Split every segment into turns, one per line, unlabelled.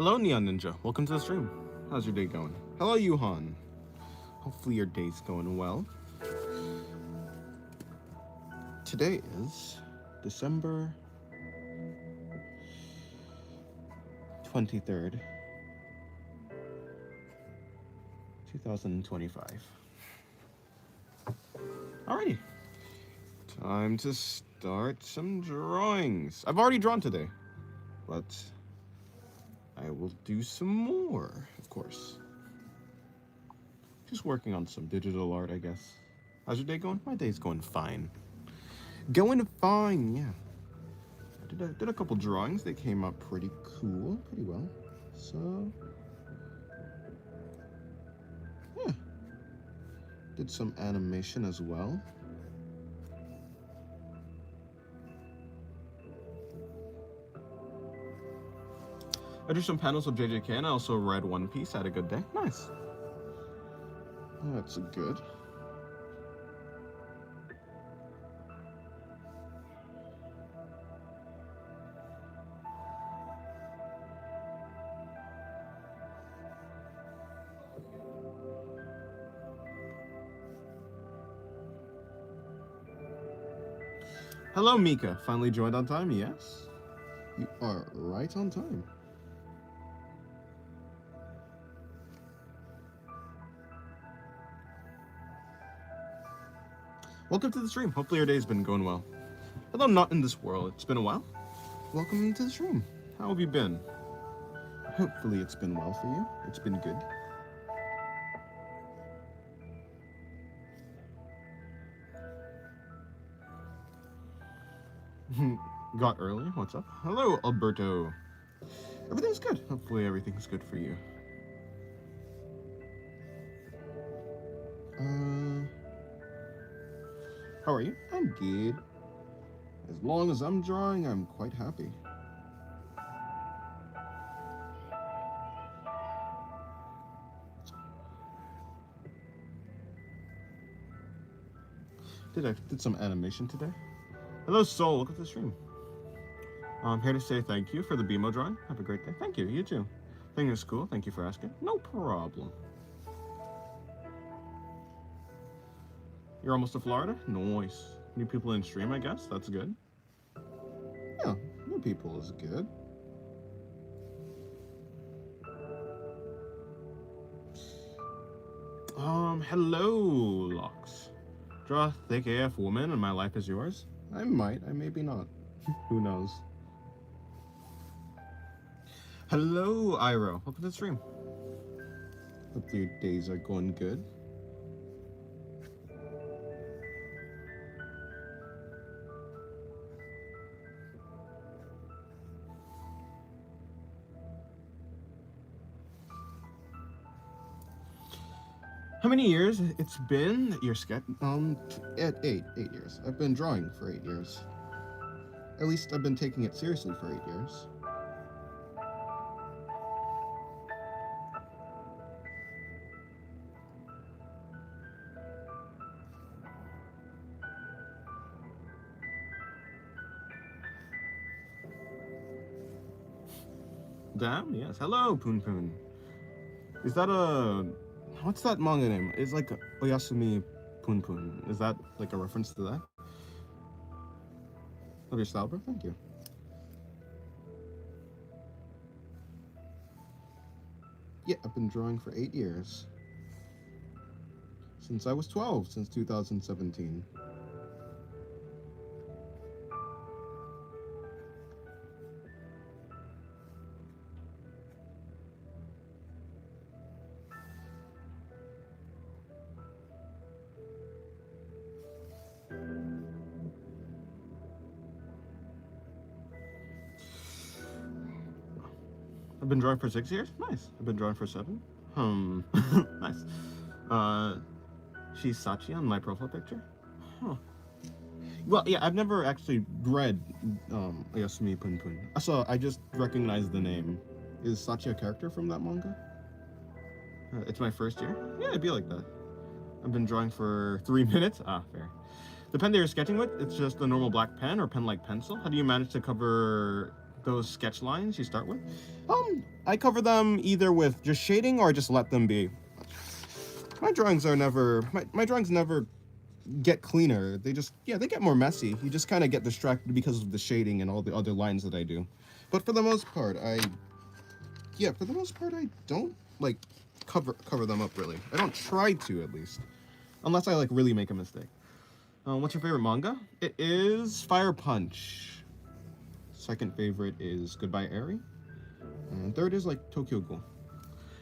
Hello, Neon Ninja. Welcome to the stream. How's your day going? Hello, Yuhan. Hopefully your day's going well. Today is December 23rd, 2025. Alrighty. Time to start some drawings. I've already drawn today, but I will do some more, of course. Just working on some digital art, I guess. How's your day going? My day's going fine. Going fine, yeah. I did a couple drawings. They came out pretty cool, pretty well. So, yeah. Did some animation as well. I drew some panels of JJK and I also read One Piece. I had a good day. Nice. That's good. Hello, Mika. Finally joined on time? Yes. You are right on time. Welcome to the stream. Hopefully your day's been going well. Although not in this world, it's been a while. Welcome to the stream. How have you been? Hopefully it's been well for you. It's been good. Got early? What's up? Hello, Alberto. Everything's good. Hopefully everything's good for you. How are you? I'm good. As long as I'm drawing, I'm quite happy. Did some animation today. Hello, Soul. Look at the stream. I'm here to say thank you for the BMO drawing. Have a great day. Thank you. You too. Think it's cool. Thank you for asking. No problem. You're almost to Florida? Nice. New people in stream, I guess. That's good. Yeah, new people is good. Hello, Locks. Draw a thick AF woman and my life is yours? I might, I maybe not. Who knows? Hello, Iro. Welcome to the stream. Hope your days are going good. How many years it's been that you're sketch? At eight years. I've been drawing for 8 years. At least I've been taking it seriously for 8 years. Damn, yes. Hello, Poon Poon. Is that a... What's that manga name? It's like Oyasumi Poon Poon. Is that like a reference to that? Love your style, bro. Thank you. Yeah, I've been drawing for 8 years. Since I was 12, since 2017. I've been drawing for 6 years? Nice. I've been drawing for 7. Nice. She's Sachi on my profile picture? Huh. Well, yeah, I've never actually read Oyasumi Poon Poon. So I just recognized the name. Is Sachi a character from that manga? It's my first year? Yeah, it'd be like that. I've been drawing for 3 minutes? Ah, fair. The pen that you're sketching with, it's just a normal black pen or pen-like pencil? How do you manage to cover those sketch lines you start with. I cover them either with just shading or just let them be. My drawings never get cleaner. They just, yeah, they get more messy. You just kind of get distracted because of the shading and all the other lines that I do. But for the most part, I don't like cover them up really. I don't try to, at least, unless I like really make a mistake. What's your favorite manga? It is Fire Punch. Second favorite is Goodbye Eri. And third is like Tokyo Ghoul.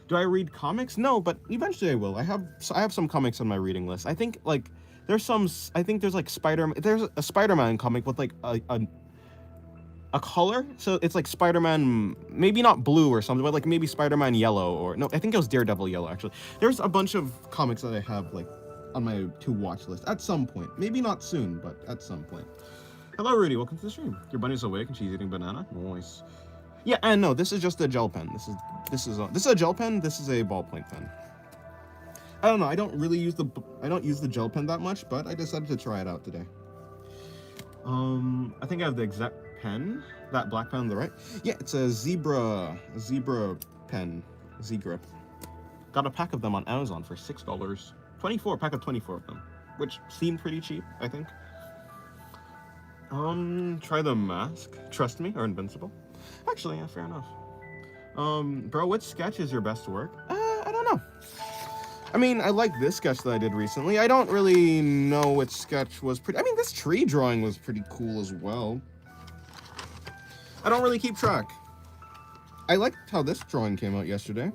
Do I read comics? No, but eventually I will. I have some comics on my reading list. I think like there's like there's a Spider-Man comic with like a color. So it's like Spider-Man, maybe not blue or something, but like maybe Spider-Man yellow, or no, I think it was Daredevil yellow actually. There's a bunch of comics that I have like on my to watch list at some point. Maybe not soon, but at some point. Hello Rudy, welcome to the stream. Your bunny's awake and she's eating banana. Nice. Yeah, and no, this is just a gel pen. This is a gel pen. This is a ballpoint pen. I don't know. I don't use the gel pen that much, but I decided to try it out today. I think I have the exact pen, that black pen on the right. Yeah, it's a zebra pen, Z-grip. Got a pack of them on Amazon for $6. 24, pack of 24 of them, which seemed pretty cheap, I think. Try the mask. Trust Me or Invincible. Actually, yeah, fair enough. Bro, which sketch is your best work? I don't know. I mean, I like this sketch that I did recently. I don't really know which sketch was pretty. I mean, this tree drawing was pretty cool as well. I don't really keep track. I liked how this drawing came out yesterday,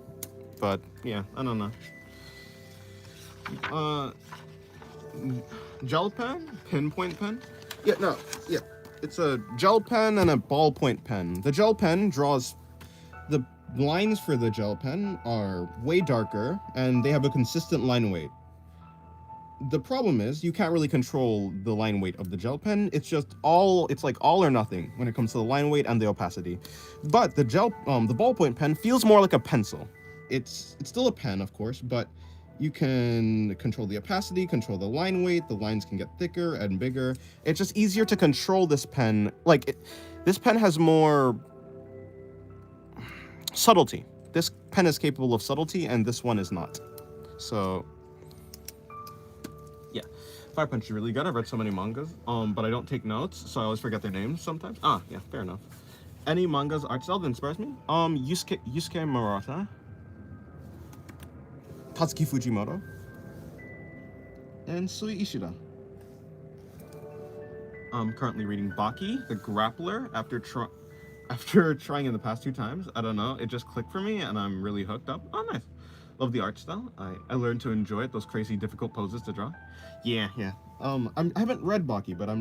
but yeah, I don't know. Gel pen? Pinpoint pen? Yeah, no, yeah. It's a gel pen and a ballpoint pen. The gel pen draws... The lines for the gel pen are way darker, and they have a consistent line weight. The problem is, you can't really control the line weight of the gel pen. It's like all or nothing when it comes to the line weight and the opacity. But the ballpoint pen feels more like a pencil. It's still a pen, of course, but you can control the opacity, control the line weight, the lines can get thicker and bigger. It's just easier to control this pen. This pen has more subtlety. This pen is capable of subtlety, and this one is not. So, yeah. Fire Punch is really good. I've read so many mangas, but I don't take notes, so I always forget their names sometimes. Ah, yeah, fair enough. Any manga's art style that inspires me? Yusuke Murata, Tatsuki Fujimoto, and Sui Ishida. I'm currently reading Baki, the Grappler. After trying it the past 2 times, I don't know, it just clicked for me, and I'm really hooked up. Oh, nice. Love the art style. I learned to enjoy it. Those crazy difficult poses to draw. Yeah. I haven't read Baki, but I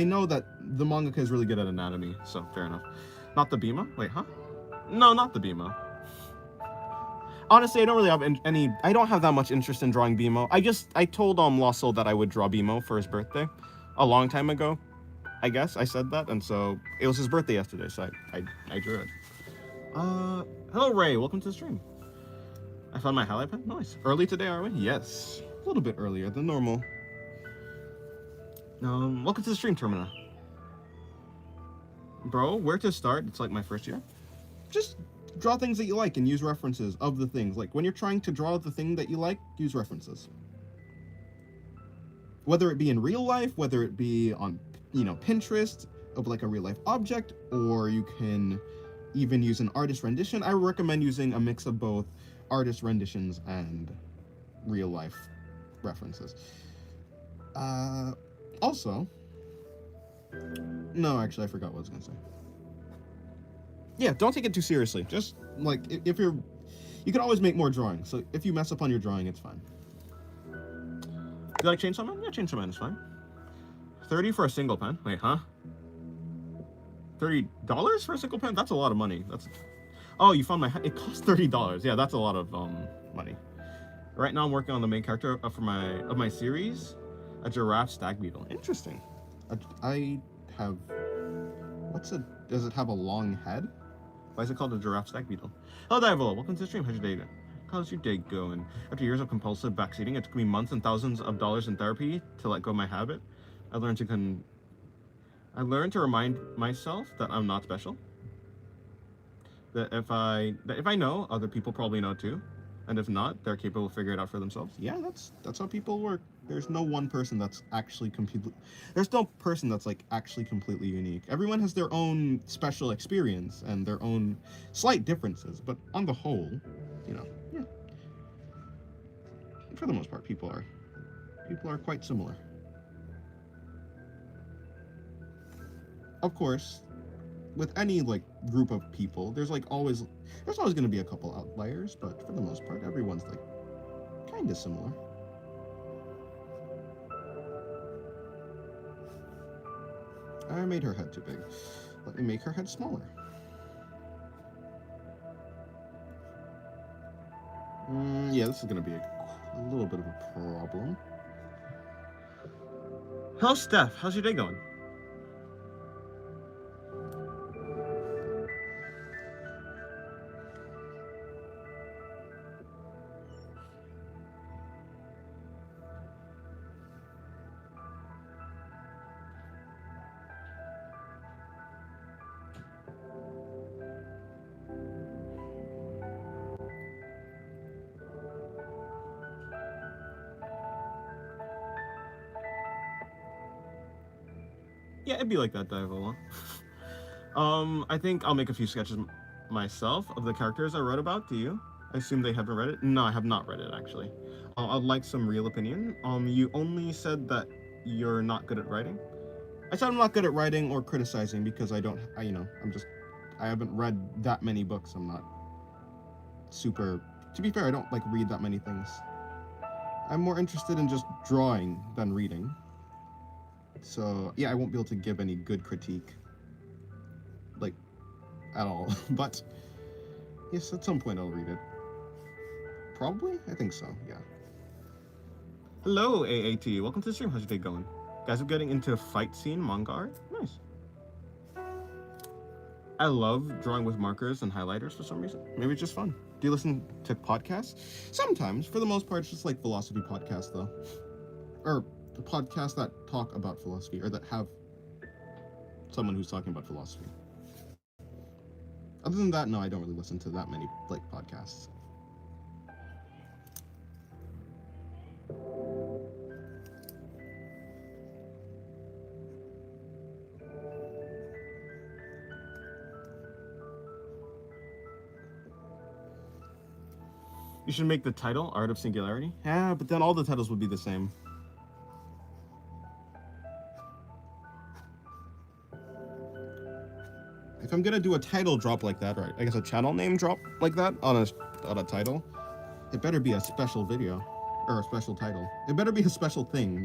know that the mangaka is really good at anatomy, so fair enough. Not the Bima? Wait, huh? No, not the Bima. Honestly, I don't really have I don't have that much interest in drawing Bimo. I told Lawsol that I would draw Bimo for his birthday a long time ago. I guess I said that, and so it was his birthday yesterday, so I drew it. Hello Ray, welcome to the stream. I found my highlight pen. Nice. Early today, are we? Yes. A little bit earlier than normal. Welcome to the stream, Termina. Bro, where to start? It's like my first year. Just draw things that you like and use references of the things. Like when you're trying to draw the thing that you like, use references. Whether it be in real life, whether it be on, Pinterest of like a real life object, or you can even use an artist rendition. I recommend using a mix of both artist renditions and real life references. Also, no, actually, I forgot what I was gonna say. Yeah, don't take it too seriously. Just like you can always make more drawings. So if you mess up on your drawing, it's fine. Do you like Chainsaw Man? Yeah, Chainsaw Man is fine. 30 for a single pen. Wait, huh? $30 for a single pen? That's a lot of money. Oh, you found it costs $30. Yeah, that's a lot of money. Right now I'm working on the main character of my series, a giraffe stag beetle. Interesting. Does it have a long head? Why is it called a giraffe stag beetle? Hello Diavola, welcome to the stream. How's your day going? How's your day going? After years of compulsive backseating, it took me months and thousands of dollars in therapy to let go of my habit. I learned to remind myself that I'm not special. That if I know, other people probably know too, and if not, they're capable of figuring it out for themselves. Yeah, that's how people work. There's no one person that's actually completely. There's no person that's like actually completely unique. Everyone has their own special experience and their own slight differences, but on the whole, yeah, for the most part, people are quite similar. Of course, with any like group of people, there's always going to be a couple outliers, but for the most part, everyone's like kind of similar. I made her head too big. Let me make her head smaller. Yeah, this is going to be a little bit of a problem. How's Steph? How's your day going? Yeah, it'd be like that, Diavola. I think I'll make a few sketches myself of the characters I wrote about. Do you? I assume they haven't read it. No, I have not read it actually. I'd like some real opinion. You only said that you're not good at writing. I said I'm not good at writing or criticizing because I don't. I haven't read that many books. I'm not super. To be fair, I don't like read that many things. I'm more interested in just drawing than reading. So yeah, I won't be able to give any good critique, like at all. But yes, at some point I'll read it. Probably, I think so. Yeah. Hello, AAT. Welcome to the stream. How's your day going? Guys, I'm getting into fight scene manga art. Nice. I love drawing with markers and highlighters for some reason. Maybe it's just fun. Do you listen to podcasts? Sometimes. For the most part, it's just like philosophy podcasts, though. Or the podcasts that talk about philosophy, or that have someone who's talking about philosophy. Other than that, no, I don't really listen to that many like podcasts. You should make the title Art of Singularity. Yeah, but then all the titles would be the same. If I'm gonna do a title drop like that, right? I guess a channel name drop like that on a title, it better be a special video or a special title. It better be a special thing.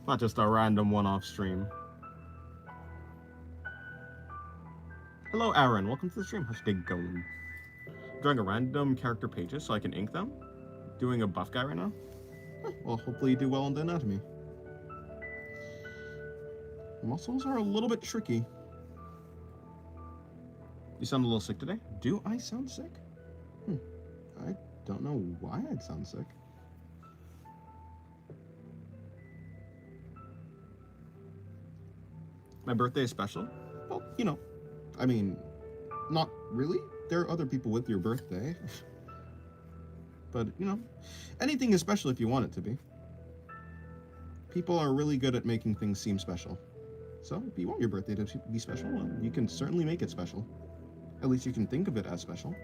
Not just a random one-off stream. Hello, Aaron. Welcome to the stream. How's your day going? Drawing a random character pages so I can ink them. Doing a buff guy right now. Well, hopefully you do well on the anatomy. Muscles are a little bit tricky. You sound a little sick today. Do I sound sick? I don't know why I'd sound sick. My birthday is special? Well, I mean, not really. There are other people with your birthday. But, anything is special if you want it to be. People are really good at making things seem special. So, if you want your birthday to be special, well, you can certainly make it special. At least you can think of it as special.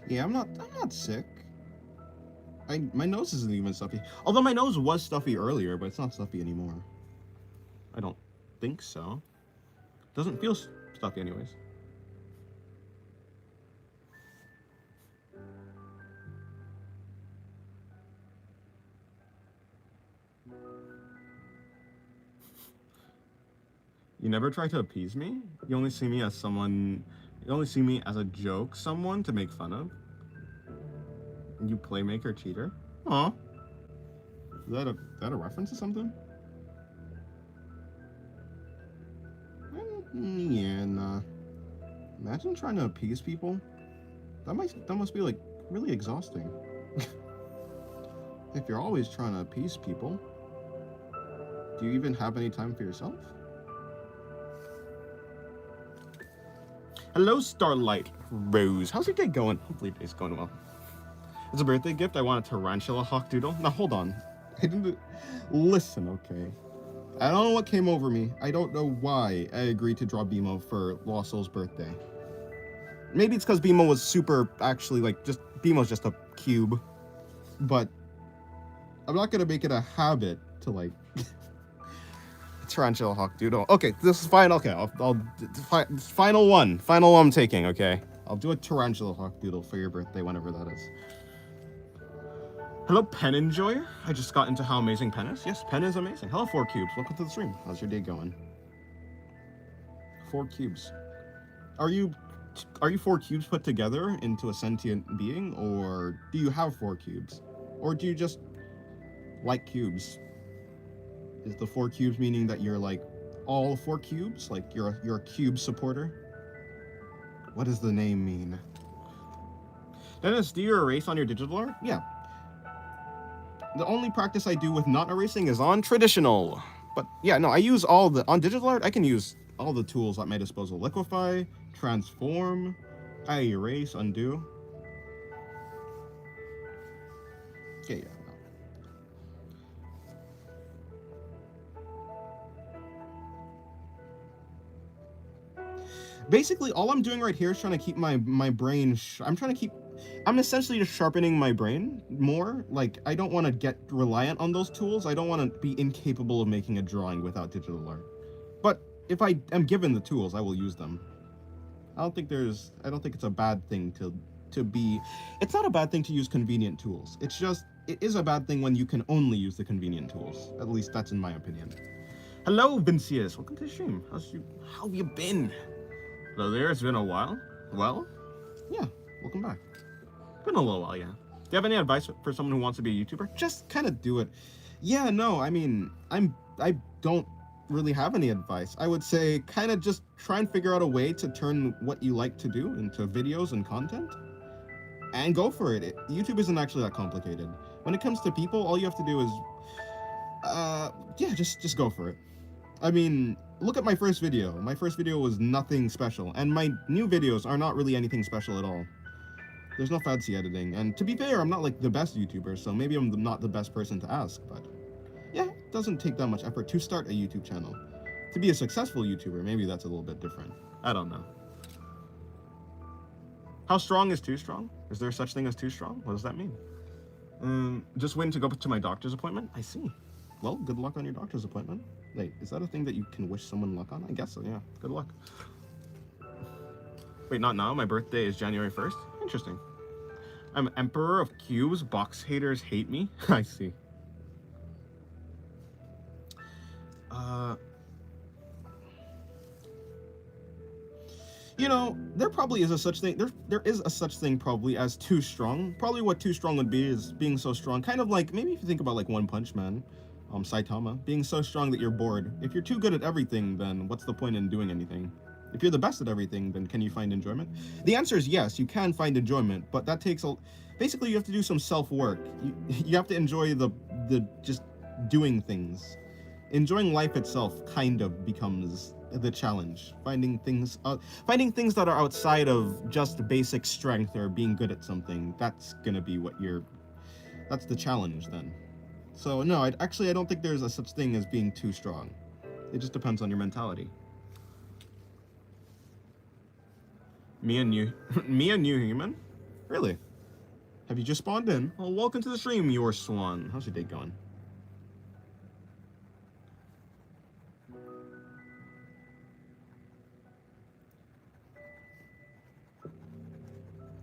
Yeah, I'm not sick. My nose isn't even stuffy. Although my nose was stuffy earlier, but it's not stuffy anymore. I don't think so. Doesn't feel stuffy anyways. You never try to appease me? You only see me as someone... You only see me as a joke, someone to make fun of? You playmaker cheater? Aw. Is that a reference to something? Yeah, nah. Imagine trying to appease people. That must be like really exhausting. If you're always trying to appease people, do you even have any time for yourself? Hello, Starlight Rose. How's your day going? Hopefully your day's going well. As a birthday gift, I want a tarantula hawk doodle. Now hold on. I didn't listen, okay? I don't know what came over me. I don't know why I agreed to draw BMO for Lossel's birthday. Maybe it's because BMO was super, actually, like, just, BMO's just a cube. But I'm not gonna make it a habit to, like, tarantula hawk doodle. Okay, this is fine. Okay, final one I'm taking, okay? I'll do a tarantula hawk doodle for your birthday, whenever that is. Hello, Pen Enjoyer. I just got into how amazing Pen is. Yes, Pen is amazing. Hello, 4 Cubes. Welcome to the stream. How's your day going? 4 Cubes. Are you 4 cubes put together into a sentient being, or do you have 4 cubes? Or do you just like cubes? Is the 4 cubes meaning that you're like all 4 cubes? Like you're a cube supporter? What does the name mean? Dennis, do you erase on your digital art? Yeah. The only practice I do with not erasing is on traditional. But yeah, no, I use on digital art, I can use all the tools at my disposal. Liquify, transform, I erase, undo. Okay, yeah. Basically, all I'm doing right here is trying to keep my brain... I'm essentially just sharpening my brain more. Like, I don't want to get reliant on those tools. I don't want to be incapable of making a drawing without digital art. But if I am given the tools, I will use them. I don't think it's a bad thing to be... It's not a bad thing to use convenient tools. It's just, it is a bad thing when you can only use the convenient tools. At least that's in my opinion. Hello, Vincius. Welcome to the stream. How have you been? Hello there, it's been a while. Well, yeah, welcome back. Been a little while, yeah. Do you have any advice for someone who wants to be a YouTuber? Just kind of do it. Yeah, no, I mean, I don't really have any advice. I would say kind of just try and figure out a way to turn what you like to do into videos and content. And go for it. YouTube isn't actually that complicated. When it comes to people, all you have to do is, yeah, just go for it. I mean, look at my first video. My first video was nothing special, and my new videos are not really anything special at all. There's no fancy editing, and to be fair, I'm not like the best YouTuber, so maybe I'm not the best person to ask, but yeah, it doesn't take that much effort to start a YouTube channel. To be a successful YouTuber, maybe that's a little bit different. I don't know. How strong is too strong? Is there such thing as too strong? What does that mean? Just waiting to go to my doctor's appointment? I see. Well, good luck on your doctor's appointment. Wait, is that a thing that you can wish someone luck on? I guess so, yeah. Good luck. Wait, not now. My birthday is January 1st. Interesting. I'm Emperor of Cubes. Box haters hate me. I see. You know, there probably is a such thing. There is a such thing probably as too strong. Probably what too strong would be is being so strong. Kind of like, maybe if you think about like One Punch Man, Saitama, being so strong that you're bored. If you're too good at everything, then what's the point in doing anything? If you're the best at everything, then can you find enjoyment? The answer is yes, you can find enjoyment, but that takes basically you have to do some self-work. You have to enjoy the just doing things. Enjoying life itself kind of becomes the challenge. Finding things that are outside of just basic strength or being good at something, that's gonna be that's the challenge then. So no, I don't think there's a such thing as being too strong. It just depends on your mentality. Me and you human? Really? Have you just spawned in? Well, welcome to the stream, your swan. How's your day going?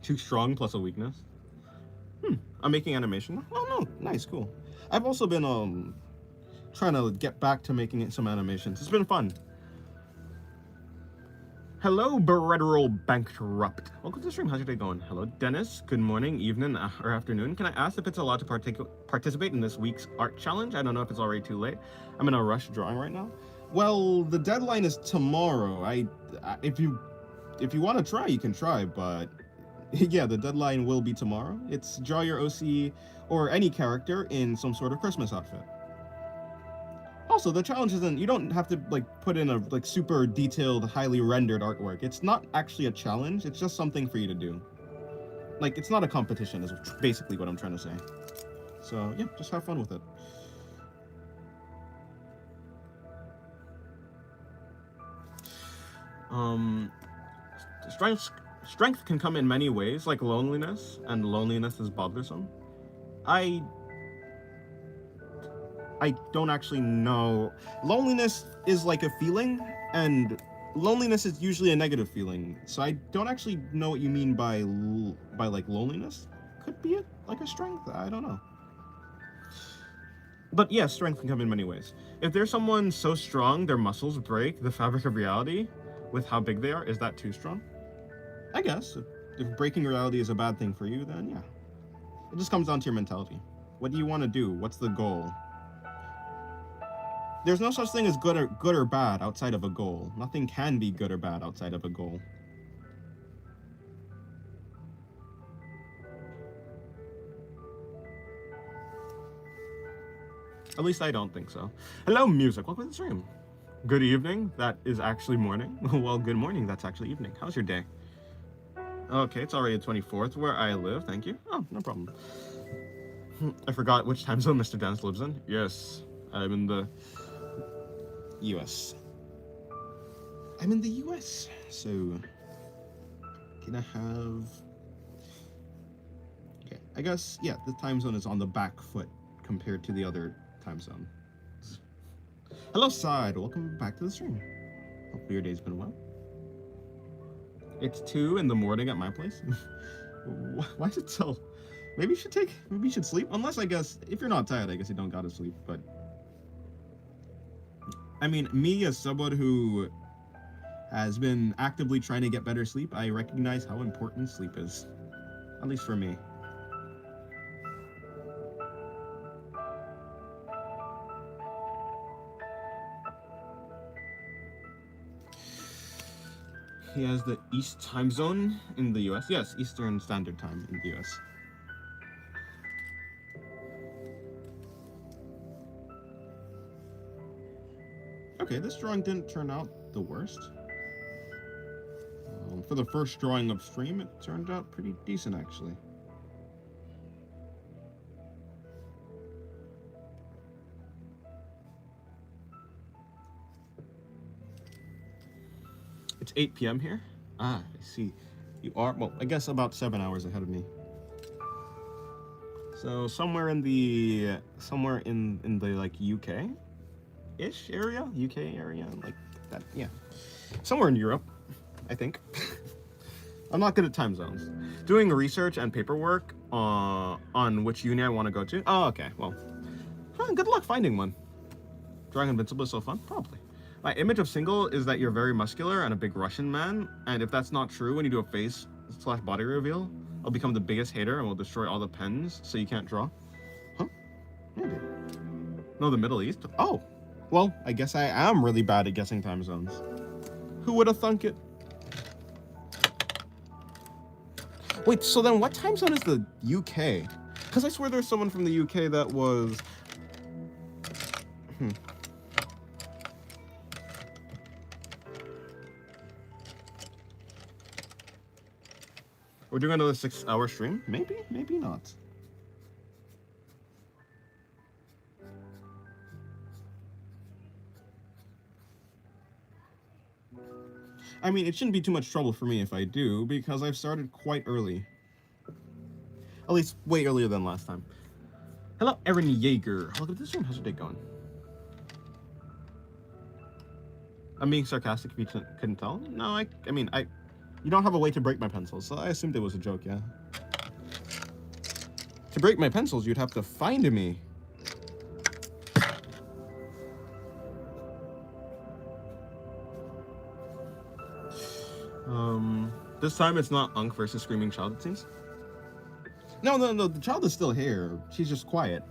Too strong plus a weakness? I'm making animation. Oh no, nice, cool. I've also been trying to get back to making some animations. It's been fun. Hello, Beretteral Bankrupt. Welcome to the stream. How's your day going? Hello, Dennis. Good morning, evening, or afternoon. Can I ask if it's allowed to participate in this week's art challenge? I don't know if it's already too late. I'm in a rush drawing right now. Well, the deadline is tomorrow. If you want to try, you can try, but yeah, the deadline will be tomorrow. It's draw your OC or any character in some sort of Christmas outfit. Also, the challenge isn't, you don't have to like put in a like super detailed, highly rendered artwork. It's not actually a challenge, it's just something for you to do. Like, it's not a competition is basically what I'm trying to say. So yeah, just have fun with it. Strength can come in many ways, like loneliness, and loneliness is bothersome. I don't actually know. Loneliness is like a feeling, and loneliness is usually a negative feeling. So I don't actually know what you mean by like loneliness. Could be like a strength. I don't know. But yeah, strength can come in many ways. If there's someone so strong their muscles break the fabric of reality with how big they are, is that too strong? I guess. If breaking reality is a bad thing for you, then yeah. It just comes down to your mentality. What do you want to do? What's the goal? There's no such thing as good or bad outside of a goal. Nothing can be good or bad outside of a goal. At least I don't think so. Hello, music. Welcome to the stream. Good evening. That is actually morning. Well, good morning. That's actually evening. How's your day? Okay, it's already the 24th where I live. Thank you. Oh, no problem. I forgot which time zone Mr. Dance lives in. Yes, I'm in the US. I'm in the US. So, can I have... Okay, I guess, yeah, the time zone is on the back foot compared to the other time zone. Hello, Side. Welcome back to the stream. Hopefully your day's been well. It's 2 in the morning at my place. Why is it so? Maybe you should sleep. Unless, I guess, if you're not tired, I guess you don't gotta sleep. But I mean, me as someone who has been actively trying to get better sleep, I recognize how important sleep is. At least for me. He has the East time zone in the US. Yes, Eastern Standard Time in the US. Okay, this drawing didn't turn out the worst. For the first drawing of stream, it turned out pretty decent, actually. It's 8 p.m. here? Ah, I see. You are, well, I guess about 7 hours ahead of me. So somewhere in the like UK-ish area? UK area, like that, yeah. Somewhere in Europe, I think. I'm not good at time zones. Doing research and paperwork on which uni I want to go to. Oh, okay, well. Good luck finding one. Drawing Invincible is so fun? Probably. My image of single is that you're very muscular and a big Russian man, and if that's not true, when you do a face/body reveal, I'll become the biggest hater and will destroy all the pens so you can't draw. Huh? Maybe. No, the Middle East? Oh! Well, I guess I am really bad at guessing time zones. Who would have thunk it? Wait, so then what time zone is the UK? Because I swear there's someone from the UK that was... We're doing another 6-hour stream? Maybe, maybe not. I mean, it shouldn't be too much trouble for me if I do, because I've started quite early. At least way earlier than last time. Hello, Aaron Yeager. Welcome to the stream. How's your day going? I'm being sarcastic if you couldn't tell. No, I mean, you don't have a way to break my pencils, so I assumed it was a joke, yeah. To break my pencils, you'd have to find me. This time it's not Unk versus Screaming Child, it seems. No, the child is still here. She's just quiet.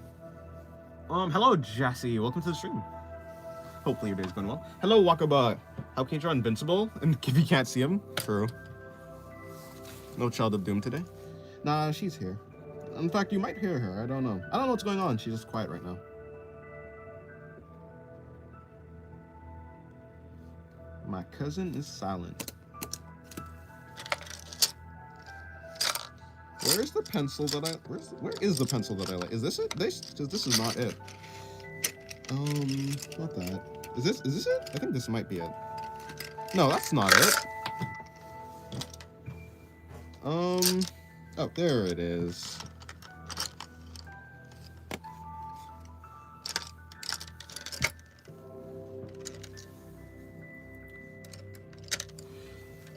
Hello, Jassy. Welcome to the stream. Hopefully your day's going well. Hello, Wakaba. How can you draw Invincible? And if you can't see him? True. No Child of Doom today? Nah, she's here. In fact, you might hear her. I don't know. I don't know what's going on. She's just quiet right now. My cousin is silent. Where is the pencil that I... Where is the pencil that I like? Is this it? This is not it. Not that. Is this it? I think this might be it. No, that's not it. Oh, there it is.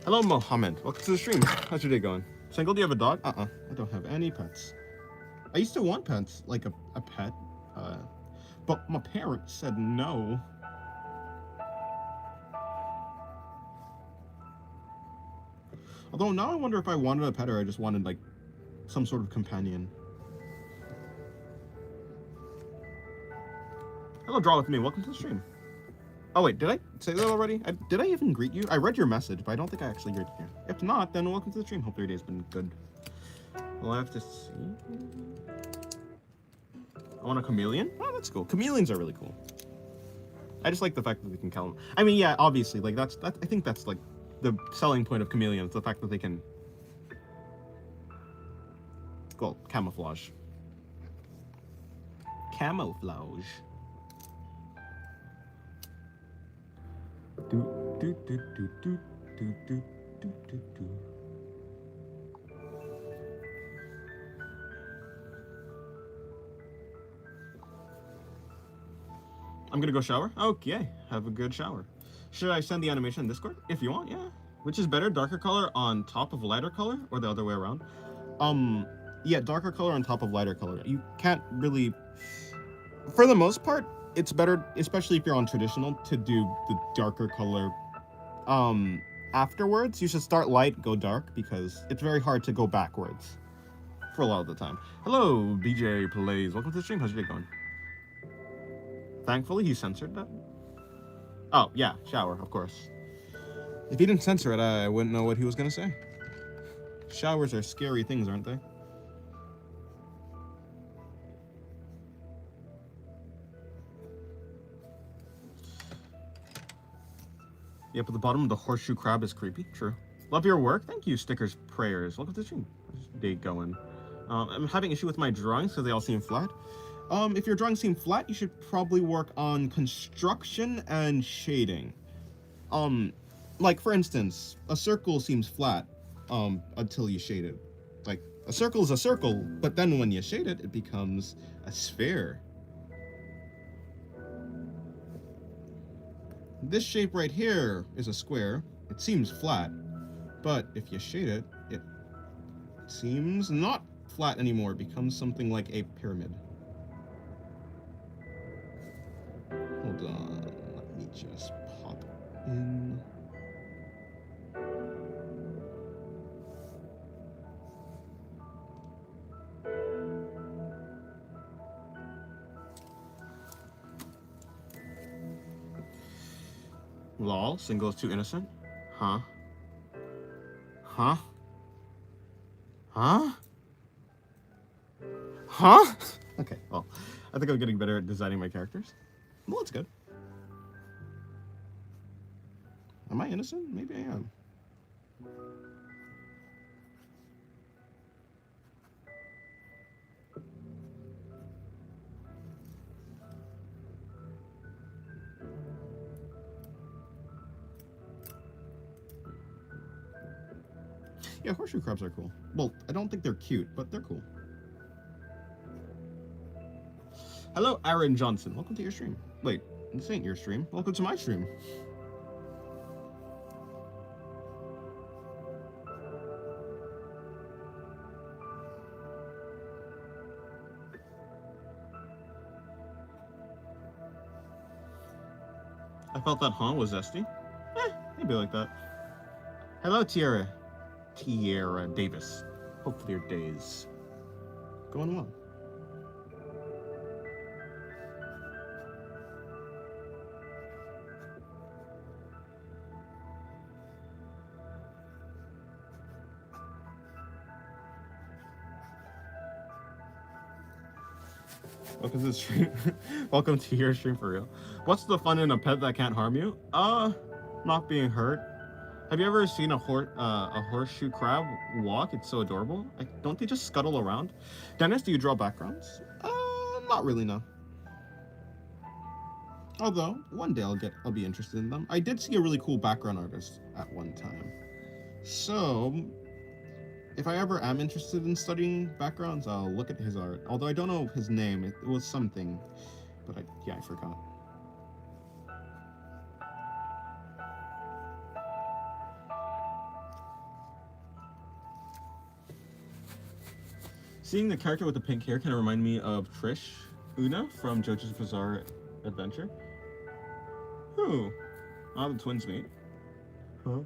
Hello, Mohammed. Welcome to the stream. How's your day going? Single, do you have a dog? I don't have any pets. I used to want pets, like a pet, but my parents said no. Although now I wonder if I wanted a pet or I just wanted, like, some sort of companion. Hello, Draw With Me. Welcome to the stream. Oh, wait, did I say that already? Did I even greet you? I read your message, but I don't think I actually greeted you. If not, then welcome to the stream. Hope your day's been good. We'll have to see. I want a chameleon? Oh, that's cool. Chameleons are really cool. I just like the fact that they can count. I mean, yeah, obviously, like, I think that's, like, the selling point of chameleons, the fact that they can, well, camouflage. Camouflage. I'm gonna go shower. Okay, have a good shower. Should I send the animation in Discord? If you want, yeah. Which is better, darker color on top of lighter color, or the other way around? Yeah, darker color on top of lighter color. You can't really... For the most part, it's better, especially if you're on traditional, to do the darker color afterwards. You should start light, go dark, because it's very hard to go backwards for a lot of the time. Hello, BJ Plays. Welcome to the stream. How's your day going? Thankfully, he censored that. Oh, yeah, shower, of course. If he didn't censor it, I wouldn't know what he was gonna say. Showers are scary things, aren't they? Yep, at the bottom of the horseshoe crab is creepy. True. Love your work. Thank you, Stickers Prayers. Welcome to the stream. How's your day going? I'm having issue with my drawings, so they all seem flat. If your drawings seem flat, you should probably work on construction and shading. Like, for instance, a circle seems flat, until you shade it. Like, a circle is a circle, but then when you shade it, it becomes a sphere. This shape right here is a square. It seems flat, but if you shade it, it seems not flat anymore. It becomes something like a pyramid. Hold on, let me just pop in. Lol, single is too innocent? Huh? Huh? Huh? Huh? Okay, well, I think I'm getting better at designing my characters. Well, that's good. Am I innocent? Maybe I am. Yeah, horseshoe crabs are cool. Well, I don't think they're cute, but they're cool. Hello, Aaron Johnson. Welcome to your stream. Wait, this ain't your stream. Welcome to my stream. I felt that huh was zesty. Maybe like that. Hello, Tiara. Tiara Davis. Hopefully your day's going well. Welcome to the stream. Welcome to your stream for real. What's the fun in a pet that can't harm you? Not being hurt. Have you ever seen a horseshoe crab walk? It's so adorable. Don't they just scuttle around? Dennis, do you draw backgrounds? Not really, no. Although one day I'll be interested in them. I did see a really cool background artist at one time. So if I ever am interested in studying backgrounds, I'll look at his art. Although I don't know his name. It was something, but I forgot. Seeing the character with the pink hair kind of remind me of Trish Una from JoJo's Bizarre Adventure. Who? Ah, the twins mate. Huh?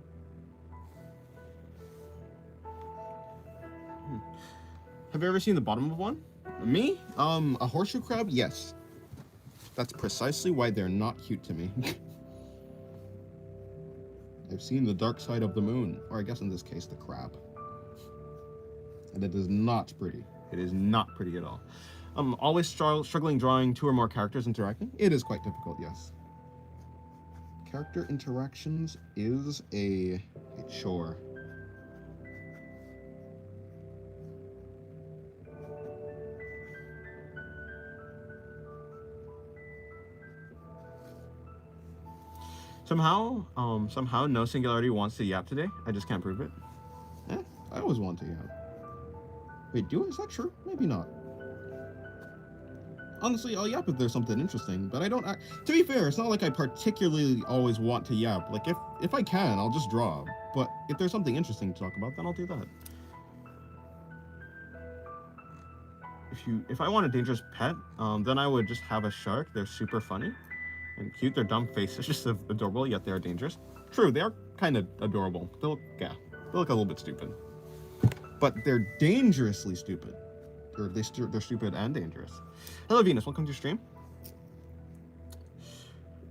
Have you ever seen the bottom of one? Me? A horseshoe crab? Yes. That's precisely why they're not cute to me. I've seen the dark side of the moon, or I guess in this case, the crab. And it is not pretty. It is not pretty at all. I'm always struggling drawing 2 or more characters interacting. It is quite difficult, yes. Character interactions is a chore. Somehow, no singularity wants to yap today. I just can't prove it. I always want to yap. Wait, is that true? Maybe not. Honestly, I'll yap if there's something interesting, but I don't. To be fair, it's not like I particularly always want to yap. Like if I can, I'll just draw. But if there's something interesting to talk about, then I'll do that. If I want a dangerous pet, then I would just have a shark. They're super funny and cute. Their dumb faces just adorable, yet they're dangerous. True, they are kind of adorable. They look a little bit stupid, but they're dangerously stupid. Or they're stupid and dangerous. Hello, Venus. Welcome to your stream.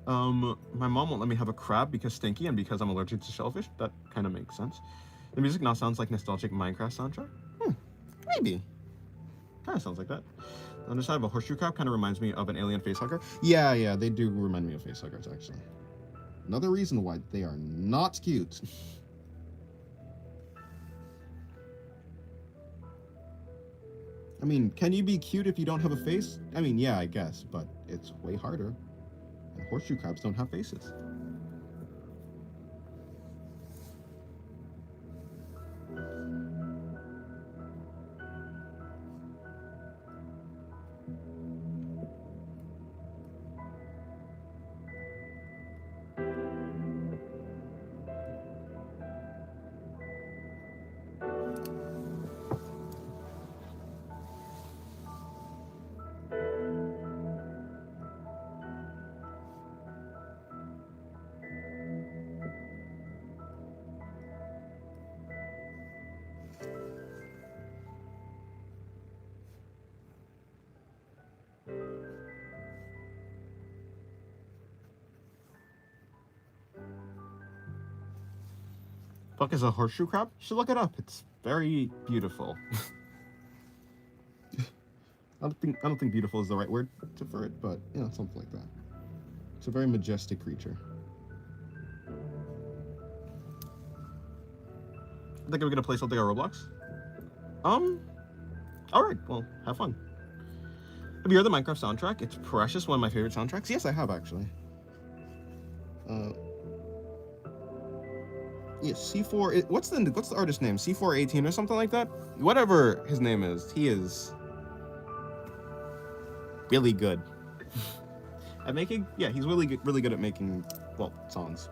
My mom won't let me have a crab because stinky and because I'm allergic to shellfish. That kind of makes sense. The music now sounds like nostalgic Minecraft soundtrack. Maybe. Kind of sounds like that. On the side of a horseshoe crab kind of reminds me of an alien facehugger. Yeah, they do remind me of facehuggers, actually. Another reason why they are not cute. I mean, can you be cute if you don't have a face? I mean, yeah, I guess, but it's way harder. And horseshoe crabs don't have faces. Fuck is a horseshoe crab? You should look it up. It's very beautiful. I don't think beautiful is the right word for it, but you know, something like that. It's a very majestic creature. I think I'm gonna play something on Roblox. Alright, well, have fun. Have you heard the Minecraft soundtrack? It's precious, one of my favorite soundtracks. Yes, I have actually. Yeah, C4. What's the artist name? C418 or something like that. Whatever his name is, he is really good at making. Yeah, he's really good at making songs.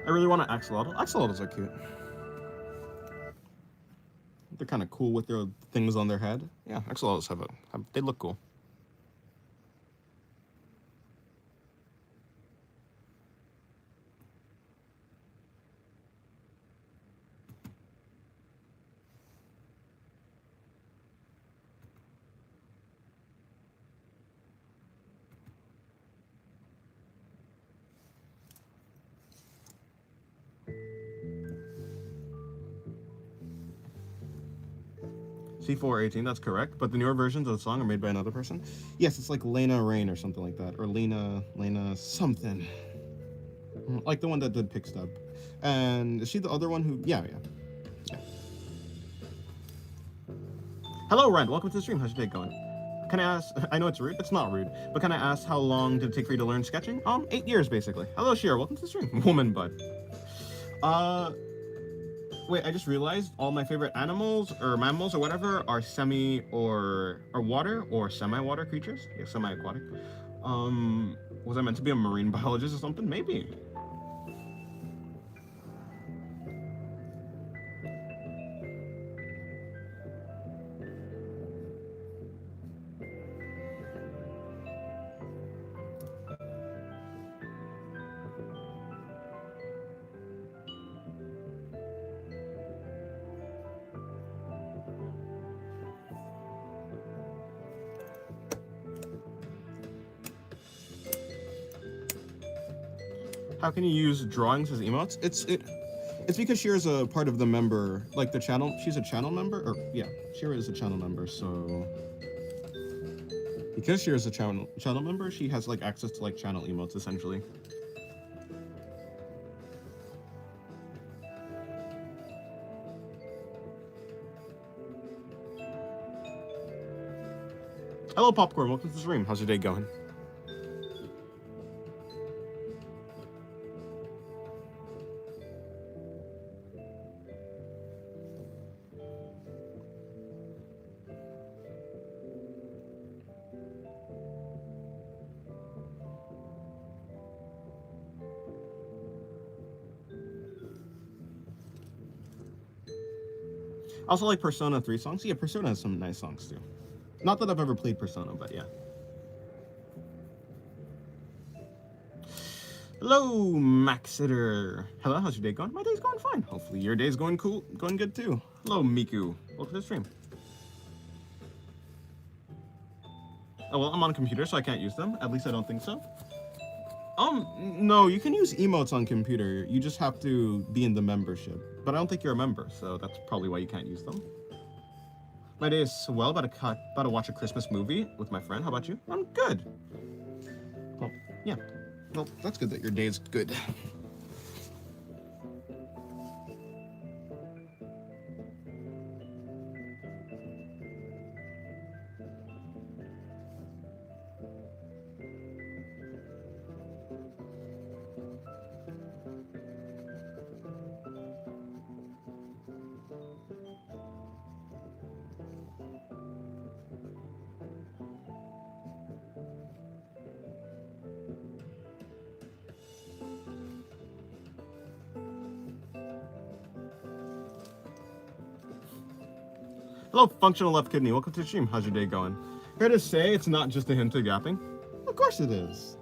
I really want an axolotl. Axolotls are cute. They're kind of cool with their things on their head. Yeah, axolotls they look cool. C418, that's correct. But the newer versions of the song are made by another person. Yes, it's like Lena Rain or something like that, or Lena something, like the one that did Pick Stub. And is she the other one who? Yeah, yeah, yeah. Hello, Rand. Welcome to the stream. How's your day going? Can I ask? I know it's rude. It's not rude, but can I ask how long did it take for you to learn sketching? 8 years basically. Hello, Shira. Welcome to the stream. Woman bud. Wait, I just realized all my favorite animals or mammals or whatever are semi or water or semi-water creatures. Yeah, semi-aquatic. Was I meant to be a marine biologist or something? Maybe. How can you use drawings as emotes? It's because Shira's a part of the member, like the channel. She's a channel member, or yeah, Shira is a channel member. So because Shira's a channel member, she has like access to like channel emotes essentially. Hello, Popcorn. Welcome to the stream. How's your day going? Also like Persona 3 songs. Yeah, Persona has some nice songs too. Not that I've ever played Persona, but yeah. Hello, Maxitter. Hello, how's your day going? My day's going fine. Hopefully your day's going cool, going good too. Hello, Miku. Welcome to the stream. Oh, well, I'm on a computer, so I can't use them. At least I don't think so. No, you can use emotes on computer. You just have to be in the membership. But I don't think you're a member, so that's probably why you can't use them. My day is well, about to watch a Christmas movie with my friend. How about you? I'm good. Well, yeah. Well, that's good that your day is good. Hello, Functional Left Kidney. Welcome to the stream. How's your day going? Here to say it's not just a hint of yapping. Of course it is.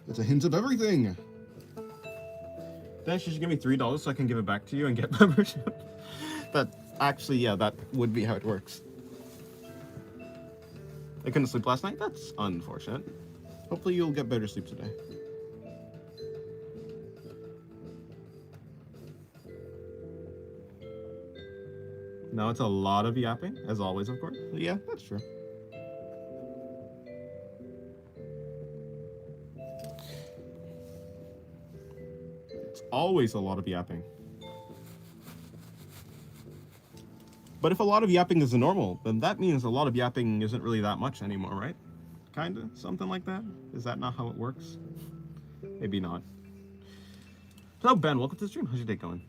It's a hint of everything. Then you should give me $3 so I can give it back to you and get membership. That actually, yeah, that would be how it works. I couldn't sleep last night? That's unfortunate. Hopefully you'll get better sleep today. No, it's a lot of yapping, as always, of course. Yeah, that's true. It's always a lot of yapping. But if a lot of yapping is the normal, then that means a lot of yapping isn't really that much anymore, right? Kinda, something like that? Is that not how it works? Maybe not. Hello, Ben. Welcome to the stream. How's your day going?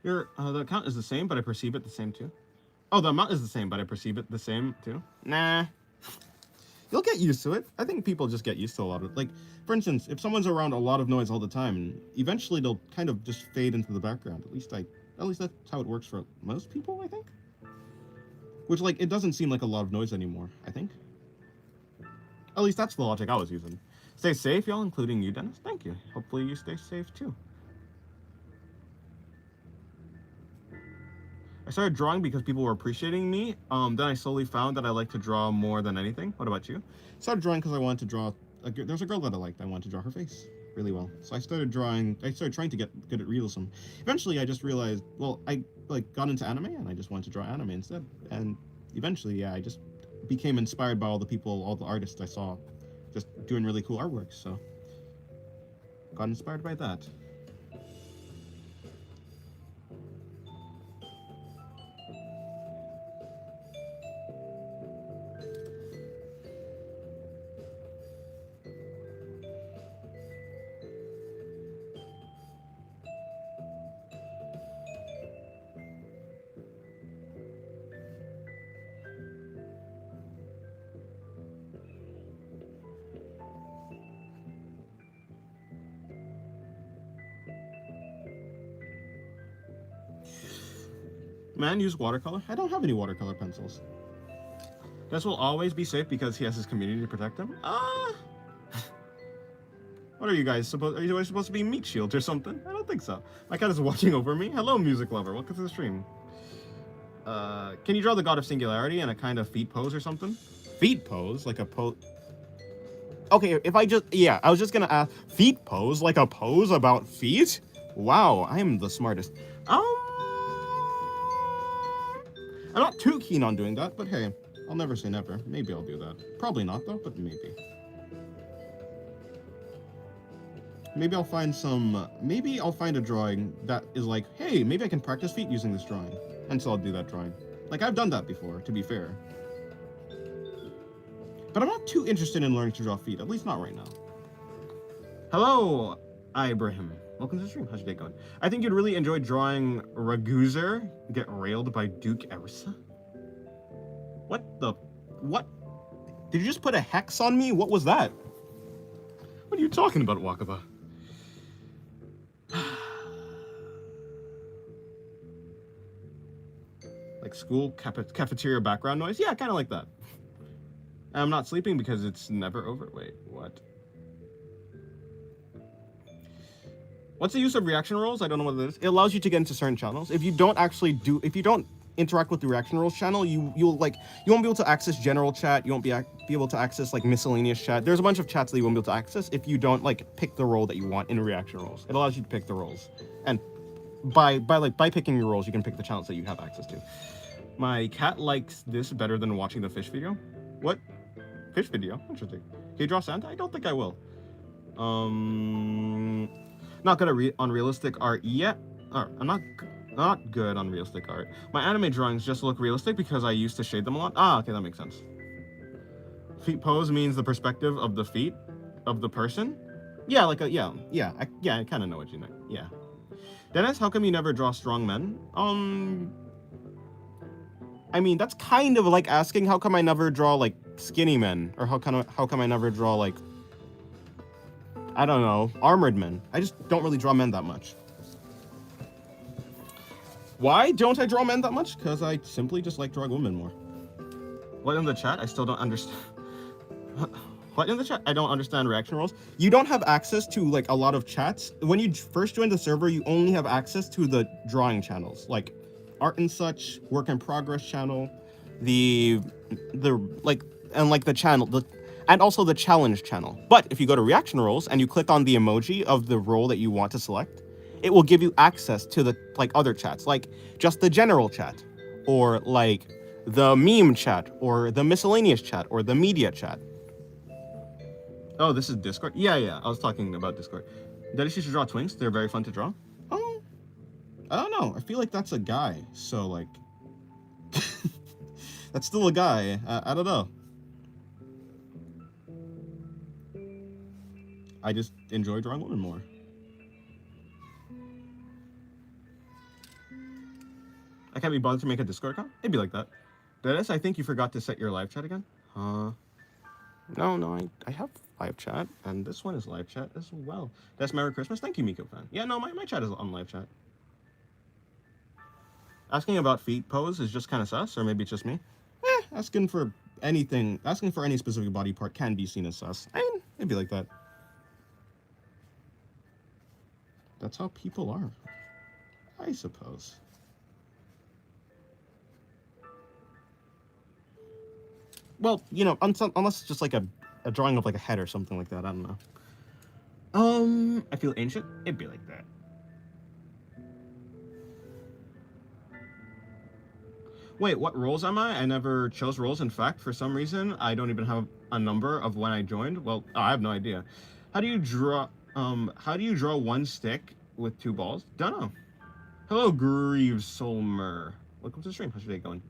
The account is the same, but I perceive it the same too. Oh, the amount is the same, but I perceive it the same too. Nah. You'll get used to it. I think people just get used to a lot of it. Like, for instance, if someone's around a lot of noise all the time, eventually they'll kind of just fade into the background. At least that's how it works for most people, I think. Which, like, it doesn't seem like a lot of noise anymore, I think. At least that's the logic I was using. Stay safe, y'all, including you, Dennis. Thank you. Hopefully you stay safe, too. I started drawing because people were appreciating me. Then I slowly found that I like to draw more than anything. What about you? I started drawing because I wanted to draw... There's a girl that I liked. I wanted to draw her face really well. So I started trying to get good at realism. Eventually, I just realized, well, I got into anime, and I just wanted to draw anime instead. And eventually, yeah, I just became inspired by all the people, all the artists I saw just doing really cool artwork. So got inspired by that. Man, use watercolor? I don't have any watercolor pencils. This will always be safe because he has his community to protect him? What are you guys supposed? Are you guys supposed to be meat shields or something? I don't think so. My cat is watching over me. Hello, music lover. Welcome to the stream. Can you draw the god of singularity in a kind of feet pose or something? Feet pose? Like a pose? Okay, if I just... Yeah, I was just gonna ask... Feet pose? Like a pose about feet? Wow, I am the smartest. I'm not too keen on doing that, but hey, I'll never say never. Maybe I'll do that. Probably not, though, but maybe. Maybe I'll find a drawing that is like, hey, maybe I can practice feet using this drawing. And so I'll do that drawing. Like, I've done that before, to be fair. But I'm not too interested in learning to draw feet, at least not right now. Hello, Ibrahim. Welcome to the stream. How's your day going? I think you'd really enjoy drawing Raguzer get railed by Duke Erisa. What? Did you just put a hex on me? What was that? What are you talking about, Wakaba? Like school cafeteria background noise? Yeah, kind of like that. I'm not sleeping because it's never over. Wait, what? What's the use of reaction rolls? I don't know what it is. It allows you to get into certain channels. If you don't interact with the reaction rolls channel, you won't be able to access general chat. You won't be able to access like miscellaneous chat. There's a bunch of chats that you won't be able to access if you don't like pick the role that you want in reaction rolls. It allows you to pick the roles, and by picking your roles, you can pick the channels that you have access to. My cat likes this better than watching the fish video. What? Fish video? Interesting. Can you draw Santa? I don't think I will. Not good on realistic art yet. I'm not good on realistic art. My anime drawings just look realistic because I used to shade them a lot. Ah, okay, that makes sense. Feet pose means the perspective of the feet of the person. Yeah, like I kind of know what you meant. Yeah. Dennis, how come you never draw strong men? I mean, that's kind of like asking how come I never draw like skinny men, or how come I never draw like, I don't know, armored men. I just don't really draw men that much. Why don't I draw men that much? Because I simply just like drawing women more. What in the chat? I still don't understand. What in the chat? I don't understand reaction rolls. You don't have access to like a lot of chats. When you first join the server, you only have access to the drawing channels, like art and such, work in progress channel, the channel, and also the challenge channel. But if you go to reaction rolls and you click on the emoji of the role that you want to select, it will give you access to the like other chats, like just the general chat, or like the meme chat, or the miscellaneous chat, or the media chat. Oh, this is Discord? Yeah, I was talking about Discord. Dennis, you should draw twinks. They're very fun to draw. Oh, I don't know. I feel like that's a guy, so like... that's still a guy. I don't know. I just enjoy drawing women more. I can't be bothered to make a Discord account. It'd be like that. Dennis, I think you forgot to set your live chat again. No, I have live chat, and this one is live chat as well. That's Merry Christmas. Thank you, Miko fan. Yeah, no, my chat is on live chat. Asking about feet pose is just kind of sus, or maybe it's just me. Asking for anything, asking for any specific body part can be seen as sus. I mean, it'd be like that. That's how people are, I suppose. Well, you know, unless it's just like a drawing of like a head or something like that. I don't know. I feel ancient. It'd be like that. Wait, what roles am I? I never chose roles. In fact, for some reason, I don't even have a number of when I joined. Well, I have no idea. How do you draw? How do you draw one stick with two balls? Don't know. Hello, Greaves Solmer. Welcome to the stream. How's your day going?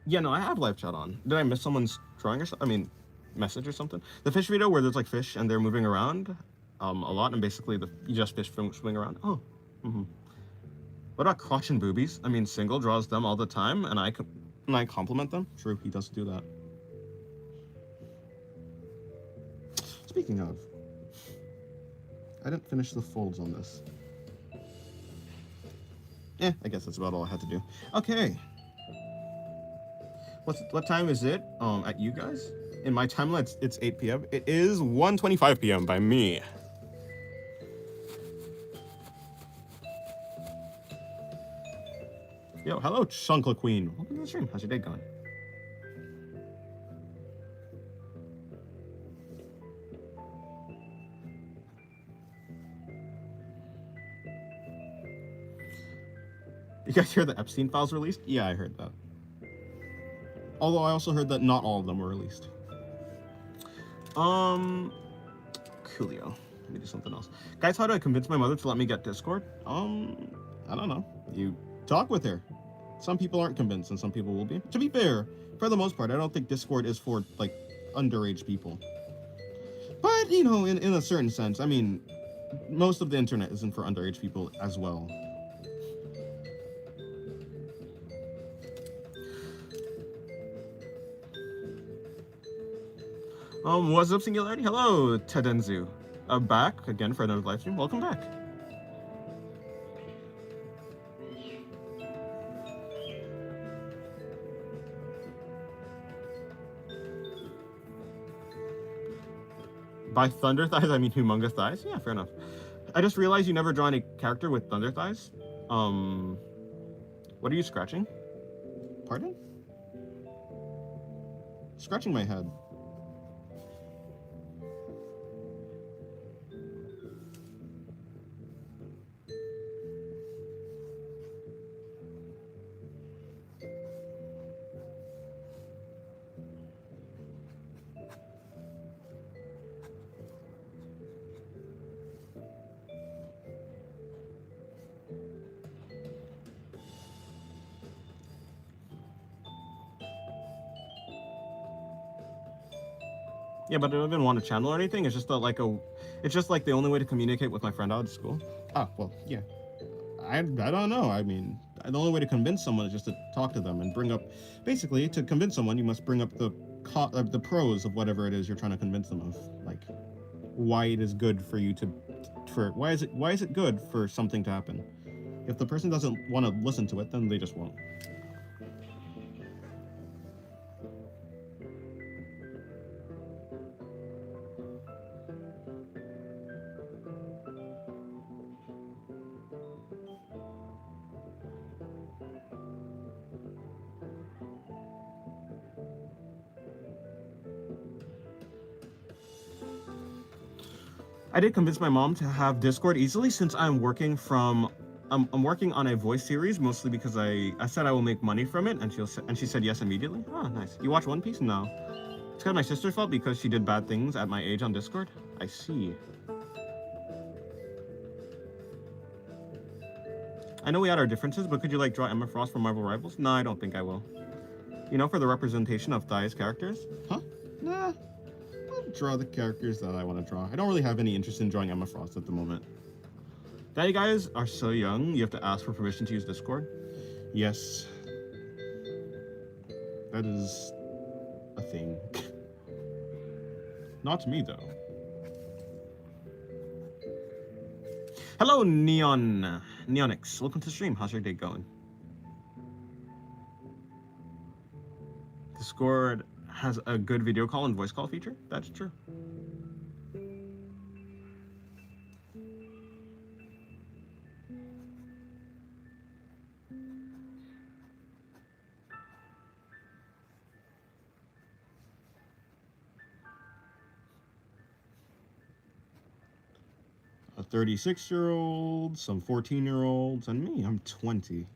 Yeah, no, I have live chat on. Did I miss someone's drawing or something? I mean, message or something? The fish video where there's like fish and they're moving around a lot, and basically you just fish swing around. Oh. What about crotch and boobies? I mean, Single draws them all the time, and I compliment them. True, he does do that. Speaking of, I didn't finish the folds on this. I guess that's about all I had to do. Okay. What time is it? At you guys? In my timeline, it's 8 p.m. It is 1:25 p.m. by me. Yo, hello, Chunkla Queen. Welcome to the stream. How's your day going? You guys hear the Epstein files released? Yeah, I heard that. Although I also heard that not all of them were released. Coolio. Let me do something else. Guys, how do I convince my mother to let me get Discord? I don't know. You talk with her. Some people aren't convinced and some people will be. To be fair, for the most part, I don't think Discord is for, like, underage people. But, you know, in a certain sense, I mean, most of the internet isn't for underage people as well. What's up, Singularity? Hello, Tedenzu. Back again for another live stream. Welcome back. By thunder thighs, I mean humongous thighs? Yeah, fair enough. I just realized you never draw any character with thunder thighs. What are you scratching? Pardon? Scratching my head. Yeah, but I don't even want a channel or anything. It's just it's just like the only way to communicate with my friend out of school. Ah, well, yeah. I don't know. I mean, the only way to convince someone is just to talk to them and bring up. Basically, to convince someone, you must bring up the pros of whatever it is you're trying to convince them of. Like, why it is good for you why is it good for something to happen? If the person doesn't want to listen to it, then they just won't. I did convince my mom to have Discord easily since I'm working I'm working on a voice series, mostly because I said I will make money from it, and she said yes immediately. Oh, nice. You watch One Piece? No. It's kind of my sister's fault because she did bad things at my age on Discord. I see. I know we had our differences, but could you like draw Emma Frost from Marvel Rivals? No, I don't think I will. You know, for the representation of Thai's characters? Huh? Nah. I'll draw the characters that I want to draw. I don't really have any interest in drawing Emma Frost at the moment. That you guys are so young, you have to ask for permission to use Discord? Yes. That is a thing. Not me, though. Hello, Neonix. Welcome to the stream. How's your day going? Discord has a good video call and voice call feature. That's true. A 36-year-old, some 14-year-olds, and me. I'm 20.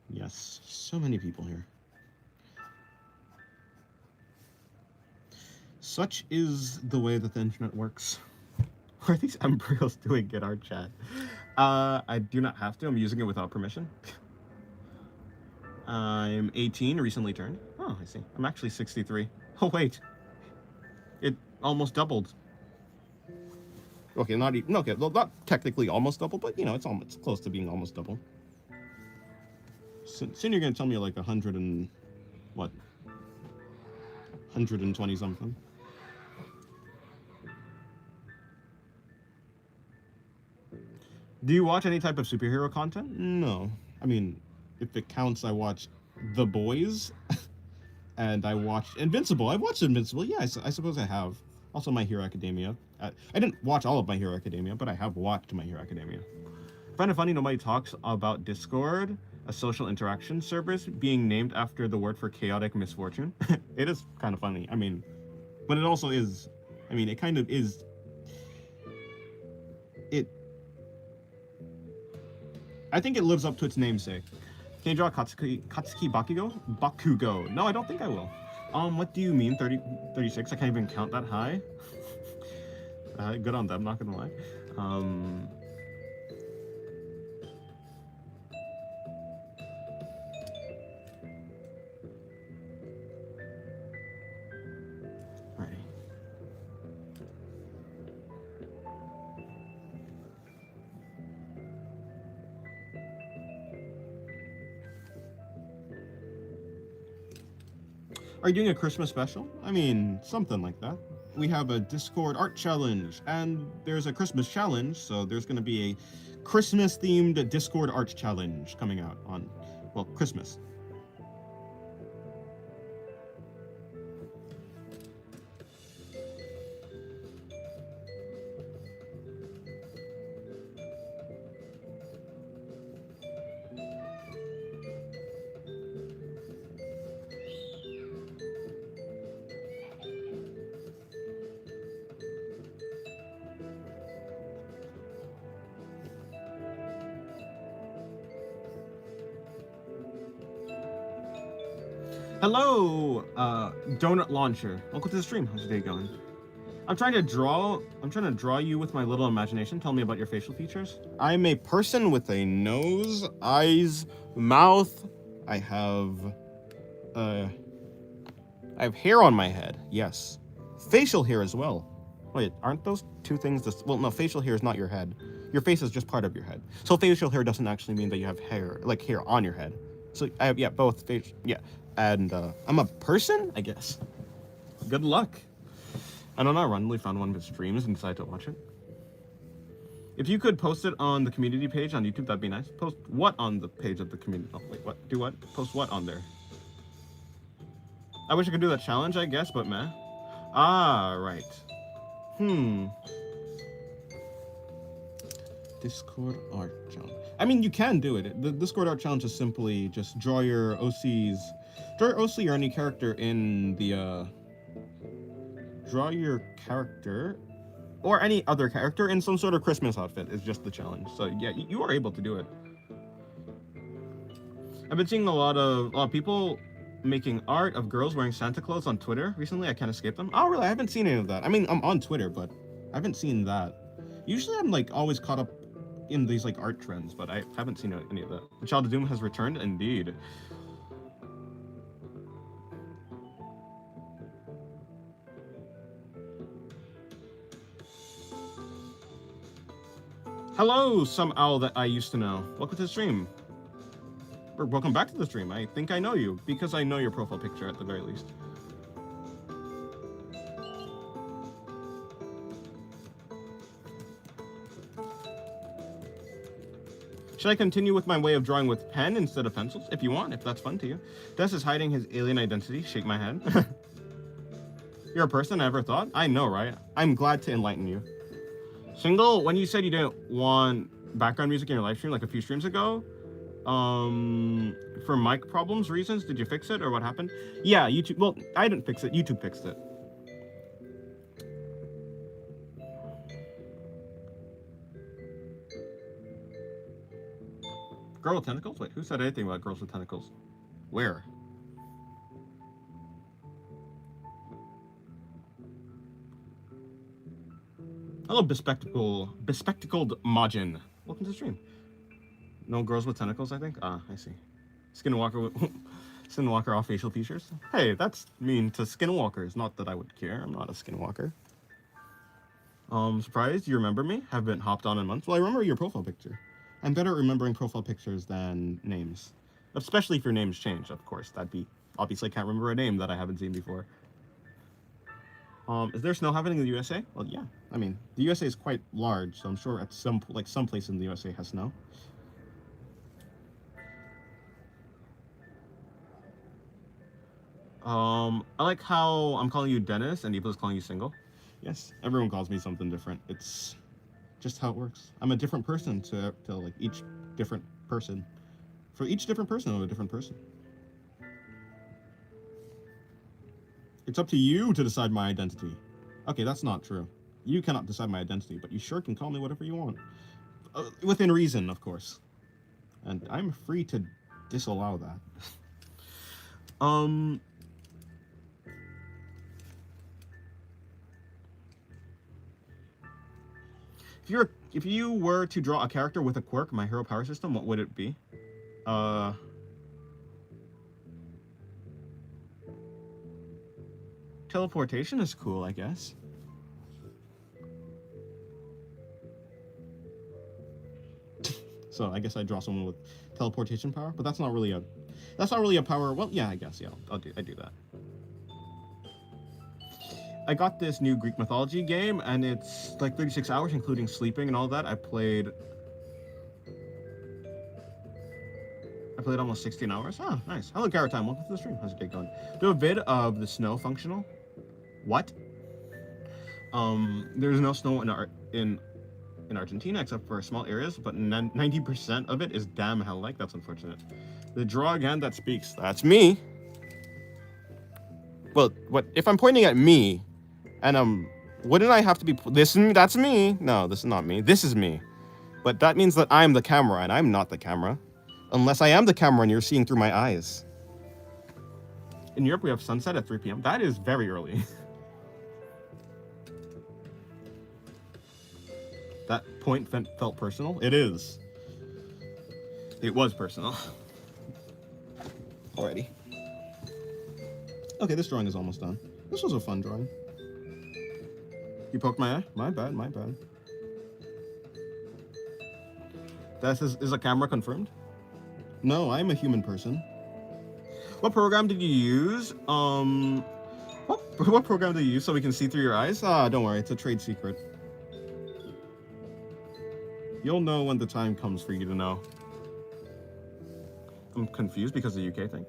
Yes, so many people here. Such is the way that the internet works. What are these embryos doing in our chat? I do not have to. I'm using it without permission. I'm 18, recently turned. Oh, I see. I'm actually 63. Oh, wait. It almost doubled. Okay, not even. Okay, well, not technically almost double, but you know, it's close to being almost double. Soon you're gonna tell me like 100 and what? 120 something. Do you watch any type of superhero content? No. I mean, if it counts, I watched The Boys, and I watched Invincible. I've watched Invincible. Yeah, I suppose I have. Also, My Hero Academia. I didn't watch all of My Hero Academia, but I have watched My Hero Academia. I find it funny nobody talks about Discord, a social interaction service, being named after the word for chaotic misfortune. It is kind of funny. I mean, but it also is. I mean, it kind of is. I think it lives up to its namesake. Can you draw Katsuki Bakugo? No, I don't think I will. What do you mean, 36? I can't even count that high. Good on them, not gonna lie. Alrighty. Are you doing a Christmas special? I mean, something like that. We have a Discord art challenge, and there's a Christmas challenge, so there's going to be a Christmas-themed Discord art challenge coming out on, well, Christmas. Hello, Donut Launcher. Welcome to the stream. How's your day going? I'm trying to draw you with my little imagination. Tell me about your facial features. I'm a person with a nose, eyes, mouth. I have hair on my head. Yes. Facial hair as well. Wait, aren't those two things well, no, facial hair is not your head. Your face is just part of your head. So facial hair doesn't actually mean that you have hair, like hair on your head. So I have, yeah, both face, yeah. And I'm a person, I guess. Good luck. I don't know, I randomly found one of his streams and decided to watch it. If you could post it on the community page on YouTube, that'd be nice. Post what on the page of the community? Oh, wait, what? Do what? Post what on there? I wish I could do that challenge, I guess, but meh. Ah, right. Discord art challenge. I mean, you can do it. The Discord art challenge is simply just draw your OC or any character in the, draw your character or any other character in some sort of Christmas outfit is just the challenge. So yeah, you are able to do it. I've been seeing a lot of people making art of girls wearing Santa Claus on Twitter recently. I can't escape them. Oh, really? I haven't seen any of that. I mean, I'm on Twitter, but I haven't seen that. Usually I'm like always caught up in these like art trends, but I haven't seen any of that. The Child of Doom has returned, indeed. Hello, some owl that I used to know. Welcome to the stream. Or welcome back to the stream. I think I know you, because I know your profile picture at the very least. Should I continue with my way of drawing with pen instead of pencils? If you want, if that's fun to you. Des is hiding his alien identity. Shake my head. You're a person I ever thought? I know, right? I'm glad to enlighten you. Single, when you said you didn't want background music in your live stream like a few streams ago, for mic problems reasons, did you fix it or what happened? Yeah, YouTube, well, I didn't fix it, YouTube fixed it. Girl with tentacles? Wait, who said anything about girls with tentacles? Where? Hello, bespectacled Majin. Welcome to the stream. No girls with tentacles, I think? Ah, I see. Skinwalker with... Skinwalker off facial features? Hey, that's mean to skinwalkers. Not that I would care. I'm not a skinwalker. Surprised you remember me? Haven't hopped on in months. Well, I remember your profile picture. I'm better at remembering profile pictures than names. Especially if your names change, of course. That'd be... Obviously, I can't remember a name that I haven't seen before. Is there snow happening in the USA? Well, yeah. I mean, the USA is quite large, so I'm sure at some place in the USA has snow. I like how I'm calling you Dennis and Eva's calling you single. Yes, everyone calls me something different. It's just how it works. I'm a different person to like each different person. For each different person, I'm a different person. It's up to you to decide my identity. Okay, that's not true. You cannot decide my identity, but you sure can call me whatever you want. Within reason, of course. And I'm free to disallow that. If you were to draw a character with a quirk, my hero power system, what would it be? Teleportation is cool, I guess. So I guess I draw someone with teleportation power, but that's not really a power. Well, yeah, I guess, yeah, I do that. I got this new Greek mythology game, and it's like 36 hours, including sleeping and all that. I played almost 16 hours. Oh, nice. Hello, Carrot Time. Welcome to the stream. How's your day going? Do a vid of the snow functional. What? There's no snow in Argentina except for small areas, but 90% of it is damn hell-like. That's unfortunate. The draw again that speaks. That's me. Well, what if I'm pointing at me? And wouldn't I have to be this? That's me. No, this is not me. This is me. But that means that I'm the camera, and I'm not the camera, unless I am the camera and you're seeing through my eyes. In Europe, we have sunset at 3 p.m. That is very early. That point felt personal. It is. It was personal. Alrighty. Okay, this drawing is almost done. This was a fun drawing. You poked my eye? My bad, my bad. Is a camera confirmed? No, I'm a human person. What program did you use? What program did you use so we can see through your eyes? Ah, don't worry, it's a trade secret. You'll know when the time comes for you to know. I'm confused because of the UK thing.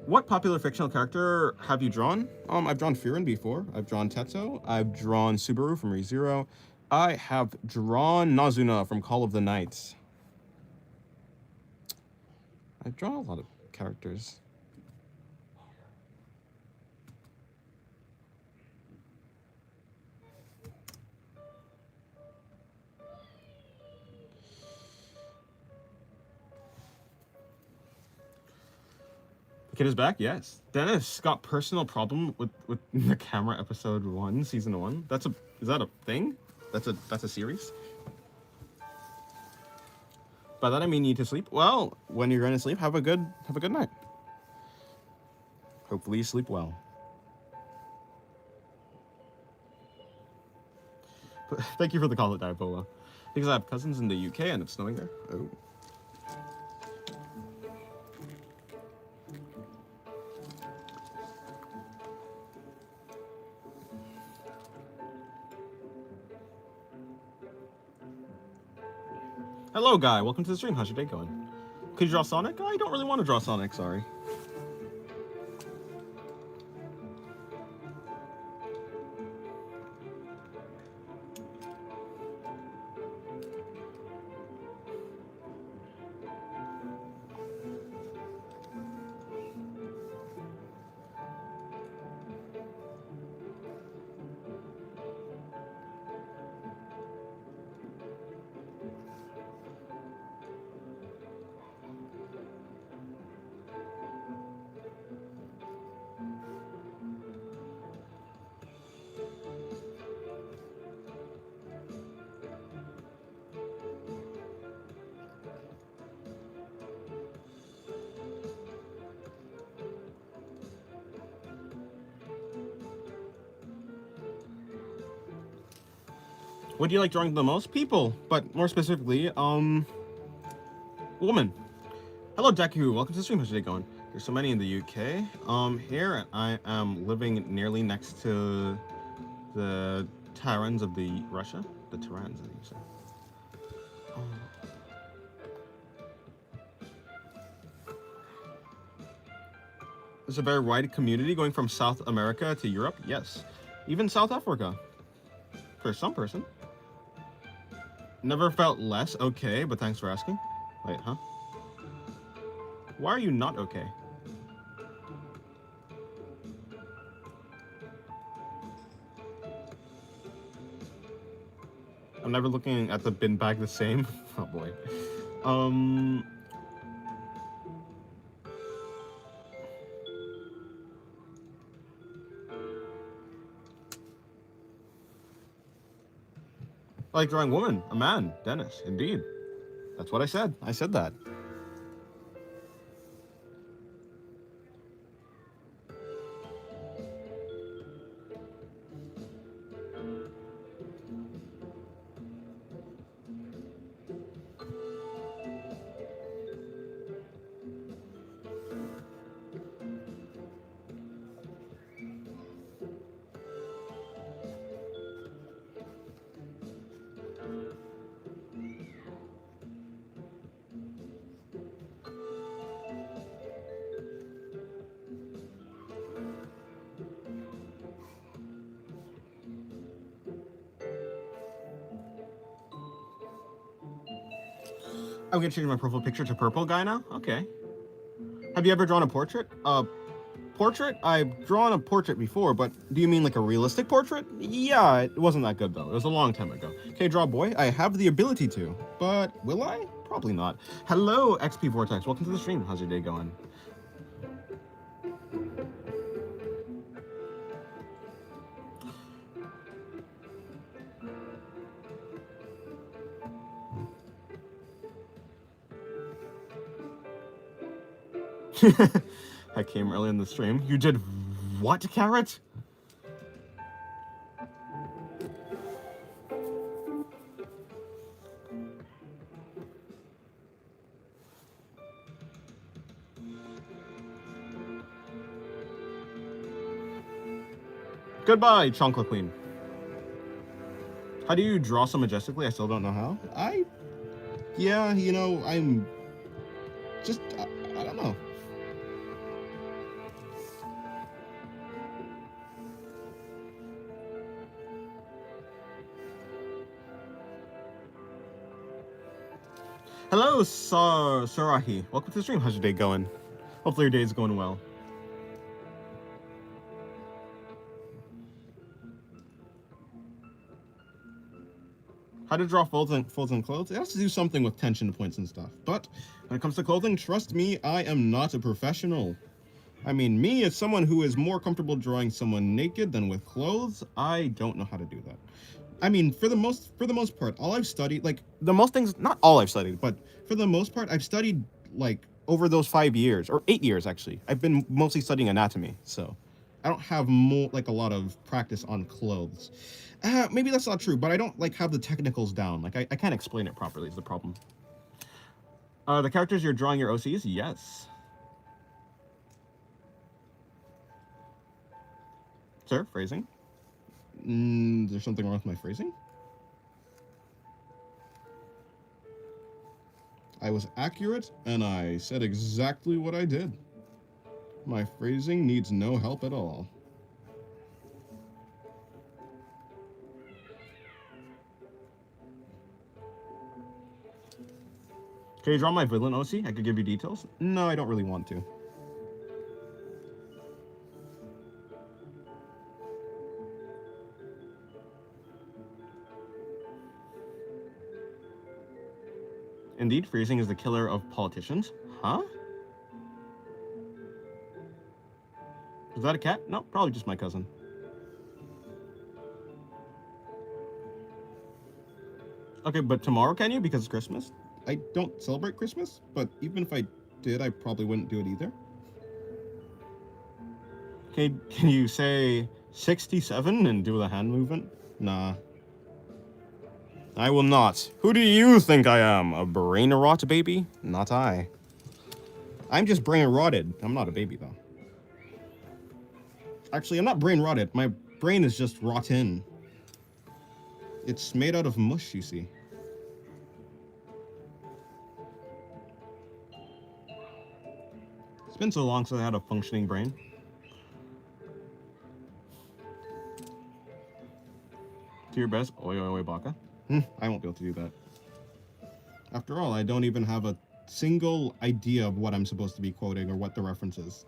What popular fictional character have you drawn? I've drawn Firen before. I've drawn Tetsuo. I've drawn Subaru from ReZero. I have drawn Nazuna from Call of the Knights. I've drawn a lot of characters. Kid is back, yes. Dennis got personal problem with the camera episode 1, season 1. Is that a thing? That's a series? By that I mean you need to sleep. Well, when you're going to sleep, have a good night. Hopefully you sleep well. Thank you for the call, Diapola. Because I have cousins in the UK and it's snowing there. Oh. Hello, Guy. Welcome to the stream. How's your day going? Could you draw Sonic? I don't really want to draw Sonic, sorry. What do you like drawing the most? People, but more specifically, woman. Hello, Deku. Welcome to the stream. How's your day going? There's so many in the UK. Here I am living nearly next to the Terrans of the Russia. The Terrans, I think you say. There's a very wide community going from South America to Europe. Yes, even South Africa. For some person. Never felt less okay, but thanks for asking. Wait, huh? Why are you not okay? I'm never looking at the bin bag the same. Oh boy. I like drawing woman, a man, Dennis, indeed. That's what I said. I said that. I'm gonna change my profile picture to purple guy now? Okay. Have you ever drawn a portrait? Portrait? I've drawn a portrait before, but do you mean like a realistic portrait? Yeah, it wasn't that good though. It was a long time ago. Okay, draw boy, I have the ability to, but will I? Probably not. Hello, XP Vortex. Welcome to the stream. How's your day going? I came early in the stream. You did what, Carrot? Goodbye, Chocolate Queen. How do you draw so majestically? I still don't know how. Yeah, you know, I'm just, I don't know. Hello, Sarahi. Welcome to the stream. How's your day going? Hopefully your day is going well. How to draw folds and clothes? It has to do something with tension points and stuff. But when it comes to clothing, trust me, I am not a professional. I mean, me as someone who is more comfortable drawing someone naked than with clothes, I don't know how to do that. I mean, for the most part, all I've studied, like, the most things, not all I've studied, but for the most part, I've studied, like, over those 5 years, or 8 years, actually. I've been mostly studying anatomy, so. I don't have more like a lot of practice on clothes. Maybe that's not true, but I don't like have the technicals down. Like I can't explain it properly is the problem. The characters you're drawing your OCs? Yes. Sir, phrasing? There's something wrong with my phrasing? I was accurate, and I said exactly what I did. My phrasing needs no help at all. Can you draw my villain OC? I could give you details. No, I don't really want to. Indeed, freezing is the killer of politicians. Huh? Is that a cat? No, probably just my cousin. Okay, but tomorrow can you? Because it's Christmas? I don't celebrate Christmas, but even if I did, I probably wouldn't do it either. Can you say 67 and do the hand movement? Nah. I will not. Who do you think I am? A brain rot baby? Not I. I'm just brain rotted. I'm not a baby, though. Actually, I'm not brain rotted. My brain is just rotten. It's made out of mush, you see. It's been so long since I had a functioning brain. To your best, oi oi oi baka. I won't be able to do that. After all, I don't even have a single idea of what I'm supposed to be quoting or what the reference is.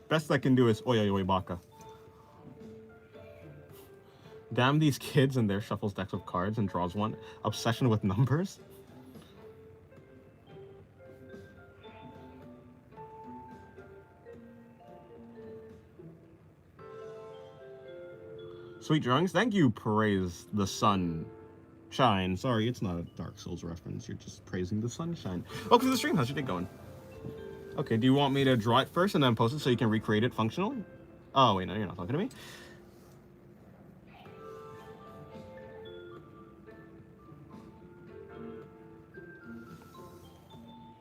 Best I can do is oi oi oi baka. Damn these kids and their shuffles decks of cards and draws one. Obsession with numbers? Sweet drawings. Thank you, praise the sun. Shine. Sorry, it's not a Dark Souls reference. You're just praising the sunshine. Welcome to the stream. How's your day going? Okay, do you want me to draw it first and then post it so you can recreate it functionally? Oh, wait, no, you're not talking to me.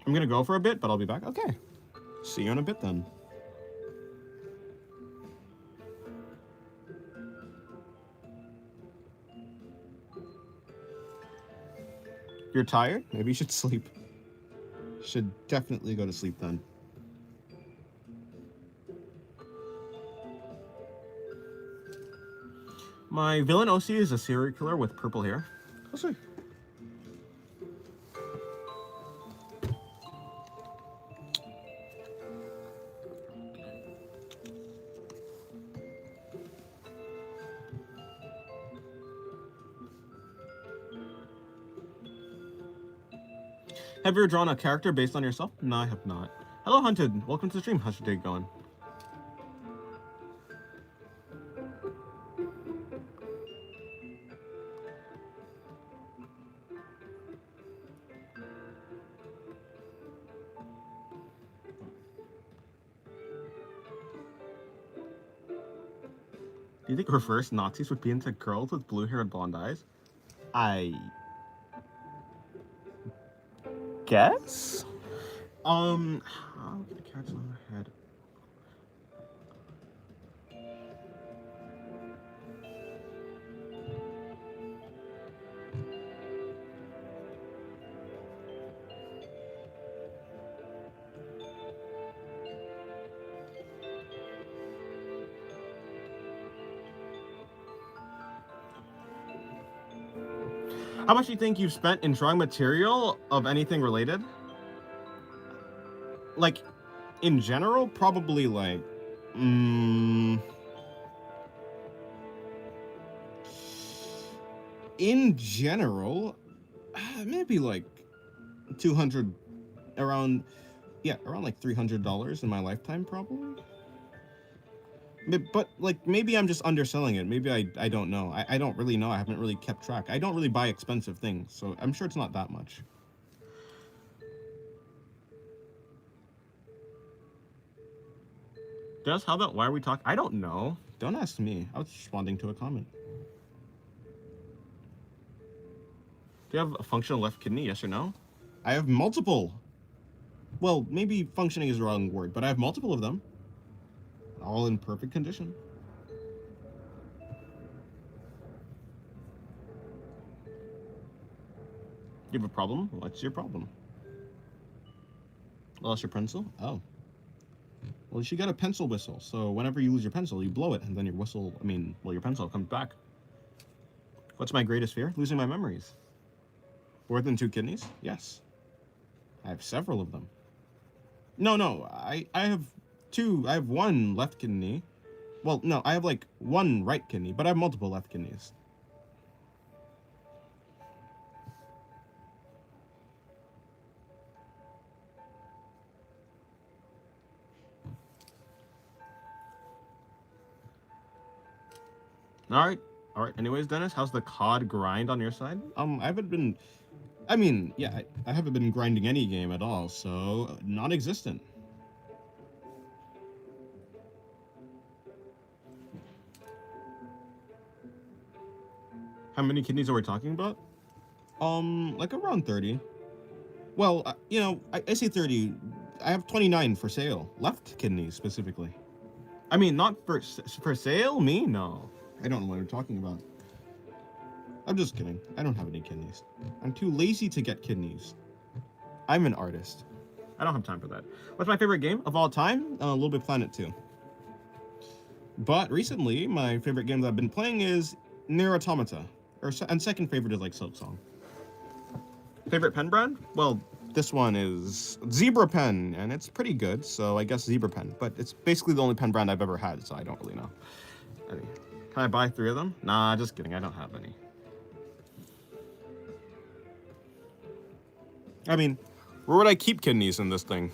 I'm gonna go for a bit, but I'll be back. Okay. See you in a bit then. You're tired? Maybe you should sleep. Should definitely go to sleep then. My villain OC is a serial killer with purple hair. I'll see. Have you ever drawn a character based on yourself? No, I have not. Hello, Hunted. Welcome to the stream. How's your day going? Do you think reverse Nazis would be into girls with blue hair and blonde eyes? I guess? How get a character on her head? How much do you think you've spent in drawing material of anything related? Like, in general, probably like, in general, maybe like 200, around like $300 in my lifetime, probably. But like maybe I'm just underselling it. Maybe I don't know. I don't really know. I haven't really kept track. I don't really buy expensive things, so I'm sure it's not that much. How about why are we talking? I don't know. Don't ask me. I was responding to a comment. Do you have a functional left kidney? Yes or no? I have multiple. Well, maybe functioning is the wrong word, but I have multiple of them. All in perfect condition. You have a problem? What's your problem? Lost your pencil? Oh. Well, you should get a pencil whistle. So whenever you lose your pencil, you blow it, and then your whistle, your pencil comes back. What's my greatest fear? Losing my memories. More than 2 kidneys? Yes. I have several of them. No. I have 2. I have 1 left kidney. Well, no, I have like 1 right kidney, but I have multiple left kidneys. All right. Anyways, Dennis, how's the COD grind on your side? I haven't been. I haven't been grinding any game at all, so non-existent. How many kidneys are we talking about? Like around 30. Well, I say 30. I have 29 for sale. Left kidneys specifically. I mean, not for sale. Me, no. I don't know what you're talking about. I'm just kidding. I don't have any kidneys. I'm too lazy to get kidneys. I'm an artist. I don't have time for that. What's my favorite game of all time? Little Big Planet 2. But recently, my favorite game that I've been playing is Nier Automata. And second favorite is like Silksong. Favorite pen brand? Well, this one is Zebra Pen, and it's pretty good, so I guess Zebra Pen. But it's basically the only pen brand I've ever had, so I don't really know. Can I buy 3 of them? Nah, just kidding. I don't have any. I mean, where would I keep kidneys in this thing?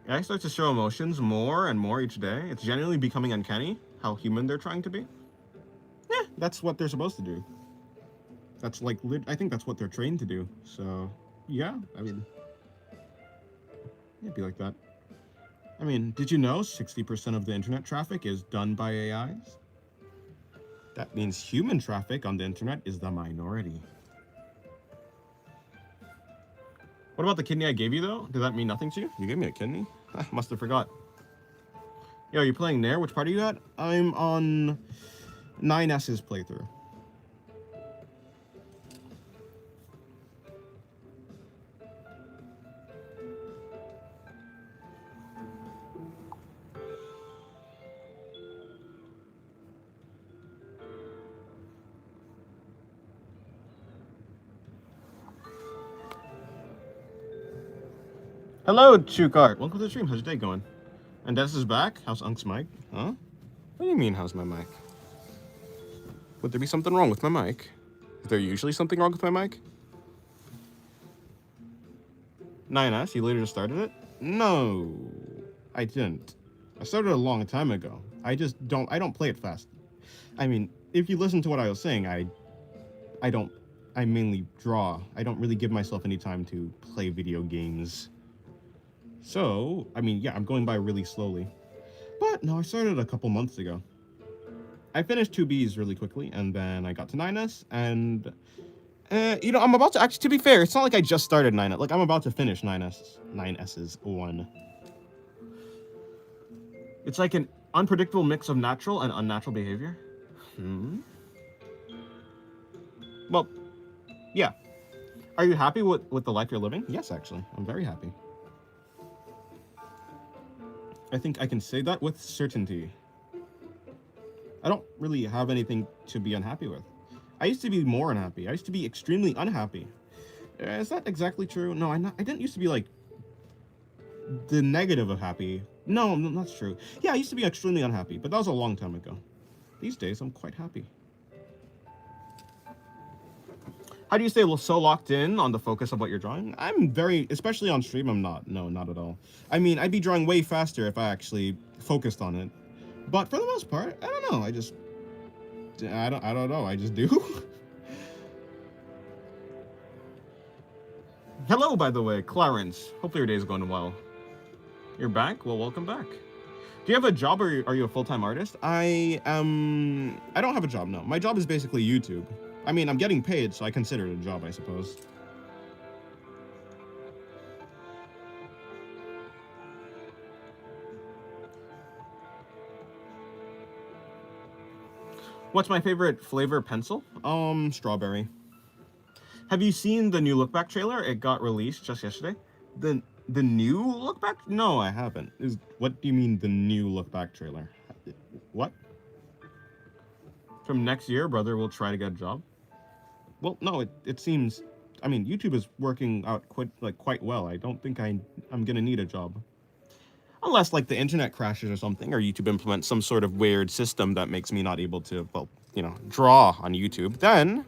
I start to show emotions more and more each day. It's genuinely becoming uncanny how human they're trying to be. Yeah, that's what they're supposed to do. That's like, I think that's what they're trained to do. So, yeah, I mean, it'd be like that. I mean, did you know 60% of the internet traffic is done by AIs? That means human traffic on the internet is the minority. What about the kidney I gave you, though? Did that mean nothing to you? You gave me a kidney? I must have forgot. Yo, you playing Nair? Which part are you at? I'm on 9S's playthrough. Hello, Chukart. Welcome to the stream. How's your day going? And Dennis is back. How's Unk's mic? Huh? What do you mean, how's my mic? Would there be something wrong with my mic? Is there usually something wrong with my mic? 9S, you later just started it? No, I didn't. I started a long time ago. I don't play it fast. I mean, if you listen to what I was saying, I mainly draw. I don't really give myself any time to play video games. So, I mean, yeah, I'm going by really slowly. But no, I started a couple months ago. I finished 2Bs really quickly, and then I got to 9S, and I'm about to actually. To be fair, it's not like I just started 9S. Like I'm about to finish 9S's 1. It's like an unpredictable mix of natural and unnatural behavior. Well, yeah. Are you happy with the life you're living? Yes, actually, I'm very happy. I think I can say that with certainty. I don't really have anything to be unhappy with. I used to be more unhappy. I used to be extremely unhappy. Is that exactly true? No, I didn't used to be like the negative of happy. No, that's true. Yeah, I used to be extremely unhappy, but that was a long time ago. These days, I'm quite happy. How do you stay so locked in on the focus of what you're drawing? I'm very, especially on stream, I'm not. No, not at all. I mean, I'd be drawing way faster if I actually focused on it. But for the most part, I don't know. I don't know. I just do. Hello, by the way, Clarence. Hopefully your day's going well. You're back? Well, welcome back. Do you have a job, or are you a full-time artist? I don't have a job, no. My job is basically YouTube. I mean, I'm getting paid, so I consider it a job, I suppose. What's my favorite flavor pencil? Strawberry. Have you seen the new Look Back trailer? It got released just yesterday. The new Look Back? No, I haven't. What do you mean the new Look Back trailer? What? From next year, brother will try to get a job. Well, no, it seems. I mean, YouTube is working out quite well. I don't think I'm gonna need a job, unless like the internet crashes or something, or YouTube implements some sort of weird system that makes me not able to, well, draw on YouTube. Then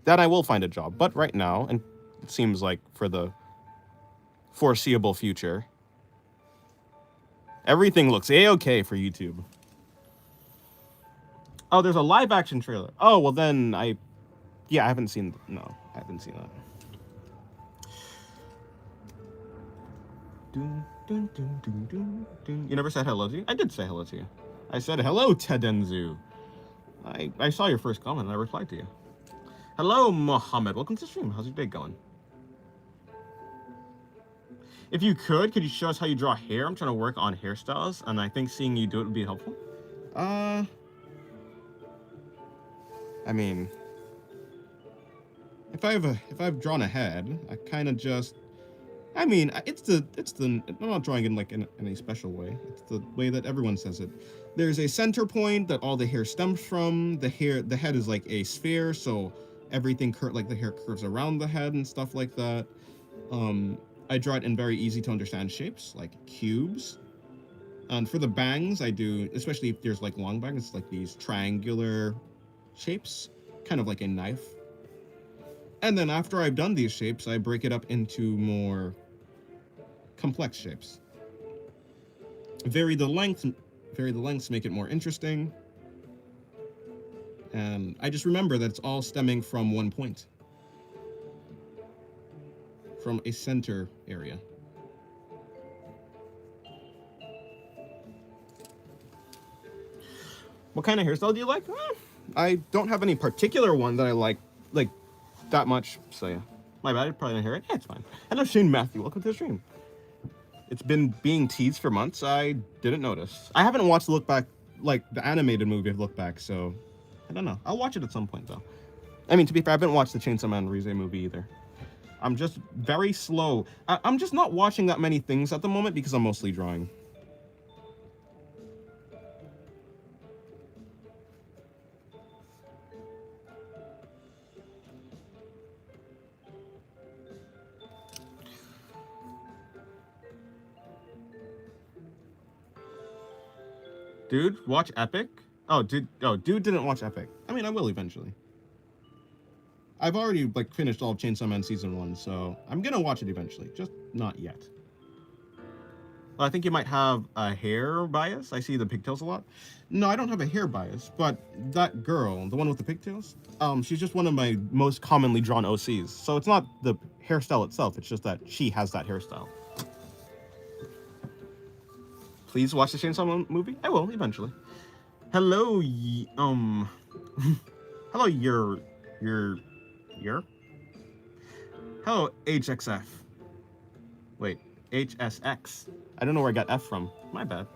I will find a job. But right now, and it seems like for the foreseeable future, everything looks a-okay for YouTube. Oh, there's a live action trailer. Oh, well then I haven't seen. No, I haven't seen that. You never said hello to you? I did say hello to you. I said hello, Tedenzu. I saw your first comment and I replied to you. Hello, Mohammed. Welcome to the stream. How's your day going? If you could you show us how you draw hair? I'm trying to work on hairstyles, and I think seeing you do it would be helpful. I mean, if I've drawn a head, I kind of just. I mean, I'm not drawing it in any special way. It's the way that everyone says it. There's a center point that all the hair stems from. The head is like a sphere, so everything the hair curves around the head and stuff like that. I draw it in very easy to understand shapes, like cubes. And for the bangs, I do, especially if there's like long bangs, like these triangular shapes, kind of like a knife. And then after I've done these shapes, I break it up into more complex shapes. Vary the lengths to make it more interesting. And I just remember that it's all stemming from one point. From a center area. What kind of hairstyle do you like? I don't have any particular one that I like that much, so yeah. My bad, I probably didn't hear it. Yeah, it's fine. Hello, Shane Matthew. Welcome to the stream. It's been being teased for months. I didn't notice. I haven't watched Look Back, like the animated movie of Look Back, so I don't know. I'll watch it at some point, though. I mean, to be fair, I haven't watched the Chainsaw Man Rize movie either. I'm just very slow. I'm just not watching that many things at the moment because I'm mostly drawing. Dude, watch Epic? Dude didn't watch Epic. I mean, I will eventually. I've already finished all of Chainsaw Man Season 1, so I'm gonna watch it eventually, just not yet. Well, I think you might have a hair bias. I see the pigtails a lot. No, I don't have a hair bias, but that girl, the one with the pigtails, she's just one of my most commonly drawn OCs. So it's not the hairstyle itself, it's just that she has that hairstyle. Please watch the Chainsaw Man movie? I will, eventually. Hello, hello, you're... Hello, HXF. Wait, HSX. I don't know where I got F from. My bad.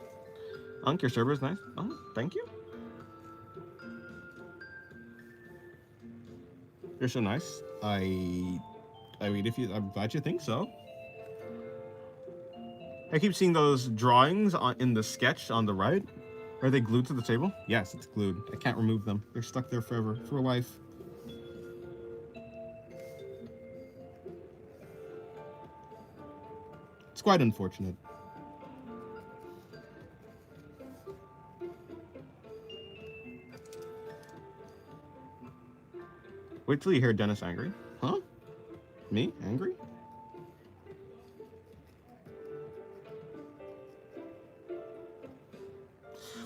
Unk, your server is nice. Oh, thank you. You're so nice. I mean, I'm glad you think so. I keep seeing those drawings in the sketch on the right. Are they glued to the table? Yes, it's glued. I can't remove them. They're stuck there forever, for life. It's quite unfortunate. Wait till you hear Dennis angry. Huh? Me? Angry?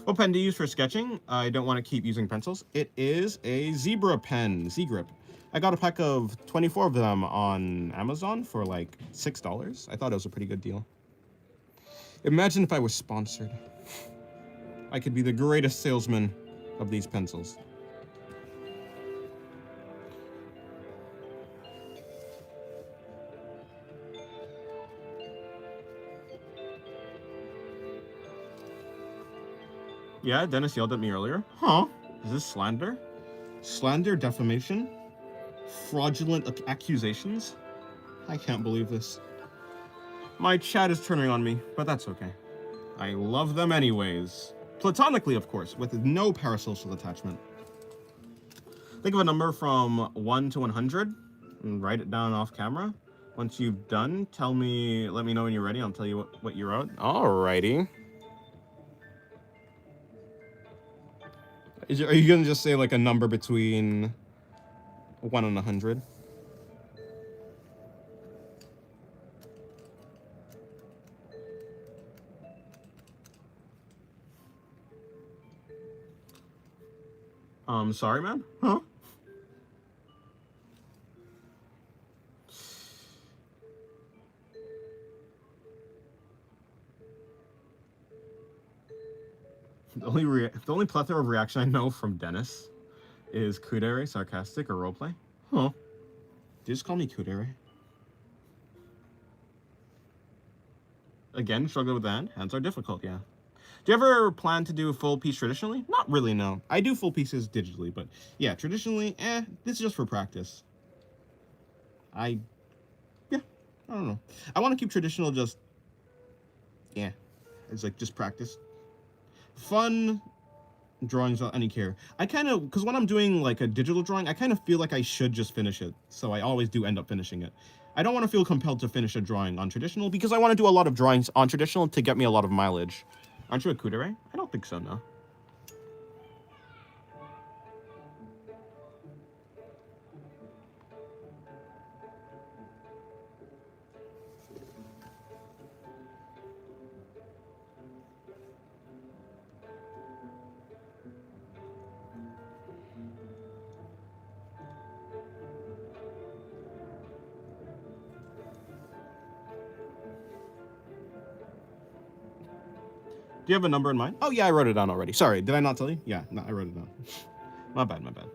What pen do you use for sketching? I don't want to keep using pencils. It is a zebra pen, Z-Grip. I got a pack of 24 of them on Amazon for like $6. I thought it was a pretty good deal. Imagine if I was sponsored. I could be the greatest salesman of these pencils. Yeah, Dennis yelled at me earlier. Huh? Is this slander? Slander, defamation, fraudulent accusations? I can't believe this. My chat is turning on me, but that's okay. I love them anyways. Platonically, of course, with no parasocial attachment. Think of a number from 1 to 100 and write it down off camera. Once you've done, let me know when you're ready. I'll tell you what you wrote. Alrighty. Are you gonna just say like a number between 1 and 100? Sorry, man? Huh? The only plethora of reaction I know from Dennis is kudere, sarcastic, or roleplay. Huh. You just call me kudere. Again, struggle with that. Hands are difficult, yeah. Do you ever plan to do a full piece traditionally? Not really, no. I do full pieces digitally, but yeah, traditionally, this is just for practice. Yeah, I don't know. I want to keep traditional just, yeah, it's like just practice. Fun drawings without any care. I kind of, because when I'm doing like a digital drawing, I kind of feel like I should just finish it. So I always do end up finishing it. I don't want to feel compelled to finish a drawing on traditional because I want to do a lot of drawings on traditional to get me a lot of mileage. Aren't you a kudere? I don't think so, no. Do you have a number in mind? Oh, yeah, I wrote it down already. Sorry, did I not tell you? Yeah, no, I wrote it down. My bad, my bad.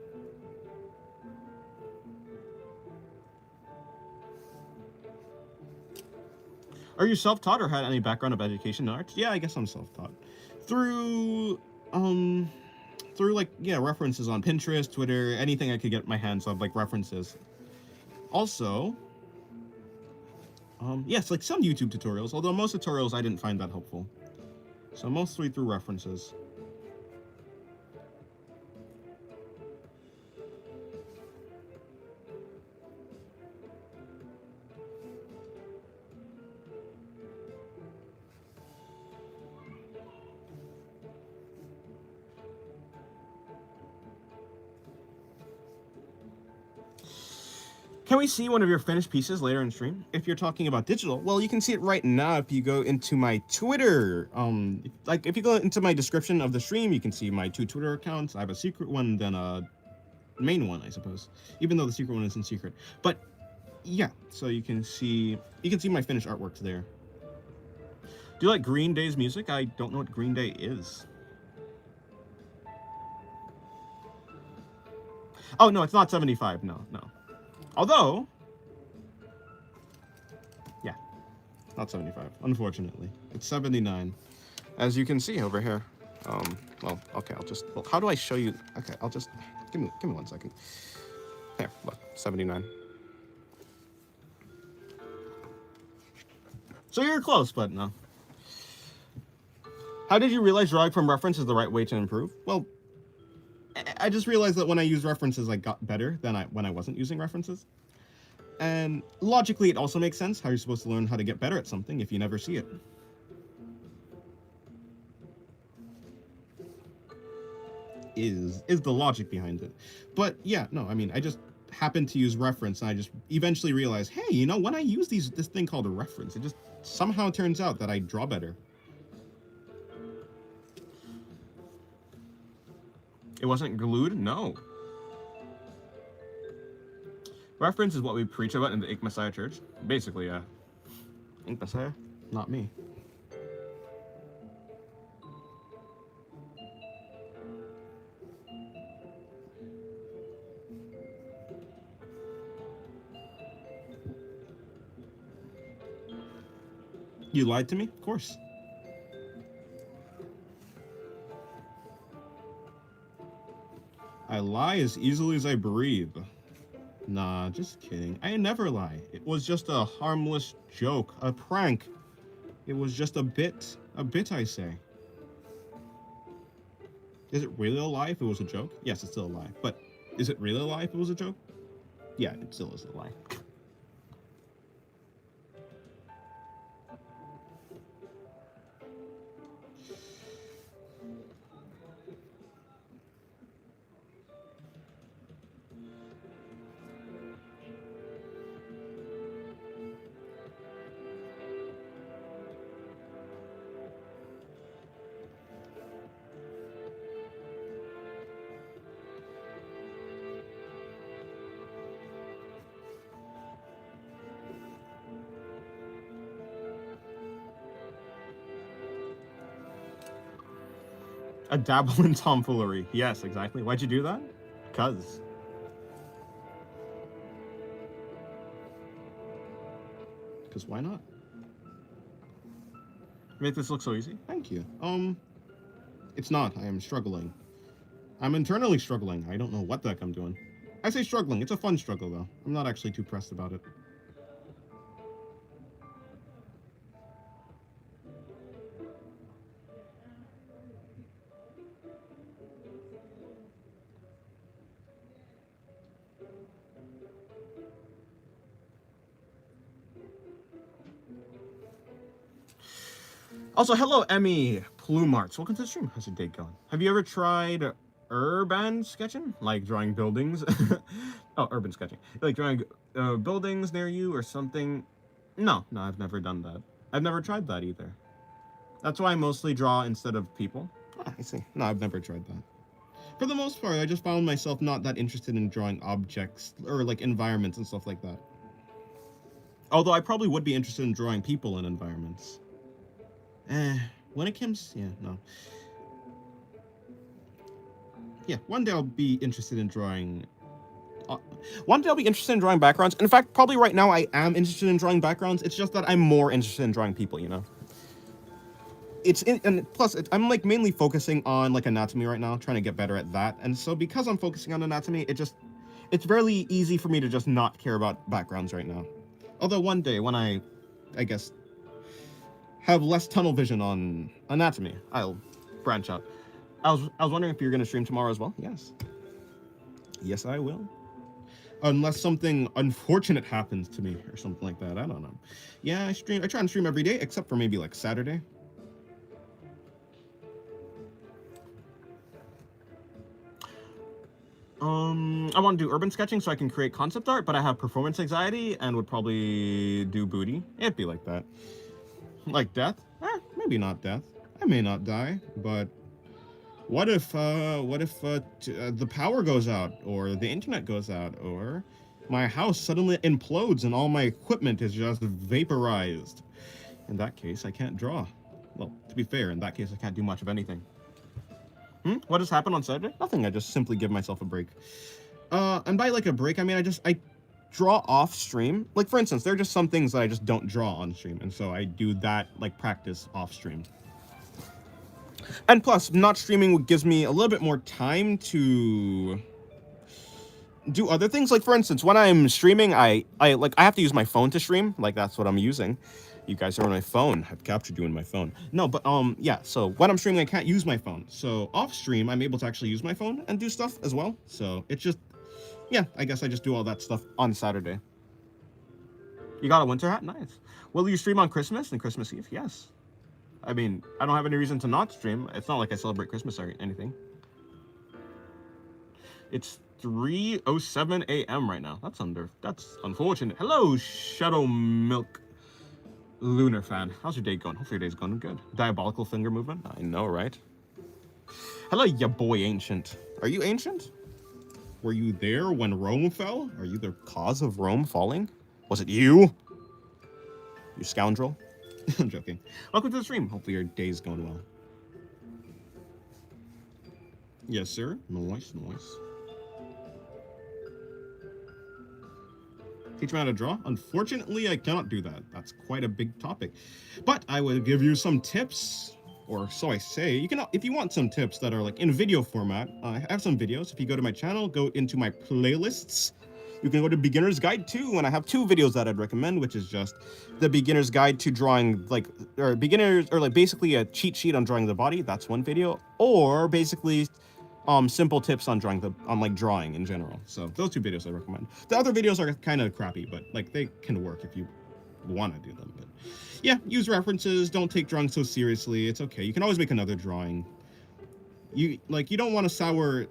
Are you self-taught or had any background of education in arts? Yeah, I guess I'm self-taught. Through like, yeah, references on Pinterest, Twitter, anything I could get my hands on, like references. Also, yes, like some YouTube tutorials, although most tutorials I didn't find that helpful. So mostly through references. Can we see one of your finished pieces later in stream? If you're talking about digital, well, you can see it right now if you go into my Twitter. Like if you go into my description of the stream, you can see my 2 Twitter accounts. I have a secret one, then a main one, I suppose. Even though the secret one isn't secret. But yeah, so you can see my finished artworks there. Do you like Green Day's music? I don't know what Green Day is. Oh no, it's not 75. No. Although, yeah, not 75, unfortunately. It's 79, as you can see over here. Well, okay, well, how do I show you? Okay, give me 1 second. Here, look, 79. So you're close, but no. How did you realize drawing from reference is the right way to improve? Well, I just realized that when I use references, I got better than when I wasn't using references. And logically, it also makes sense how you're supposed to learn how to get better at something if you never see it. Is the logic behind it. But yeah, no, I mean, I just happened to use reference, and I just eventually realized, hey, you know, when I use this thing called a reference, it just somehow turns out that I draw better. It wasn't glued? No. Reference is what we preach about in the Ink Messiah Church. Basically, yeah. Ink Messiah? Not me. You lied to me? Of course. I lie as easily as I breathe. Nah, just kidding. I never lie. It was just a harmless joke, a prank. It was just a bit, I say. Is it really a lie if it was a joke? Yes, it's still a lie. But is it really a lie if it was a joke? Yeah, it still is a lie. A dabble in tomfoolery. Yes, exactly. Why'd you do that? Cuz. Because why not? Make this look so easy? Thank you. It's not. I am struggling. I'm internally struggling. I don't know what the heck I'm doing. I say struggling. It's a fun struggle, though. I'm not actually too pressed about it. Also, hello, Emmy Plumarts. Welcome to the stream. How's your day going? Have you ever tried urban sketching? Like drawing buildings? Oh, urban sketching. Like drawing buildings near you or something? No, I've never done that. I've never tried that either. That's why I mostly draw instead of people. Ah, I see. No, I've never tried that. For the most part, I just found myself not that interested in drawing objects or like environments and stuff like that. Although I probably would be interested in drawing people and environments. When it comes, yeah, no. Yeah, one day I'll be interested in drawing. One day I'll be interested in drawing backgrounds. In fact, probably right now I am interested in drawing backgrounds. It's just that I'm more interested in drawing people, you know. And plus I'm like mainly focusing on like anatomy right now, trying to get better at that. And so because I'm focusing on anatomy, it's very easy for me to just not care about backgrounds right now. Although one day when I guess have less tunnel vision on anatomy, I'll branch out. I was wondering if you're going to stream tomorrow as well. Yes, I will. Unless something unfortunate happens to me or something like that. I don't know. Yeah, I try and stream every day except for maybe like Saturday. I want to do urban sketching so I can create concept art, but I have performance anxiety and would probably do booty. It'd be like that. Like death? Maybe not death. I may not die, but what if the power goes out, or the internet goes out, or my house suddenly implodes and all my equipment is just vaporized? In that case, I can't draw. Well, to be fair, in that case, I can't do much of anything. What has happened on Saturday? Nothing. I just simply give myself a break. And by like a break, I mean I draw off stream. Like for instance, there are just some things that I just don't draw on stream, and so I do that like practice off stream. And plus, not streaming gives me a little bit more time to do other things. Like for instance, when I'm streaming, I have to use my phone to stream. Like that's what I'm using. You guys are on my phone. I've captured you in my phone. No, but yeah. So when I'm streaming, I can't use my phone. So off stream, I'm able to actually use my phone and do stuff as well. So it's just, yeah. I guess I just do all that stuff on Saturday. You got a winter hat? Nice. Will you stream on Christmas and Christmas Eve? Yes. I mean, I don't have any reason to not stream. It's not like I celebrate Christmas or anything. It's 3:07 a.m. right now. That's unfortunate. Hello, Shadow Milk Lunar Fan. How's your day going? Hopefully your day's going good. Diabolical finger movement. I know, right? Hello, ya boy Ancient. Are you Ancient? Were you there when Rome fell? Are you the cause of Rome falling? Was it you? You scoundrel. I'm joking. Welcome to the stream. Hopefully your day's going well. Yes, sir. Nice. Teach me how to draw? Unfortunately, I cannot do that. That's quite a big topic. But I will give you some tips, or so I say. You can, if you want some tips that are like in video format, I have some videos. If you go to my channel, go into my playlists. You can go to Beginner's Guide 2, and I have 2 videos that I'd recommend, which is just the Beginner's Guide to drawing, like, or basically a cheat sheet on drawing the body. That's one video. Or basically simple tips on drawing in general. So those 2 videos I recommend. The other videos are kind of crappy, but like they can work if you want to do them. But yeah, use references. Don't take drawing so seriously. It's okay. You can always make another drawing. You don't want to sour.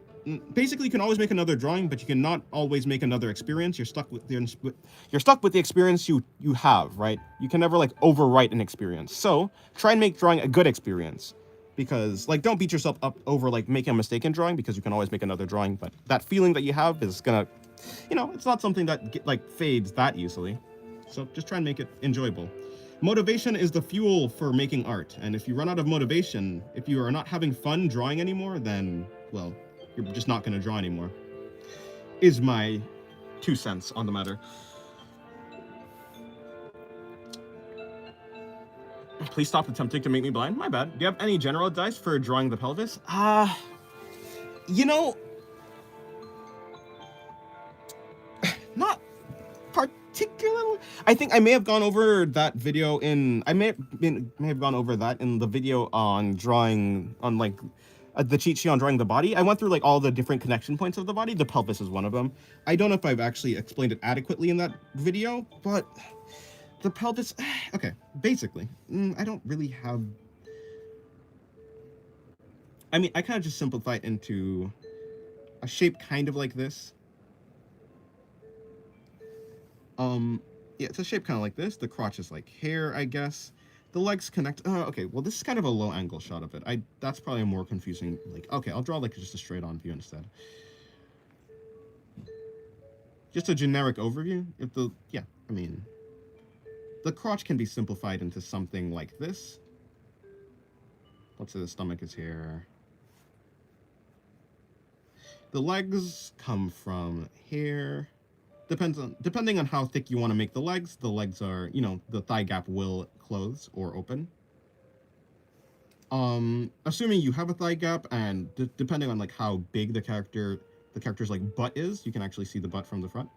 Basically, you can always make another drawing, but you cannot always make another experience. You're stuck with the experience you have, right? You can never like overwrite an experience. So try and make drawing a good experience. Because, like, don't beat yourself up over, like, making a mistake in drawing, because you can always make another drawing, but that feeling that you have is gonna, it's not something that, fades that easily. So just try and make it enjoyable. Motivation is the fuel for making art, and if you run out of motivation, if you are not having fun drawing anymore, then, well, you're just not gonna draw anymore. Is my 2 cents on the matter. Please stop attempting to make me blind. My bad. Do you have any general advice for drawing the pelvis? Not particularly. I think I may have gone over that video in. I may have gone over that in the video on drawing on the cheat sheet on drawing the body. I went through like all the different connection points of the body. The pelvis is one of them. I don't know if I've actually explained it adequately in that video, but. The pelvis, okay, basically, I don't really have, I mean, I kind of just simplify it into a shape kind of like this. Yeah, it's a shape kind of like this. The crotch is like hair, I guess. The legs connect, okay, well, this is kind of a low angle shot of it. That's probably a more confusing, okay, I'll draw just a straight on view instead. Just a generic overview. The crotch can be simplified into something like this. Let's say the stomach is here. The legs come from here. Depending on how thick you want to make the legs are, the thigh gap will close or open. Assuming you have a thigh gap, and depending on how big the character's butt is, you can actually see the butt from the front.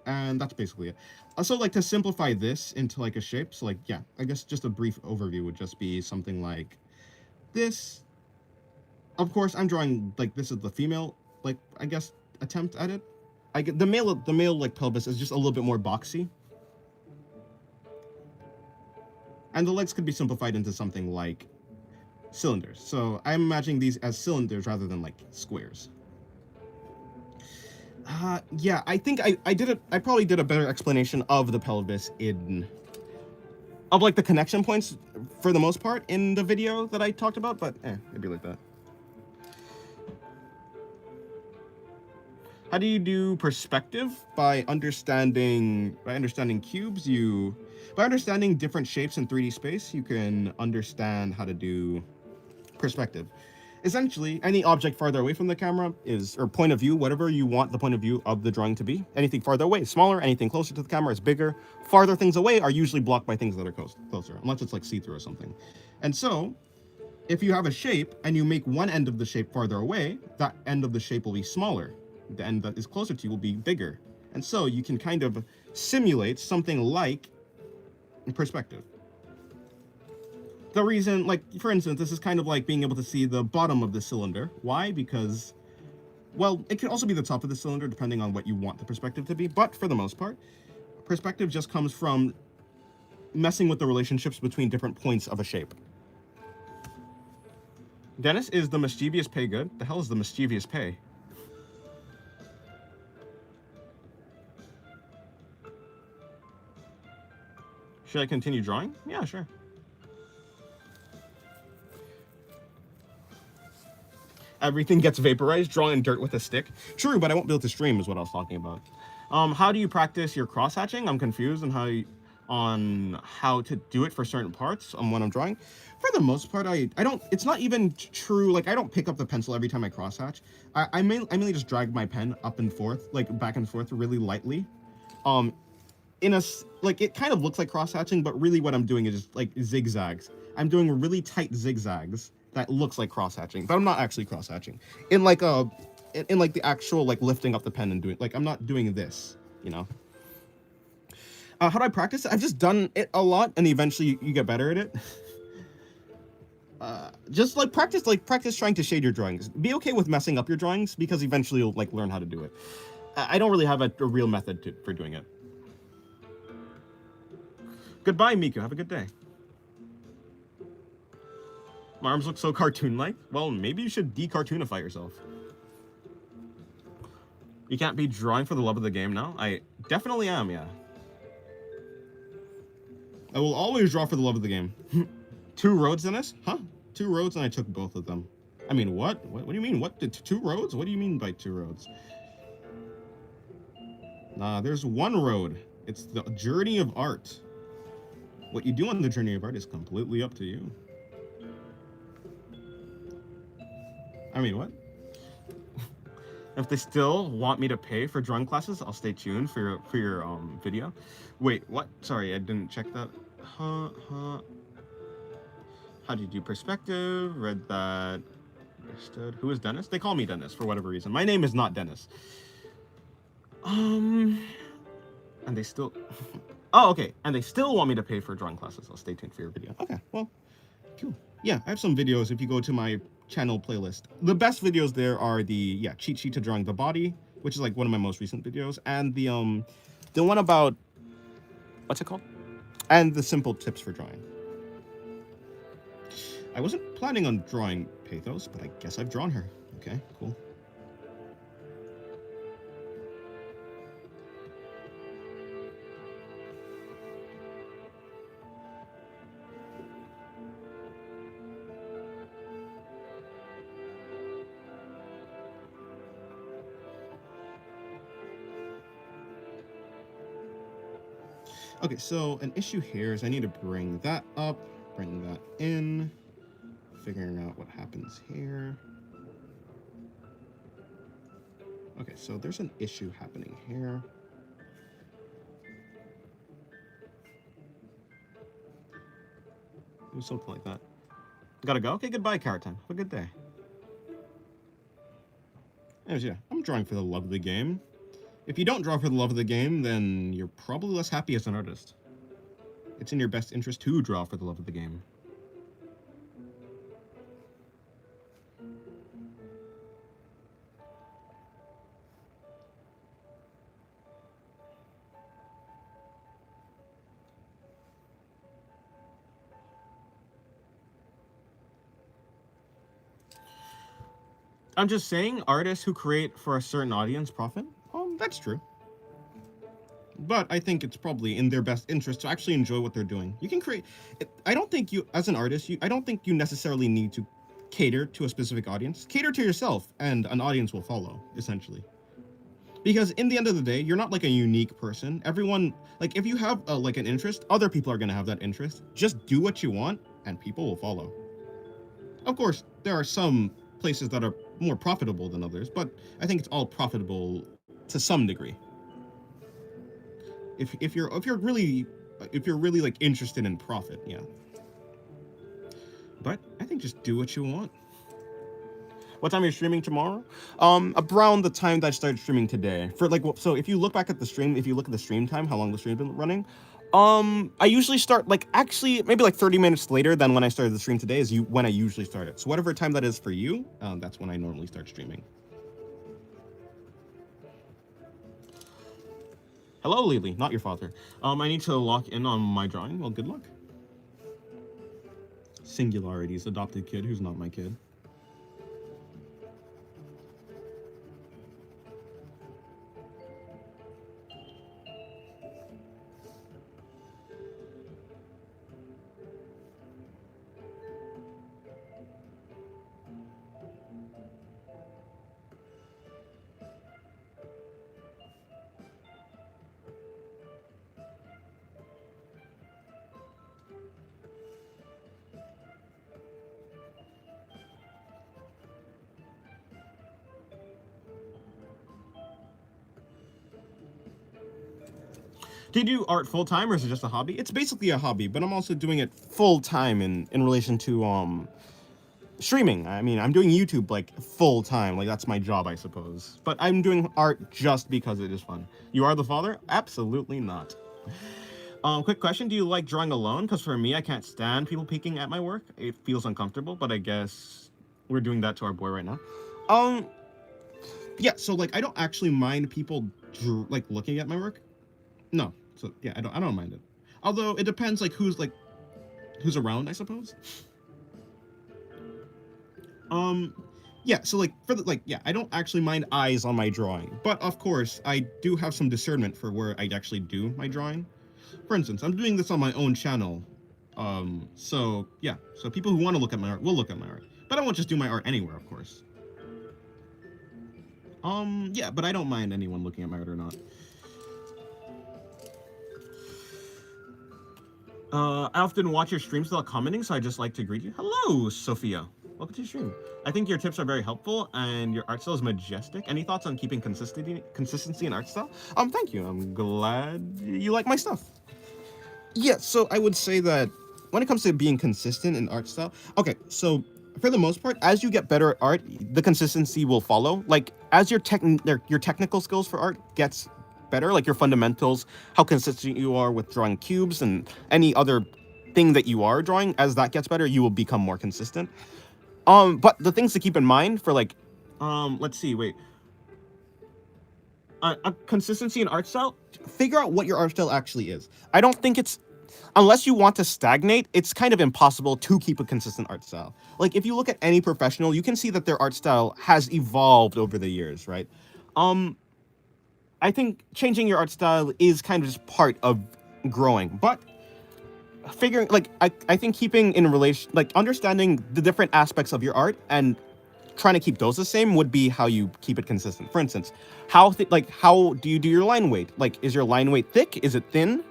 And that's basically it. So, to simplify this into, a shape, so, yeah, I guess just a brief overview would just be something like this. Of course, I'm drawing, this is the female, I guess, attempt at it. The male, pelvis is just a little bit more boxy. And the legs could be simplified into something like cylinders. So, I'm imagining these as cylinders rather than, squares. Yeah, I think I probably did a better explanation of the pelvis of the connection points for the most part in the video that I talked about, but it'd be like that. How do you do perspective? By understanding cubes, by understanding different shapes in 3D space, you can understand how to do perspective. Essentially, any object farther away from the camera or point of view, whatever you want the point of view of the drawing to be. Anything farther away is smaller, anything closer to the camera is bigger. Farther things away are usually blocked by things that are closer, unless it's see-through or something. And so, if you have a shape and you make one end of the shape farther away, that end of the shape will be smaller. The end that is closer to you will be bigger. And so you can kind of simulate something like perspective. The reason, for instance, this is kind of like being able to see the bottom of the cylinder. Why? Because, well, it can also be the top of the cylinder, depending on what you want the perspective to be. But for the most part, perspective just comes from messing with the relationships between different points of a shape. Dennis, is the mischievous pay good? The hell is the mischievous pay? Should I continue drawing? Yeah, sure. Everything gets vaporized, drawing dirt with a stick. True, but I won't be able to stream is what I was talking about. How do you practice your cross hatching? I'm confused on how to do it for certain parts when I'm drawing. For the most part, I don't. It's not even true. Like I don't pick up the pencil every time I cross hatch. I mainly just drag my pen up and forth, like back and forth, really lightly. Um, like it kind of looks like cross hatching, but really what I'm doing is just like zigzags. I'm doing really tight zigzags that looks like cross hatching, but I'm not actually cross hatching. In like in like the actual like lifting up the pen and doing like I'm not doing this, you know. How do I practice it? I've just done it a lot, and eventually you get better at it. Just like practice trying to shade your drawings. Be okay with messing up your drawings because eventually you'll like learn how to do it. I don't really have a real method for doing it. Goodbye, Miku. Have a good day. My arms look so cartoon-like. Well, maybe you should de-cartoonify yourself. You can't be drawing for the love of the game now? I definitely am, yeah. I will always draw for the love of the game. 2 roads in this? Huh? 2 roads and I took both of them. I mean, what? What do you mean? What? 2 roads? What do you mean by 2 roads? Nah, there's 1 road. It's the journey of art. What you do on the journey of art is completely up to you. I mean, what? If they still want me to pay for drawing classes, I'll stay tuned for your video. Wait, what? Sorry, I didn't check that. How do you do perspective? Read that. Understood. Who is Dennis? They call me Dennis for whatever reason. My name is not Dennis. And they still. Oh, okay. And they still want me to pay for drawing classes. I'll stay tuned for your video. Okay, well, cool. Yeah, I have some videos if you go to my channel playlist. The best videos there are the cheat sheet to drawing the body, which is like one of my most recent videos, and the one about what's it called? And the simple tips for drawing. I wasn't planning on drawing Pathos, but I guess I've drawn her. Okay, cool. Okay, so an issue here is I need to bring that up, bring that in, figuring out what happens here. Okay, so there's an issue happening here. Something like that. Gotta go? Okay, goodbye, Carrot Time. Have a good day. Anyways, yeah, I'm drawing for the love of the game. If you don't draw for the love of the game, then you're probably less happy as an artist. It's in your best interest to draw for the love of the game. I'm just saying, artists who create for a certain audience profit. That's true. But I think it's probably in their best interest to actually enjoy what they're doing. You can create. I don't think you, as an artist, I don't think you necessarily need to cater to a specific audience. Cater to yourself, and an audience will follow, essentially. Because in the end of the day, you're not like a unique person. Everyone, like if you have like an interest, other people are going to have that interest. Just do what you want, and people will follow. Of course, there are some places that are more profitable than others, but I think it's all profitable to some degree. If you're really like interested in profit, yeah. But I think just do what you want. What time are you streaming tomorrow? Around the time that I started streaming today. For like, so if you look back at the stream, if you look at the stream time, how long the stream's been running, I usually start like actually maybe like 30 minutes later than when I started the stream today is when I usually start it. So whatever time that is for you, that's when I normally start streaming. Hello, Lily, not your father. I need to lock in on my drawing. Well, good luck. Singularities, adopted kid who's not my kid. Do you do art full time or is it just a hobby? It's basically a hobby, but I'm also doing it full time in relation to streaming. I mean, I'm doing YouTube like full time, like that's my job, I suppose. But I'm doing art just because it is fun. You are the father? Absolutely not. Quick question: do you like drawing alone? Because for me, I can't stand people peeking at my work. It feels uncomfortable. But I guess we're doing that to our boy right now. Um, yeah. So like, I don't actually mind people like looking at my work. No. So yeah, I don't mind it. Although it depends like who's around, I suppose. Um, yeah, so like for the like yeah, I don't actually mind eyes on my drawing, but of course I do have some discernment for where I actually do my drawing. For instance, I'm doing this on my own channel, so yeah, so people who want to look at my art will look at my art, but I won't just do my art anywhere, of course. Yeah, but I don't mind anyone looking at my art or not. I often watch your streams without commenting, so I just like to greet you. Hello, Sophia. Welcome to your stream. I think your tips are very helpful, and your art style is majestic. Any thoughts on keeping consistency in art style? Thank you. I'm glad you like my stuff. Yeah, so I would say that when it comes to being consistent in art style, okay, so for the most part, as you get better at art, the consistency will follow. Like as your technical skills for art gets better, like your fundamentals, how consistent you are with drawing cubes and any other thing that you are drawing, as that gets better, you will become more consistent. But the things to keep in mind for like, let's see, wait, a consistency in art style, figure out what your art style actually is. I don't think it's unless you want to stagnate, it's kind of impossible to keep a consistent art style. Like if you look at any professional, you can see that their art style has evolved over the years, right? Um, I think changing your art style is kind of just part of growing, but figuring like I think keeping in relation like understanding the different aspects of your art and trying to keep those the same would be how you keep it consistent. For instance, how do you do your line weight? Like is your line weight thick? Is it thin?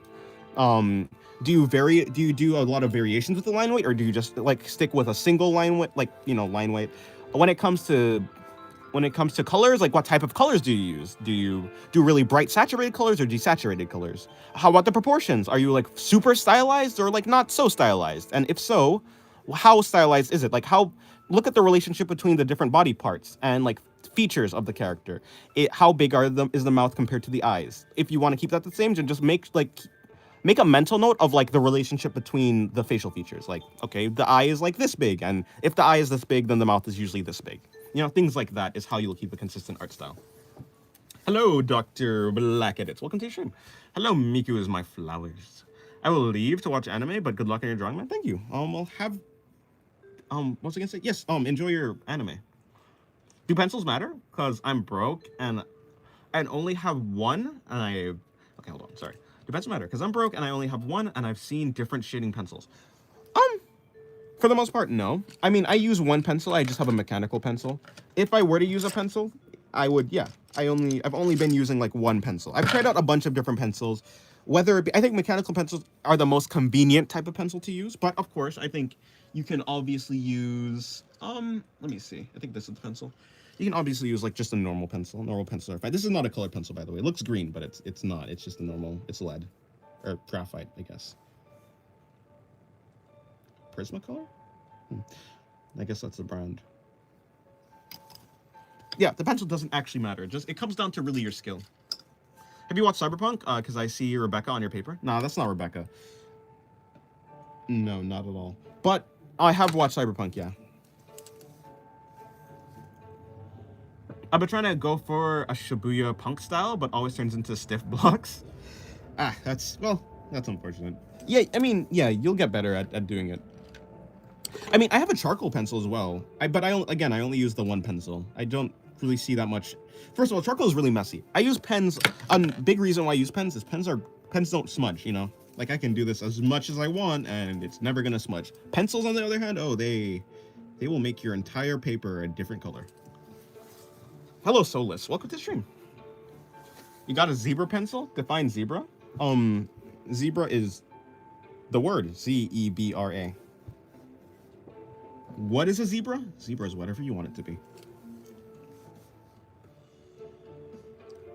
Um, do you do a lot of variations with the line weight, or do you just like stick with a single line weight, like line weight? When it comes to colors, like what type of colors do you use? Do you do really bright saturated colors or desaturated colors? How about the proportions? Are you like super stylized or like not so stylized? And if so, how stylized is it? Like how look at the relationship between the different body parts and like features of the character. How big is the mouth compared to the eyes? If you want to keep that the same, then just make a mental note of like the relationship between the facial features. Like, okay, the eye is like this big, and if the eye is this big, then the mouth is usually this big. Things like that is how you'll keep a consistent art style. Hello, Dr. Black Edits. Welcome to your stream. Hello, Miku is my flowers. I will leave to watch anime, but good luck on your drawing, man. Thank you. I'll have what was I gonna say? Yes, enjoy your anime. Do pencils matter? Because I'm broke and only have one, and okay, hold on, sorry. Do pencils matter? Because I'm broke and I only have one, and I've seen different shading pencils. Um, for the most part, no. I mean, I use one pencil. I just have a mechanical pencil. If I were to use a pencil, I would, yeah. I've only been using like one pencil. I've tried out a bunch of different pencils. Whether it be, I think mechanical pencils are the most convenient type of pencil to use, but of course, I think you can obviously use, let me see. I think this is the pencil. You can obviously use like just a normal pencil. Normal pencils are fine. This is not a colored pencil, by the way. It looks green, but it's not. It's just a normal, it's lead. Or graphite, I guess. Prismacolor? I guess that's the brand. Yeah, the pencil doesn't actually matter. It comes down to really your skill. Have you watched Cyberpunk? Because I see Rebecca on your paper. Nah, that's not Rebecca. No, not at all. But I have watched Cyberpunk, yeah. I've been trying to go for a Shibuya punk style, but always turns into stiff blocks. That's unfortunate. Yeah, I mean, yeah, you'll get better at doing it. I mean, I have a charcoal pencil as well. But I only use the one pencil. I don't really see that much. First of all, charcoal is really messy. I use pens. A big reason why I use pens is pens don't smudge, Like I can do this as much as I want and it's never gonna smudge. Pencils, on the other hand, oh, they will make your entire paper a different color. Hello, Solus. Welcome to the stream. You got a zebra pencil? Define zebra. Zebra is the word Zebra. What is a zebra? Zebra is whatever you want it to be.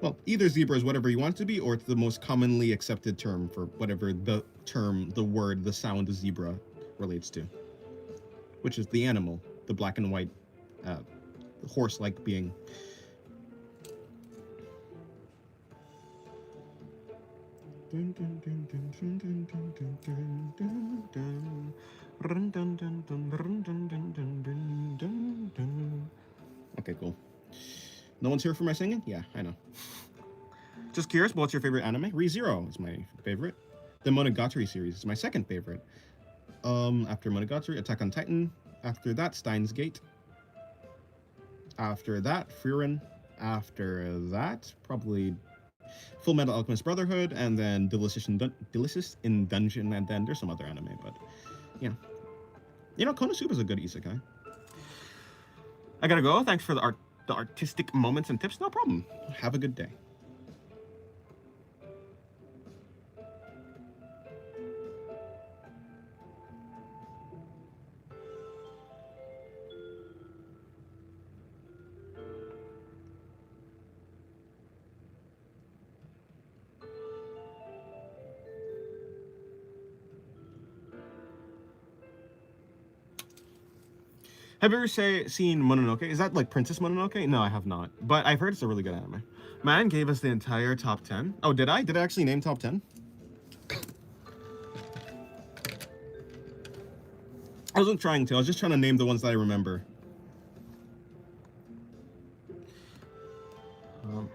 Well, either zebra is whatever you want it to be, or it's the most commonly accepted term for whatever the term, the word, the sound zebra relates to, which is the animal, the black and white uh, horse-like being. Okay, cool. No one's here for my singing? Yeah, I know. Just curious, what's your favorite anime? ReZero is my favorite. The Monogatari series is my second favorite. After Monogatari, Attack on Titan. After that, Steins Gate. After that, Frieren. After that, probably Full Metal Alchemist Brotherhood, and then Delicious in Dungeon, and then there's some other anime, but yeah. You know, Konosuba is a good isekai. I gotta go. Thanks for the artistic moments and tips. No problem. Have a good day. Have you ever seen Mononoke? Is that like Princess Mononoke? No, I have not. But I've heard it's a really good anime. Man gave us the entire top 10. Oh, did I? Did I actually name top 10? I wasn't trying to. I was just trying to name the ones that I remember.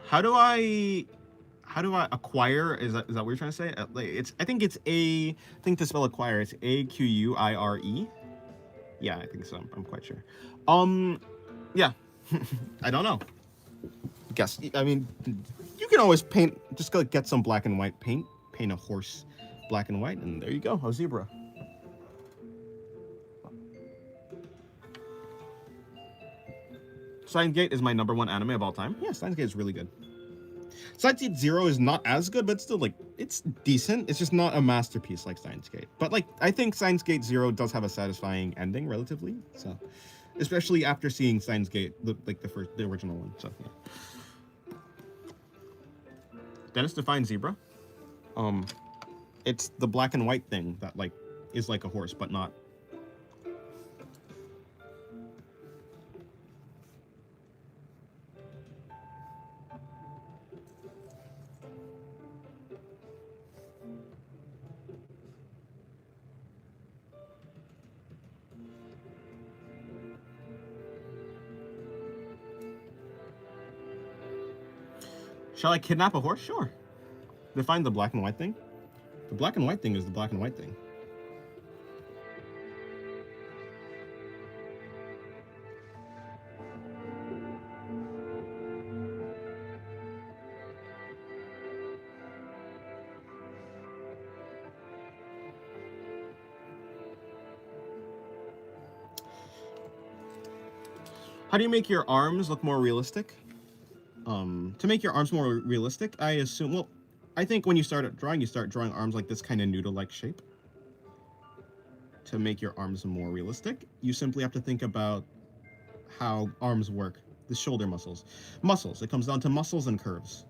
How do I acquire? Is that what you're trying to say? I think to spell acquire, it's AQUIRE. Yeah, I think so. I'm quite sure. Yeah. I don't know. Guess. I mean, you can always paint. Just go get some black and white paint. Paint a horse black and white, and there you go. A zebra. Steins Gate is my #1 anime of all time. Yeah, Steins Gate is really good. Steins Gate Zero is not as good, but still, like, it's decent. It's just not a masterpiece like Steins Gate. But, like, I think Steins Gate Zero does have a satisfying ending, relatively. So, especially after seeing Steins Gate, the original one. So, yeah. Dennis defines zebra. It's the black and white thing that, like, is like a horse, but not. Shall I kidnap a horse? Sure. Define the black and white thing. The black and white thing is the black and white thing. How do you make your arms look more realistic? To make your arms more realistic, I assume, well, I think when you start drawing arms like this kind of noodle-like shape. To make your arms more realistic, you simply have to think about how arms work, the shoulder muscles. Muscles, it comes down to muscles and curves.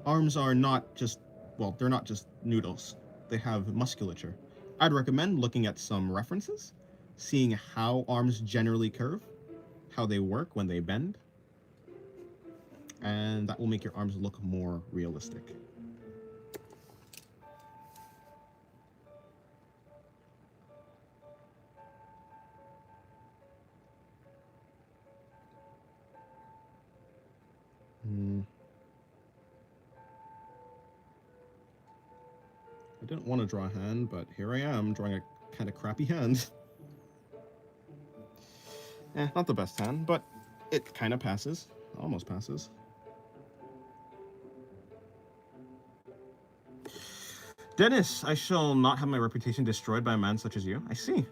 Arms are not just, well, they're not just noodles. They have musculature. I'd recommend looking at some references, seeing how arms generally curve, how they work when they bend, and that will make your arms look more realistic. I didn't want to draw a hand, but here I am drawing a kind of crappy hand. Not the best hand, but it kind of passes. Almost passes. Dennis, I shall not have my reputation destroyed by a man such as you. I see.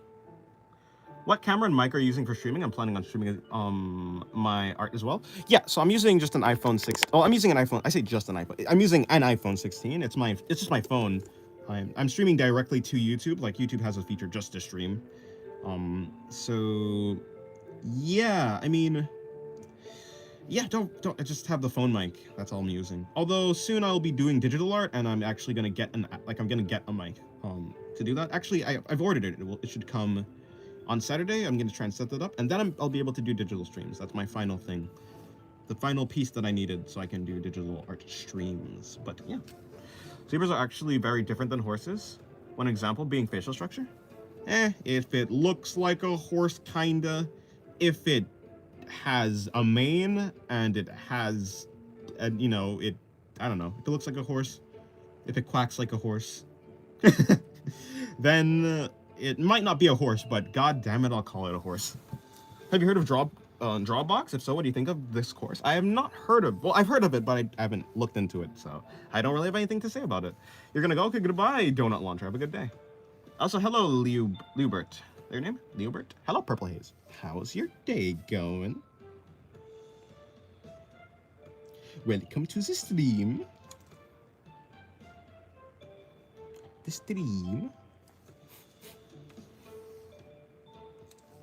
What camera and mic are you using for streaming? I'm planning on streaming my art as well. Yeah, so I'm using just an iPhone 6. Oh, I'm using an iPhone. I say just an iPhone. I'm using an iPhone 16. It's just my phone. I'm streaming directly to YouTube. Like, YouTube has a feature just to stream. So yeah, I mean, Yeah, don't. I just have the phone mic. That's all I'm using. Although soon I'll be doing digital art, and I'm actually gonna get I'm gonna get a mic. To do that. Actually, I've ordered it. It should come on Saturday. I'm gonna try and set that up, and then I'll be able to do digital streams. That's my final thing. The final piece that I needed so I can do digital art streams. But yeah, zebras are actually very different than horses. One example being facial structure. If it looks like a horse, kinda. If it has a mane and it has, I don't know, if it looks like a horse, if it quacks like a horse, then it might not be a horse, but god damn it, I'll call it a horse. Have you heard of Drawbox? If so, what do you think of this course? I have not heard of, well, I've heard of it, but I haven't looked into it, so I don't really have anything to say about it. You're gonna go? Okay, goodbye, Donut Launcher. Have a good day. Also, hello, Liubert. Your name? Liubert? Hello, Purple Haze. How's your day going? Welcome to the stream. The stream.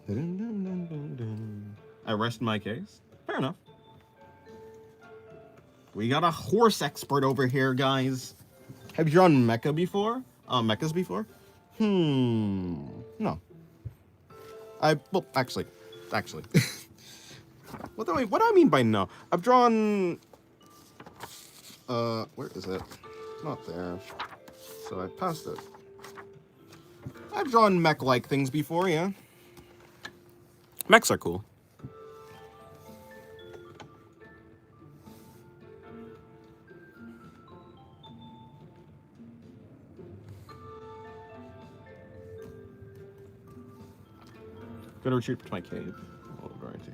Dun, dun, dun, dun, dun. I rest my case. Fair enough. We got a horse expert over here, guys. Have you drawn mecha before? Mechas before? No. Well, actually. What do I mean by no? I've drawn, where is it? It's not there. So I passed it. I've drawn mech-like things before, yeah. Mechs are cool. Gotta retreat to my cave. Oh, variety.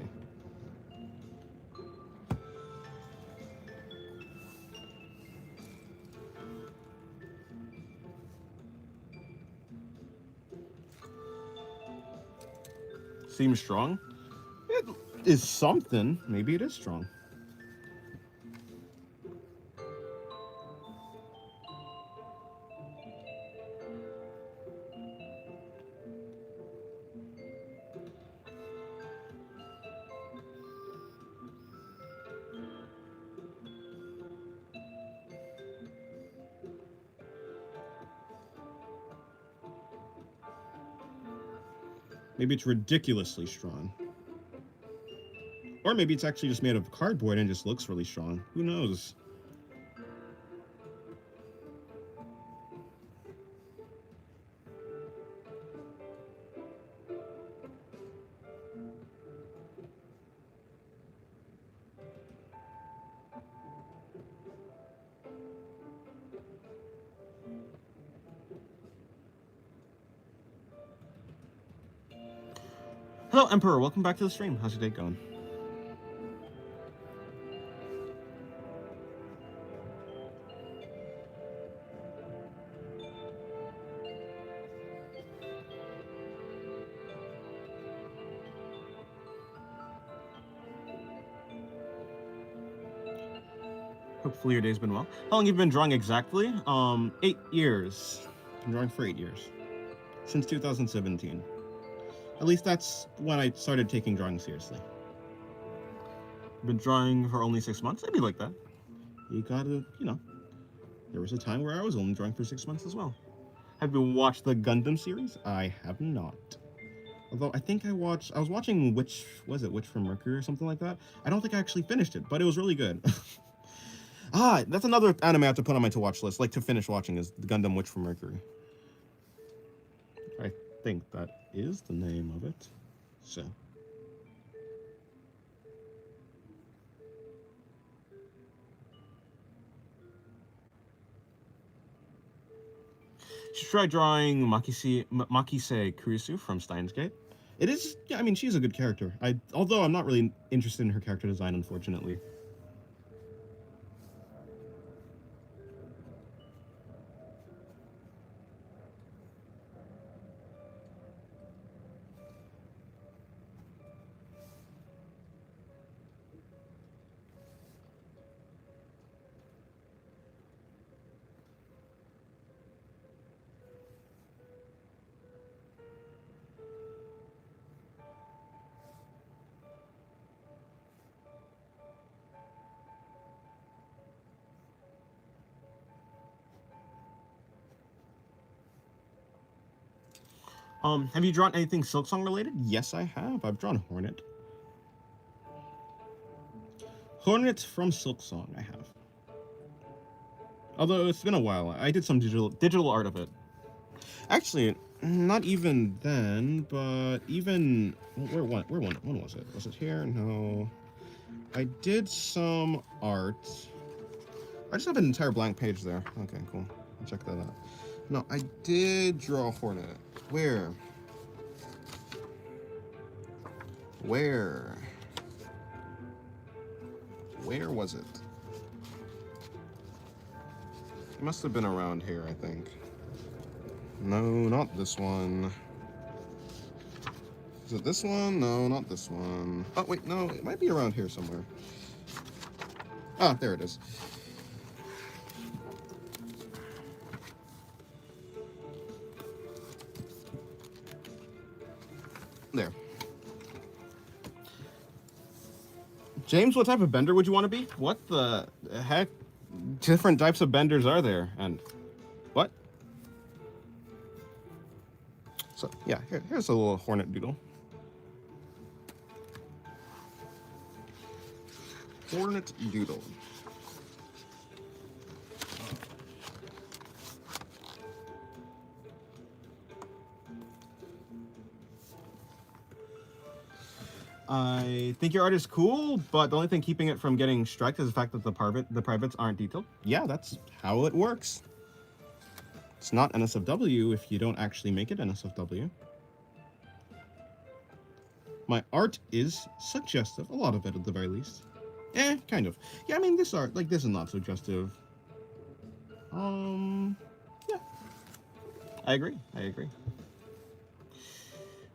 Seems strong. It is something. Maybe it is strong. Maybe it's ridiculously strong. Or maybe it's actually just made of cardboard and just looks really strong. Who knows? Hello, Emperor. Welcome back to the stream. How's your day going? Hopefully your day's been well. How long have you been drawing exactly? 8 years. Been drawing for 8 years. Since 2017. At least that's when I started taking drawing seriously. Been drawing for only 6 months? I'd be like that. You gotta, there was a time where I was only drawing for 6 months as well. Have you watched the Gundam series? I have not. Although I think I was watching Witch from Mercury or something like that? I don't think I actually finished it, but it was really good. That's another anime I have to put on my to-watch list, like to finish watching, is the Gundam Witch from Mercury. I think that is the name of it. So. Should try drawing Makise Kurisu from Steins Gate. It is, yeah, I mean, she's a good character. Although I'm not really interested in her character design, unfortunately. Have you drawn anything Silksong related? Yes, I have. I've drawn Hornet. Hornet from Silksong, I have. Although it's been a while. I did some digital art of it. Actually, not even then, but even when was it? Was it here? No. I did some art. I just have an entire blank page there. Okay, cool. I'll check that out. No, I did draw a Hornet. Where? Where was it? It must have been around here, I think. No, not this one. Is it this one? No, not this one. Oh, wait, no, it might be around here somewhere. Ah, there it is. There. James, what type of bender would you want to be? What the heck? Different types of benders are there? And what? So, yeah, here's a little Hornet doodle. Hornet doodle. I think your art is cool, but the only thing keeping it from getting striked is the fact that the privates aren't detailed. Yeah, that's how it works. It's not NSFW if you don't actually make it NSFW. My art is suggestive, a lot of it at the very least. Kind of. Yeah, I mean, this art, like, this is not suggestive. Yeah. I agree.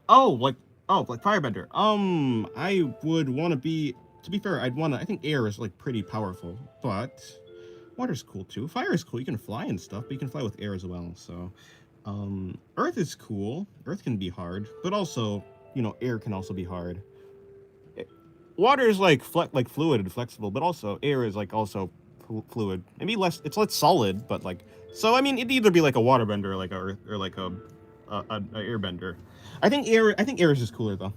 Oh, like Firebender. I would want to be, to be fair, I think air is, like, pretty powerful, but water's cool, too. Fire is cool, you can fly and stuff, but you can fly with air as well, so, earth is cool. Earth can be hard, but also, you know, air can also be hard. Water is like fluid and flexible, but also air is like also fluid. Maybe it's less solid, but like, so I mean, it'd either be like a waterbender or like like a airbender. I think air is just cooler though.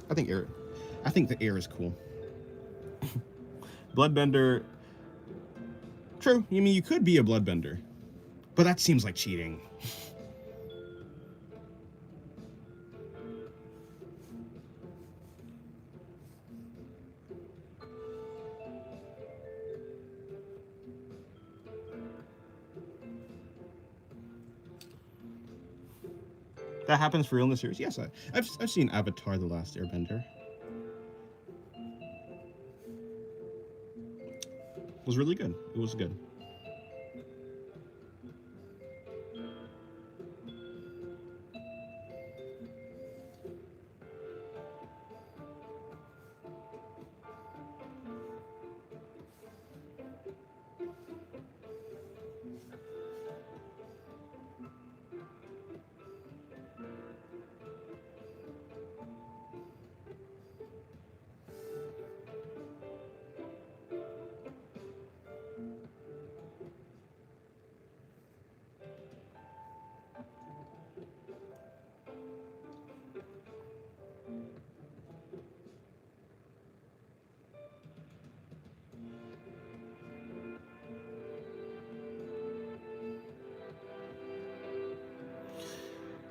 I think the air is cool. Bloodbender. True. I mean, you could be a bloodbender, but that seems like cheating. That happens for real in the series? Yes, I've seen Avatar: The Last Airbender. It was really good. It was good.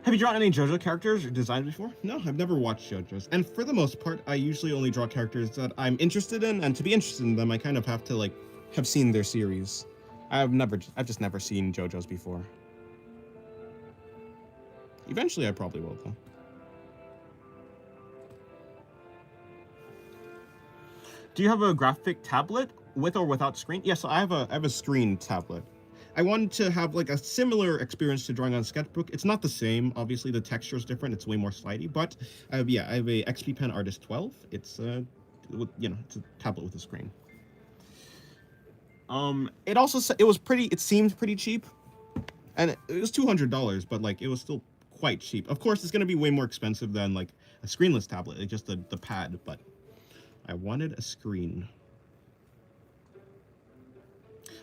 Have you drawn any JoJo characters or designs before? No, I've never watched JoJo's. And for the most part, I usually only draw characters that I'm interested in, and to be interested in them, I kind of have to, like, have seen their series. I've just never seen JoJo's before. Eventually, I probably will, though. Do you have a graphic tablet with or without screen? Yes, I have a screen tablet. I wanted to have like a similar experience to drawing on sketchbook. It's not the same, obviously the texture is different. It's way more slidey, but I have a XP Pen Artist 12. It's it's a tablet with a screen. It seemed pretty cheap, and it was $200, but like it was still quite cheap. Of course, it's gonna be way more expensive than like a screenless tablet, like just the pad, but I wanted a screen.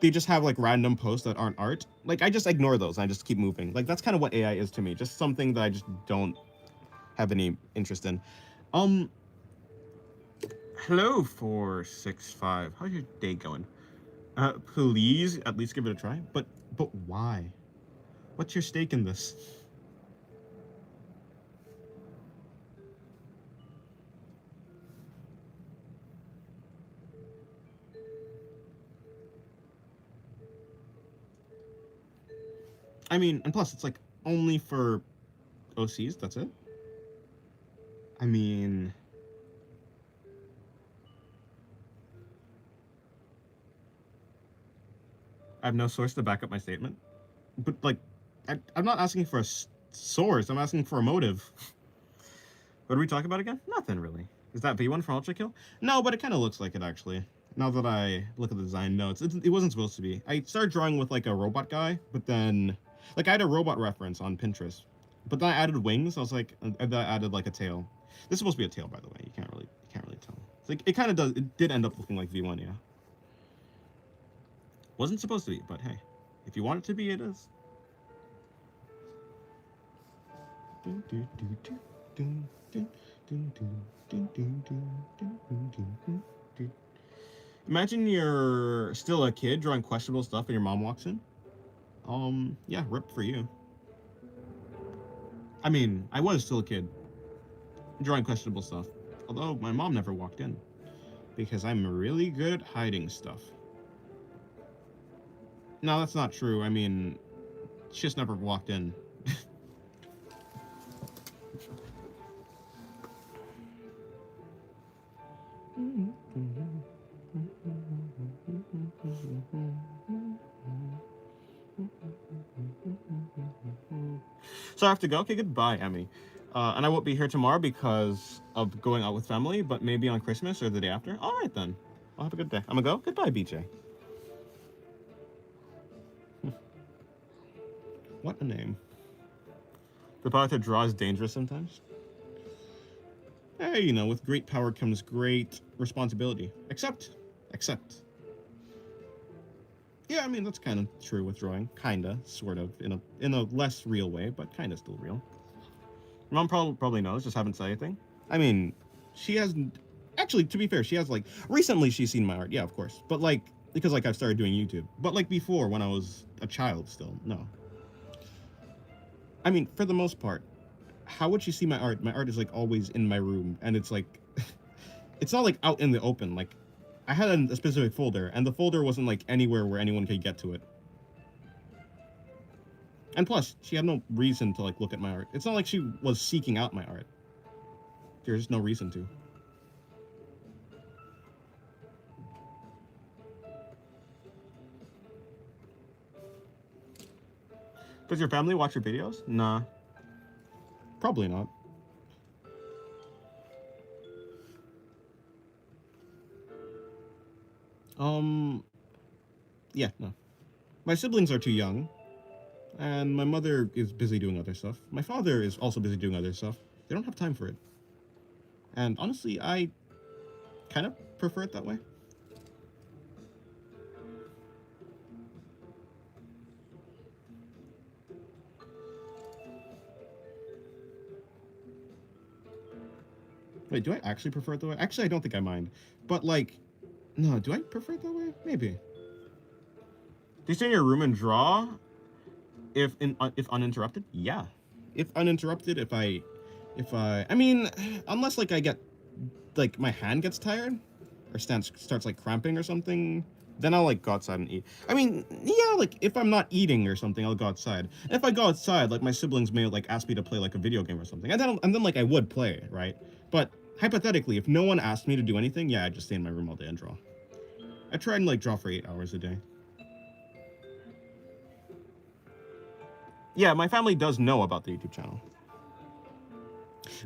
they just have like random posts that aren't art. Like I just ignore those and I just keep moving. Like that's kind of what AI is to me. Just something that I just don't have any interest in. Um, Hello 465. How's your day going? Please at least give it a try. But why? What's your stake in this? I mean, and plus it's like only for OCs. That's it. I mean, I have no source to back up my statement. But like, I'm not asking for a source. I'm asking for a motive. What are we talking about again? Nothing really. Is that V1 for Ultra Kill? No, but it kind of looks like it actually. Now that I look at the design notes, it wasn't supposed to be. I started drawing with like a robot guy, but then like I had a robot reference on Pinterest, but then I added wings. I was like, and then I added like a tail. This is supposed to be a tail, by the way. You can't really tell. It's like it kind of does. It did end up looking like V1, yeah. Wasn't supposed to be, but hey, if you want it to be, it is. Imagine you're still a kid drawing questionable stuff and your mom walks in. Yeah, rip for you. I mean, I was still a kid drawing questionable stuff. Although my mom never walked in. Because I'm really good at hiding stuff. No, that's not true. I mean, she just never walked in. So I have to go. Okay, goodbye, Emmy. And I won't be here tomorrow because of going out with family, but maybe on Christmas or the day after. All right, then. I'll have a good day. I'm gonna go. Goodbye, BJ. What a name. The power to draw is dangerous sometimes. Hey, you know, with great power comes great responsibility. Except. Yeah, I mean that's kind of true with drawing. Kinda, sort of, in a less real way, but kinda still real. Mom probably knows, just haven't said anything. I mean, she hasn't. Actually, to be fair, she has like recently she's seen my art. Yeah, of course, but like because like I've started doing YouTube. But like before, when I was a child, still no. I mean, for the most part, how would she see my art? My art is like always in my room, and it's like, it's not like out in the open. Like, I had a specific folder, and the folder wasn't like anywhere where anyone could get to it. And plus, she had no reason to like look at my art. It's not like she was seeking out my art. There's no reason to. Does your family watch your videos? Nah. Probably not. Um, yeah, no. My siblings are too young, and my mother is busy doing other stuff. My father is also busy doing other stuff. They don't have time for it. And honestly, I kind of prefer it that way. Wait, do I actually prefer it that way? Actually, I don't think I mind. But like, no, do I prefer it that way? Maybe. Do you stay in your room and draw if uninterrupted? Yeah. If uninterrupted, I mean, unless like I get like my hand gets tired or starts like cramping or something, then I'll like go outside and eat. I mean, yeah, like if I'm not eating or something, I'll go outside. And if I go outside, like my siblings may like ask me to play like a video game or something, and then like I would play, right? But hypothetically, if no one asked me to do anything, yeah, I'd just stay in my room all day and draw. I try and like draw for 8 hours a day. Yeah, my family does know about the YouTube channel.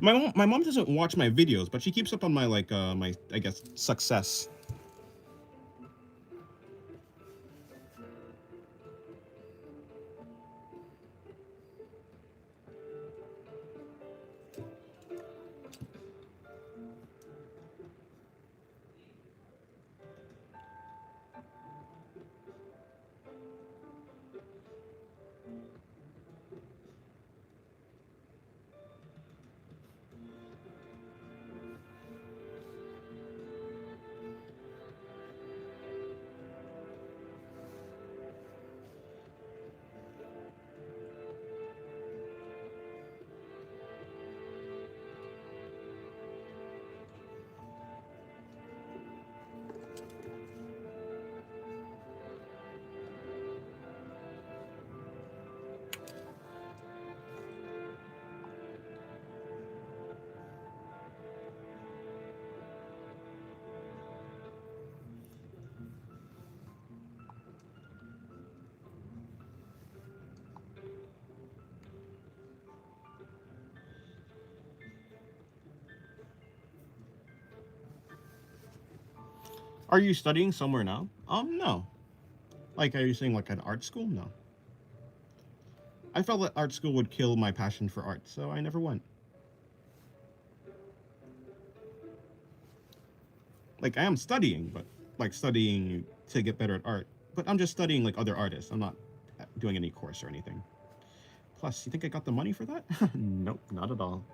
My mom doesn't watch my videos, but she keeps up on my like my I guess success. Are you studying somewhere now? No. Like, are you saying like an art school? No. I felt that art school would kill my passion for art, so I never went. Like, I am studying, but like studying to get better at art. But I'm just studying like other artists. I'm not doing any course or anything. Plus, you think I got the money for that? Nope, not at all.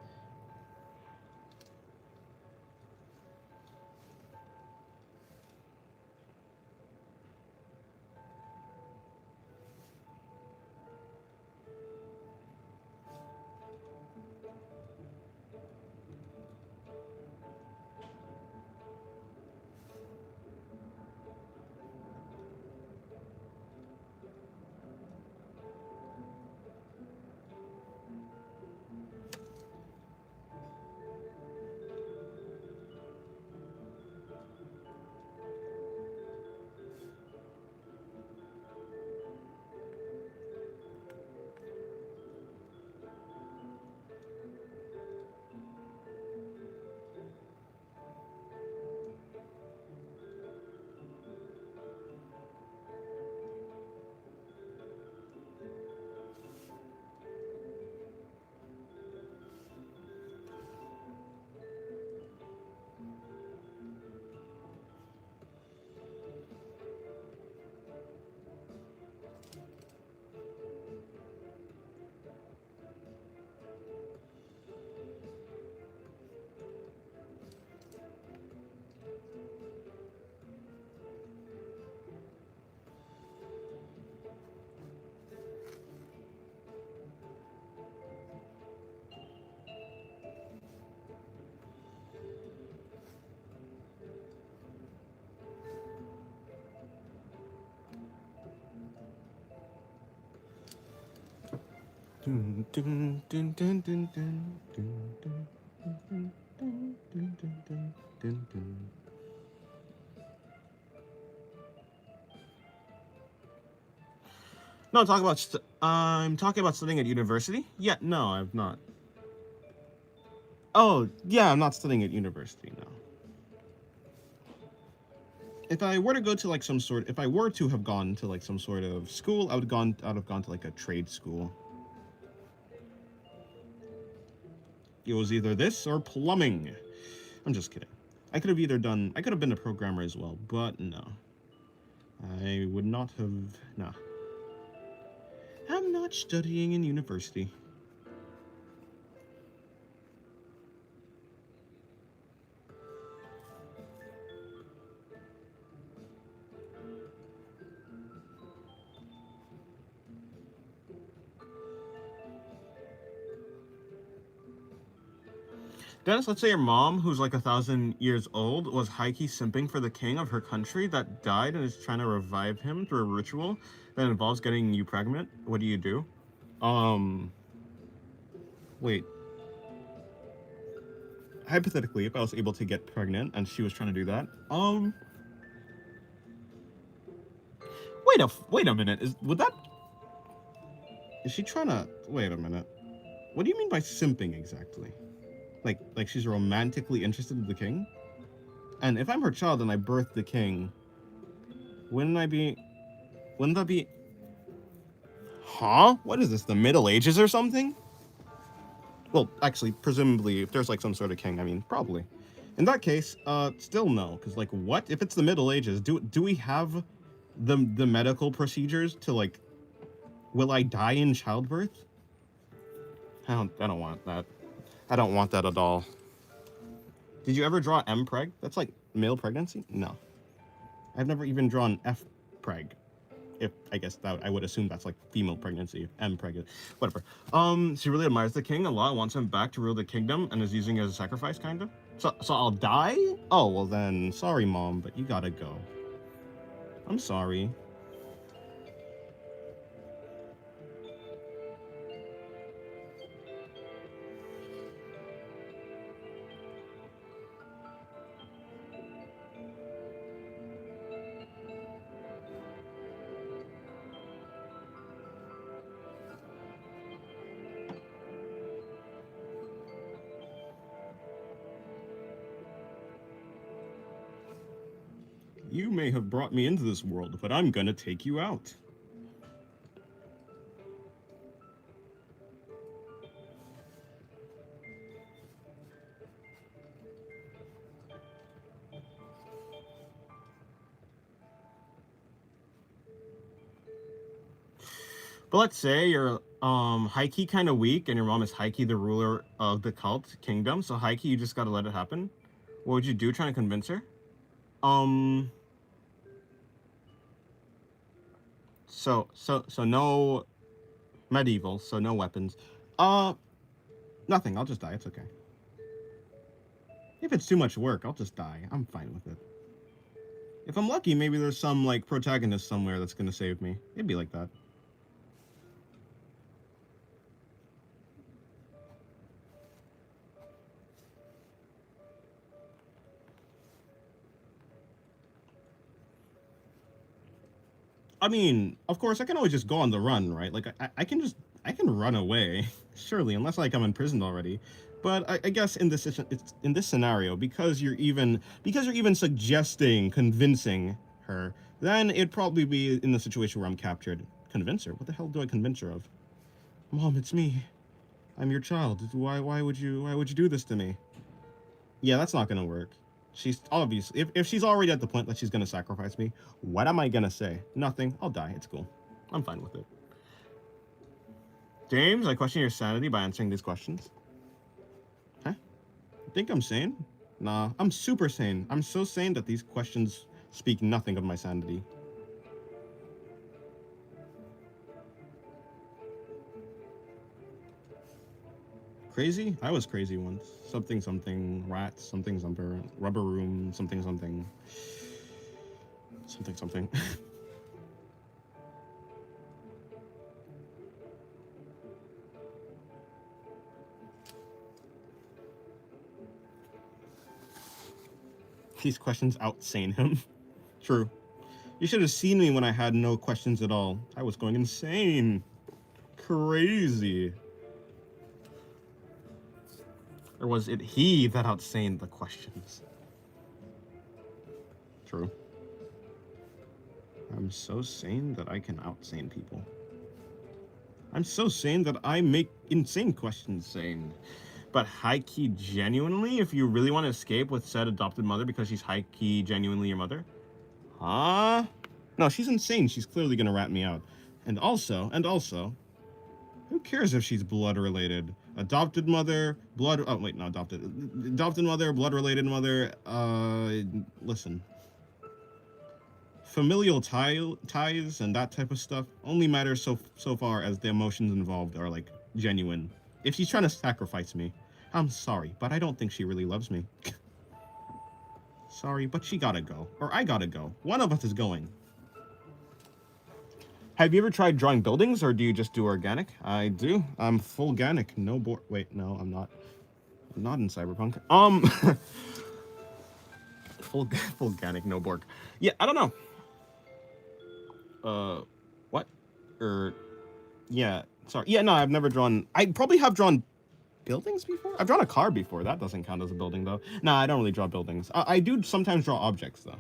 Dun, dun, dun, dun, dun, dun, dun, dun, dun, dun, dun, dun, dun, dun. No, talk about. I'm talking about studying at university. Yeah, no, I've not. Oh, yeah, I'm not studying at university now. If I were to go to like some sort, if I were to have gone to like some sort of school, I'd have gone to like a trade school. It was either this or plumbing. I'm just kidding. I could have been a programmer as well, but no. I would not have. Nah. I'm not studying in university. Dennis, let's say your mom, who's like 1,000 years old, was high-key simping for the king of her country that died and is trying to revive him through a ritual that involves getting you pregnant. What do you do? Um, wait. Hypothetically, if I was able to get pregnant and she was trying to do that, wait a minute. Is she trying to? Wait a minute. What do you mean by simping exactly? Like she's romantically interested in the king? And if I'm her child and I birth the king, wouldn't I be? Wouldn't that be? Huh? What is this? The Middle Ages or something? Well, actually, presumably, if there's like some sort of king, I mean, probably. In that case, still no, because like, what if it's the Middle Ages? Do we have the medical procedures to like? Will I die in childbirth? I don't want that. I don't want that at all. Did you ever draw M preg? That's like male pregnancy? No. I've never even drawn F preg. If I guess that I would assume that's like female pregnancy, M pregnant, whatever. She really admires the king a lot, wants him back to rule the kingdom, and is using it as a sacrifice, kind of. So I'll die? Oh well then, sorry mom, but you gotta go. I'm sorry. You may have brought me into this world, but I'm gonna take you out. But let's say you're high-key kind of weak and your mom is high-key the ruler of the cult kingdom, so high-key you just gotta let it happen. What would you do trying to convince her? So no medieval, so no weapons. Nothing. I'll just die. It's okay. If it's too much work, I'll just die. I'm fine with it. If I'm lucky, maybe there's some, like, protagonist somewhere that's gonna save me. It'd be like that. I mean, of course, I can always just go on the run, right? Like, I can run away, surely, unless, like, I'm imprisoned already. But I guess in this scenario, because you're even suggesting convincing her, then it'd probably be in the situation where I'm captured. Convince her? What the hell do I convince her of? Mom, it's me. I'm your child. Why would you do this to me? Yeah, that's not gonna work. She's obviously, if she's already at the point that she's gonna sacrifice me, what am I gonna say? Nothing. I'll die. It's cool. I'm fine with it. James, I question your sanity by answering these questions. Huh? You think I'm sane? Nah, I'm super sane. I'm so sane that these questions speak nothing of my sanity. Crazy? I was crazy once. Something, rats, something, rubber room, something. These questions outsane him. True. You should have seen me when I had no questions at all. I was going insane. Crazy. Or was it he that outsaned the questions? True. I'm so sane that I can outsane people. I'm so sane that I make insane questions sane. But high-key genuinely, if you really want to escape with said adopted mother because she's high-key genuinely your mother? Huh? No, she's insane. She's clearly gonna rat me out. And also, who cares if she's blood-related? Adopted mother, blood... Oh, wait, not adopted. Adopted mother, blood-related mother, listen. Familial ties and that type of stuff only matters so far as the emotions involved are, like, genuine. If she's trying to sacrifice me, I'm sorry, but I don't think she really loves me. Sorry, but she gotta go. Or I gotta go. One of us is going. Have you ever tried drawing buildings, or do you just do organic? I do. I'm full organic. No Borg. Wait, no, I'm not. I'm not in Cyberpunk. Full organic, no Borg. Yeah, I don't know. What? Yeah, sorry. Yeah, no, I've never drawn... I probably have drawn buildings before? I've drawn a car before. That doesn't count as a building, though. Nah, I don't really draw buildings. I do sometimes draw objects, though.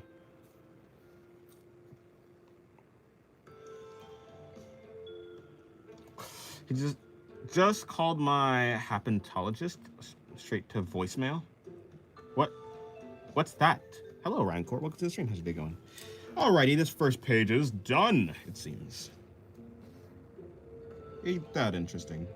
He just called my hapentologist straight to voicemail. What's that? Hello, Rancor. Welcome to the stream. How's your day going? Alrighty, this first page is done, it seems. Ain't that interesting?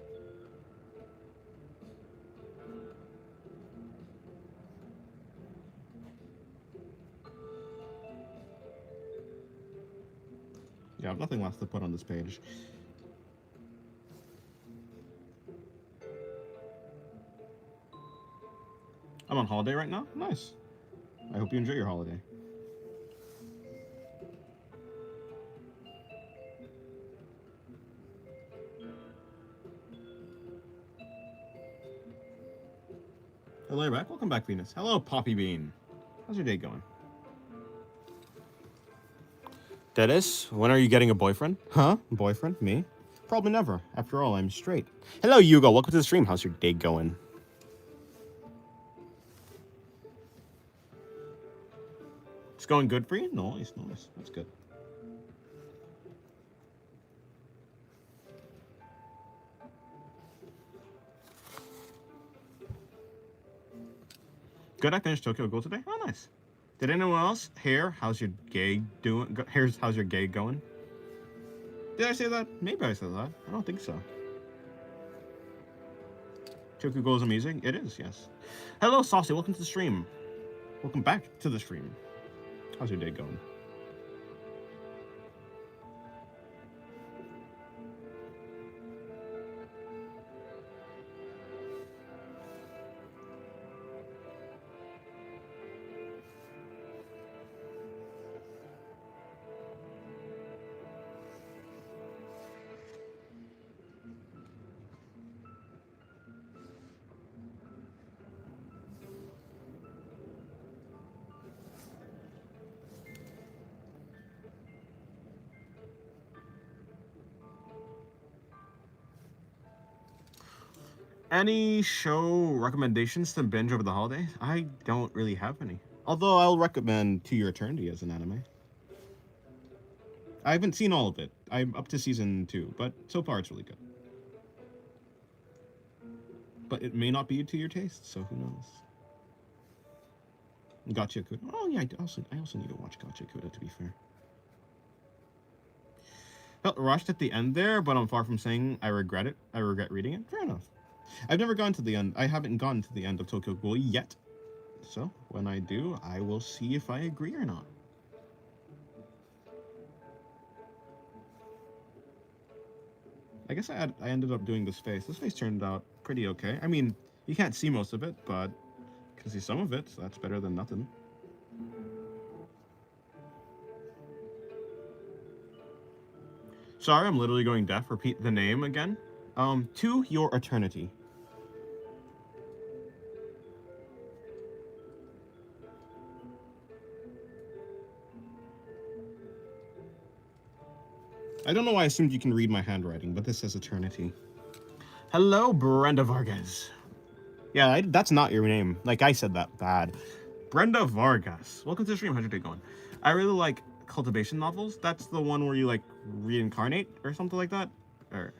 Yeah, I have nothing left to put on this page. I'm on holiday right now? Nice. I hope you enjoy your holiday. Hello, you're back. Welcome back, Venus. Hello, Poppy Bean. How's your day going? Dennis, when are you getting a boyfriend? Huh? Boyfriend? Me? Probably never. After all, I'm straight. Hello, Hugo. Welcome to the stream. How's your day going? It's going good for you? Nice, nice. That's good. Good, I finished Tokyo Ghoul today. Oh, nice. Did anyone else? Hair, how's your gay doing? Hair's, how's your gay going? Did I say that? Maybe I said that. I don't think so. Tokyo Ghoul is amazing. It is, yes. Hello, Saucy. Welcome to the stream. Welcome back to the stream. How's your day going? Any show recommendations to binge over the holidays? I don't really have any. Although I'll recommend To Your Eternity as an anime. I haven't seen all of it. I'm up to season 2, but so far it's really good. But it may not be to your taste, so who knows? Gotcha Kuda. Oh yeah, I also need to watch Gotcha Kuda, to be fair. Felt rushed at the end there, but I'm far from saying I regret it. I regret reading it. Fair enough. I've never gone to the end. I haven't gone to the end of Tokyo Ghoul yet. So, when I do, I will see if I agree or not. I guess I ended up doing this face. This face turned out pretty okay. I mean, you can't see most of it, but you can see some of it, so that's better than nothing. Sorry, I'm literally going deaf. Repeat the name again. To Your Eternity. I don't know why I assumed you can read my handwriting, but this says Eternity. Hello, Brenda Vargas. Yeah, that's not your name. Like, I said that bad. Brenda Vargas. Welcome to the stream. How's your day going? I really like cultivation novels. That's the one where you, like, reincarnate or something like that? Or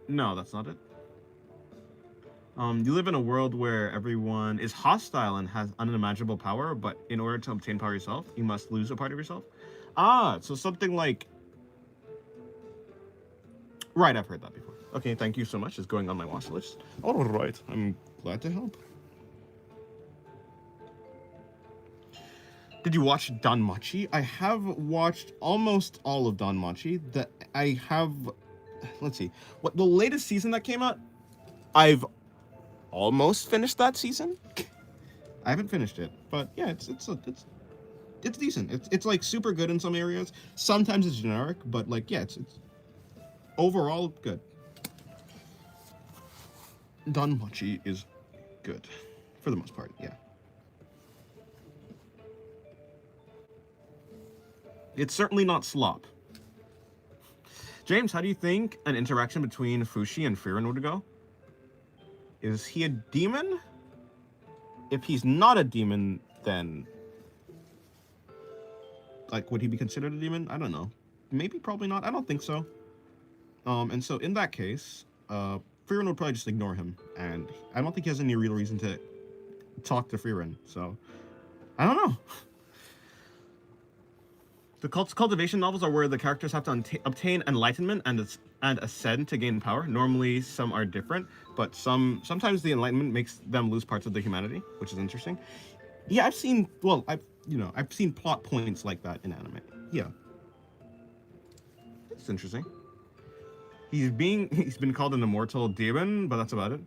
no, that's not it. You live in a world where everyone is hostile and has unimaginable power, but in order to obtain power yourself, you must lose a part of yourself. Ah, so something like... Right, I've heard that before. Okay, thank you so much. It's going on my watch list. All right, I'm glad to help. Did you watch Danmachi? I have watched almost all of Danmachi. I have... Let's see. What the latest season that came out? I've almost finished that season. I haven't finished it, but yeah, it's decent. It's like super good in some areas. Sometimes it's generic, but like yeah, it's overall good. Danmachi is good for the most part. Yeah. It's certainly not slop. James, how do you think an interaction between Fushi and Frieren would go? Is he a demon? If he's not a demon, then... Like, would he be considered a demon? I don't know. Maybe, probably not. I don't think so. And so in that case, Frieren would probably just ignore him. And I don't think he has any real reason to talk to Frieren. So, I don't know. The cultivation novels are where the characters have to obtain enlightenment and ascend to gain power. Normally, some are different, but sometimes the enlightenment makes them lose parts of their humanity, which is interesting. Yeah, I've seen plot points like that in anime. Yeah, it's interesting. He's been called an immortal demon, but that's about it.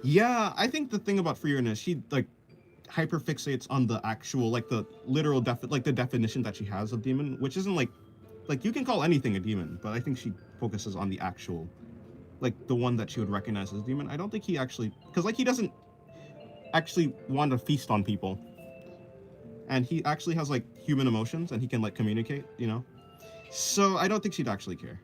Yeah, I think the thing about Frieren is she like hyperfixates on the actual, like the literal the definition that she has of demon, which isn't like you can call anything a demon, but I think she focuses on the actual, like the one that she would recognize as a demon. I don't think he actually, because like he doesn't actually want to feast on people, and he actually has like human emotions and he can like communicate, you know. So I don't think she'd actually care.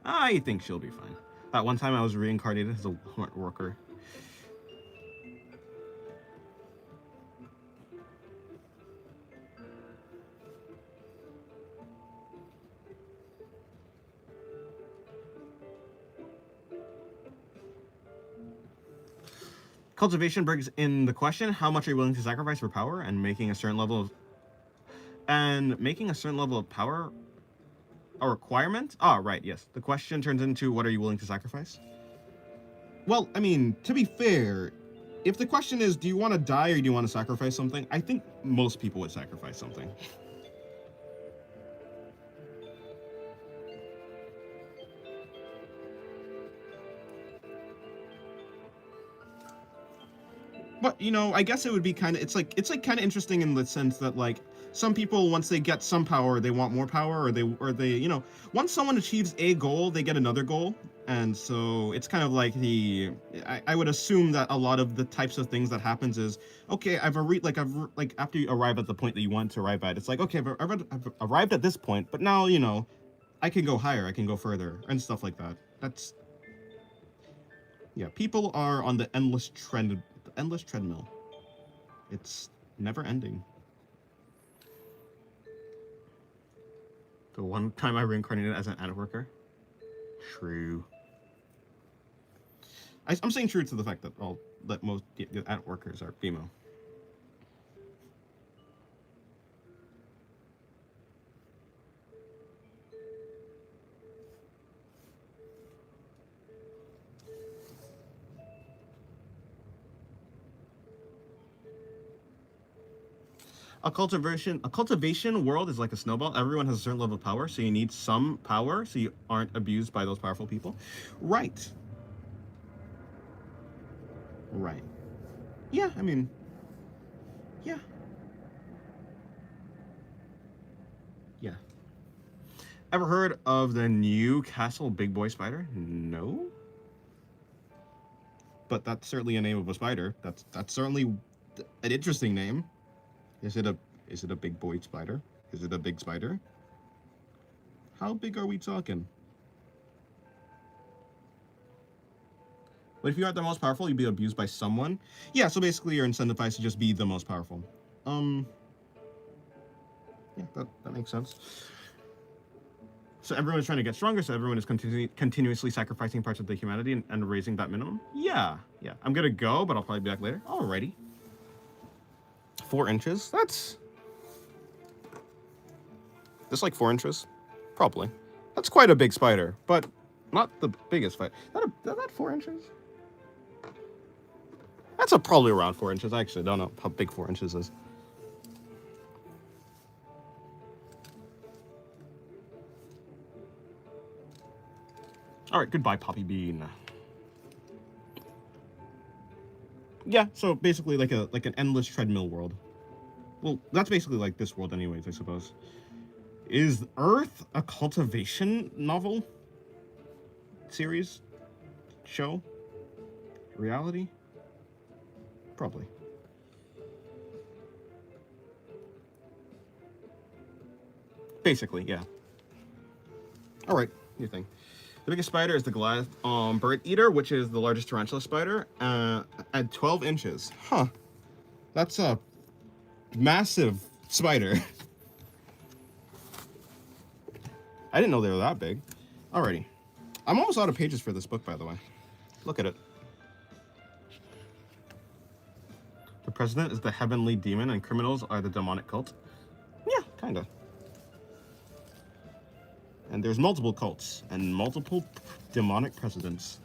I think she'll be fine. That one time I was reincarnated as a Walmart worker. Cultivation brings in the question: how much are you willing to sacrifice for power and making a certain level of power a requirement? Ah, right, yes. The question turns into what are you willing to sacrifice? Well, I mean, to be fair, if the question is do you want to die or do you want to sacrifice something, I think most people would sacrifice something. But you know, I guess it would be kind of it's like kind of interesting in the sense that like some people once they get some power they want more power or they you know once someone achieves a goal they get another goal, and so it's kind of like I would assume that a lot of the types of things that happens is okay I've like after you arrive at the point that you want to arrive at, it's like okay I've arrived at this point, but now you know I can go higher, I can go further and stuff like that. That's yeah, people are on the endless treadmill. It's never ending. The one time I reincarnated as an ad worker. True. I'm saying true to the fact that most ad workers are female. A cultivation world is like a snowball. Everyone has a certain level of power, so you need some power so you aren't abused by those powerful people. Right. Right. Yeah, I mean, yeah. Yeah. Ever heard of the Newcastle Big Boy Spider? No. But that's certainly a name of a spider. That's certainly an interesting name. Is it a big boy spider? Is it a big spider? How big are we talking? But if you are the most powerful, you'd be abused by someone. Yeah, so basically you're incentivized to just be the most powerful. Yeah, that makes sense. So everyone is trying to get stronger, so everyone is continuously sacrificing parts of the humanity and raising that minimum? Yeah. I'm gonna go, but I'll probably be back later. Alrighty. 4 inches? That's like 4 inches? Probably. That's quite a big spider, but not the biggest spider. Is that 4 inches? That's probably around 4 inches. I actually don't know how big 4 inches is. Alright, goodbye, Poppy Bean. Yeah, so basically like an endless treadmill world. Well, that's basically like this world anyways, I suppose. Is Earth a cultivation novel? Series? Show? Reality? Probably. Basically, yeah. Alright, new thing. The biggest spider is the Goliath bird eater, which is the largest tarantula spider, at 12 inches. Huh. That's a massive spider. I didn't know they were that big. Alrighty. I'm almost out of pages for this book, by the way. Look at it. The president is the heavenly demon, and criminals are the demonic cult. Yeah, kinda. And there's multiple cults and multiple demonic presidents.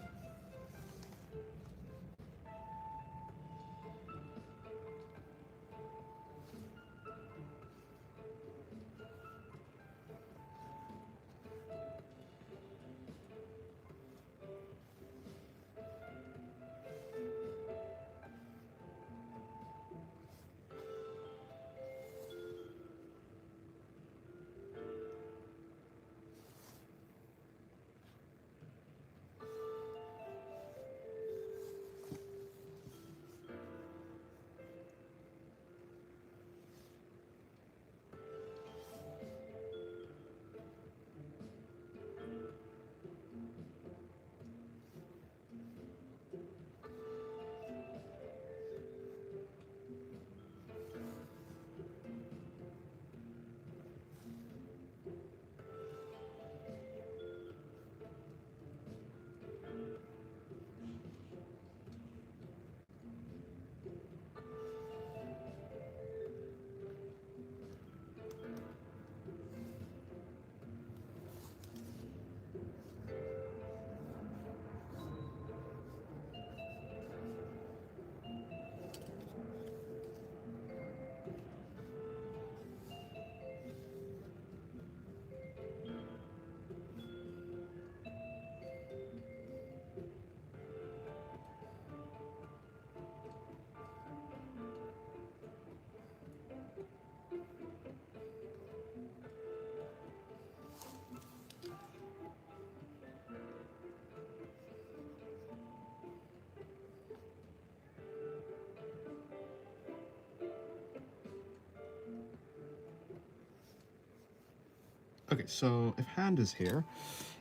Okay, so if hand is here,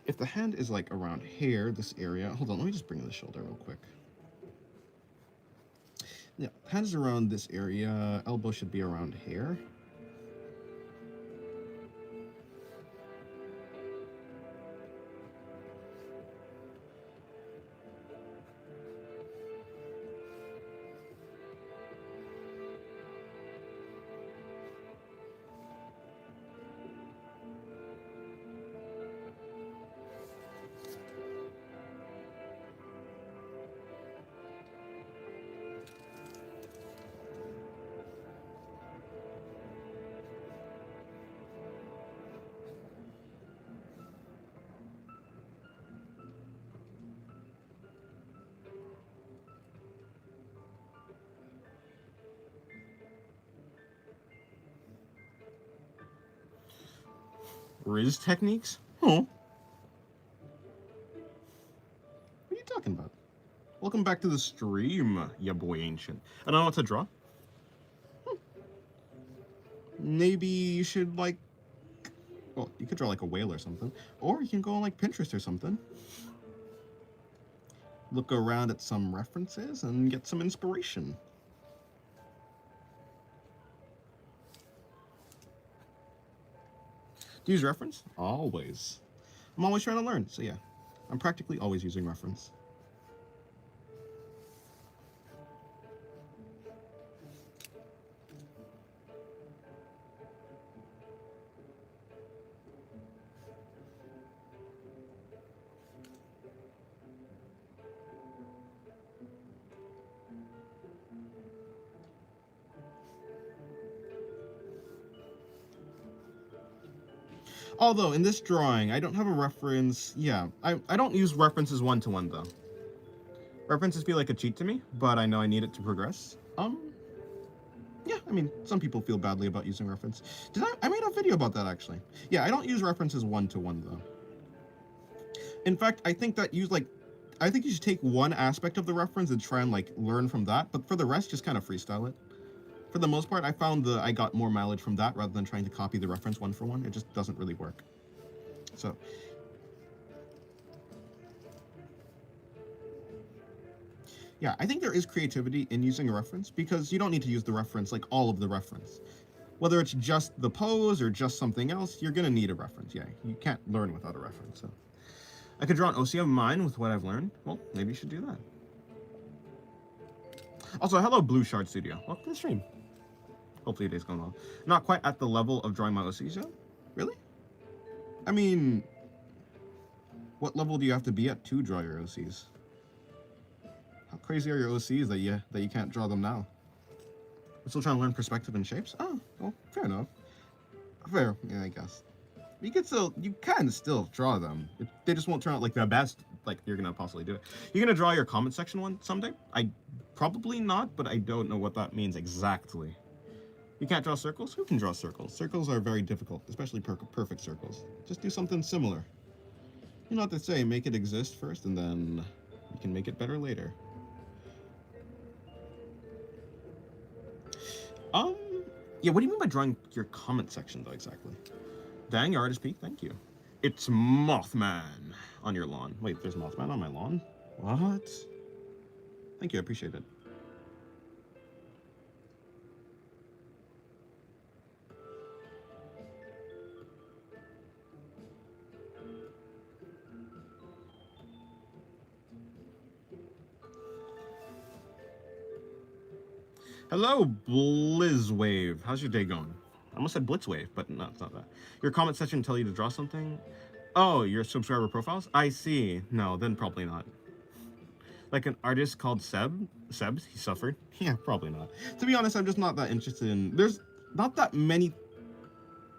if the hand is like around here, this area, hold on, let me just bring in the shoulder real quick. Yeah, hand is around this area, elbow should be around here. Riz techniques? Huh? What are you talking about? Welcome back to the stream, ya boy ancient. I don't know what to draw. Maybe you should like, well, you could draw like a whale or something, or you can go on like Pinterest or something. Look around at some references and get some inspiration. Do you use reference? Always. I'm always trying to learn, so yeah. I'm practically always using reference. Although, in this drawing, I don't have a reference. Yeah, I don't use references one-to-one, though. References feel like a cheat to me, but I know I need it to progress. Yeah, I mean, some people feel badly about using reference. I made a video about that, actually. Yeah, I don't use references one-to-one, though. In fact, I think that I think you should take one aspect of the reference and try and, like, learn from that, but for the rest, just kind of freestyle it. For the most part, I found I got more mileage from that rather than trying to copy the reference one for one. It just doesn't really work. So, yeah, I think there is creativity in using a reference because you don't need to use the reference, like all of the reference. Whether it's just the pose or just something else, you're gonna need a reference. Yeah, you can't learn without a reference. So, I could draw an OC of mine with what I've learned. Well, maybe you should do that. Also, hello, Blue Shard Studio. Welcome to the stream. Hopefully, your day's going well. Not quite at the level of drawing my OCs yet. Really? I mean, what level do you have to be at to draw your OCs? How crazy are your OCs that you can't draw them now? I'm still trying to learn perspective and shapes. Oh, well, fair enough. Fair, yeah, I guess. You can still draw them. They just won't turn out like the best, like you're gonna possibly do it. You're gonna draw your comment section one someday? Probably not, but I don't know what that means exactly. You can't draw circles? Who can draw circles? Circles are very difficult, especially perfect circles. Just do something similar. You know what they say, make it exist first, and then you can make it better later. Yeah, what do you mean by drawing your comment section, though, exactly? Dang, your artist peak, thank you. It's Mothman on your lawn. Wait, there's Mothman on my lawn? What? Thank you, I appreciate it. Hello, Blizzwave. How's your day going? I almost said Blitzwave, but no, it's not that. Your comment section tell you to draw something? Oh, your subscriber profiles? I see. No, then probably not. Like an artist called Sebs, he suffered? Yeah, probably not. To be honest, I'm just not that interested in... There's not that many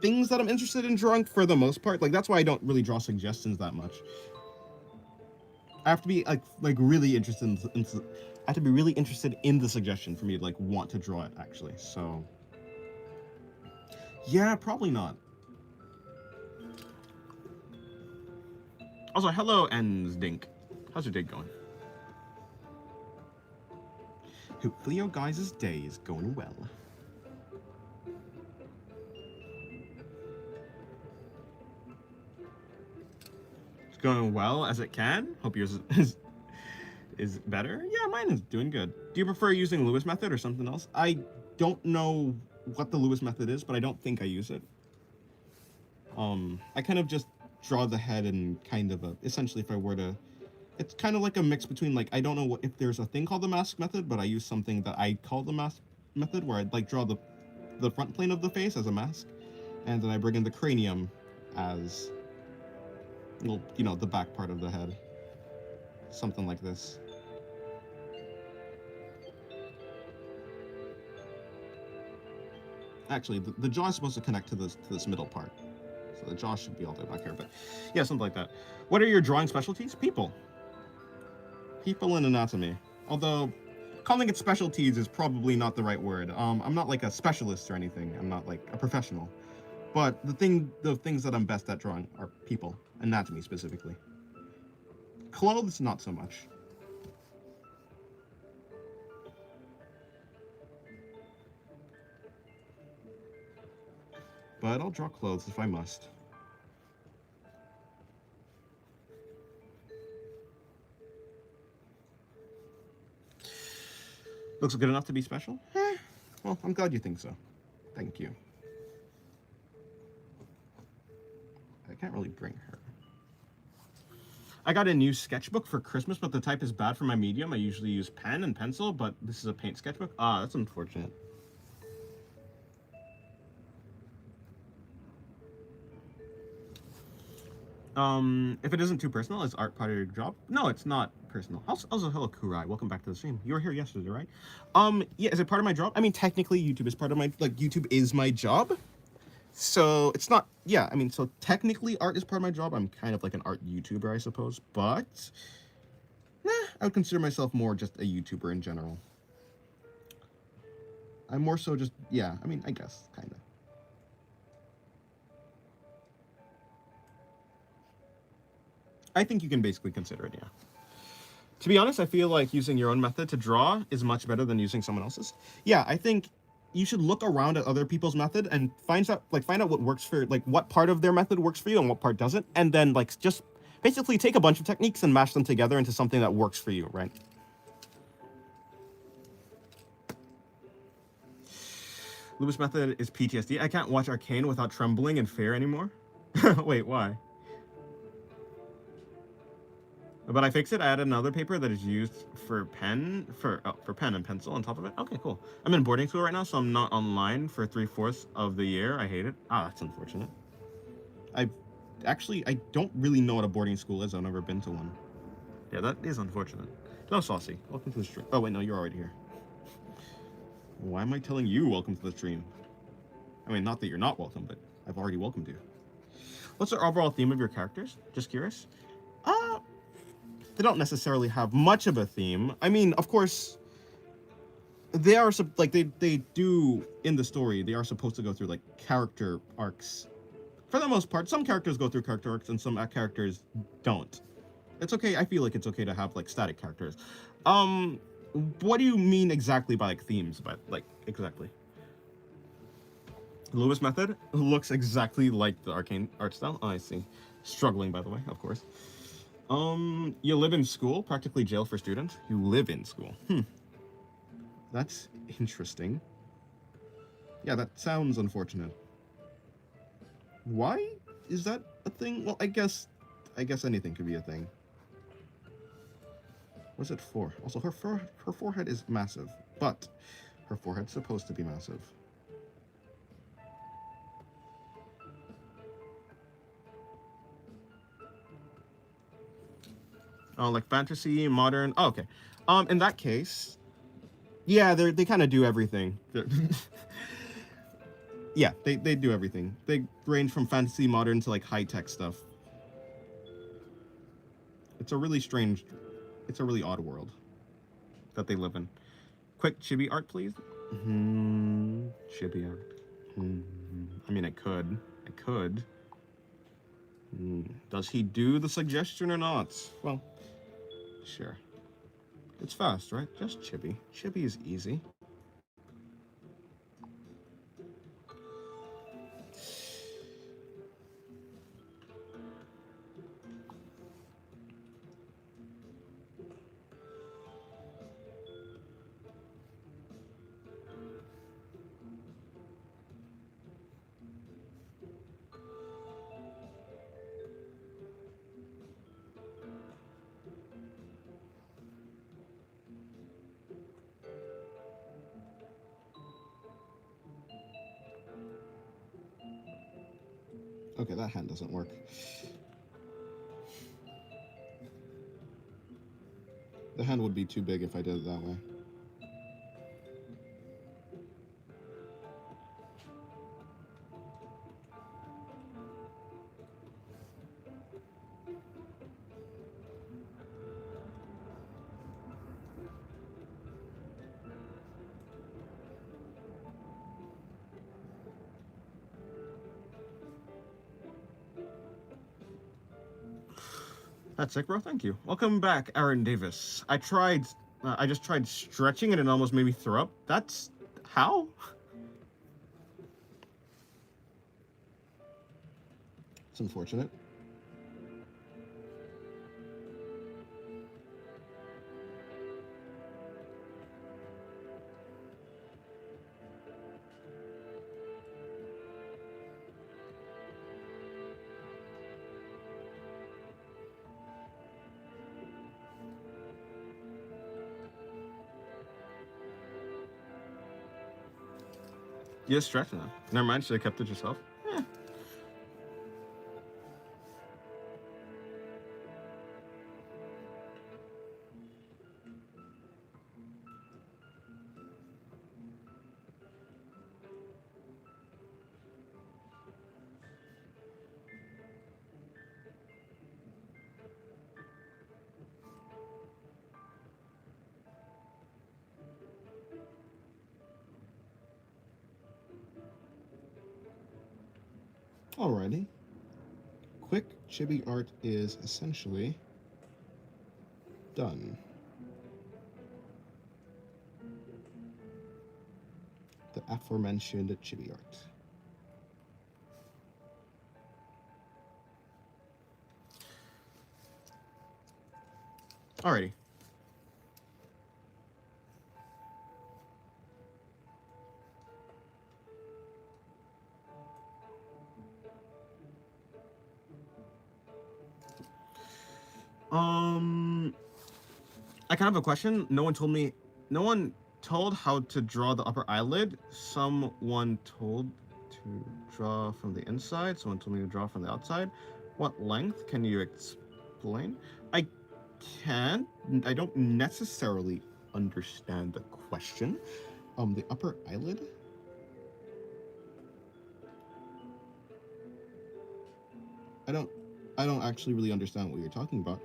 things that I'm interested in drawing for the most part. Like, that's why I don't really draw suggestions that much. I have to be, like really interested in I have to be really interested in the suggestion for me to, like, want to draw it, actually. So... yeah, probably not. Also, hello, Ensdink. How's your day going? Hopefully your guys' day is going well. going well as it can. Hope yours is better. Yeah, mine is doing good. Do you prefer using Lewis method or something else? I don't know what the Lewis method is, but I don't think I use it. I kind of just draw the head and kind of essentially if I were to, it's kind of like a mix between like, I don't know if there's a thing called the mask method, but I use something that I call the mask method where I'd like draw the front plane of the face as a mask, and then I bring in the cranium as, well, you know, the back part of the head. Something like this. Actually, the jaw is supposed to connect to this middle part. So the jaw should be all the way back here, but yeah, something like that. What are your drawing specialties? People. People and anatomy. Although, calling it specialties is probably not the right word. I'm not like a specialist or anything. I'm not like a professional. But the things that I'm best at drawing are people. Anatomy, specifically. Clothes, not so much. But I'll draw clothes if I must. Looks good enough to be special? Well, I'm glad you think so. Thank you. I can't really bring her. I got a new sketchbook for Christmas, but the type is bad for my medium. I usually use pen and pencil, but this is a paint sketchbook. Ah, that's unfortunate. If it isn't too personal, is art part of your job? No, it's not personal. Also, hello, Kurai. Welcome back to the stream. You were here yesterday, right? Yeah, is it part of my job? I mean, technically, YouTube is part of my, like, YouTube is my job. So, it's not, yeah, I mean, so technically, art is part of my job. I'm kind of like an art YouTuber, I suppose. But, nah, I would consider myself more just a YouTuber in general. I'm more so just, yeah, I mean, I guess, kind of. I think you can basically consider it, yeah. To be honest, I feel like using your own method to draw is much better than using someone else's. Yeah, I think you should look around at other people's method and find out what works for, like, what part of their method works for you and what part doesn't, and then, like, just basically take a bunch of techniques and mash them together into something that works for you, right? Lewis method is PTSD. I can't watch Arcane without trembling in fear anymore. Wait, why? But I fixed it. I added another paper that is used for pen and pencil on top of it. Okay, cool. I'm in boarding school right now, so I'm not online for 3/4 of the year. I hate it. Ah, that's unfortunate. I don't really know what a boarding school is. I've never been to one. Yeah, that is unfortunate. No, Saucy. Welcome to the stream. Oh wait, no, you're already here. Why am I telling you welcome to the stream? I mean, not that you're not welcome, but I've already welcomed you. What's the overall theme of your characters? Just curious. They don't necessarily have much of a theme. I mean, of course, they are like they do in the story. They are supposed to go through like character arcs. For the most part, some characters go through character arcs and some characters don't. It's okay. I feel like it's okay to have like static characters. What do you mean exactly by like themes? But like exactly. Lewis method looks exactly like the Arcane art style. Oh, I see. Struggling, by the way, of course. You live in school, practically jail for students. You live in school. That's interesting. Yeah, that sounds unfortunate. Why is that a thing? Well, I guess anything could be a thing. What's it for? Also, her forehead is massive, but her forehead's supposed to be massive. Oh, like fantasy, modern. Oh, okay. In that case, yeah, they kind of do everything. Yeah, they do everything. They range from fantasy, modern to like high tech stuff. It's a really odd world that they live in. Quick chibi art, please. Chibi art. I mean, I could. Does he do the suggestion or not? Well, sure. It's fast, right? Just chibi. Chibi is easy. Okay, that hand doesn't work. The hand would be too big if I did it that way. That's it, bro. Thank you. Welcome back, Aaron Davis. I just tried stretching and it almost made me throw up. That's how? It's unfortunate. You're stretching it. Never mind, should have kept it yourself. Eh. Alrighty. Quick chibi art is essentially done. The aforementioned chibi art. Alrighty. I kind of have a question. No one told how to draw the upper eyelid. Someone told to draw from the inside. Someone told me to draw from the outside. What length? Can you explain? I can't. I don't necessarily understand the question. The upper eyelid? I don't actually really understand what you're talking about,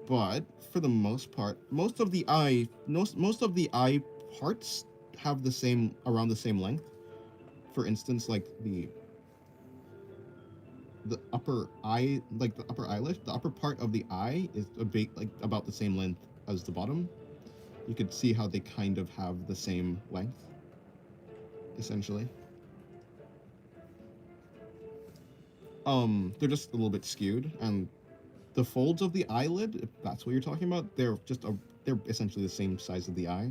but for the most part, most of the eye parts have the same around the same length. For instance, like the upper eye, like the upper eyelash, the upper part of the eye is a bit like about the same length as the bottom. You could see how they kind of have the same length, essentially. They're just a little bit skewed, and the folds of the eyelid, if that's what you're talking about, they're essentially the same size of the eye,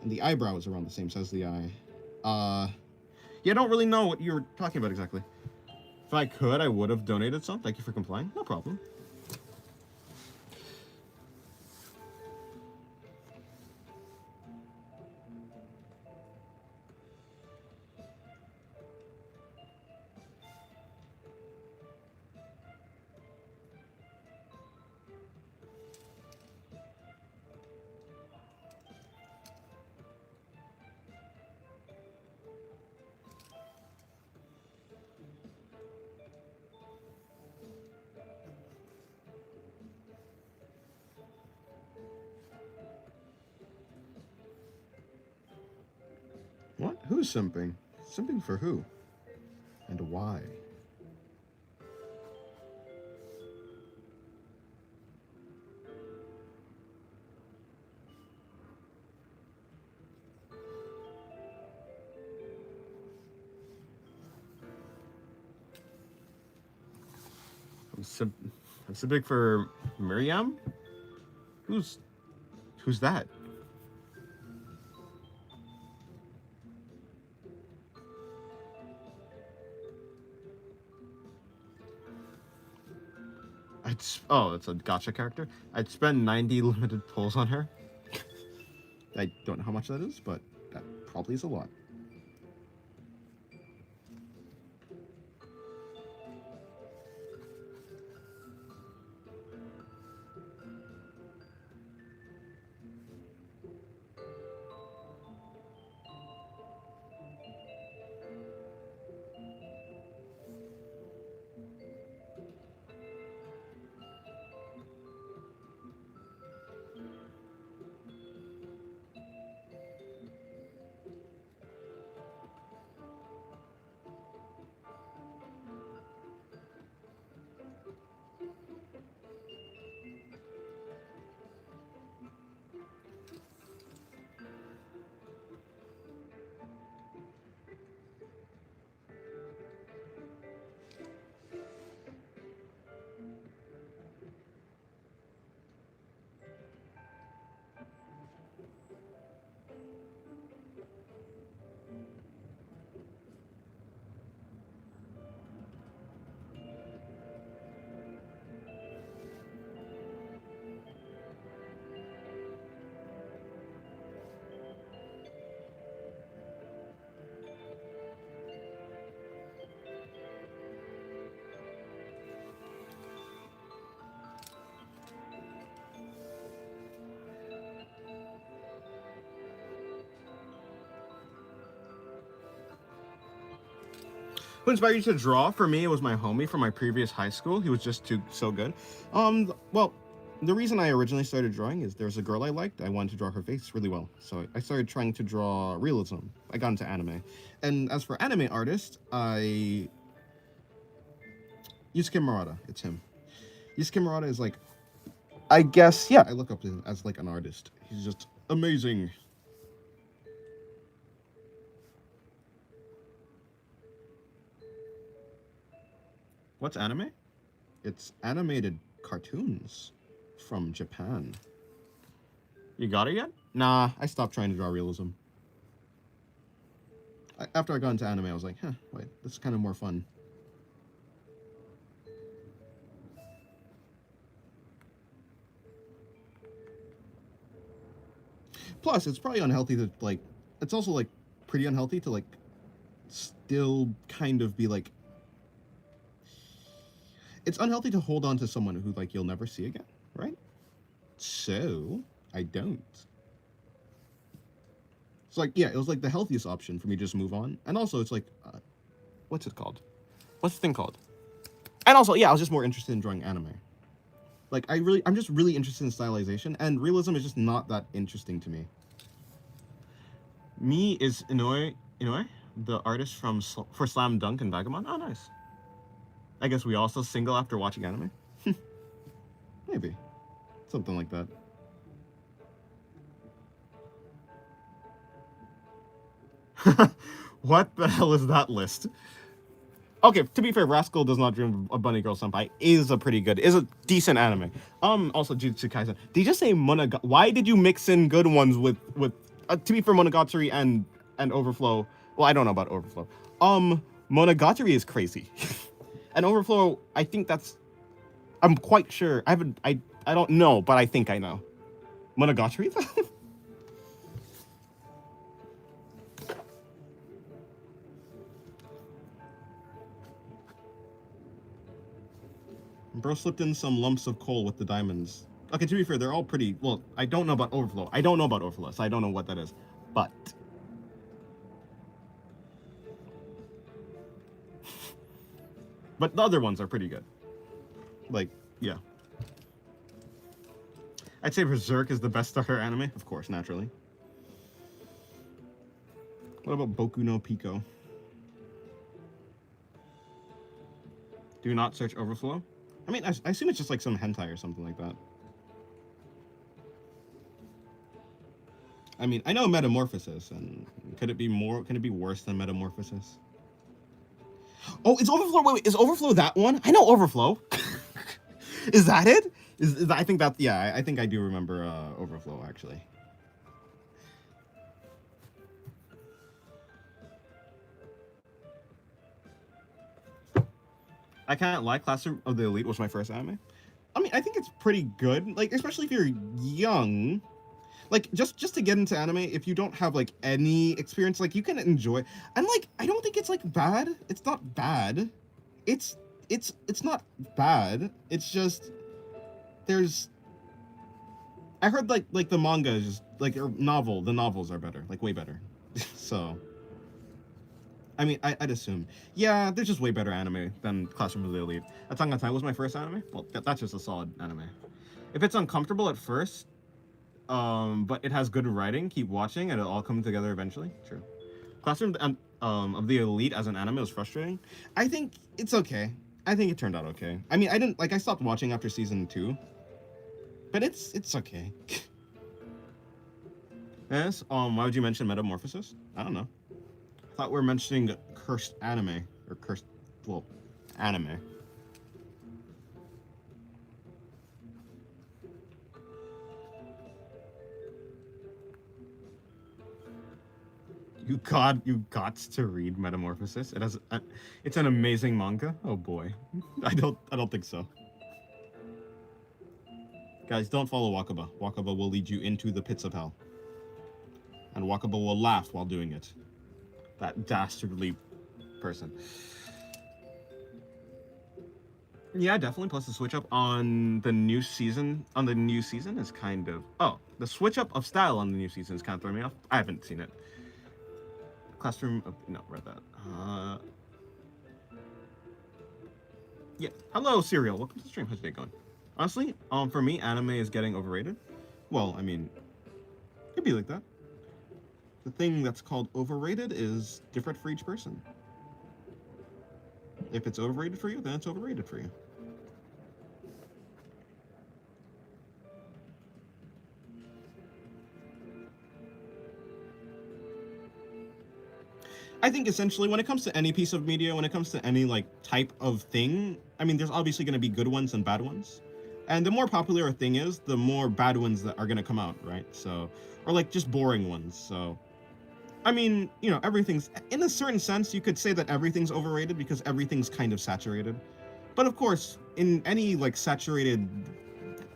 and the eyebrow is around the same size of the eye. Yeah, I don't really know what you're talking about exactly. If I could, I would have donated some. Thank you for complying. No problem. What? Who's simping? Simping for who? And why? I'm, sim- I'm simping for Miriam? Who's who's that? Oh, that's a gotcha character. I'd spend 90 limited pulls on her. I don't know how much that is, but that probably is a lot. Who inspired you to draw? For me, it was my homie from my previous high school. He was just so good. Well, the reason I originally started drawing is there was a girl I liked. I wanted to draw her face really well, so I started trying to draw realism. I got into anime, and as for anime artist, I Yusuke Murata. It's him. Yusuke Murata is like, I guess, yeah, I look up to him as like an artist. He's just amazing. What's anime? It's animated cartoons from Japan. You got it yet? Nah, I stopped trying to draw realism. After I got into anime, I was like, wait, this is kind of more fun. Plus, it's probably unhealthy to, like, it's also, like, pretty unhealthy to, like, still kind of be, like, it's unhealthy to hold on to someone who, like, you'll never see again, right? So, I don't. It's like, yeah, it was, like, the healthiest option for me to just move on. And also, it's like, what's it called? What's the thing called? And also, yeah, I was just more interested in drawing anime. Like, I'm just really interested in stylization, and realism is just not that interesting to me. Me is Inoue, the artist for Slam Dunk and Vagabond. Oh, nice. I guess we also single after watching anime? Maybe. Something like that. What the hell is that list? Okay, to be fair, Rascal Does Not Dream of a Bunny Girl Senpai is a decent anime. Also Jujutsu Kaisen. Did you just say Monogatari? Why did you mix in good ones with to be fair, Monogatari and Overflow? Well, I don't know about Overflow. Monogatari is crazy. And Overflow, I think I'm quite sure. I don't know, but I think I know. Monogatari though? Bro slipped in some lumps of coal with the diamonds. Okay, to be fair, they're all pretty... Well, I don't know about Overflow. So I don't know what that is. But... But the other ones are pretty good. Like, yeah. I'd say Berserk is the best starter anime. Of course, naturally. What about Boku no Pico? Do not search Overflow? I mean, I assume it's just like some hentai or something like that. I mean, I know Metamorphosis, and could it be worse than Metamorphosis? Oh, it's Overflow. Wait, is Overflow that one? I know Overflow. Is that it? I think that, yeah, I think I do remember Overflow, actually. I can't lie, Classroom of the Elite was my first anime. I mean, I think it's pretty good, like, especially if you're young. Like, just to get into anime, if you don't have, like, any experience, like, you can enjoy. And, like, I don't think it's, like, bad. It's not bad. It's not bad. It's just, there's... I heard, like the manga is just, like, the novels are better, like, way better. So... I mean, I'd assume. Yeah, there's just way better anime than Classroom of the Elite. Attack on Titan was my first anime. Well, that's just a solid anime. If it's uncomfortable at first, but it has good writing, keep watching, and it'll all come together eventually. True. Classroom of the Elite as an anime was frustrating. I think it's okay. I think it turned out okay. I mean, I stopped watching after season 2. But it's okay. Yes, why would you mention Metamorphosis? I don't know. I thought we were mentioning cursed anime. Or cursed, well, anime. You got to read Metamorphosis. It's an amazing manga. Oh boy. I don't think so. Guys, don't follow Wakaba. Wakaba will lead you into the pits of hell. And Wakaba will laugh while doing it. That dastardly person. Yeah, definitely. Plus the switch up on the new season. Is kind of... Oh, the switch up of style on the new season is kind of throwing me off. I haven't seen it. Classroom... Oh, no, read that. Yeah. Hello, Serial. Welcome to the stream. How's your day going? Honestly, for me, anime is getting overrated. Well, I mean, it'd be like that. The thing that's called overrated is different for each person. If it's overrated for you, then it's overrated for you. I think essentially when it comes to any piece of media, when it comes to any like type of thing, I mean, there's obviously going to be good ones and bad ones. And the more popular a thing is, the more bad ones that are going to come out, right? So, or like just boring ones. So, I mean, you know, everything's, in a certain sense, you could say that everything's overrated because everything's kind of saturated. But of course, in any like saturated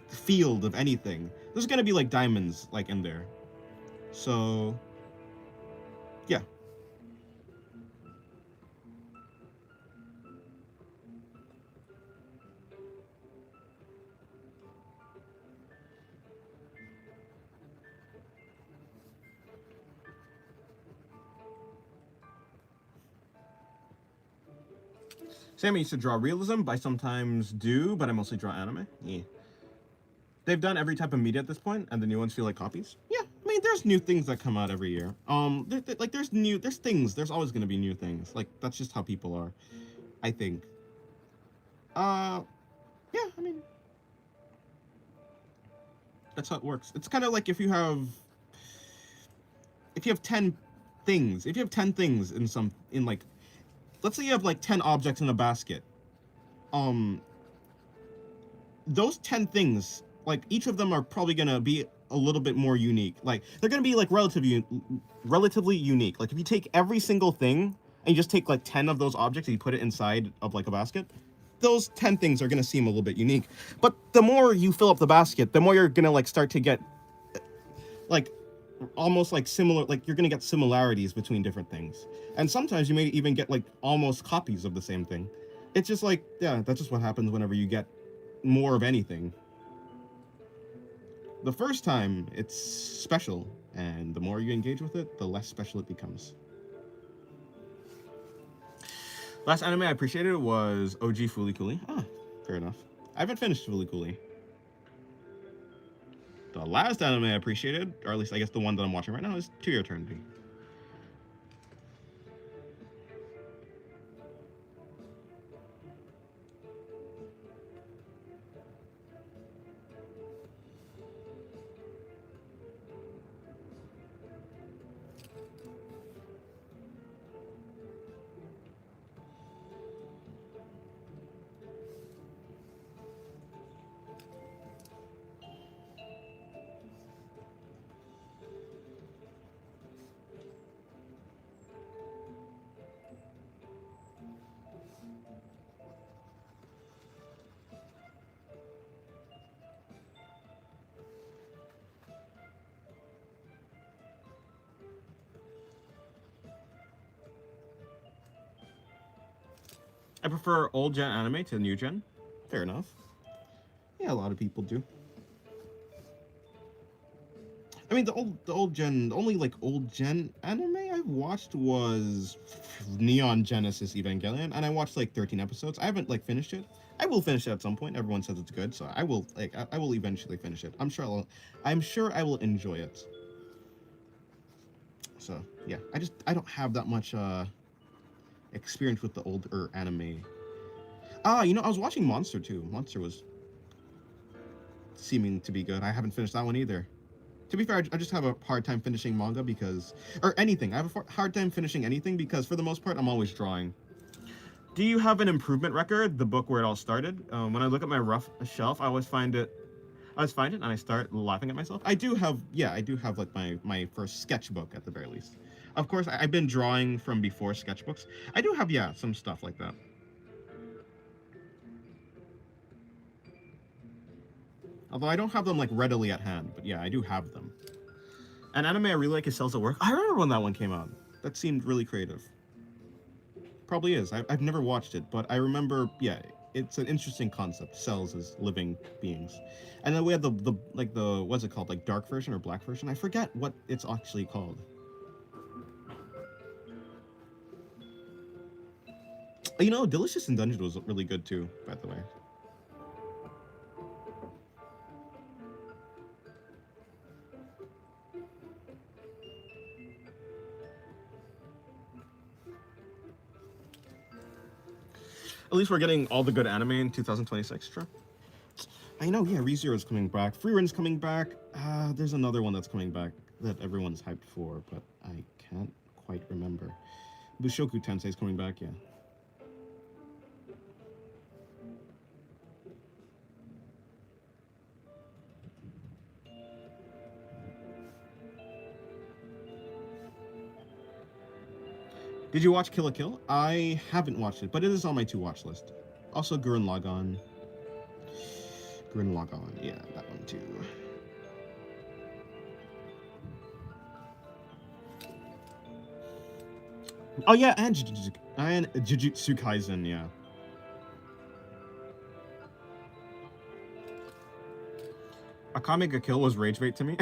field of anything, there's going to be like diamonds like in there. So, yeah. Sammy used to draw realism, but I sometimes do, but I mostly draw anime. Yeah. They've done every type of media at this point, and the new ones feel like copies. Yeah, I mean, there's new things that come out every year. Like there's things. There's always gonna be new things. Like that's just how people are, I think. Uh, yeah, I mean, that's how it works. It's kind of like if you have 10 things, if you have 10 things in like, let's say you have like 10 objects in a basket. Um, those 10 things, like each of them are probably gonna be a little bit more unique. Like they're gonna be like relatively unique. Like if you take every single thing and you just take like 10 of those objects and you put it inside of like a basket, those 10 things are gonna seem a little bit unique. But the more you fill up the basket, the more you're gonna like start to get like almost like similar, like you're gonna get similarities between different things. And sometimes you may even get like almost copies of the same thing. It's just like, yeah, that's just what happens whenever you get more of anything. The first time, it's special, and the more you engage with it, the less special it becomes. Last anime I appreciated was OG Fooly Cooly. Ah, fair enough. I haven't finished Fooly Cooly. The last anime I appreciated, or at least I guess the one that I'm watching right now, is To Your Eternity. I prefer old gen anime to new gen. Fair enough. Yeah, a lot of people do. I mean, the only like old gen anime I watched was Neon Genesis Evangelion, and I watched like 13 episodes. I haven't like finished it. I will finish it at some point. Everyone says it's good, so I will like I will eventually finish it. I'm sure I will enjoy it. So yeah, I don't have that much experience with the older anime. Ah, you know, I was watching Monster too. Monster was seeming to be good. I haven't finished that one either. To be fair, I just have a hard time finishing manga because, or anything. I have a hard time finishing anything because for the most part, I'm always drawing. Do you have an improvement record? The book where it all started. When I look at my rough shelf, I always find it, and I start laughing at myself. I do have, yeah, I do have like my first sketchbook at the very least. Of course, I've been drawing from before sketchbooks. I do have, yeah, some stuff like that. Although I don't have them like readily at hand, but yeah, I do have them. An anime I really like is Cells at Work. I remember when that one came out. That seemed really creative. Probably is. I've never watched it, but I remember, yeah, it's an interesting concept. Cells as living beings. And then we had the what's it called? Like dark version or black version? I forget what it's actually called. You know, Delicious in Dungeon was really good too, by the way. At least we're getting all the good anime in 2026, sure. I know, yeah, ReZero is coming back. Freerun's coming back. There's another one that's coming back that everyone's hyped for, but I can't quite remember. Bushoku Tensei is coming back, yeah. Did you watch Kill la Kill? I haven't watched it, but it is on my to-watch list. Also, Gurren Lagann. Gurren Lagann, yeah, that one too. Oh yeah, and Jujutsu Kaisen, yeah. Akame ga Kill was rage bait to me.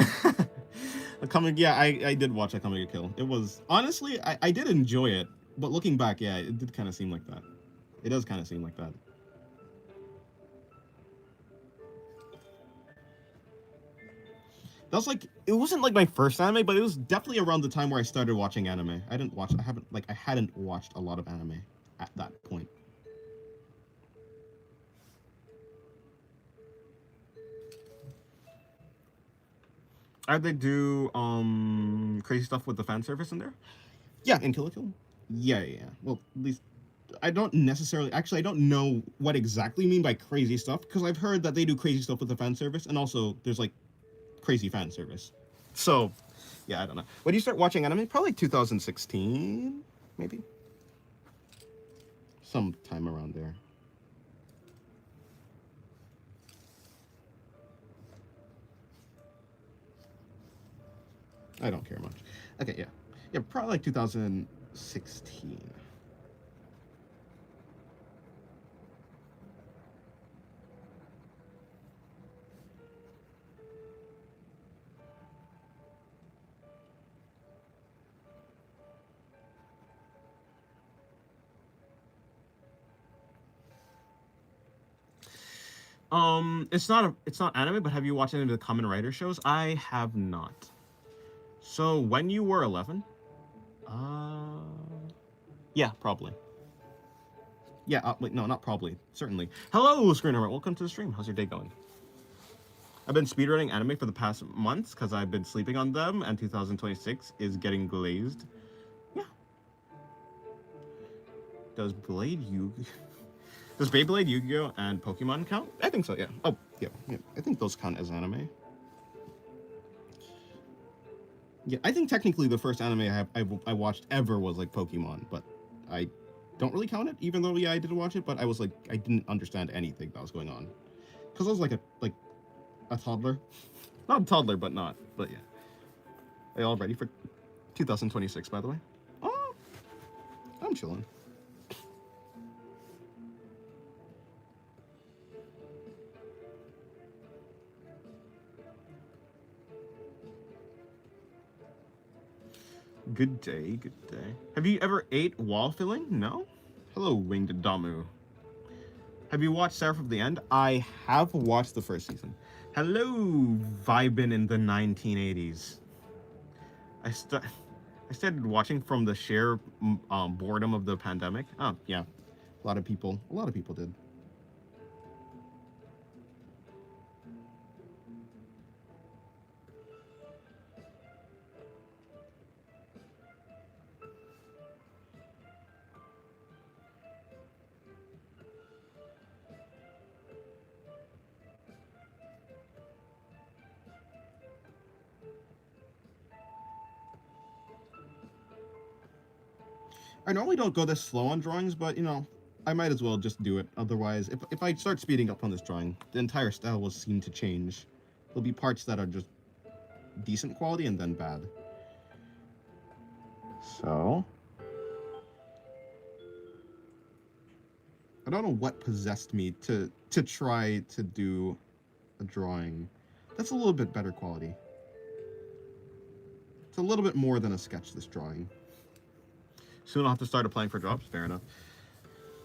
Yeah, I did watch Akame ga Kill. It was honestly, I did enjoy it, but looking back, yeah, it did kind of seem like that. It does kind of seem like that. That was like, it wasn't like my first anime, but it was definitely around the time where I started watching anime. I hadn't watched a lot of anime at that point. Did they do crazy stuff with the fan service in there? Yeah, in Kill la Kill. Yeah. Well, at least I don't necessarily. Actually, I don't know what exactly mean by crazy stuff because I've heard that they do crazy stuff with the fan service, and also there's like crazy fan service. So, yeah, I don't know. When do you start watching anime? Probably 2016, maybe. Sometime around there. I don't care much. Okay, yeah. Yeah, probably like 2016. It's not anime, but have you watched any of the Kamen Rider shows? I have not. So when you were 11, uh, yeah, probably. Yeah, wait, no, not probably. Certainly. Hello, Screener. Welcome to the stream. How's your day going? I've been speedrunning anime for the past months because I've been sleeping on them, and 2026 is getting glazed. Yeah. Does Blade Yu Does Beyblade, Yu-Gi-Oh, and Pokemon count? I think so, yeah. Oh, yeah. I think those count as anime. Yeah, I think technically the first anime I watched ever was like Pokemon, but I don't really count it, even though, yeah, I did watch it, but I was like, I didn't understand anything that was going on. Because I was like a toddler. Not a toddler, but not. But yeah. Are you all ready for 2026, by the way? Oh, I'm chilling. Good day, good day. Have you ever ate wall filling? No? Hello, Winged Damu. Have you watched Seraph of the End? I have watched the first season. Hello, vibin' in the 1980s. I started watching from the sheer boredom of the pandemic. Oh, yeah. A lot of people did. I normally don't go this slow on drawings, but, you know, I might as well just do it. Otherwise, if I start speeding up on this drawing, the entire style will seem to change. There'll be parts that are just decent quality and then bad. So, I don't know what possessed me to try to do a drawing that's a little bit better quality. It's a little bit more than a sketch, this drawing. Soon I'll have to start applying for jobs. Fair enough.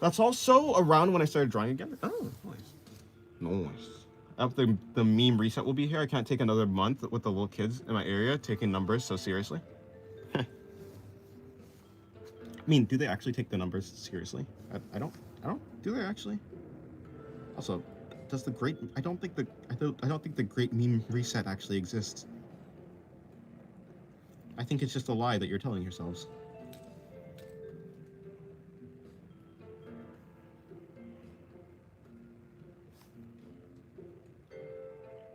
That's also around when I started drawing again. Oh, nice. Nice. After the meme reset will be here, I can't take another month with the little kids in my area taking numbers so seriously. I mean, do they actually take the numbers seriously? I don't. Do they actually? Also, does the great? I don't think the great meme reset actually exists. I think it's just a lie that you're telling yourselves.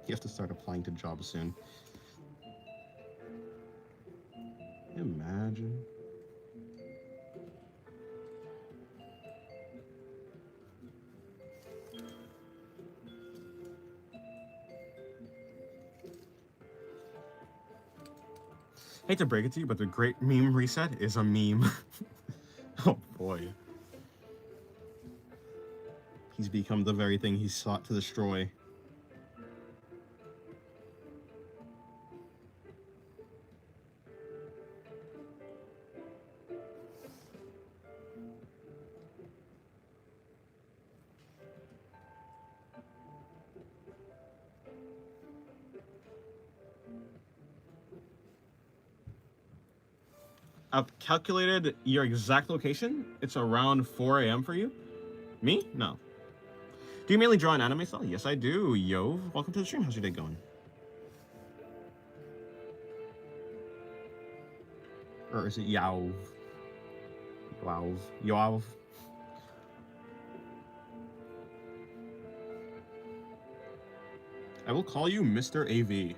You have to start applying to jobs soon. Imagine. Hate to break it to you, but the great meme reset is a meme. Oh boy. He's become the very thing he sought to destroy. I've calculated your exact location. It's around 4 a.m. for you. Me? No. Do you mainly draw an anime style? Yes, I do. Yo, welcome to the stream. How's your day going? Or is it Yow? Wow. Yow. I will call you Mr. AV.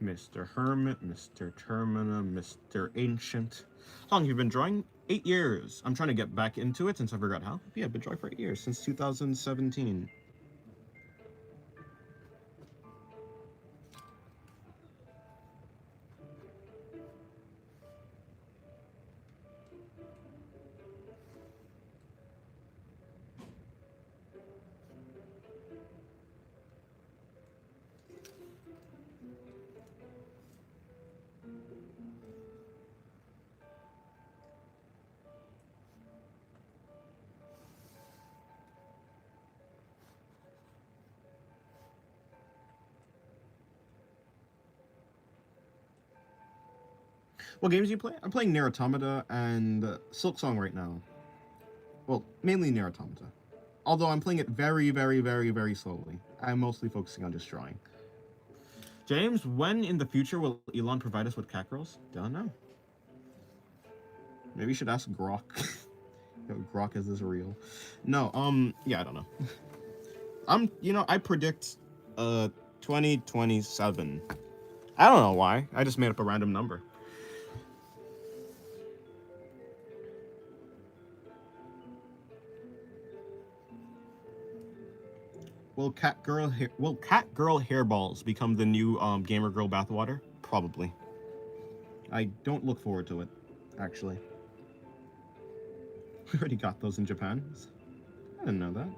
Mr. Hermit, Mr. Termina, Mr. Ancient. How long have you been drawing? 8 years. I'm trying to get back into it since I forgot how. Yeah, I've been drawing for 8 years, since 2017. What games do you play? I'm playing Nier Automata and Silk Song right now. Well, mainly Nier Automata. Although I'm playing it very, very, very, very slowly. I'm mostly focusing on just drawing. James, when in the future will Elon provide us with cat girls? Don't know. Maybe you should ask Grok. Grok, is this real? No, yeah, I don't know. I predict 2027. I don't know why. I just made up a random number. Will cat girl hairballs become the new gamer girl bathwater? Probably. I don't look forward to it, actually. We already got those in Japan. I didn't know that.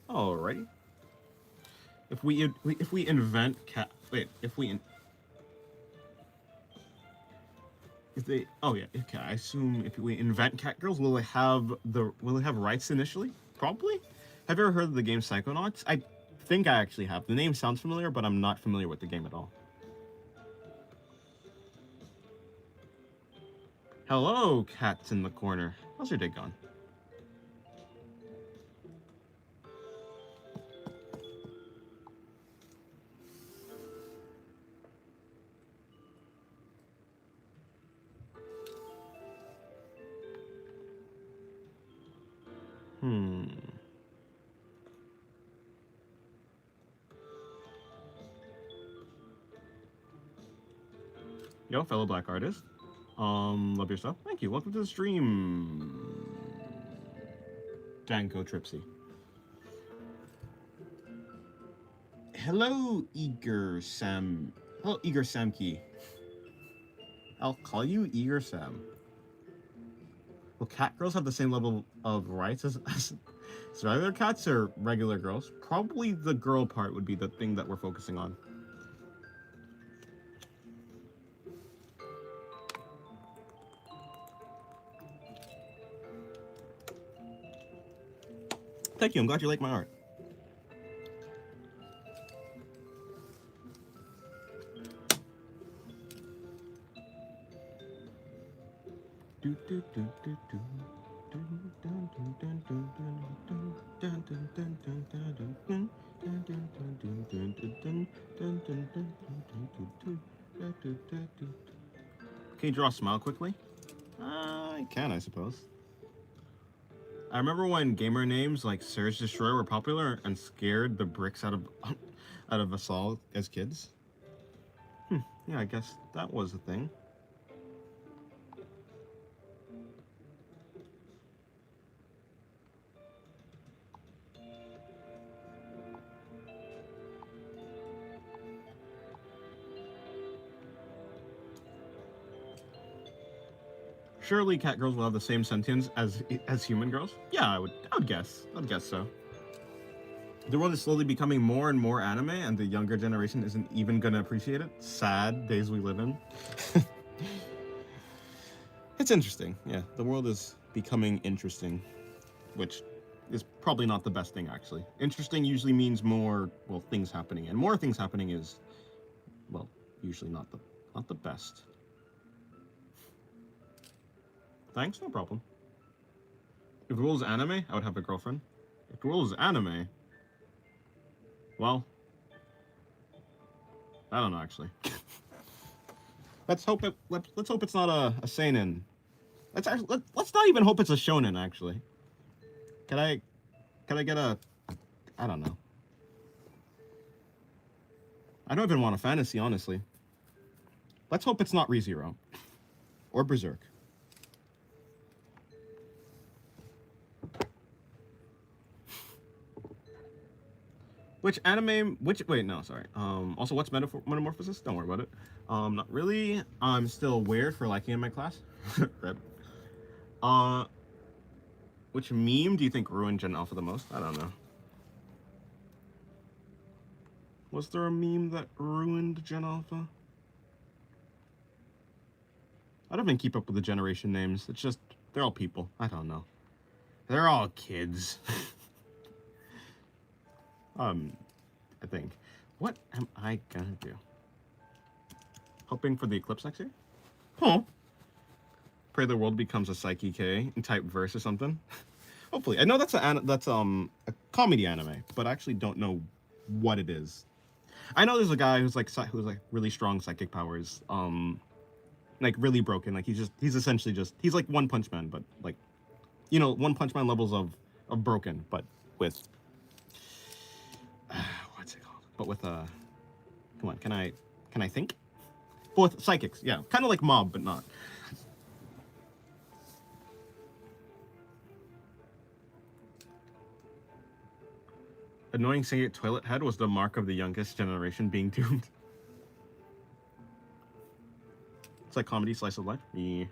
Alrighty. If we invent cat, wait, if they, oh yeah, okay. I assume if we invent cat girls, will they have rights initially? Probably. Have you ever heard of the game Psychonauts? I think I actually have. The name sounds familiar, but I'm not familiar with the game at all. Hello, cats in the corner. How's your day going? Yo, fellow black artist. Love your stuff. Thank you. Welcome to the stream. Danko Tripsy. Hello, Eager Sam. Hello, Eager Samkey. I'll call you Eager Sam. Will cat girls have the same level of rights as regular cats or regular girls? Probably the girl part would be the thing that we're focusing on. Thank you. I'm glad you like my art. Can you draw a smile quickly? I can, I suppose. I remember when gamer names like Surge Destroyer were popular and scared the bricks out of us all as kids. Yeah, I guess that was a thing. Surely cat girls will have the same sentience as human girls? Yeah, I would guess. I'd guess so. The world is slowly becoming more and more anime, and the younger generation isn't even gonna appreciate it. Sad days we live in. It's interesting. Yeah, the world is becoming interesting, which is probably not the best thing, actually. Interesting usually means more, well, things happening, and more things happening is, well, usually not the best. Thanks, no problem. If the world was anime, I would have a girlfriend. If the world was anime, well, I don't know actually. Let's hope it's not a seinen. Let's not even hope it's a shonen actually. Can I get a, I don't know. I don't even want a fantasy honestly. Let's hope it's not ReZero or Berserk. Wait, no, sorry. Also, what's metamorphosis? Don't worry about it. Not really. I'm still weird for liking in my class. Rip. Which meme do you think ruined Gen Alpha the most? I don't know. Was there a meme that ruined Gen Alpha? I don't even keep up with the generation names. It's just, they're all people. I don't know. They're all kids. I think. What am I gonna do? Hoping for the eclipse next year? Huh. Pray the world becomes a Psyche K in type verse or something. Hopefully. I know that's a comedy anime, but I actually don't know what it is. I know there's a guy who's like really strong psychic powers. Like really broken. Like he's essentially he's like One Punch Man, but like, you know, One Punch Man levels of broken, but with what's it called? But with come on, can I think? But with psychics, yeah, kind of like Mob, but not. Annoying singing toilet head was the mark of the youngest generation being doomed. It's like comedy slice of life. Yeah.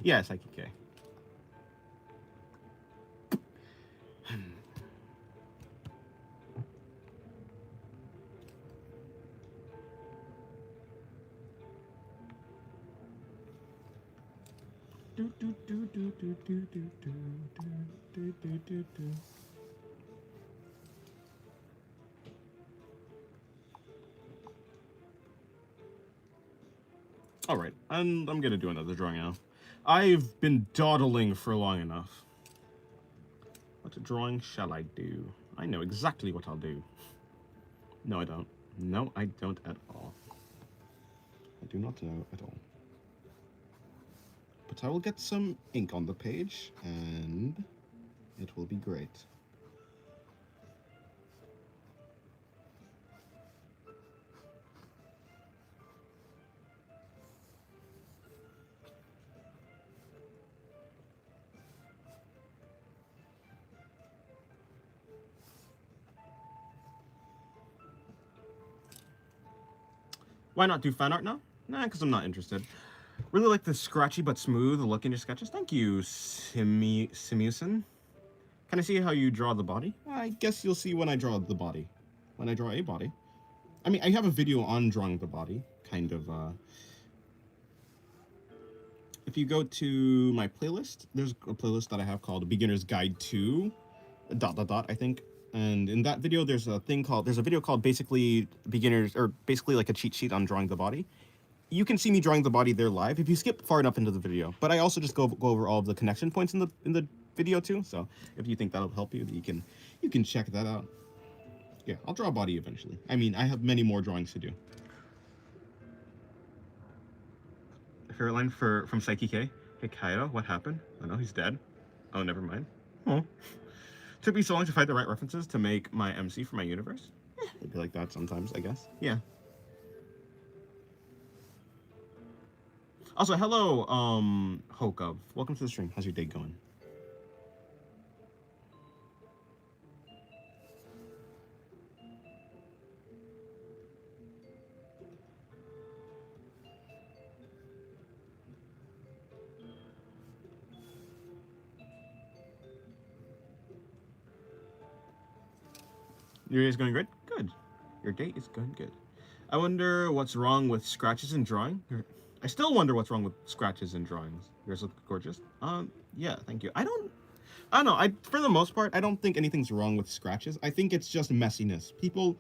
Yeah, Psyche K. All right, and I'm gonna do another drawing now. I've been dawdling for long enough. What drawing shall I do? I know exactly what I'll do. No, I don't. No, I don't at all. I do not know at all. But I will get some ink on the page, and it will be great. Why not do fan art now? Nah, because I'm not interested. Really like the scratchy but smooth look in your sketches. Thank you, Simusin. Can I see how you draw the body? I guess you'll see when I draw the body. When I draw a body. I mean, I have a video on drawing the body, kind of. If you go to my playlist, there's a playlist that I have called Beginner's Guide to ... I think. And in that video, there's a video called basically beginners, or basically like a cheat sheet on drawing the body. You can see me drawing the body there live if you skip far enough into the video. But I also just go over all of the connection points in the video too. So if you think that'll help you, you can check that out. Yeah, I'll draw a body eventually. I mean, I have many more drawings to do. Favorite line from Psyche K. Hey Kaido, what happened? Oh no, he's dead. Oh, never mind. Oh. Took me so long to find the right references to make my MC for my universe. It'd be like that sometimes, I guess. Yeah. Also, hello, Hokov. Welcome to the stream. How's your day going? Your day is going good? Good. Your day is going good. I wonder what's wrong with scratches in drawing. I still wonder what's wrong with scratches in drawings. Yours look gorgeous. Yeah, thank you. I don't know. For the most part, I don't think anything's wrong with scratches. I think it's just messiness. People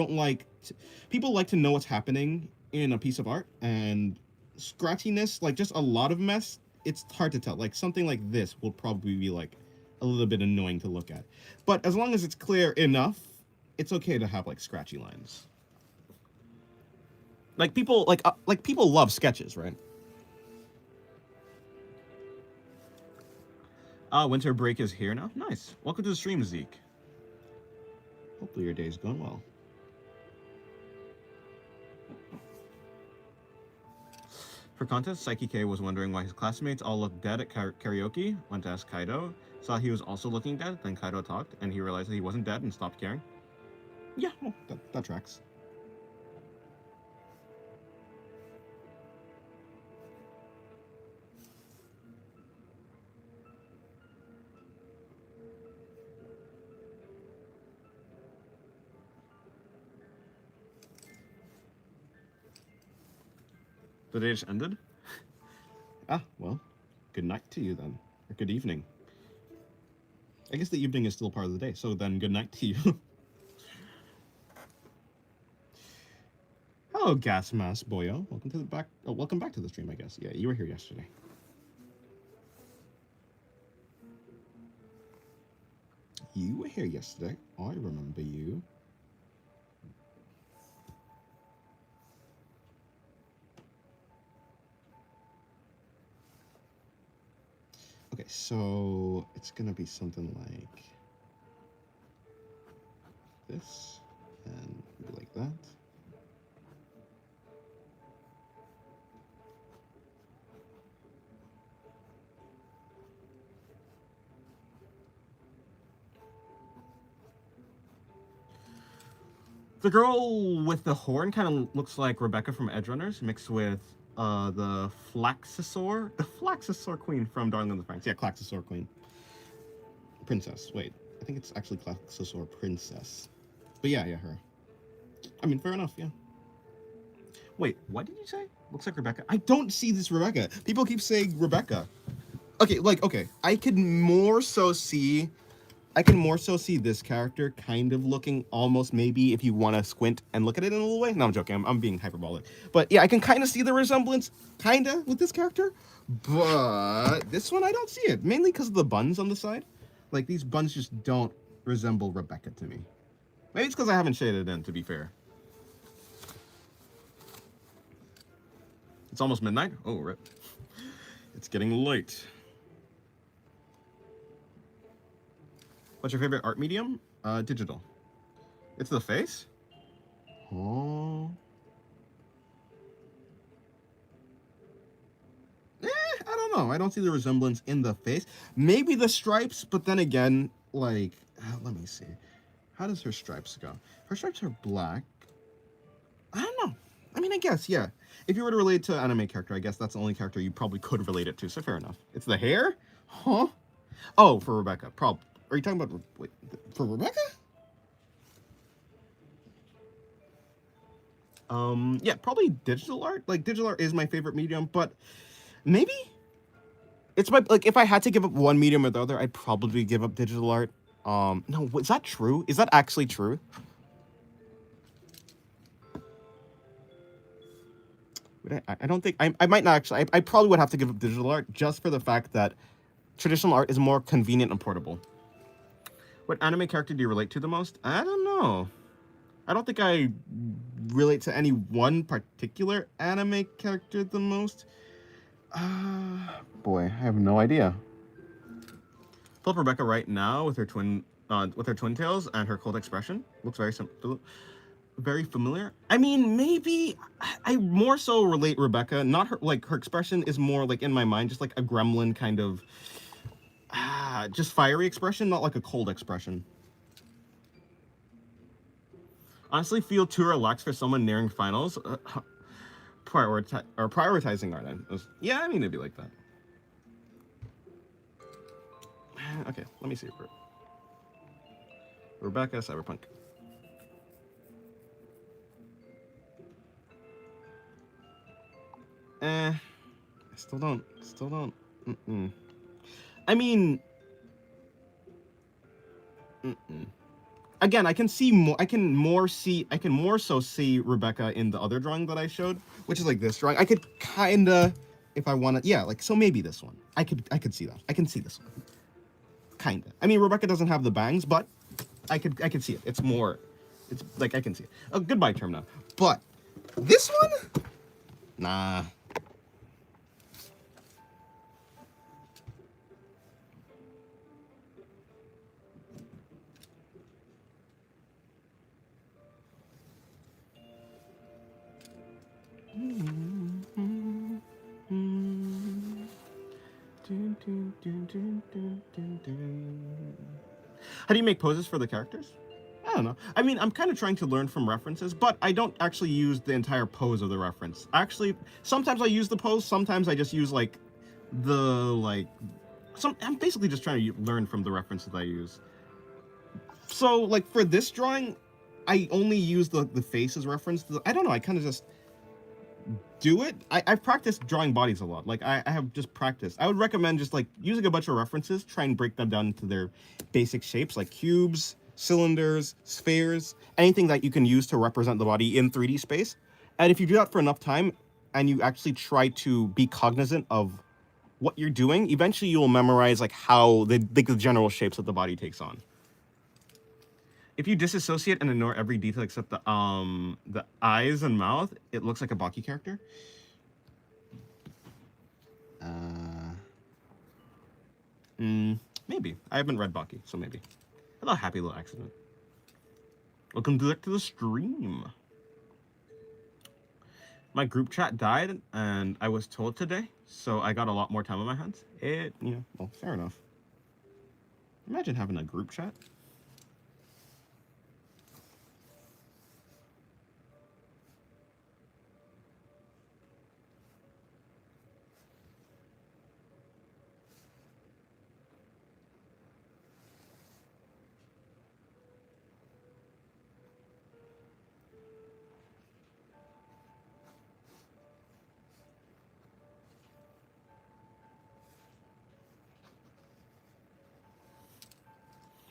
like to know what's happening in a piece of art, and scratchiness, like just a lot of mess, it's hard to tell. Like something like this will probably be like a little bit annoying to look at. But as long as it's clear enough, it's okay to have like scratchy lines. Like people love sketches, right? Winter break is here now. Nice. Welcome to the stream, Zeke. Hopefully your day's going well. For context, Psyche K was wondering why his classmates all looked dead at karaoke. Went to ask Kaido. Saw he was also looking dead. Then Kaido talked, and he realized that he wasn't dead and stopped caring. Yeah, well, that tracks. The day just ended? Ah, well, good night to you then. Or good evening. I guess the evening is still part of the day, so then good night to you. Hello, Gas Mask Boyo. Welcome back to the stream, I guess. Yeah, you were here yesterday. You were here yesterday. I remember you. Okay, so it's gonna be something like this, and like that. The girl with the horn kind of looks like Rebecca from Edge Runners, mixed with the Flaxosaur Queen from Darling in the Franxx. Yeah, Claxosaur Queen. Princess. Wait, I think it's actually Claxosaur Princess. But yeah, her. I mean, fair enough, yeah. Wait, what did you say? Looks like Rebecca. I don't see this Rebecca. People keep saying Rebecca. Okay. I could more so see this character kind of looking almost, maybe if you want to squint and look at it in a little way. No, I'm joking. I'm being hyperbolic. But yeah, I can kind of see the resemblance, kind of, with this character. But this one, I don't see it. Mainly because of the buns on the side. Like, these buns just don't resemble Rebecca to me. Maybe it's because I haven't shaded it in, to be fair. It's almost midnight. Oh, rip. It's getting late. What's your favorite art medium? Digital. It's the face? Oh. I don't know. I don't see the resemblance in the face. Maybe the stripes, but then again, like, let me see. How does her stripes go? Her stripes are black. I don't know. I mean, I guess, yeah. If you were to relate to an anime character, I guess that's the only character you probably could relate it to, so fair enough. It's the hair? Huh? Oh, for Rebecca. Are you talking about... Wait, for Rebecca? Yeah, probably digital art. Like, digital art is my favorite medium, but maybe it's my... Like, if I had to give up one medium or the other, I'd probably give up digital art. No, is that true? Is that actually true? I don't think... I might not actually... I probably would have to give up digital art just for the fact that traditional art is more convenient and portable. What anime character do you relate to the most? I don't know. I don't think I relate to any one particular anime character the most. Boy, I have no idea. Pull up Rebecca right now with her twin tails and her cold expression. Looks very familiar. I mean, maybe I more so relate Rebecca. Not her, like her expression is more like in my mind, just like a gremlin kind of, just fiery expression, not like a cold expression. Honestly, feel too relaxed for someone nearing finals. Prioritizing art. Yeah, I mean it'd be like that. Okay, let me see. Rebecca Cyberpunk. I still don't. I mean, again, I can see more. I can more so see Rebecca in the other drawing that I showed, which is like this drawing. I could kinda, if I want to, yeah, like so maybe this one. I could see that. I can see this one. Kinda. I mean, Rebecca doesn't have the bangs, but I could see it. It's like I can see it. Oh, goodbye term now. But this one, nah. How do you make poses for the characters? I don't know. I mean, I'm kind of trying to learn from references, but I don't actually use the entire pose of the reference. Actually, sometimes I use the pose, sometimes I just use like I'm basically just trying to learn from the references I use. So like for this drawing, I only use the face as reference. I don't know, I kind of just do it. I've practiced drawing bodies a lot. Like I have just practiced. I would recommend just like using a bunch of references, try and break them down into their basic shapes like cubes, cylinders, spheres, anything that you can use to represent the body in 3D space. And if you do that for enough time and you actually try to be cognizant of what you're doing, eventually you'll memorize like how the general shapes that the body takes on. If you disassociate and ignore every detail except the eyes and mouth, it looks like a Baki character. Maybe. I haven't read Baki, so maybe. Hello, happy little accident. Welcome back to the stream. My group chat died, and I was told today, so I got a lot more time on my hands. Well, fair enough. Imagine having a group chat.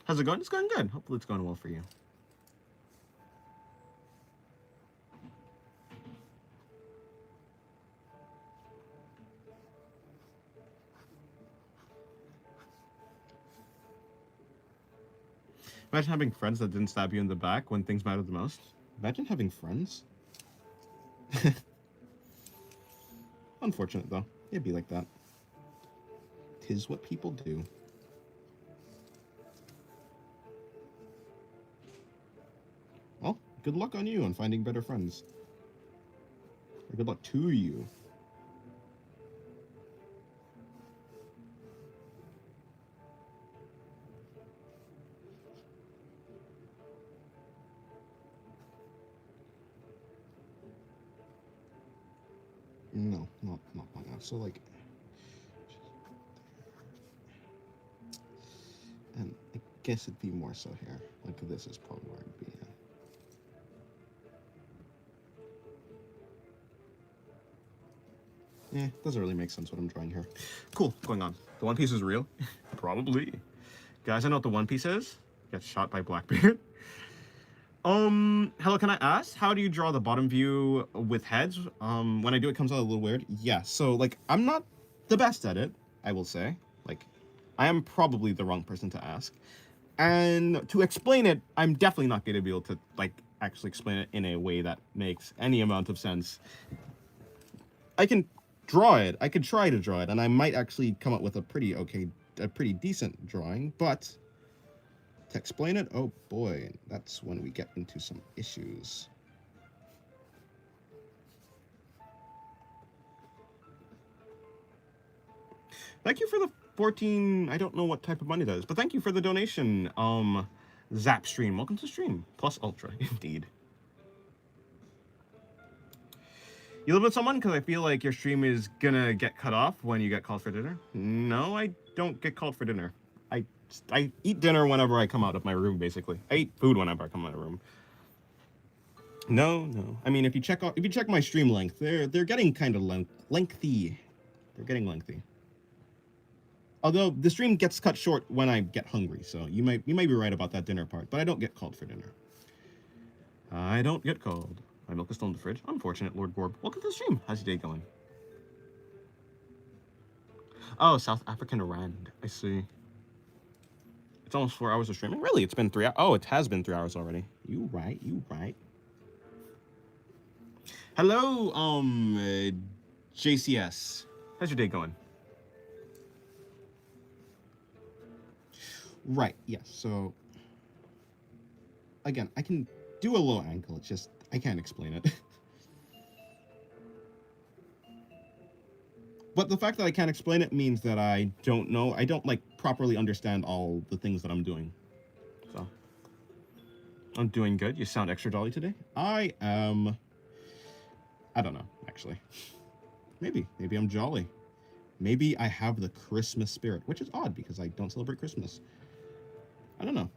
How's it going? It's going good. Hopefully it's going well for you. Imagine having friends that didn't stab you in the back when things mattered the most. Imagine having friends. Unfortunate, though. It'd be like that. 'Tis what people do. Well, good luck on you on finding better friends. Or good luck to you. So like, and I guess it'd be more so here. Like this is probably where it'd be. Yeah, doesn't really make sense what I'm drawing here. Cool, going on. The One Piece is real? Probably. Guys, I know what the One Piece is. Gets shot by Blackbeard. Hello, can I ask, how do you draw the bottom view with heads? When I do, it comes out a little weird. Yeah, so, like, I'm not the best at it, I will say. Like, I am probably the wrong person to ask. And to explain it, I'm definitely not going to be able to, like, actually explain it in a way that makes any amount of sense. I can draw it. I could try to draw it, and I might actually come up with a pretty decent drawing, but to explain it, oh boy, that's when we get into some issues. Thank you for the 14, I don't know what type of money that is, but thank you for the donation, Zapstream. Welcome to the stream. Plus Ultra, indeed. You live with someone? Because I feel like your stream is gonna get cut off when you get called for dinner. No, I don't get called for dinner. I eat dinner whenever I come out of my room, basically. I eat food whenever I come out of my room. No. I mean, if you check my stream length, they're getting kind of lengthy. They're getting lengthy. Although the stream gets cut short when I get hungry, so you might be right about that dinner part. But I don't get called for dinner. I don't get called. My milk is still in the fridge. Unfortunate, Lord Gorb. Welcome to the stream. How's your day going? Oh, South African Rand. I see. It's almost 4 hours of streaming. Really? It's been 3 hours. Oh, it has been 3 hours already. You right. Hello, JCS. How's your day going? Right, yes. So, again, I can do a low angle. It's just, I can't explain it. But the fact that I can't explain it means that I don't know. I don't, like, properly understand all the things that I'm doing. So, I'm doing good. You sound extra jolly today. I am... I don't know, actually. Maybe I'm jolly. Maybe I have the Christmas spirit, which is odd because I don't celebrate Christmas. I don't know.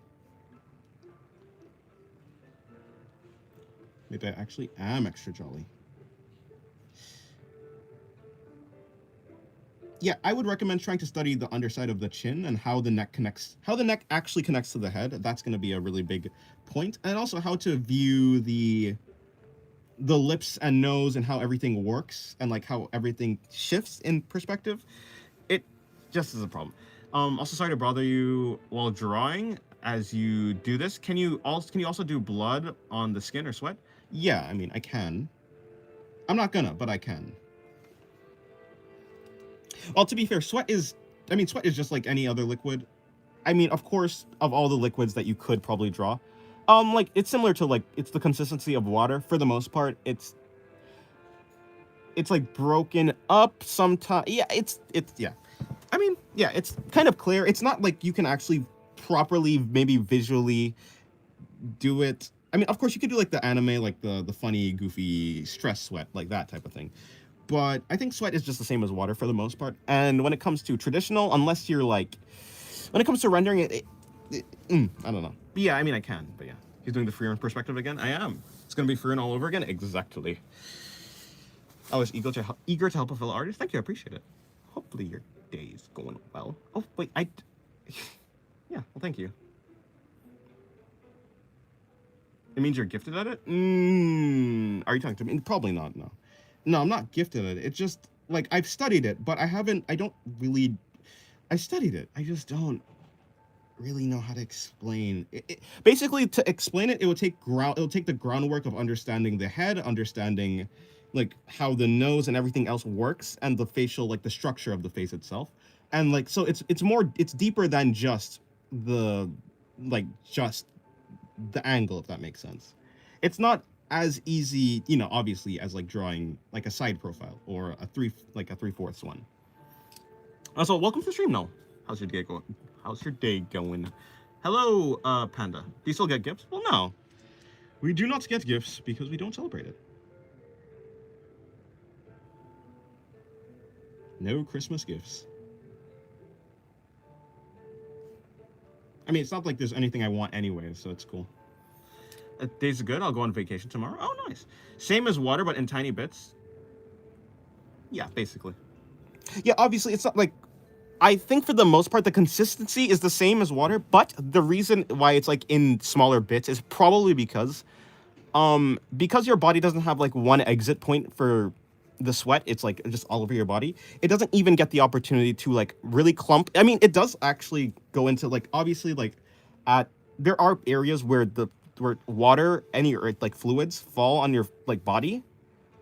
Maybe I actually am extra jolly. Yeah, I would recommend trying to study the underside of the chin and how the neck actually connects to the head. That's going to be a really big point. And also how to view the lips and nose and how everything works and like how everything shifts in perspective. It just is a problem. Also, sorry to bother you while drawing as you do this. Can you also do blood on the skin or sweat? Yeah, I mean, I can. I'm not gonna, but I can. Well, to be fair, sweat is just like any other liquid. I mean, of course, of all the liquids that you could probably draw, like, it's similar to, like, it's the consistency of water. For the most part, it's like broken up sometimes. Yeah, yeah. I mean, yeah, it's kind of clear. It's not like you can actually properly, maybe visually do it. I mean, of course, you could do, like, the anime, like, the funny, goofy, stress sweat, like that type of thing. But I think sweat is just the same as water for the most part. And when it comes to traditional, unless you're, like... When it comes to rendering it, I don't know. But yeah, I mean, I can, but yeah. He's doing the free run perspective again? I am. It's going to be free run all over again? Exactly. I was eager to help a fellow artist. Thank you, I appreciate it. Hopefully your day's going well. Oh, wait, yeah, well, thank you. It means you're gifted at it? Are you talking to me? Probably not, no. No, I'm not gifted at it. It's just, like, I've studied it, but I studied it. I just don't really know how to explain it. Basically, to explain it, it would take the groundwork of understanding the head, understanding, like, how the nose and everything else works, and the facial, like, the structure of the face itself. And, like, so it's deeper than just the angle, if that makes sense. It's not as easy, you know, obviously, as, like, drawing, like, a side profile or a 3/4 one. Also, welcome to the stream, Noel. How's your day going? Hello, Panda. Do you still get gifts? Well, no. We do not get gifts because we don't celebrate it. No Christmas gifts. I mean, it's not like there's anything I want anyway, so it's cool. Days are good. I'll go on vacation tomorrow. Oh, nice. Same as water, but in tiny bits. Yeah, basically. Yeah, obviously, it's not like I think for the most part the consistency is the same as water, but the reason why it's like in smaller bits is probably because your body doesn't have like one exit point for the sweat. It's like just all over your body. It doesn't even get the opportunity to like really clump. I mean, it does actually go into like obviously like at there are areas where water, any or like fluids fall on your like body.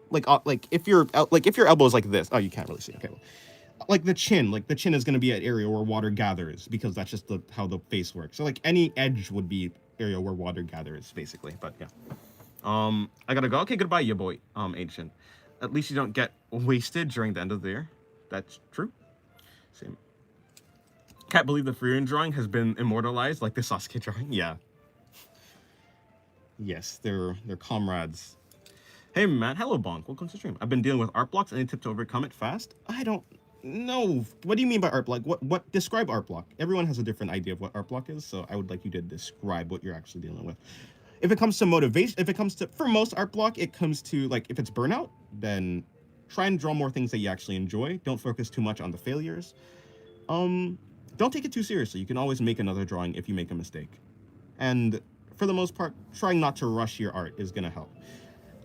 Like if your elbow is like this. Oh, you can't really see. Okay. Well, like the chin is going to be an area where water gathers because that's just how the face works. So like any edge would be area where water gathers basically. But yeah. I gotta go. Okay, goodbye, you boy. Ancient. At least you don't get wasted during the end of the year. That's true. Same. Can't believe the Furion drawing has been immortalized like the Sasuke drawing. Yeah. Yes, they're comrades. Hey man, hello Bonk. Welcome to the stream. I've been dealing with art blocks. Any tips to overcome it fast? I don't know. What do you mean by art block? What describe art block? Everyone has a different idea of what art block is, so I would like you to describe what you're actually dealing with. If it comes to motivation, if it comes to, for most art block, it comes to like, if it's burnout, then try and draw more things that you actually enjoy. Don't focus too much on the failures. Don't take it too seriously. You can always make another drawing if you make a mistake. And for the most part, trying not to rush your art is gonna help.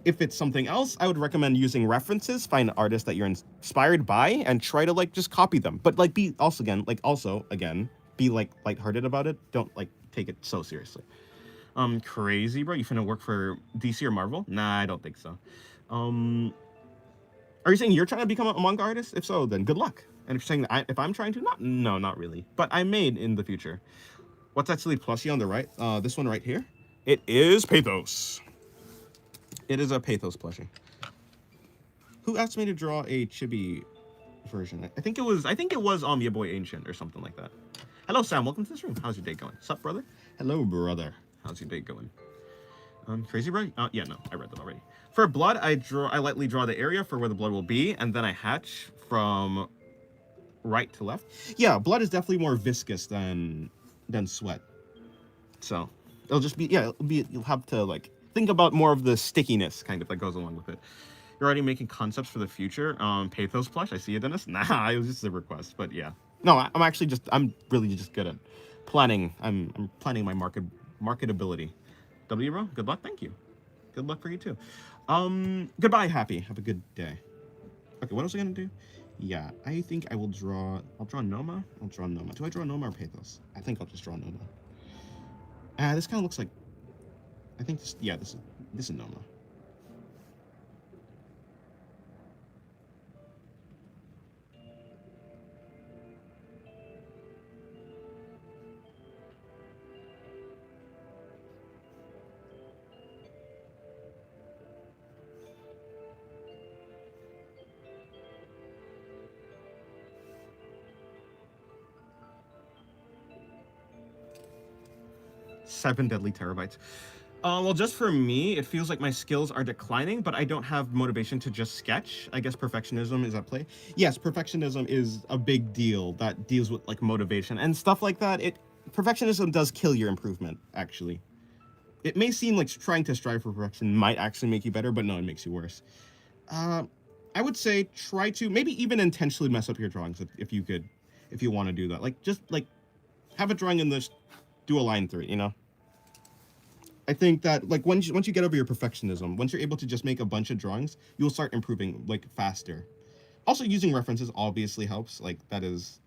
If it's something else, I would recommend using references, find an artist that you're inspired by, and try to like just copy them. But like be also again, be like lighthearted about it. Don't like take it so seriously. Crazy, bro. You finna work for DC or Marvel? Nah, I don't think so. Are you saying you're trying to become a manga artist? If so, then good luck. And if you're saying that if I'm trying to, no, not really. But I made in the future. What's that silly plushie on the right? This one right here. It is Pathos. It is a Pathos plushie. Who asked me to draw a chibi version? I think it was your boy Ancient or something like that. Hello Sam, welcome to this room. How's your day going? Sup, brother? Hello, brother. How's your day going? Crazy, bro? Yeah, no, I read that already. For blood, I lightly draw the area for where the blood will be, and then I hatch from right to left. Yeah, blood is definitely more viscous than sweat. So it'll just be, yeah, you'll have to like think about more of the stickiness kind of that goes along with it. You're already making concepts for the future. Pathos plush, I see you, Dennis. Nah, it was just a request, but yeah. No, I'm really just good at planning. I'm planning my marketability. W, bro, good luck. Thank you. Good luck for you too. Goodbye, Happy. Have a good day. Okay, what else am I gonna do? Yeah, I think I'll draw Noma. I'll draw Noma. Do I draw Noma or Pathos? I think I'll just draw Noma. This kind of looks like, I think this is Noma. Seven deadly terabytes. Well, just for me, it feels like my skills are declining, but I don't have motivation to just sketch. I guess perfectionism is at play. Yes, perfectionism is a big deal that deals with like motivation and stuff like that. Perfectionism does kill your improvement, actually. It may seem like trying to strive for perfection might actually make you better, but no, it makes you worse. I would say try to maybe even intentionally mess up your drawings if you want to do that. Like just like have a drawing and just do a line through it, you know? I think that like once you get over your perfectionism, once you're able to just make a bunch of drawings, you'll start improving like faster. Also, using references obviously helps. Like that is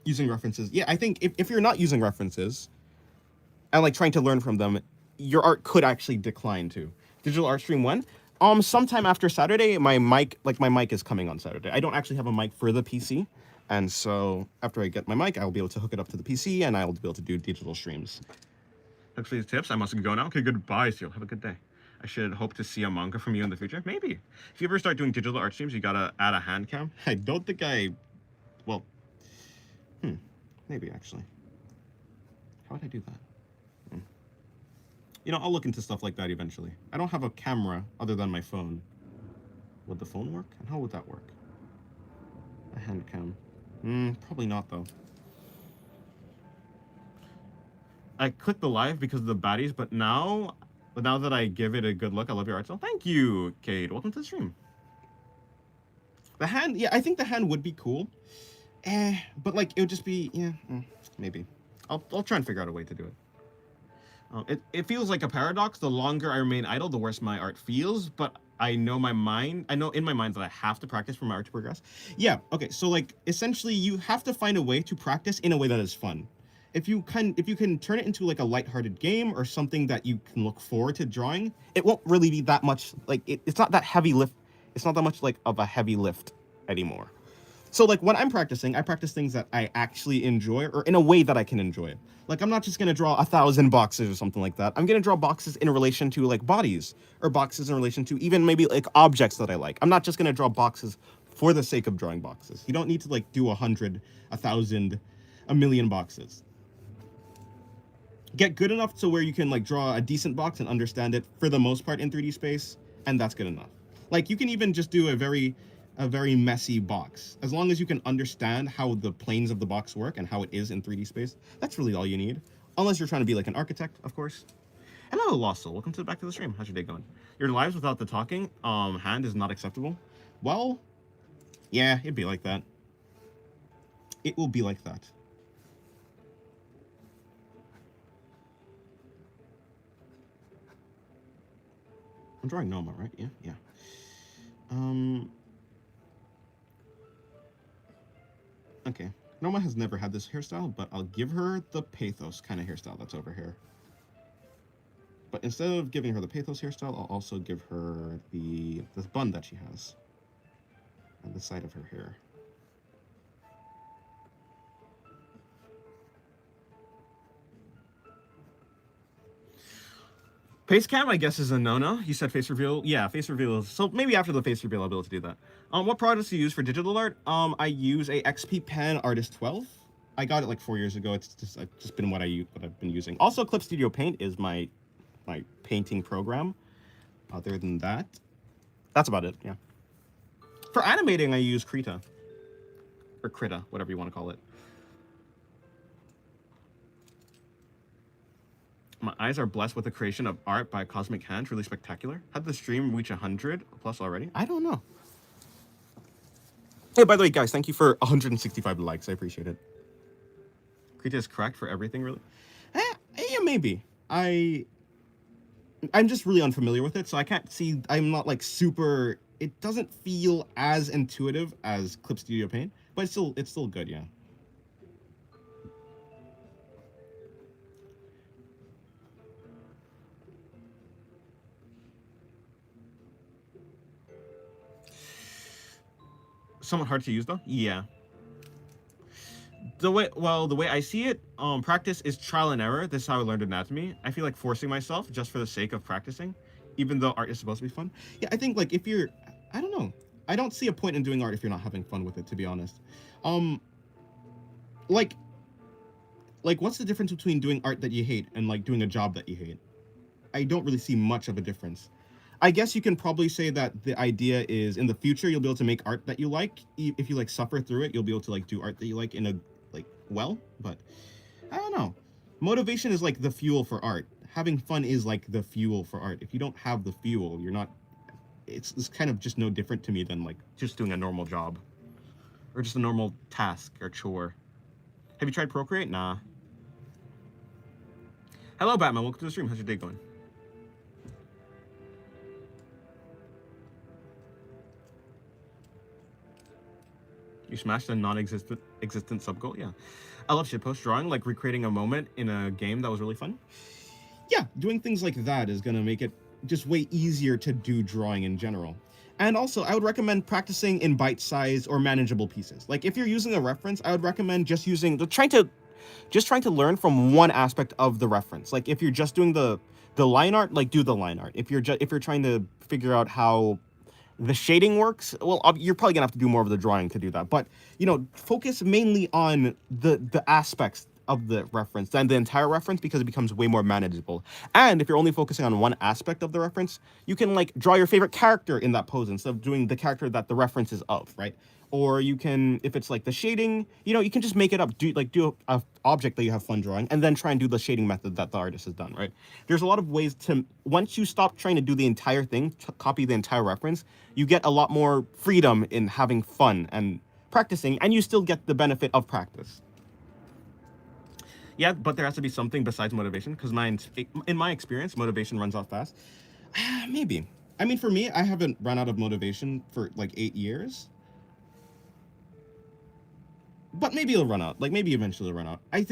using references. Yeah, I think if you're not using references and like trying to learn from them, your art could actually decline too. Digital art stream when? Sometime after Saturday. My mic is coming on Saturday. I don't actually have a mic for the PC, and so after I get my mic, I'll be able to hook it up to the PC and I'll be able to do digital streams. Thanks for these tips. I must go now. Okay, goodbye, Seal. Have a good day. I should hope to see a manga from you in the future. Maybe. If you ever start doing digital art streams, you gotta add a hand cam. I don't think well, maybe actually. How would I do that? You know, I'll look into stuff like that eventually. I don't have a camera other than my phone. Would the phone work? And how would that work? A hand cam. Probably not though. I clicked the live because of the baddies, but now that I give it a good look, I love your art style. Thank you, Cade. Welcome to the stream. The hand, yeah, I think the hand would be cool. But like it would just be, yeah, maybe. I'll try and figure out a way to do it. It feels like a paradox. The longer I remain idle, the worse my art feels. But I know in my mind that I have to practice for my art to progress. Yeah. Okay. So like essentially, you have to find a way to practice in a way that is fun. If you can turn it into like a lighthearted game or something that you can look forward to drawing, it won't really be that much like it's not that heavy lift. It's not that much like of a heavy lift anymore. So like when I'm practicing, I practice things that I actually enjoy or in a way that I can enjoy it. Like I'm not just gonna draw 1,000 boxes or something like that. I'm gonna draw boxes in relation to like bodies or boxes in relation to even maybe like objects that I like. I'm not just gonna draw boxes for the sake of drawing boxes. You don't need to like do 100, 1,000, a million boxes. Get good enough to where you can like draw a decent box and understand it for the most part in 3D space, and that's good enough. Like you can even just do a very messy box. As long as you can understand how the planes of the box work and how it is in 3D space, that's really all you need. Unless you're trying to be like an architect, of course. Hello, Lost Soul. Welcome back to the stream. How's your day going? Your lives without the talking hand is not acceptable. Well, yeah, it'd be like that. It will be like that. I'm drawing Noma, right? Yeah. Okay. Noma has never had this hairstyle, but I'll give her the pathos kind of hairstyle that's over here. But instead of giving her the pathos hairstyle, I'll also give her this bun that she has on the side of her hair. Face cam, I guess, is a no-no. You said face reveal. Yeah, face reveal. So maybe after the face reveal, I'll be able to do that. What products do you use for digital art? I use a XP Pen Artist 12. I got it like 4 years ago. It's just been what I've been using. Also, Clip Studio Paint is my painting program. Other than that, that's about it. Yeah. For animating, I use Krita or Krita, whatever you want to call it. My eyes are blessed with the creation of art by Cosmic Hands. Really spectacular. Had the stream reach 100 plus already? I don't know. Hey, by the way, guys, thank you for 165 likes. I appreciate it. Krita is correct for everything, really? Yeah, maybe. I'm just really unfamiliar with it, so I can't see. I'm not like super. It doesn't feel as intuitive as Clip Studio Paint, but it's still good, yeah. Somewhat hard to use though. Yeah. The way I see it, practice is trial and error. This is how I learned anatomy. I feel like forcing myself just for the sake of practicing, even though art is supposed to be fun. Yeah, I think like if you're, I don't know. I don't see a point in doing art if you're not having fun with it, to be honest. Like what's the difference between doing art that you hate and like doing a job that you hate? I don't really see much of a difference. I guess you can probably say that the idea is in the future you'll be able to make art that you like. If you like suffer through it, you'll be able to like do art that you like in a but I don't know. Motivation is like the fuel for art. Having fun is like the fuel for art. If you don't have the fuel, you're not. It's kind of just no different to me than like just doing a normal job or just a normal task or chore. Have you tried Procreate? Nah. Hello, Batman. Welcome to the stream. How's your day going? You smashed a non-existent sub-goal? Yeah. I love shitpost drawing, like recreating a moment in a game that was really fun. Yeah, doing things like that is going to make it just way easier to do drawing in general. And also, I would recommend practicing in bite-sized or manageable pieces. Like, if you're using a reference, I would recommend just trying to learn from one aspect of the reference. Like, if you're just doing the line art, like, do the line art. If you're trying to figure out how the shading works, well, you're probably gonna have to do more of the drawing to do that, but focus mainly on the aspects of the reference than the entire reference because it becomes way more manageable. And if you're only focusing on one aspect of the reference, you can like draw your favorite character in that pose instead of doing the character that the reference is of, right? Or you can, if it's like the shading, you know, you can just make it up, do a object that you have fun drawing, and then try and do the shading method that the artist has done, right? There's a lot of ways to, once you stop trying to do the entire thing, to copy the entire reference, you get a lot more freedom in having fun and practicing, and you still get the benefit of practice. Yeah, but there has to be something besides motivation, because in my experience, motivation runs out fast. Maybe. I mean, for me, I haven't run out of motivation for like 8 years. But maybe it'll run out. Like, maybe eventually it'll run out. I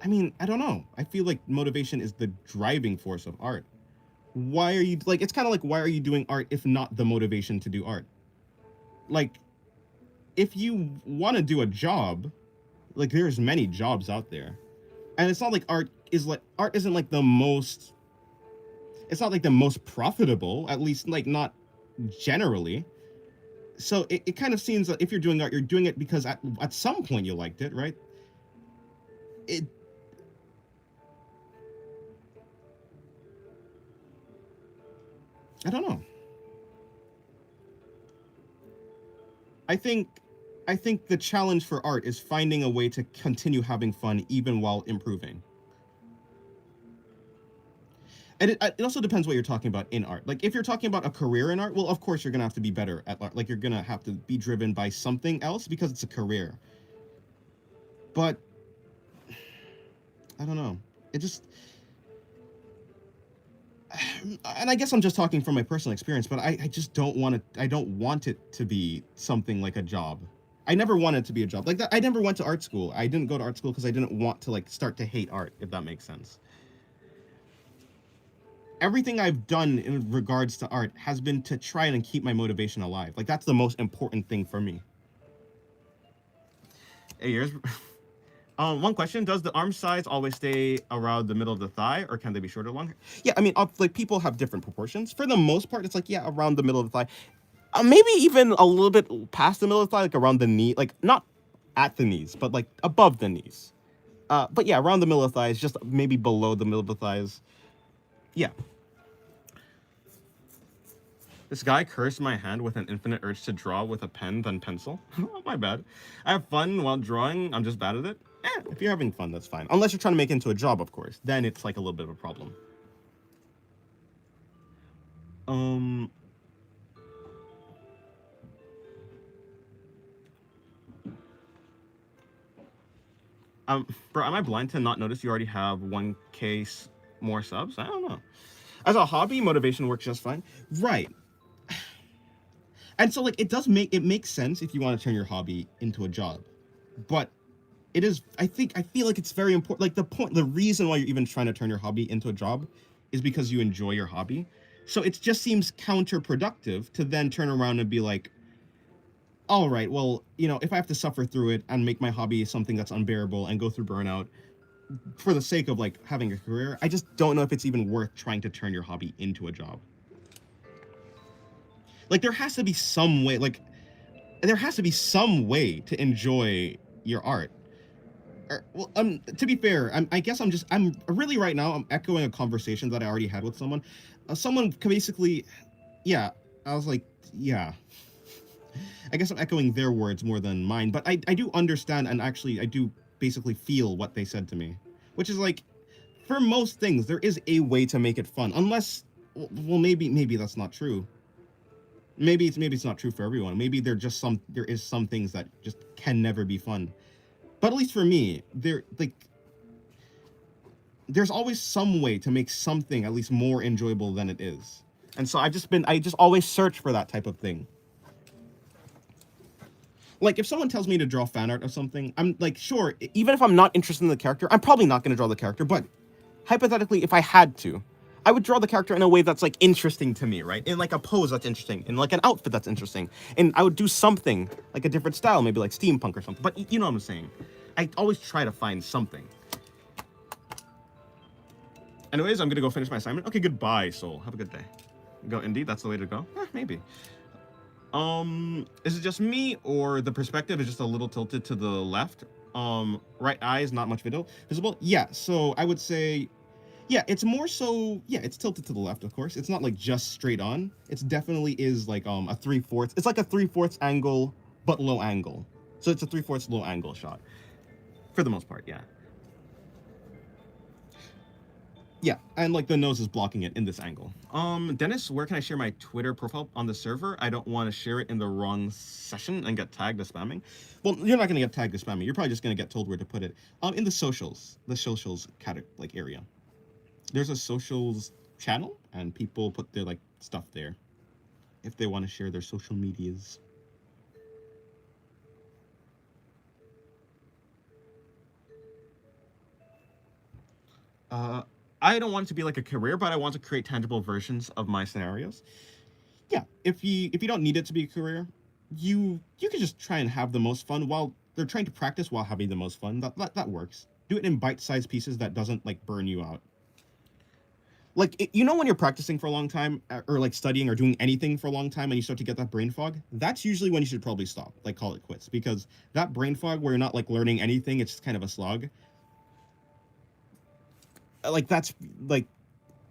mean, I don't know. I feel like motivation is the driving force of art. Why are you, like, it's kind of like, why are you doing art if not the motivation to do art? Like, if you want to do a job, like, there's many jobs out there. And it's not like art isn't like the most, it's not like the most profitable, at least, like, not generally. So it kind of seems that if you're doing art, you're doing it because at some point you liked it, right? I don't know. I think the challenge for art is finding a way to continue having fun even while improving. And it also depends what you're talking about in art. Like, if you're talking about a career in art, well, of course you're going to have to be better at art. Like, you're going to have to be driven by something else because it's a career. But, I don't know. It just... And I guess I'm just talking from my personal experience, but I just don't want it... I don't want it to be something like a job. I never wanted it to be a job. Like, that, I never went to art school. I didn't go to art school because I didn't want to, like, start to hate art, if that makes sense. Everything I've done in regards to art has been to try and keep my motivation alive. Like, that's the most important thing for me. 8 years. One question: does the arm size always stay around the middle of the thigh, or can they be shorter, or longer? Yeah, I mean, like, people have different proportions. For the most part, it's like, yeah, around the middle of the thigh. Maybe even a little bit past the middle of the thigh, like around the knee, like not at the knees, but like above the knees. But yeah, around the middle of the thighs, just maybe below the middle of the thighs. Yeah. This guy cursed my hand with an infinite urge to draw with a pen than pencil. Oh, my bad. I have fun while drawing. I'm just bad at it. If you're having fun, that's fine. Unless you're trying to make it into a job, of course. Then it's like a little bit of a problem. Bro, am I blind to not notice you already have 1K more subs? I don't know. As a hobby, motivation works just fine. Right. And so, like, it makes sense if you want to turn your hobby into a job. But it is, I feel like it's very important. Like, the reason why you're even trying to turn your hobby into a job is because you enjoy your hobby. So it just seems counterproductive to then turn around and be like, all right, well, you know, if I have to suffer through it and make my hobby something that's unbearable and go through burnout for the sake of, like, having a career, I just don't know if it's even worth trying to turn your hobby into a job. Like, there has to be some way, to enjoy your art. Well, to be fair, I guess I'm really right now, I'm echoing a conversation that I already had with someone. Someone basically, yeah, I was like, yeah. I guess I'm echoing their words more than mine, but I do understand, and actually I do basically feel what they said to me, which is like, for most things, there is a way to make it fun, unless, well, maybe that's not true. Maybe it's not true for everyone. Maybe there is some things that just can never be fun. But at least for me, there's always some way to make something at least more enjoyable than it is. And so I just always search for that type of thing. Like, if someone tells me to draw fan art of something, I'm like, sure, even if I'm not interested in the character, I'm probably not going to draw the character, but hypothetically, if I had to, I would draw the character in a way that's, like, interesting to me, right? In, like, a pose that's interesting, in, like, an outfit that's interesting, and I would do something, like a different style, maybe, like, steampunk or something, but you know what I'm saying. I always try to find something. Anyways, I'm gonna go finish my assignment. Okay, goodbye, Soul. Have a good day. Go, indeed, that's the way to go. Maybe. Is it just me, or the perspective is just a little tilted to the left? Right eye is not much visible. Yeah, so I would say, yeah, it's more so, yeah, it's tilted to the left, of course. It's not like just straight on. It's definitely is like a 3/4. It's like a 3/4 angle, but low angle. So it's a 3/4 low angle shot for the most part. Yeah. Yeah, and like the nose is blocking it in this angle. Dennis, where can I share my Twitter profile on the server? I don't want to share it in the wrong session and get tagged as spamming. Well, you're not gonna get tagged as spamming. You're probably just gonna get told where to put it. In the socials category like area. There's a socials channel, and people put their like stuff there if they want to share their social medias. I don't want it to be like a career, but I want to create tangible versions of my scenarios. Yeah, if you don't need it to be a career, you can just try and have the most fun while they're trying to practice while having the most fun. That works. Do it in bite-sized pieces that doesn't like burn you out. Like you know when you're practicing for a long time or like studying or doing anything for a long time and you start to get that brain fog, that's usually when you should probably stop, like call it quits, because that brain fog where you're not like learning anything, it's just kind of a slog. Like that's like,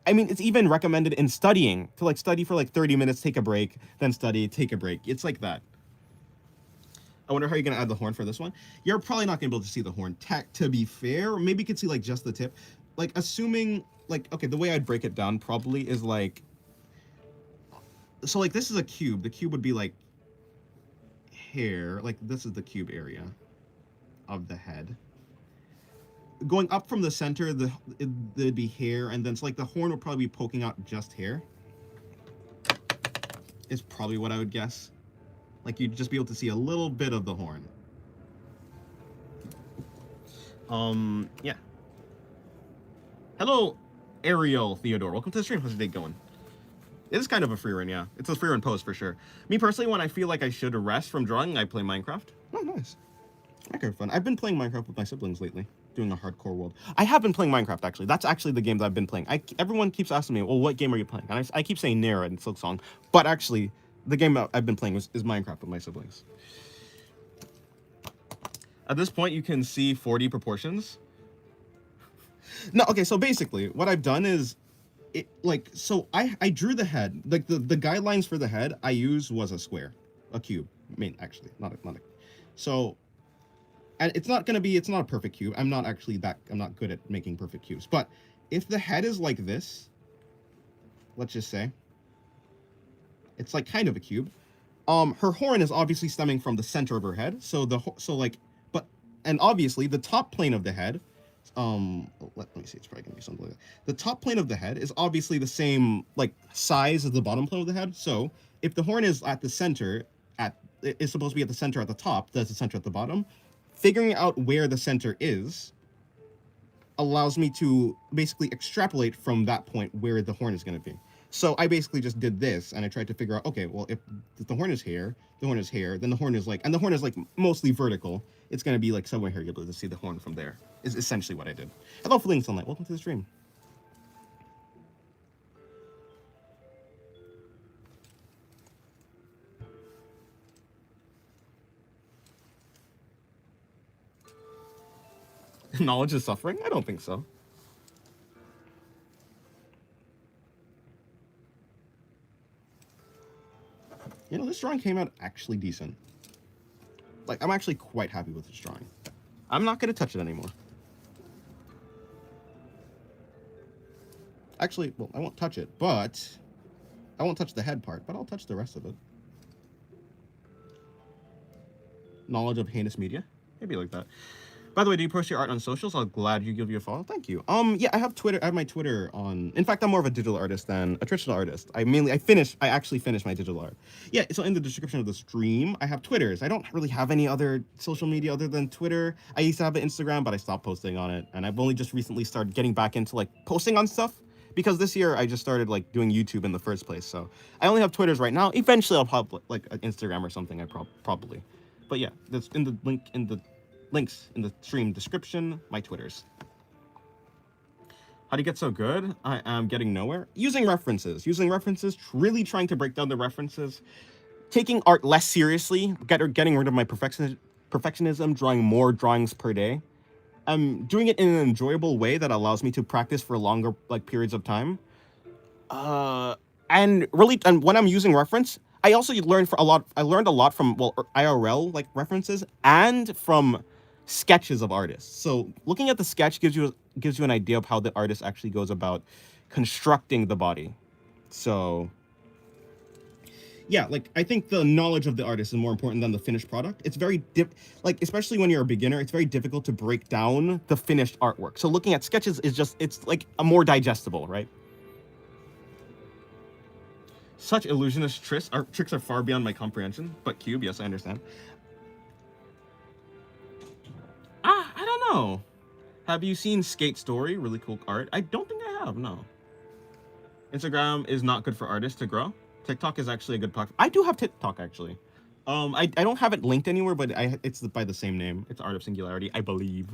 I mean, it's even recommended in studying to like study for like 30 minutes, take a break, then study, take a break. It's like that. I wonder how you're gonna add the horn for this one. You're probably not gonna be able to see the horn. To be fair, maybe you could see like just the tip. Like assuming like, okay, the way I'd break it down probably is like, so like this is a cube. The cube would be like here, like this is the cube area of the head. Going up from the center, there'd be hair, and then it's like the horn would probably be poking out just here. Is probably what I would guess. Like you'd just be able to see a little bit of the horn. Yeah. Hello, Ariel Theodore. Welcome to the stream. How's your day going? It is kind of a free run, yeah. It's a free run post for sure. Me personally, when I feel like I should rest from drawing, I play Minecraft. Oh, nice. Minecraft fun. I've been playing Minecraft with my siblings lately, doing a hardcore world. I have been playing Minecraft actually. That's actually the game that I've been playing. Everyone keeps asking me, well, what game are you playing? And I keep saying Nera and Silksong, but actually, the game I've been playing is Minecraft with my siblings. At this point, you can see 4D proportions. No, okay, so basically, what I've done is, I drew the head. Like, the guidelines for the head I used was a square. A cube. I mean, actually, not a... So, and it's not a perfect cube. I'm not good at making perfect cubes. But, if the head is like this, let's just say, it's like kind of a cube. Her horn is obviously stemming from the center of her head. And obviously, the top plane of the head... let me see, it's probably gonna be something like that. The top plane of the head is obviously the same like size as the bottom plane of the head. So if the horn is at the center, it's supposed to be at the center at the top, that's the center at the bottom. Figuring out where the center is allows me to basically extrapolate from that point where the horn is going to be. So I basically just did this, and I tried to figure out, okay, well, if the horn is here, then the horn is like, and the horn is like mostly vertical. It's going to be like somewhere here. You'll be able to see the horn from there. Is essentially what I did. Hello, Fleeing Sunlight. Welcome to the stream. Knowledge is suffering? I don't think so. You know, this drawing came out actually decent. Like, I'm actually quite happy with this drawing. I'm not going to touch it anymore. Actually, well, I won't touch it, but... I won't touch the head part, but I'll touch the rest of it. Knowledge of heinous media? Maybe like that. By the way, do you post your art on socials? I'm glad you give you a follow. Thank you. Yeah, I have Twitter. I have my Twitter on. In fact, I'm more of a digital artist than a traditional artist. I actually finished my digital art. Yeah, so in the description of the stream, I have Twitters. I don't really have any other social media other than Twitter. I used to have an Instagram, but I stopped posting on it, and I've only just recently started getting back into like posting on stuff because this year I just started like doing YouTube in the first place. So I only have Twitters right now. Eventually, I'll pop like an Instagram or something. Probably, but yeah, that's in the links in the stream description, my Twitters. How do you get so good? I am getting nowhere. Using references, really trying to break down the references, taking art less seriously, getting rid of my perfectionism, drawing more drawings per day. I'm doing it in an enjoyable way that allows me to practice for longer like periods of time. Uh, and really, and when I'm using reference, I also learned for a lot. I learned a lot from IRL like references and from sketches of artists. So looking at the sketch gives you an idea of how the artist actually goes about constructing the body. So yeah, like I think the knowledge of the artist is more important than the finished product. It's very like especially when you're a beginner, it's very difficult to break down the finished artwork. So looking at sketches is just it's like a more digestible, right? Such illusionist tricks are far beyond my comprehension. But Cube, yes, I understand. I don't know. Have you seen Skate Story? Really cool art. I don't think I have. No. Instagram is not good for artists to grow. TikTok is actually a good platform. I do have TikTok actually. I don't have it linked anywhere, but it's by the same name. It's Art of Singularity, I believe.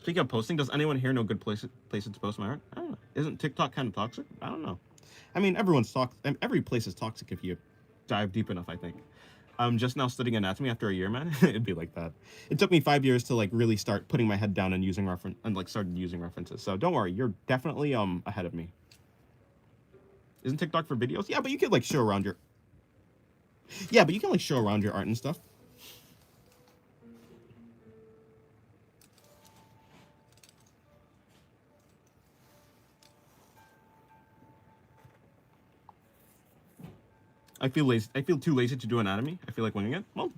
Speaking of posting, does anyone here know good places to post my art? I don't know. Isn't TikTok kind of toxic? I don't know. I mean, everyone's toxic. Every place is toxic if you dive deep enough, I think. I'm just now studying anatomy after a year, man. It'd be like that. It took me 5 years to like really start putting my head down and using started using references. So don't worry, you're definitely ahead of me. Isn't TikTok for videos? Yeah, but you could like show around your. Yeah, but you can like show around your art and stuff. I feel lazy. I feel too lazy to do anatomy. I feel like winging it. Well,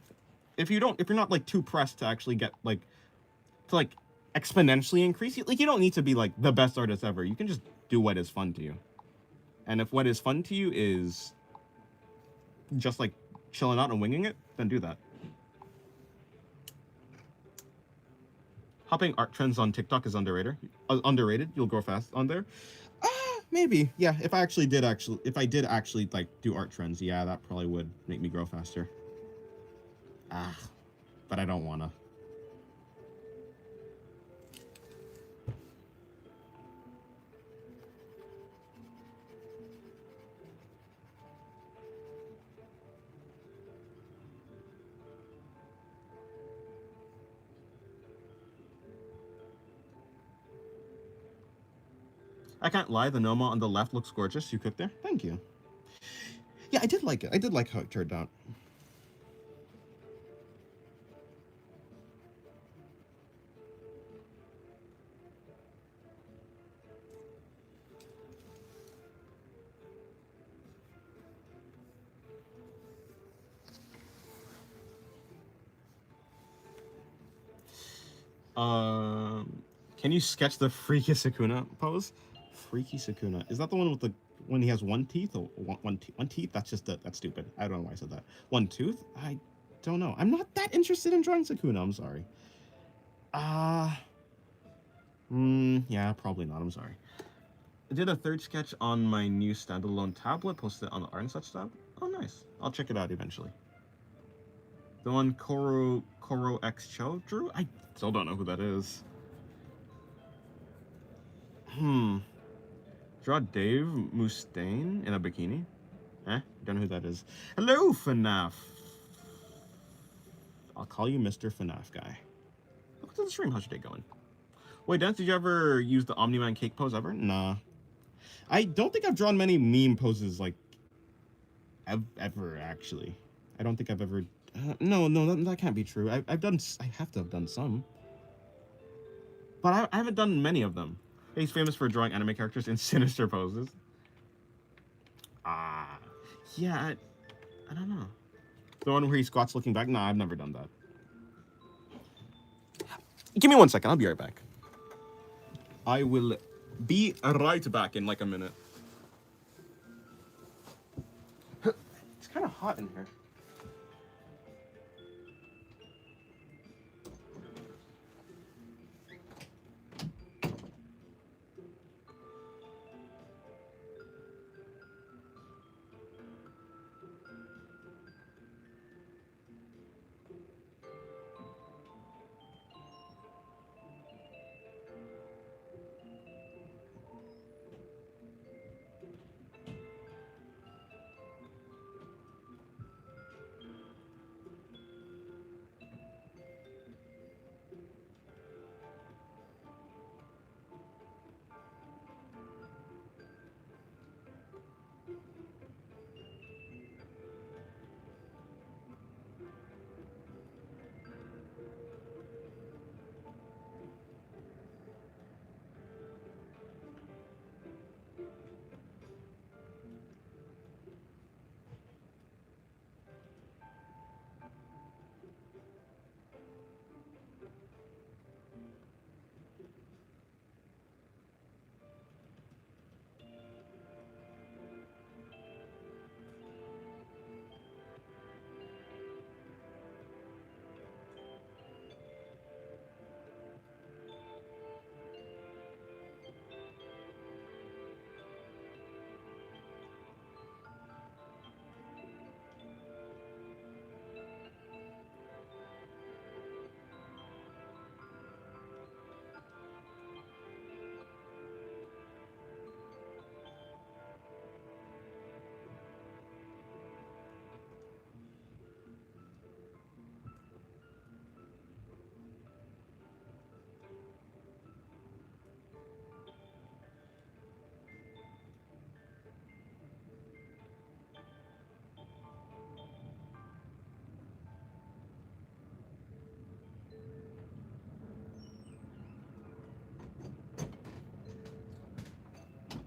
if you're not like too pressed to actually get like to like exponentially increase, like you don't need to be like the best artist ever. You can just do what is fun to you. And if what is fun to you is just like chilling out and winging it, then do that. Hopping art trends on TikTok is underrated. Underrated. You'll grow fast on there. Maybe. Yeah. If I did actually like do art trends, yeah, that probably would make me grow faster. But I don't wanna. I can't lie, the Noma on the left looks gorgeous. You cooked there? Thank you. Yeah, I did like it. I did like how it turned out. Can you sketch the Freaky Sakuna pose? Freaky Sakuna. Is that the one with the when he has one teeth or one teeth? That's stupid. I don't know why I said that. One tooth? I don't know. I'm not that interested in drawing Sakuna. I'm sorry. Yeah, probably not. I'm sorry. I did a third sketch on my new standalone tablet. Posted it on the Art and Such tab. Oh, nice. I'll check it out eventually. The one Koro X Cho drew? I still don't know who that is. Draw Dave Mustaine in a bikini? Don't know who that is. Hello, FNAF. I'll call you Mr. FNAF guy. Welcome to the stream. How's your day going? Wait, Dance, did you ever use the Omni-Man cake pose ever? Nah. I don't think I've drawn many meme poses, like, ever, actually. I don't think I've ever... no, that can't be true. I have to have done some. But I haven't done many of them. He's famous for drawing anime characters in sinister poses. Yeah, I don't know. The one where he squats looking back? Nah, I've never done that. Give me 1 second, I'll be right back. I will be right back in like a minute. It's kind of hot in here.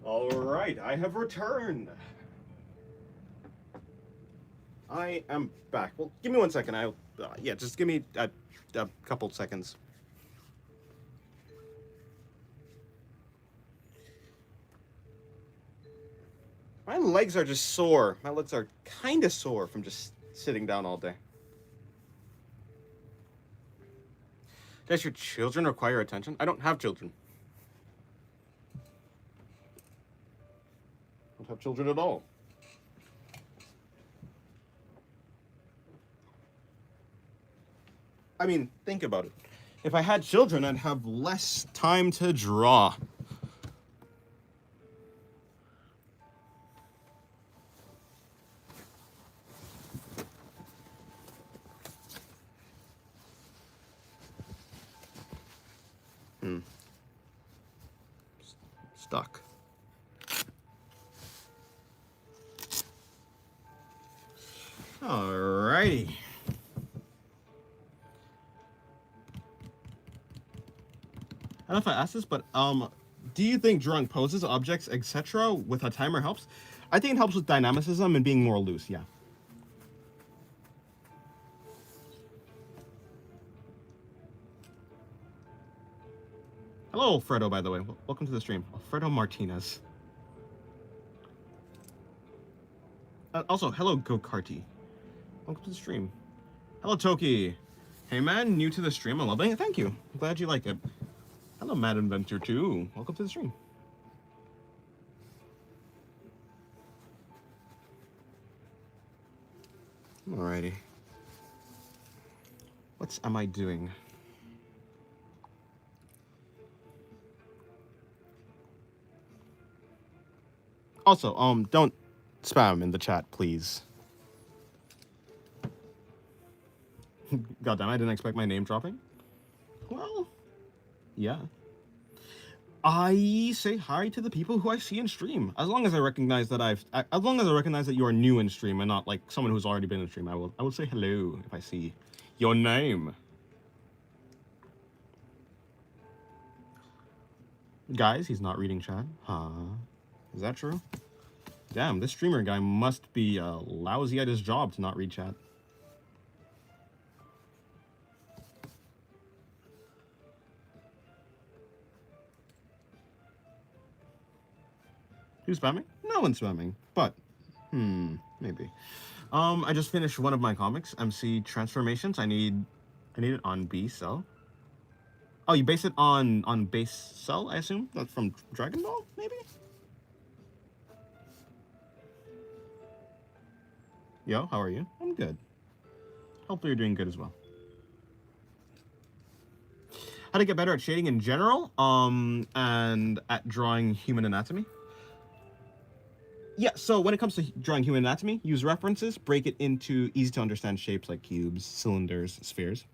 All right, I have returned. I am back. Well, give me 1 second. Yeah, just give me a couple seconds. My legs are just sore. My legs are kind of sore from just sitting down all day. Does your children require attention? I don't have children. I don't have children at all. I mean, think about it. If I had children, I'd have less time to draw. Stuck. Alrighty. I don't know if I asked this, but do you think drawing poses, objects, etc. with a timer helps? I think it helps with dynamicism and being more loose, yeah. Hello, Alfredo, by the way. Welcome to the stream. Alfredo Martinez. Also, hello, Go-Karty. Welcome to the stream. Hello, Toki. Hey, man, new to the stream. I'm loving it. Thank you. I'm glad you like it. Hello, Mad Inventor, too. Welcome to the stream. Alrighty. What am I doing? Also, don't spam in the chat, please. God damn, I didn't expect my name dropping. Well, yeah. I say hi to the people who I see in stream. As long as I recognize that as long as I recognize that you are new in stream and not like someone who's already been in stream, I will say hello if I see your name. Guys, he's not reading chat. Huh? Is that true? Damn, this streamer guy must be lousy at his job to not read chat. Who's spamming? No one's spamming, but maybe. I just finished one of my comics, MC Transformations. I need it on B Cell. Oh, you base it on base Cell, I assume? That's from Dragon Ball, maybe? Yo, how are you? I'm good. Hopefully you're doing good as well. How to get better at shading in general, and at drawing human anatomy. Yeah, so when it comes to drawing human anatomy, use references, break it into easy to understand shapes like cubes, cylinders, spheres.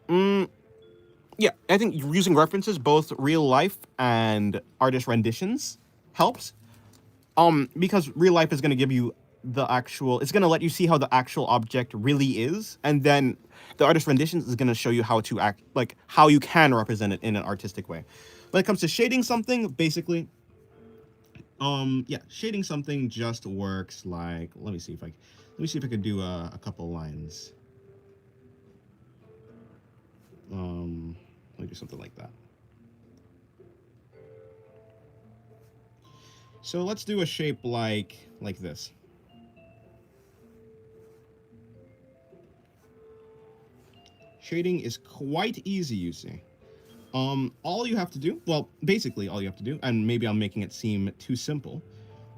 Yeah, I think using references, both real life and artist renditions, helps. Because real life is going to give you it's going to let you see how the actual object really is, and then the artist renditions is going to show you how to act, like how you can represent it in an artistic way. When it comes to shading something, basically, yeah, shading something just works like, let me see if I could do a couple lines. Let me do something like that. So let's do a shape like this. Shading is quite easy, you see. All you have to do, well, basically all you have to do, and maybe I'm making it seem too simple,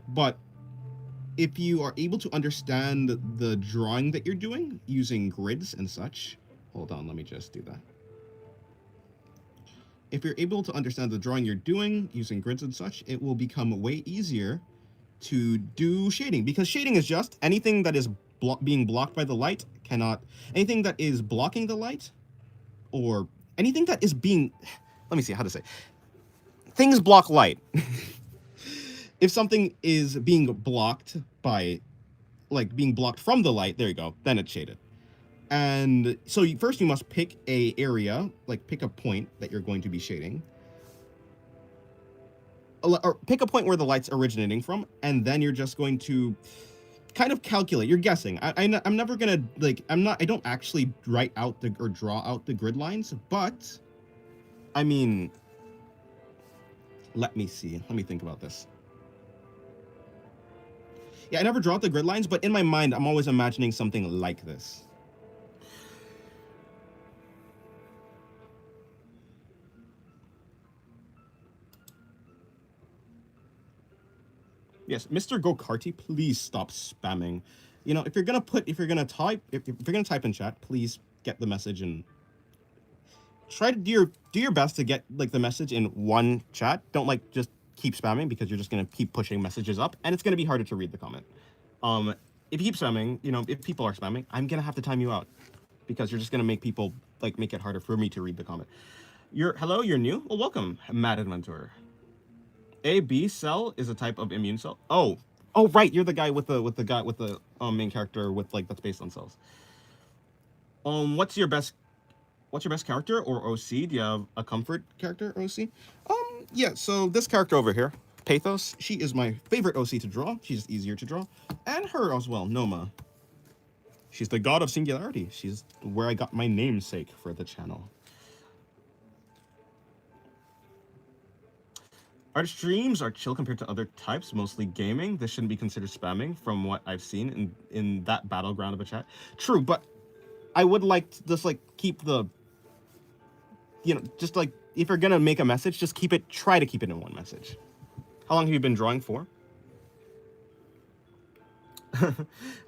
but if you are able to understand the drawing that you're doing using grids and such, hold on, let me just do that. If you're able to understand the drawing you're doing using grids and such, it will become way easier to do shading, because shading is just anything that is being blocked by the light anything that is blocking the light, or anything that is being, let me see how to say, things block light. If something is being blocked by, like being blocked from the light, there you go, then it's shaded. And so first you must pick a area, like pick a point that you're going to be shading. or pick a point where the light's originating from, and then you're just going to kind of calculate. You're guessing. I'm never gonna like. I don't actually write out the or draw out the grid lines, but I mean, let me see. Let me think about this. Yeah, I never draw out the grid lines, but in my mind, I'm always imagining something like this. Yes, Mr. Go-Karty, please stop spamming. You know, if you're gonna type in chat, please get the message and try to do your best to get like the message in one chat. Don't like just keep spamming because you're just gonna keep pushing messages up, and it's gonna be harder to read the comment. If you keep spamming, you know, if people are spamming, I'm gonna have to time you out because you're just gonna make people like make it harder for me to read the comment. Hello, you're new. Well, welcome, Mad Inventor. A B cell is a type of immune cell. Oh, right. You're the guy with the main character with like that's based on cells. What's your best character or OC? Do you have a comfort character or OC? Yeah. So this character over here, Pathos. She is my favorite OC to draw. She's easier to draw, and her as well, Noma. She's the god of singularity. She's where I got my namesake for the channel. Our streams are chill compared to other types, mostly gaming. This shouldn't be considered spamming from what I've seen in that battleground of a chat. True, but I would like to just like keep the, you know, just like if you're gonna make a message, just try to keep it in one message. How long have you been drawing for? I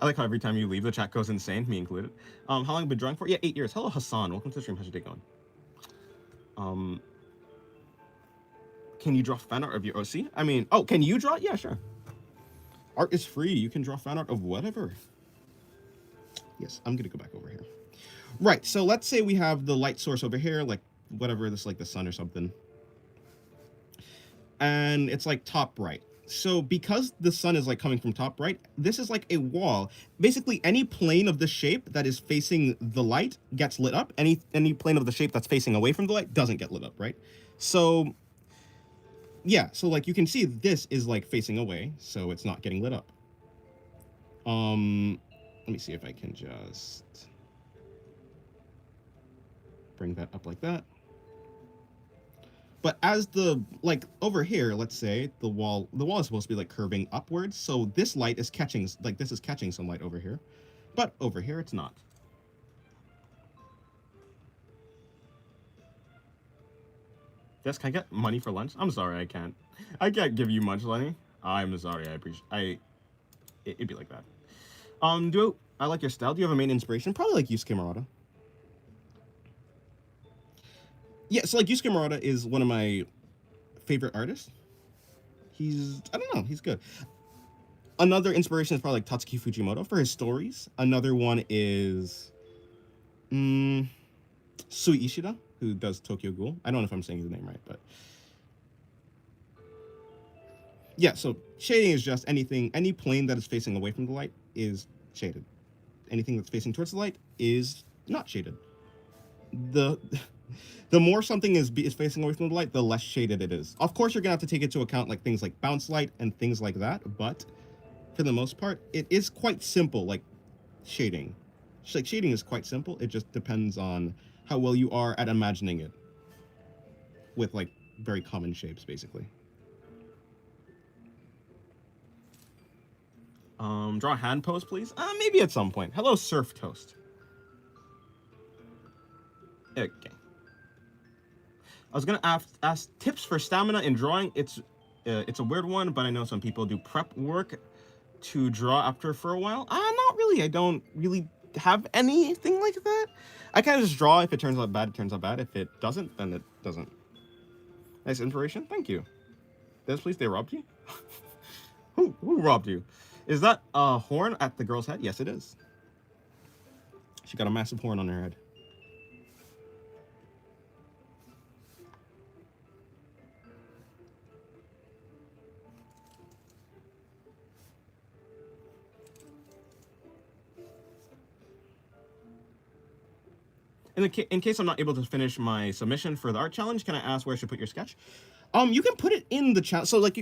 like how every time you leave, the chat goes insane, me included. How long have you been drawing for? Yeah, 8 years. Hello, Hassan. Welcome to the stream. How's your day going? Can you draw fan art of your OC? I mean, oh, can you draw? Yeah, sure. Art is free. You can draw fan art of whatever. Yes, I'm gonna go back over here. Right, so let's say we have the light source over here, like whatever, this like the sun or something. And it's like top right. So because the sun is like coming from top right, this is like a wall. Basically, any plane of the shape that is facing the light gets lit up. Any plane of the shape that's facing away from the light doesn't get lit up, right? So yeah, so like you can see this is like facing away, so it's not getting lit up. Let me see if I can just bring that up like that. But as the, like over here, let's say the wall is supposed to be like curving upwards, so this light is catching, like this is catching some light over here, but over here it's not. Yes, can I get money for lunch? I'm sorry, I can't. I can't give you much, Lenny. I'm sorry, it'd be like that. I like your style. Do you have a main inspiration? Probably like Yusuke Murata. Yeah, so like Yusuke Murata is one of my favorite artists. I don't know, he's good. Another inspiration is probably like Tatsuki Fujimoto for his stories. Another one is Sui Ishida, who does Tokyo Ghoul. I don't know if I'm saying his name right, but yeah, so shading is just any plane that is facing away from the light is shaded. Anything that's facing towards the light is not shaded. The more something is facing away from the light, the less shaded it is. Of course, you're gonna have to take into account like things like bounce light and things like that, but for the most part, it is quite simple, like shading. Like shading is quite simple. It just depends on how well you are at imagining it with like very common shapes, basically. Draw a hand pose, please. Maybe at some point. Hello, Surf Toast. Okay. I was gonna ask tips for stamina in drawing. It's a weird one, but I know some people do prep work to draw after for a while. Not really. I don't really have anything like that. I kind of just draw. If it turns out bad, it turns out bad. If it doesn't, then it doesn't. Nice inspiration. Thank you. This place they robbed you? Who robbed you? Is that a horn at the girl's head? Yes, it is. She got a massive horn on her head. In case I'm not able to finish my submission for the art challenge, can I ask where I should put your sketch? You can put it in the channel. So like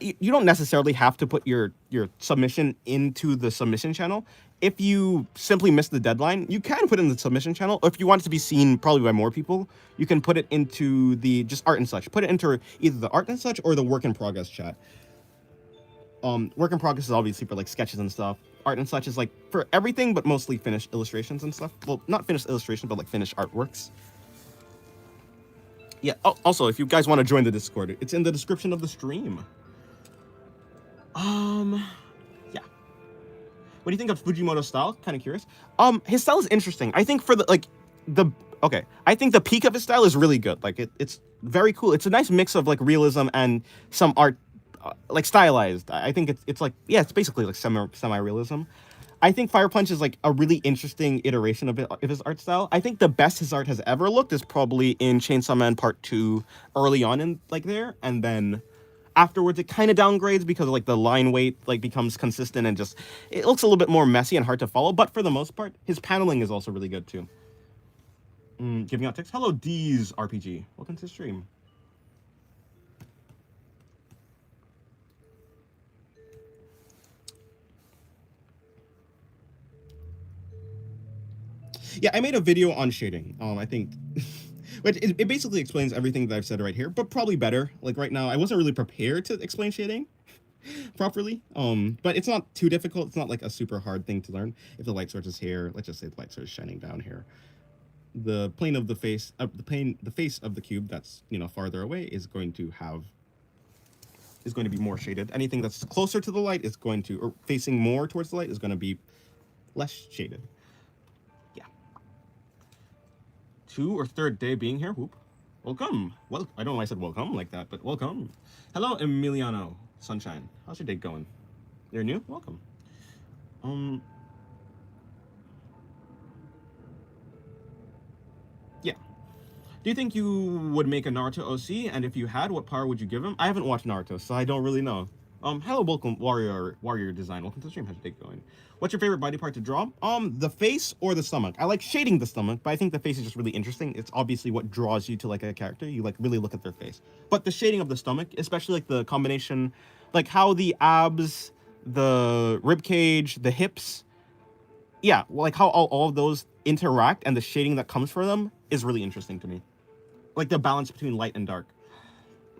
you don't necessarily have to put your submission into the submission channel. If you simply miss the deadline, you can put it in the submission channel. Or if you want it to be seen probably by more people, you can put it into the just art and such. Put it into either the art and such or the work in progress chat. Work in progress is obviously for like sketches and stuff. Art and such is like for everything, but mostly finished illustrations and stuff. Well, not finished illustrations, but like finished artworks. Yeah. Oh, also, if you guys want to join the Discord, it's in the description of the stream. Yeah. What do you think of Fujimoto's style? Kind of curious. His style is interesting. I think for the okay, I think the peak of his style is really good. Like it's very cool. It's a nice mix of like realism and some art, like stylized. I think it's like yeah, it's basically like semi realism. I think Fire Punch is like a really interesting iteration of his art style. I think the best his art has ever looked is probably in Chainsaw Man Part 2, early on in like there, and then afterwards it kind of downgrades because like the line weight like becomes consistent and just it looks a little bit more messy and hard to follow. But for the most part, his paneling is also really good too. Giving out text. Hello, D's RPG. Welcome to the stream. Yeah, I made a video on shading. I think, but it basically explains everything that I've said right here, but probably better. Like right now, I wasn't really prepared to explain shading properly. But it's not too difficult. It's not like a super hard thing to learn. If the light source is here, let's just say the light source is shining down here. The plane of the face, the face of the cube that's farther away is going to be more shaded. Anything that's closer to the light is going to, or facing more towards the light is going to be less shaded. Yeah. 2 or 3rd day being here. Whoop. Welcome. Well, I don't know why I said welcome like that, but welcome. Hello, Emiliano Sunshine. How's your day going? You're new? Welcome. Yeah. Do you think you would make a Naruto OC? And if you had, what power would you give him? I haven't watched Naruto, so I don't really know. Hello, welcome, Warrior Design. Welcome to the stream. How's your day going? What's your favorite body part to draw? The face or the stomach. I like shading the stomach, but I think the face is just really interesting. It's obviously what draws you to like a character. You like really look at their face. But the shading of the stomach, especially like the combination, like how the abs, the rib cage, the hips, yeah, like how all of those interact and the shading that comes for them is really interesting to me. Like the balance between light and dark.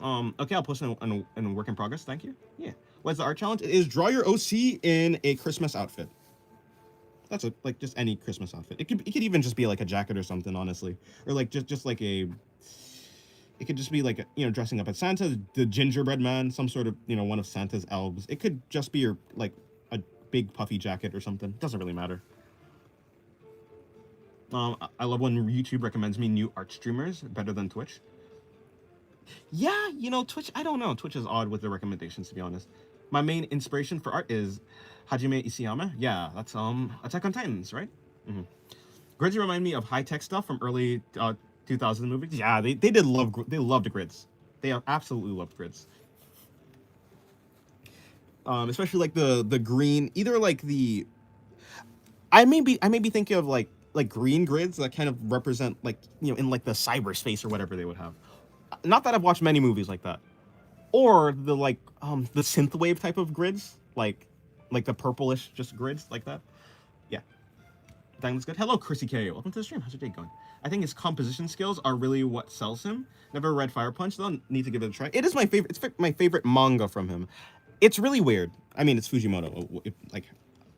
Okay, I'll post in a work in progress. Thank you. Yeah. What's the art challenge? It is draw your OC in a Christmas outfit. That's like just any Christmas outfit. It could even just be like a jacket or something, honestly, or like just like a. It could just be like dressing up as Santa, the gingerbread man, some sort of one of Santa's elves. It could just be your like a big puffy jacket or something. It doesn't really matter. I love when YouTube recommends me new art streamers better than Twitch. Yeah, Twitch, I don't know. Twitch is odd with the recommendations, to be honest. My main inspiration for art is Hajime Isayama. Yeah, that's Attack on Titans, right? Mm-hmm. Grids remind me of high-tech stuff from early 2000 movies. Yeah, they loved grids. They absolutely loved grids. Especially like the green, either like the I may be thinking of like green grids that kind of represent like in like the cyberspace or whatever they would have. Not that I've watched many movies like that, or the like the synthwave type of grids, like the purplish just grids like that. Yeah, that's good. Hello, Chrissy K. Welcome to the stream. How's your day going? I think his composition skills are really what sells him. Never read Fire Punch though. Need to give it a try. It is my favorite. It's my favorite manga from him. It's really weird. I mean, it's Fujimoto. Like,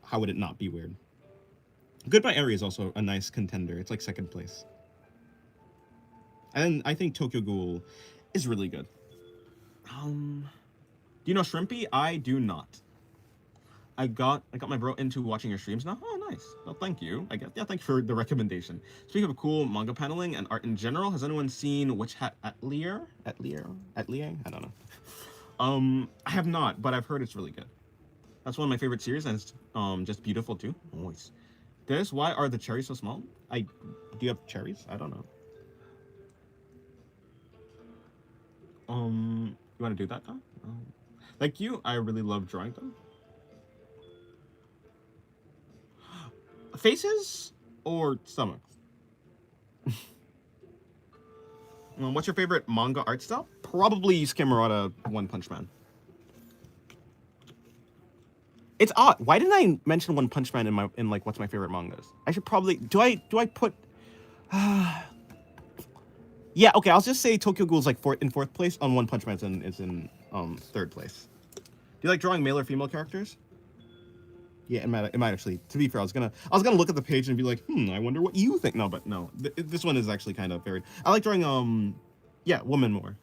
how would it not be weird? Goodbye Eri is also a nice contender. It's like 2nd place. And I think Tokyo Ghoul is really good. Do you know Shrimpy? I do not. I got my bro into watching your streams now. Oh, nice. Well, thank you. I guess. Yeah, thanks for the recommendation. Speaking of cool manga paneling and art in general, has anyone seen Witch Hat Atelier? Atelier? I don't know. I have not, but I've heard it's really good. That's one of my favorite series, and it's just beautiful too. Nice. Why are the cherries so small? Do you have cherries? I don't know. You want to do that, though? Thank you. I really love drawing them. Faces or stomachs? What's your favorite manga art style? Probably Skimmerata One Punch Man. It's odd. Why didn't I mention One Punch Man in like what's my favorite mangas? I should probably do I put yeah, okay, I'll just say Tokyo Ghoul's like in fourth place on One Punch Man is in third place. Do you like drawing male or female characters? Yeah, it might actually. To be fair, I was gonna look at the page and be like, I wonder what you think. No, but no, this one is actually kind of varied. I like drawing yeah, women more.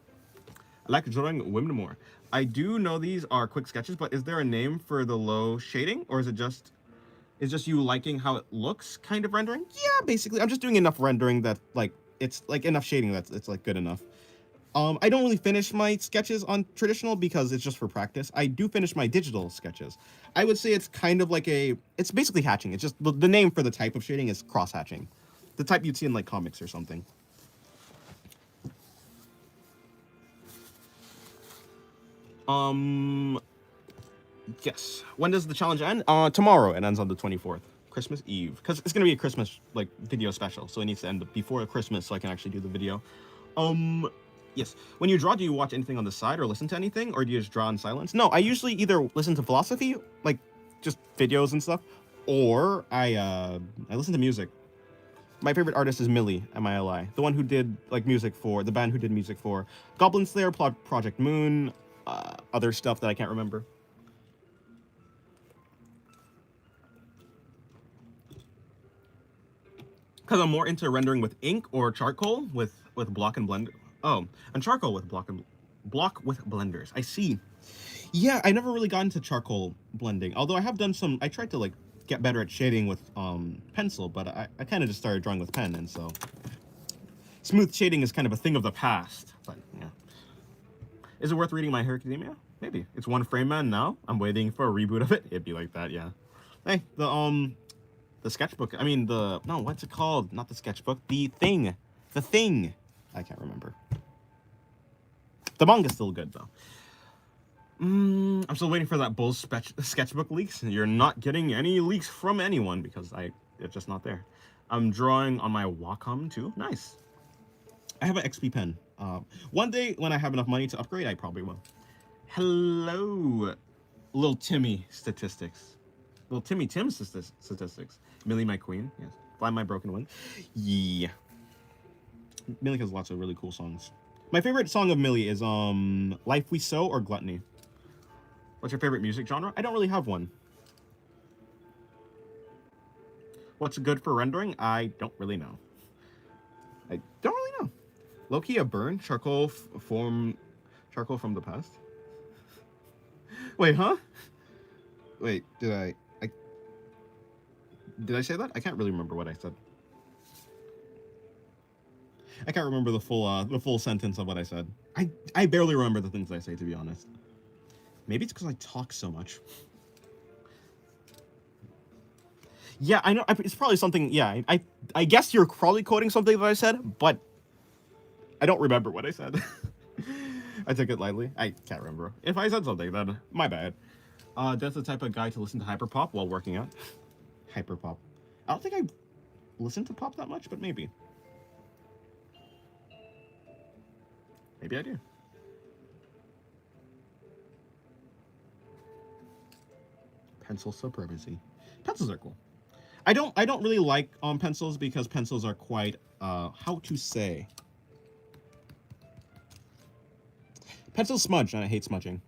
I like drawing women more. I do know these are quick sketches, but is there a name for the low shading, or is it just you liking how it looks, kind of rendering? Yeah, basically, I'm just doing enough rendering that like it's like enough shading that it's like good enough. I don't really finish my sketches on traditional because it's just for practice. I do finish my digital sketches. I would say it's kind of like it's basically hatching. It's just the name for the type of shading is cross hatching, the type you'd see in like comics or something. Yes. When does the challenge end? Tomorrow. It ends on the 24th. Christmas Eve. Because it's gonna be a Christmas like video special, so it needs to end before Christmas so I can actually do the video. Yes. When you draw, do you watch anything on the side or listen to anything, or do you just draw in silence? No, I usually either listen to philosophy, like just videos and stuff, or I listen to music. My favorite artist is Millie, M-I-L-I, the one who did like music for the band who did music for Goblin Slayer, Project Moon, other stuff that I can't remember. Because I'm more into rendering with ink or charcoal with block and blender. Oh, and charcoal with block with blenders. I see. Yeah, I never really got into charcoal blending. Although I have done some. I tried to like get better at shading with pencil, but I kind of just started drawing with pen, and so smooth shading is kind of a thing of the past. But yeah, is it worth reading My Hero Academia? Maybe. It's one frame man now. I'm waiting for a reboot of it. It'd be like that, yeah. Hey, the sketchbook. I mean no, what's it called? Not the sketchbook. The thing. I can't remember. The manga's still good though. I'm still waiting for that Bull's sketchbook leaks. You're not getting any leaks from anyone because it's just not there. I'm drawing on my Wacom too. Nice. I have an XP pen. One day when I have enough money to upgrade, I probably will. Hello, little Timmy statistics. Little Timmy Tim statistics. Millie, my queen. Yes. Fly my broken wing. Yeah. Millie has lots of really cool songs. My favorite song of Millie is Life We Sow or Gluttony. What's your favorite music genre? I don't really have one. What's good for rendering? I don't really know. I don't really know. Low-key a burn? Charcoal from the past? Wait, huh? Wait, did I say that? I can't really remember what I said. I can't remember the full sentence of what I said. I barely remember the things I say, to be honest. Maybe it's because I talk so much. Yeah, I know. It's probably something. Yeah, I guess you're probably quoting something that I said, but I don't remember what I said. I took it lightly. I can't remember. If I said something, then my bad. That's the type of guy to listen to hyperpop while working out. Hyperpop. I don't think I listen to pop that much, but maybe. Maybe I do. Pencil supremacy. Pencils are cool. I don't really like pencils because pencils are quite how to say. Pencils smudge, and I hate smudging.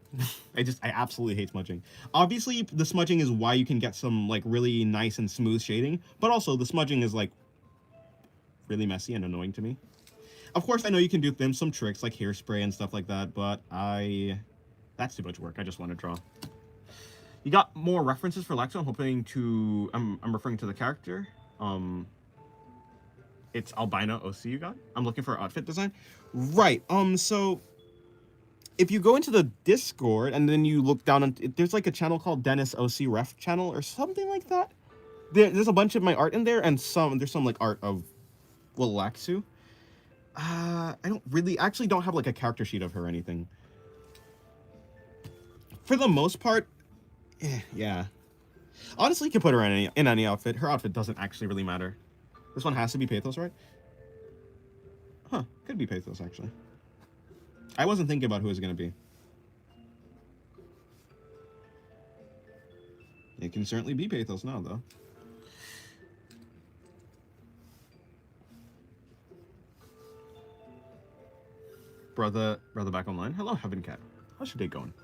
I absolutely hate smudging. Obviously, the smudging is why you can get some like really nice and smooth shading, but also the smudging is like really messy and annoying to me. Of course, I know you can do some tricks like hairspray and stuff like that, but that's too much work. I just want to draw. You got more references for Lexo? I'm referring to the character. It's albino OC you got? I'm looking for outfit design. Right. So if you go into the Discord and then you look down, there's like a channel called Dennis OC Ref channel or something like that. There's a bunch of my art in there, and there's some like art of Willaxu. I actually don't have like a character sheet of her or anything. For the most part, yeah. Honestly, you can put her in any outfit. Her outfit doesn't actually really matter. This one has to be Pathos, right? Huh, could be Pathos, actually. I wasn't thinking about who it was going to be. It can certainly be Pathos now, though. Brother back online. Hello, Heaven Cat. How's your day going?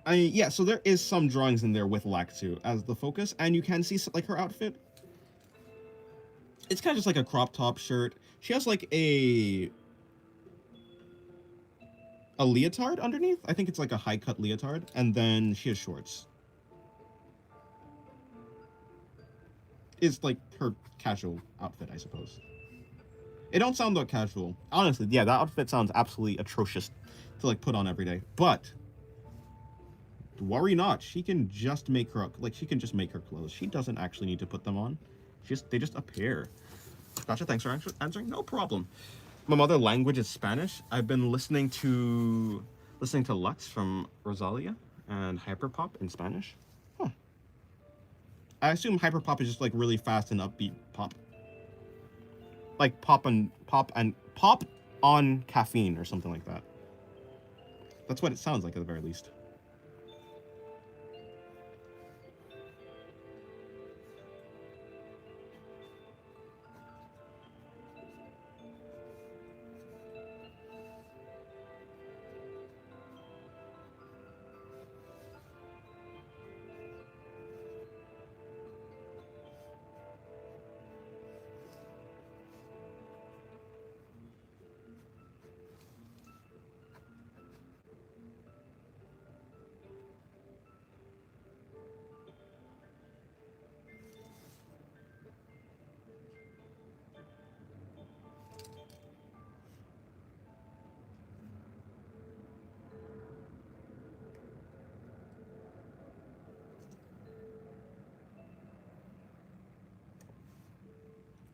Yeah, so there is some drawings in there with Lactu as the focus, and you can see like her outfit. It's kind of just like a crop top shirt. She has like a leotard underneath. I think it's like a high cut leotard, and then she has shorts. It's like her casual outfit, I suppose. It don't sound that casual. Honestly, yeah, that outfit sounds absolutely atrocious to like put on every day. But worry not, she can just make her she can just make her clothes. She doesn't actually need to put them on. They just appear. Gotcha, thanks for answering. No problem. My mother language is Spanish. I've been listening to Lux from Rosalia and Hyperpop in Spanish. Huh. I assume Hyperpop is just like really fast and upbeat pop. Like pop on caffeine or something like that. That's what it sounds like at the very least.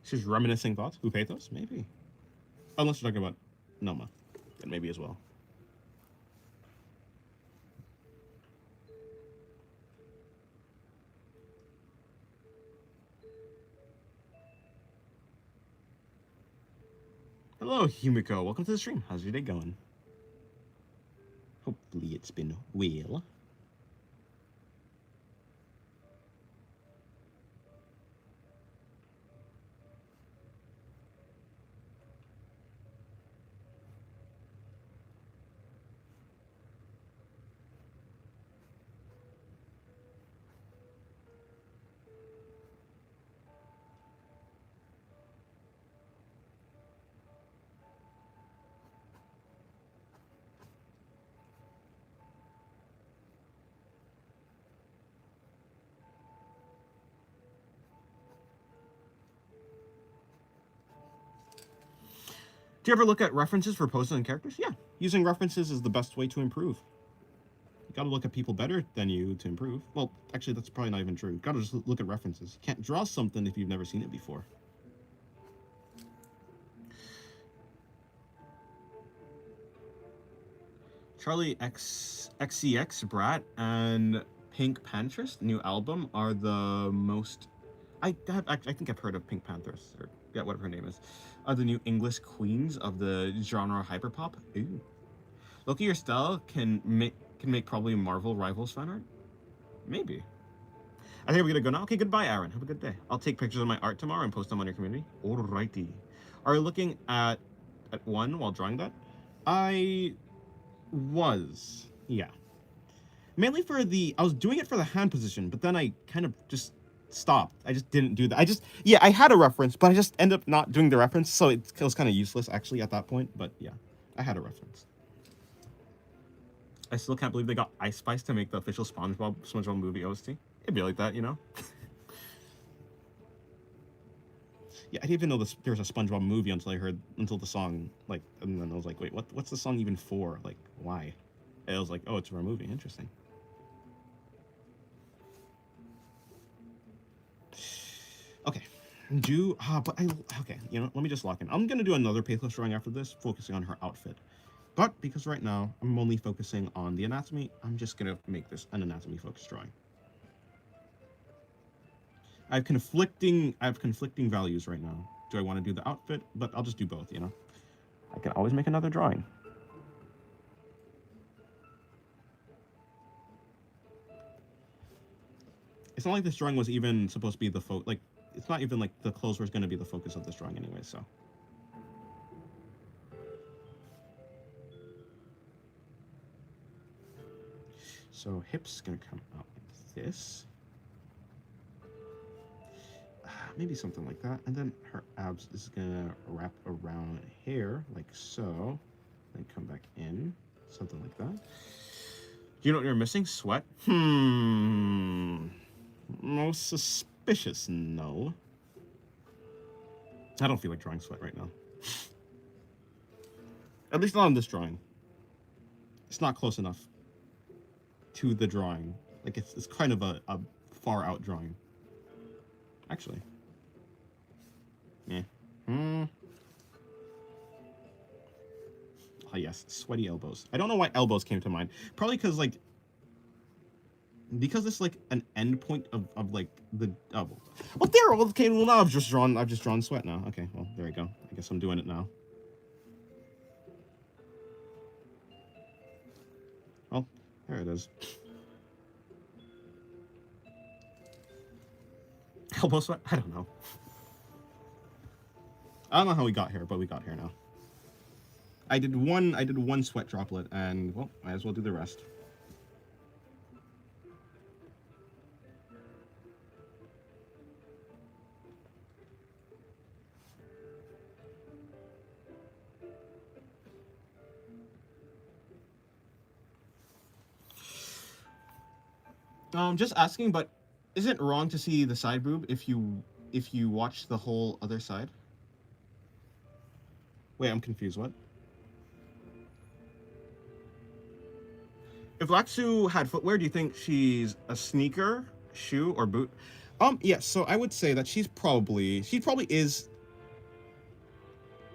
She's reminiscing thoughts. Who Pathos? Maybe. Unless you're talking about Noma. Then maybe as well. Hello, Humiko. Welcome to the stream. How's your day going? Hopefully it's been well. Do you ever look at references for poses and characters? Yeah. Using references is the best way to improve. You gotta look at people better than you to improve. Well, actually, that's probably not even true. You gotta just look at references. You can't draw something if you've never seen it before. Charlie XCX Brat and Pink Panthers new album are the most. I think I've heard of Pink Panthers, or yeah, whatever her name is. Are the new English queens of the genre hyperpop. Ooh. Look at your style can make probably Marvel Rivals fan art. Maybe. I think we're gonna go now. Okay, goodbye, Aaron. Have a good day. I'll take pictures of my art tomorrow and post them on your community. Alrighty. Are you looking at one while drawing that? I was. Yeah. Mainly for I was doing it for the hand position, but then I kind of just stopped. I just didn't do that. Yeah, I had a reference, but I just ended up not doing the reference, so it was kind of useless actually at that point, but yeah, I had a reference. I still can't believe they got Ice Spice to make the official SpongeBob movie OST. It'd be like that, you know? Yeah, I didn't even know there was a SpongeBob movie until the song, like, and then I was like, wait, what's the song even for? Like, why? And I was like, oh, it's for a movie. Interesting. Okay. Okay, you know, let me just lock in. I'm gonna do another Pathos drawing after this, focusing on her outfit. But because right now I'm only focusing on the anatomy, I'm just gonna make this an anatomy focused drawing. I have conflicting values right now. Do I want to do the outfit? But I'll just do both, you know? I can always make another drawing. It's not like this drawing was even supposed to be the like, it's not even like the clothes were going to be the focus of this drawing anyway, so. So hips gonna come out like this. Maybe something like that. And then her abs is gonna wrap around here like so. Then come back in. Something like that. Do you know what you're missing? Sweat? Most suspicious, no. I don't feel like drawing sweat right now. At least not on this drawing. It's not close enough to the drawing. Like, it's kind of a far out drawing. Actually. Yeah. Oh, yes. Sweaty elbows. I don't know why elbows came to mind. Probably because, like, because it's like an end point of like the well there okay well now I've just drawn sweat now. Okay, well there we go. I guess I'm doing it now. Well, there it is. Elbow sweat? I don't know. I don't know how we got here, but we got here now. I did one sweat droplet and well, might as well do the rest. Just asking, but is it wrong to see the side boob if you watch the whole other side? Wait, I'm confused. What? If Laksu had footwear, do you think she's a sneaker, shoe, or boot? Yes. So I would say that she probably is.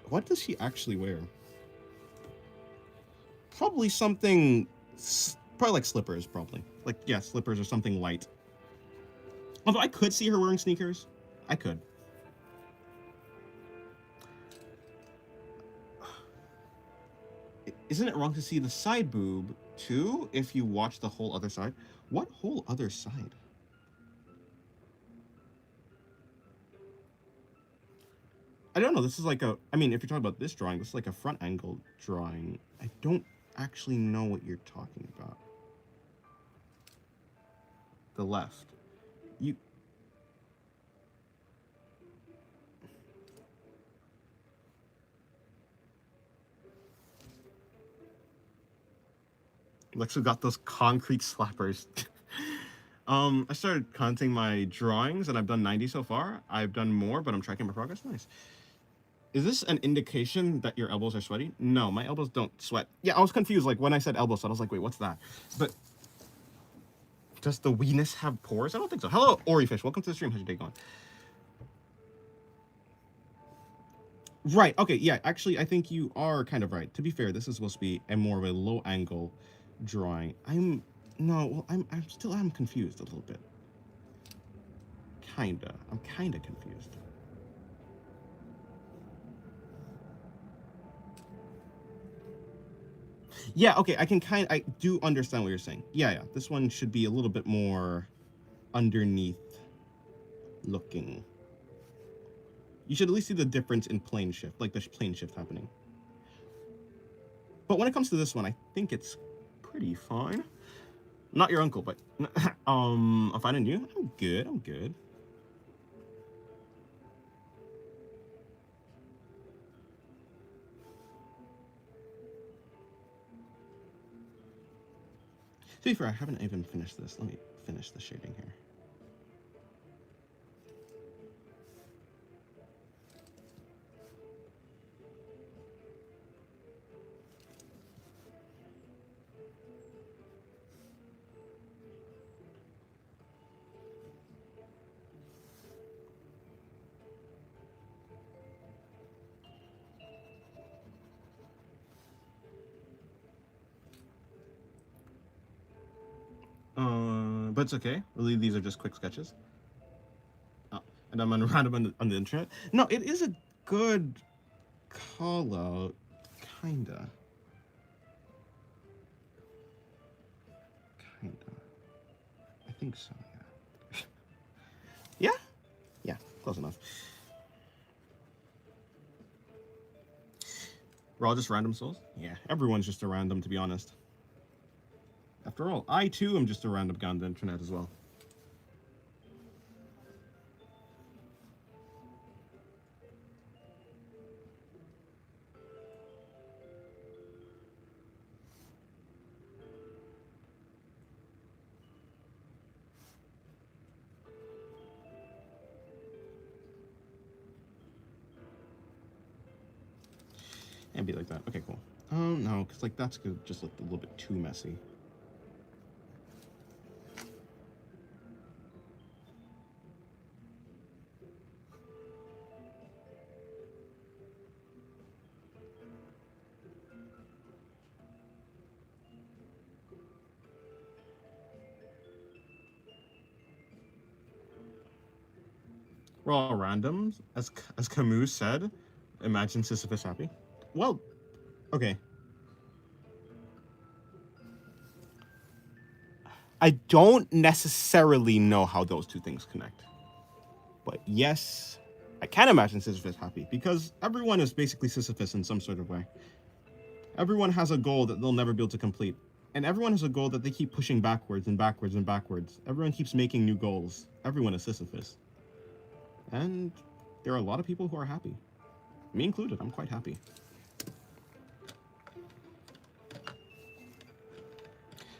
What does she actually wear? Probably something. Probably like slippers. Probably like yeah, slippers or something light. Although I could see her wearing sneakers. I could. Isn't it wrong to see the side boob too if you watch the whole other side? What whole other side? I don't know. This is like a. I mean, if you're talking about this drawing, this is like a front angle drawing. I don't actually know what you're talking about. The left. You. Lexu got those concrete slappers. I started counting my drawings, and I've done 90 so far. I've done more, but I'm tracking my progress. Nice. Is this an indication that your elbows are sweaty? No, my elbows don't sweat. Yeah, I was confused. Like, when I said elbow sweat, I was like, wait, what's that? But does the weenus have pores? I don't think so. Hello, Orifish. Welcome to the stream. How's your day going? Right. Okay. Yeah. Actually, I think you are kind of right. To be fair, this is supposed to be a more of a low angle drawing. I'm confused a little bit. I'm kinda confused. Yeah, okay, I do understand what you're saying. Yeah, this one should be a little bit more underneath looking. You should at least see the difference in plane shift, like the plane shift happening. But when it comes to this one, I think it's pretty fine. Not your uncle, but I'm fine and you? I'm good. To be fair, I haven't even finished this. Let me finish the shading here. But it's okay. Really, these are just quick sketches. and I'm random on the internet. No, it is a good call out, kinda. I think so. Yeah. Yeah. Close enough. We're all just random souls? Yeah, everyone's just a random, to be honest. After all, I too am just a random guy on the internet as well. And be like that. Okay, cool. No, because like that's just look a little bit too messy. We're all randoms, as Camus said. Imagine Sisyphus happy. Well, okay. I don't necessarily know how those two things connect. But yes, I can imagine Sisyphus happy because everyone is basically Sisyphus in some sort of way. Everyone has a goal that they'll never be able to complete. And everyone has a goal that they keep pushing backwards and backwards and backwards. Everyone keeps making new goals. Everyone is Sisyphus. And there are a lot of people who are happy. Me included, I'm quite happy.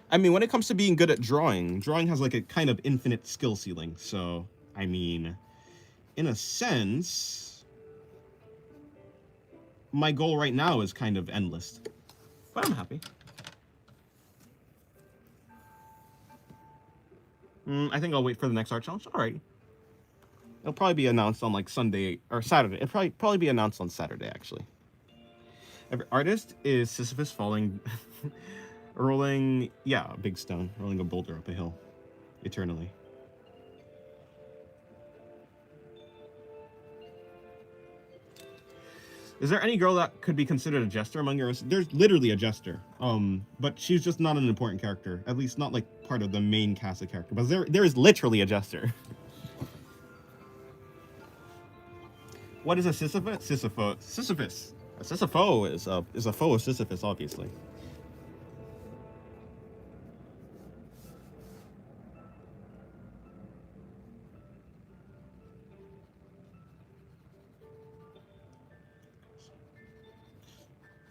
I mean, when it comes to being good at drawing has like a kind of infinite skill ceiling. So, I mean, in a sense, my goal right now is kind of endless. But I'm happy. I think I'll wait for the next art challenge. All right. It'll probably be announced on like Sunday or Saturday. It'll probably be announced on Saturday, actually. Every artist is Sisyphus falling, rolling, yeah, a big stone, rolling a boulder up a hill, eternally. Is there any girl that could be considered a jester among yours? There's literally a jester, but she's just not an important character. At least not like part of the main cast of character. But there is literally a jester. What is a Sisyphus? Sisyphus. A Sisypho is a foe of Sisyphus, obviously.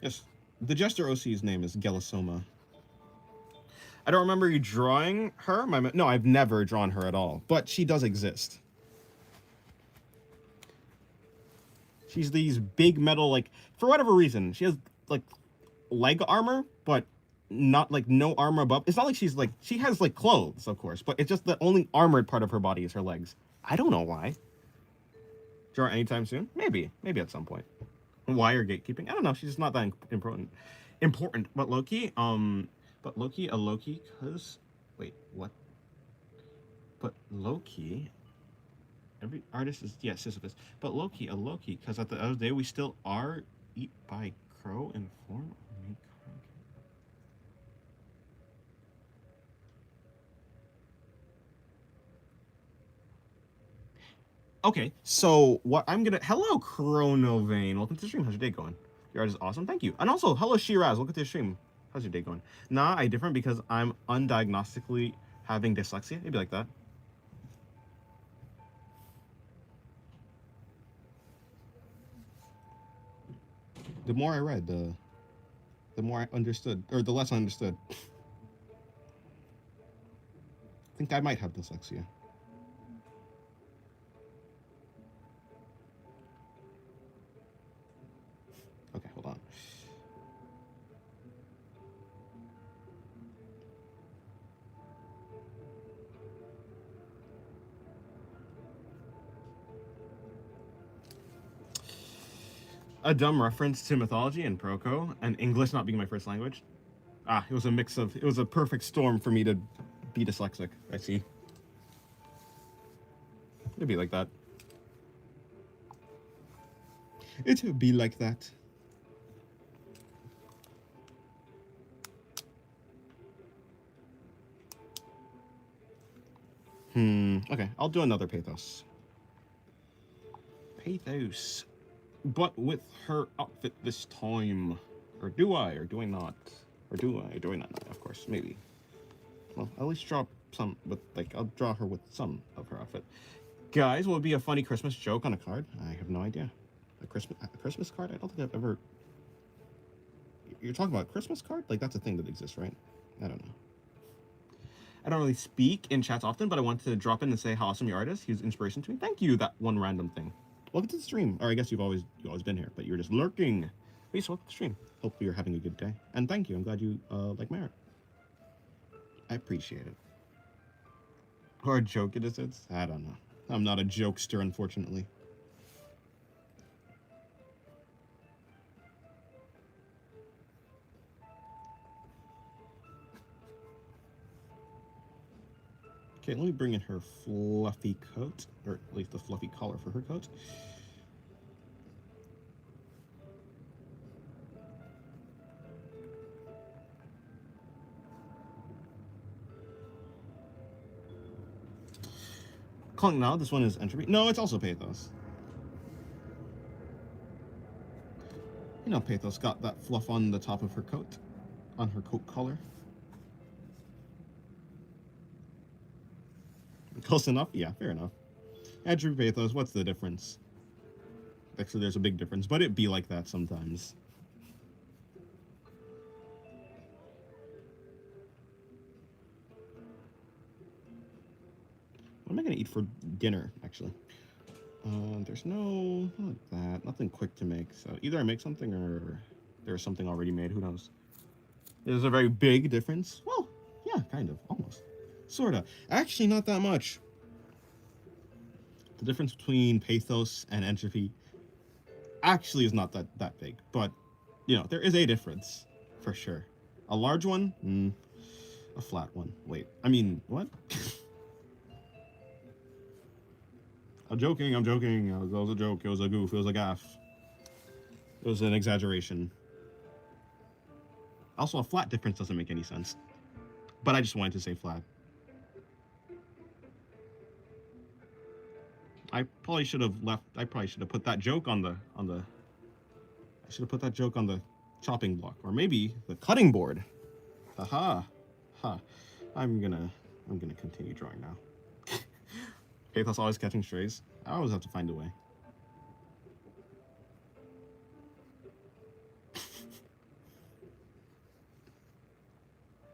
Yes, the jester OC's name is Gelasoma. I don't remember you drawing her. No, I've never drawn her at all, but she does exist. She's these big metal, like, for whatever reason, she has, like, leg armor, but not, like, no armor above. It's not like she's, like, she has, like, clothes, of course, but it's just the only armored part of her body is her legs. I don't know why. Draw anytime soon? Maybe at some point. Why or gatekeeping? I don't know. She's just not that important. But Loki, cause wait, what? But Loki, every artist is Sisyphus. But a Loki, cause at the end of the day we still are eat by crow in form or make. Okay, so what I'm gonna hello Chronovane, welcome to the stream. How's your day going? Your art is awesome, thank you. And also hello Shiraz, welcome to the stream. How's your day going? Nah, I different because I'm undiagnostically having dyslexia. Maybe like that. The more I read, the more I understood, or the less I understood. I think I might have dyslexia. Okay, hold on. A dumb reference to mythology and Proco, and English not being my first language. It was a mix of, it was a perfect storm for me to be dyslexic, I see. It'd be like that. It be like that. Okay, I'll do another pathos. Pathos. But with her outfit this time. Or do I? Or do I not? Or do I? Or do I not? Of course, maybe. Well, at least draw some with, like, I'll draw her with some of her outfit. Guys, what would be a funny Christmas joke on a card? I have no idea. A Christmas card? I don't think I've ever... You're talking about a Christmas card? Like, that's a thing that exists, right? I don't know. I don't really speak in chats often, but I wanted to drop in and say how awesome your art is. He's inspiration to me. Thank you, that one random thing. Welcome to the stream. Or I guess you've always been here, but you're just lurking. Please welcome to the stream. Hope you're having a good day. And thank you. I'm glad you like my art. I appreciate it. Or a joke it is. I don't know. I'm not a jokester, unfortunately. Okay, let me bring in her fluffy coat, or at least the fluffy collar for her coat. Calling now, this one is entropy. No, it's also pathos. You know, pathos got that fluff on the top of her coat, on her coat collar. Close enough? Yeah, fair enough. Entropy, pathos, what's the difference? Actually, there's a big difference, but it be like that sometimes. What am I gonna eat for dinner, actually? There's no, not that, nothing quick to make. So either I make something or there's something already made. Who knows? There's a very big difference. Well, yeah, kind of, almost, sorta. Actually, not that much. The difference between pathos and entropy actually is not that big, but you know, there is a difference for sure. A large one, a flat one. Wait, I mean, what? I'm joking. It was a joke. It was a goof. It was a gaffe. It was an exaggeration. Also, a flat difference doesn't make any sense. But I just wanted to say flat. I probably should have put that joke on the... I should have put that joke on the chopping block. Or maybe the cutting board. Haha. Ha. I'm gonna continue drawing now. Pathos always catching strays. I always have to find a way.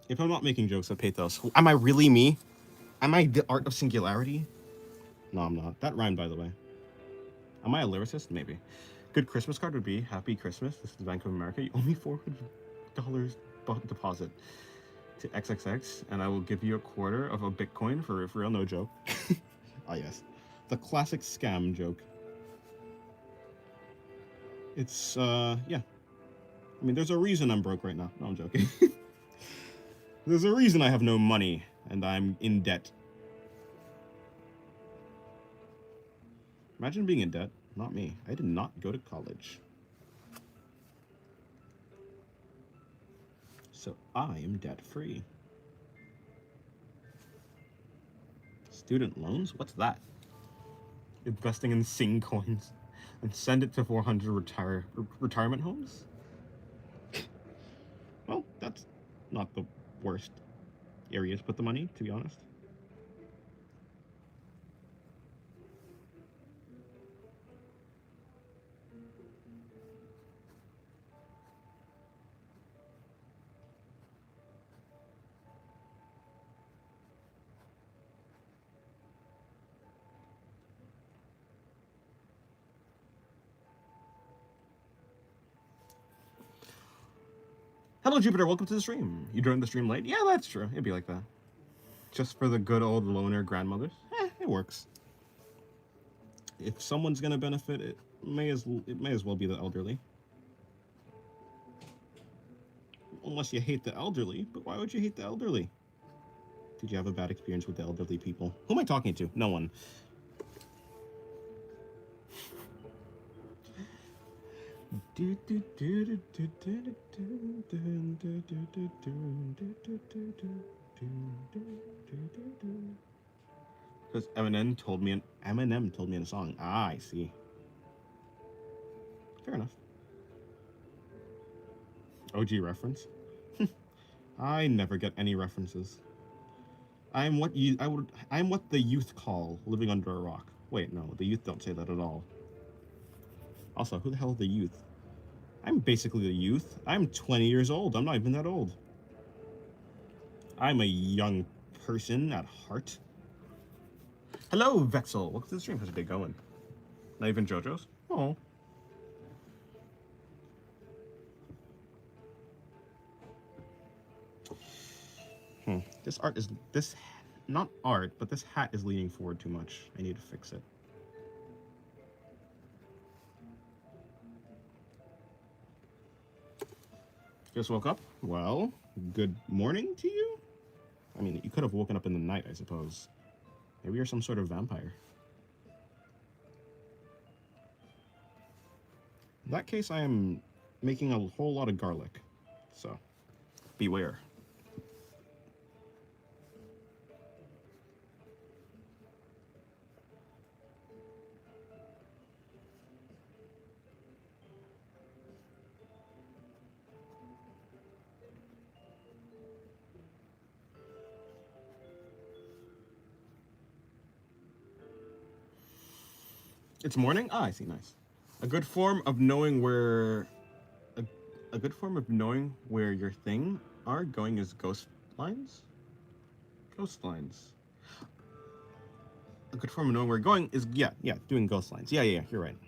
If I'm not making jokes at Pathos, am I really me? Am I the art of singularity? No, I'm not. That rhymed, by the way. Am I a lyricist? Maybe. Good Christmas card would be Happy Christmas. This is Bank of America. You owe me $400 deposit to XXX, and I will give you a quarter of a Bitcoin for real, no joke. Ah, yes. The classic scam joke. It's, yeah. I mean, there's a reason I'm broke right now. No, I'm joking. There's a reason I have no money, and I'm in debt. Imagine being in debt. Not me. I did not go to college. So I am debt-free. Student loans? What's that? Investing in Sing coins and send it to 400 retirement homes? Well, that's not the worst area to put the money, to be honest. Hello, Jupiter. Welcome to the stream. You joined the stream late? Yeah, that's true. It'd be like that. Just for the good old loner grandmothers. It works. If someone's gonna benefit, it may as well be the elderly. Unless you hate the elderly, but why would you hate the elderly? Did you have a bad experience with the elderly people? Who am I talking to? No one. Because Eminem told me in a song. Ah, I see. Fair enough. OG reference. I never get any references. I'm what the youth call living under a rock. Wait, no, the youth don't say that at all. Also, who the hell are the youth? I'm basically the youth. I'm 20 years old. I'm not even that old. I'm a young person at heart. Hello, Vexel. Welcome to the stream. How's your day going? Not even JoJo's? Oh. This not art, but this hat is leaning forward too much. I need to fix it. Just woke up? Well, good morning to you? I mean, you could have woken up in the night, I suppose. Maybe you're some sort of vampire. In that case, I am making a whole lot of garlic. So, beware. It's morning? Ah, I see, nice. A good form of knowing where... A good form of knowing where your thing are going is ghost lines? Ghost lines. A good form of knowing where you're going is, yeah, doing ghost lines. Yeah, you're right.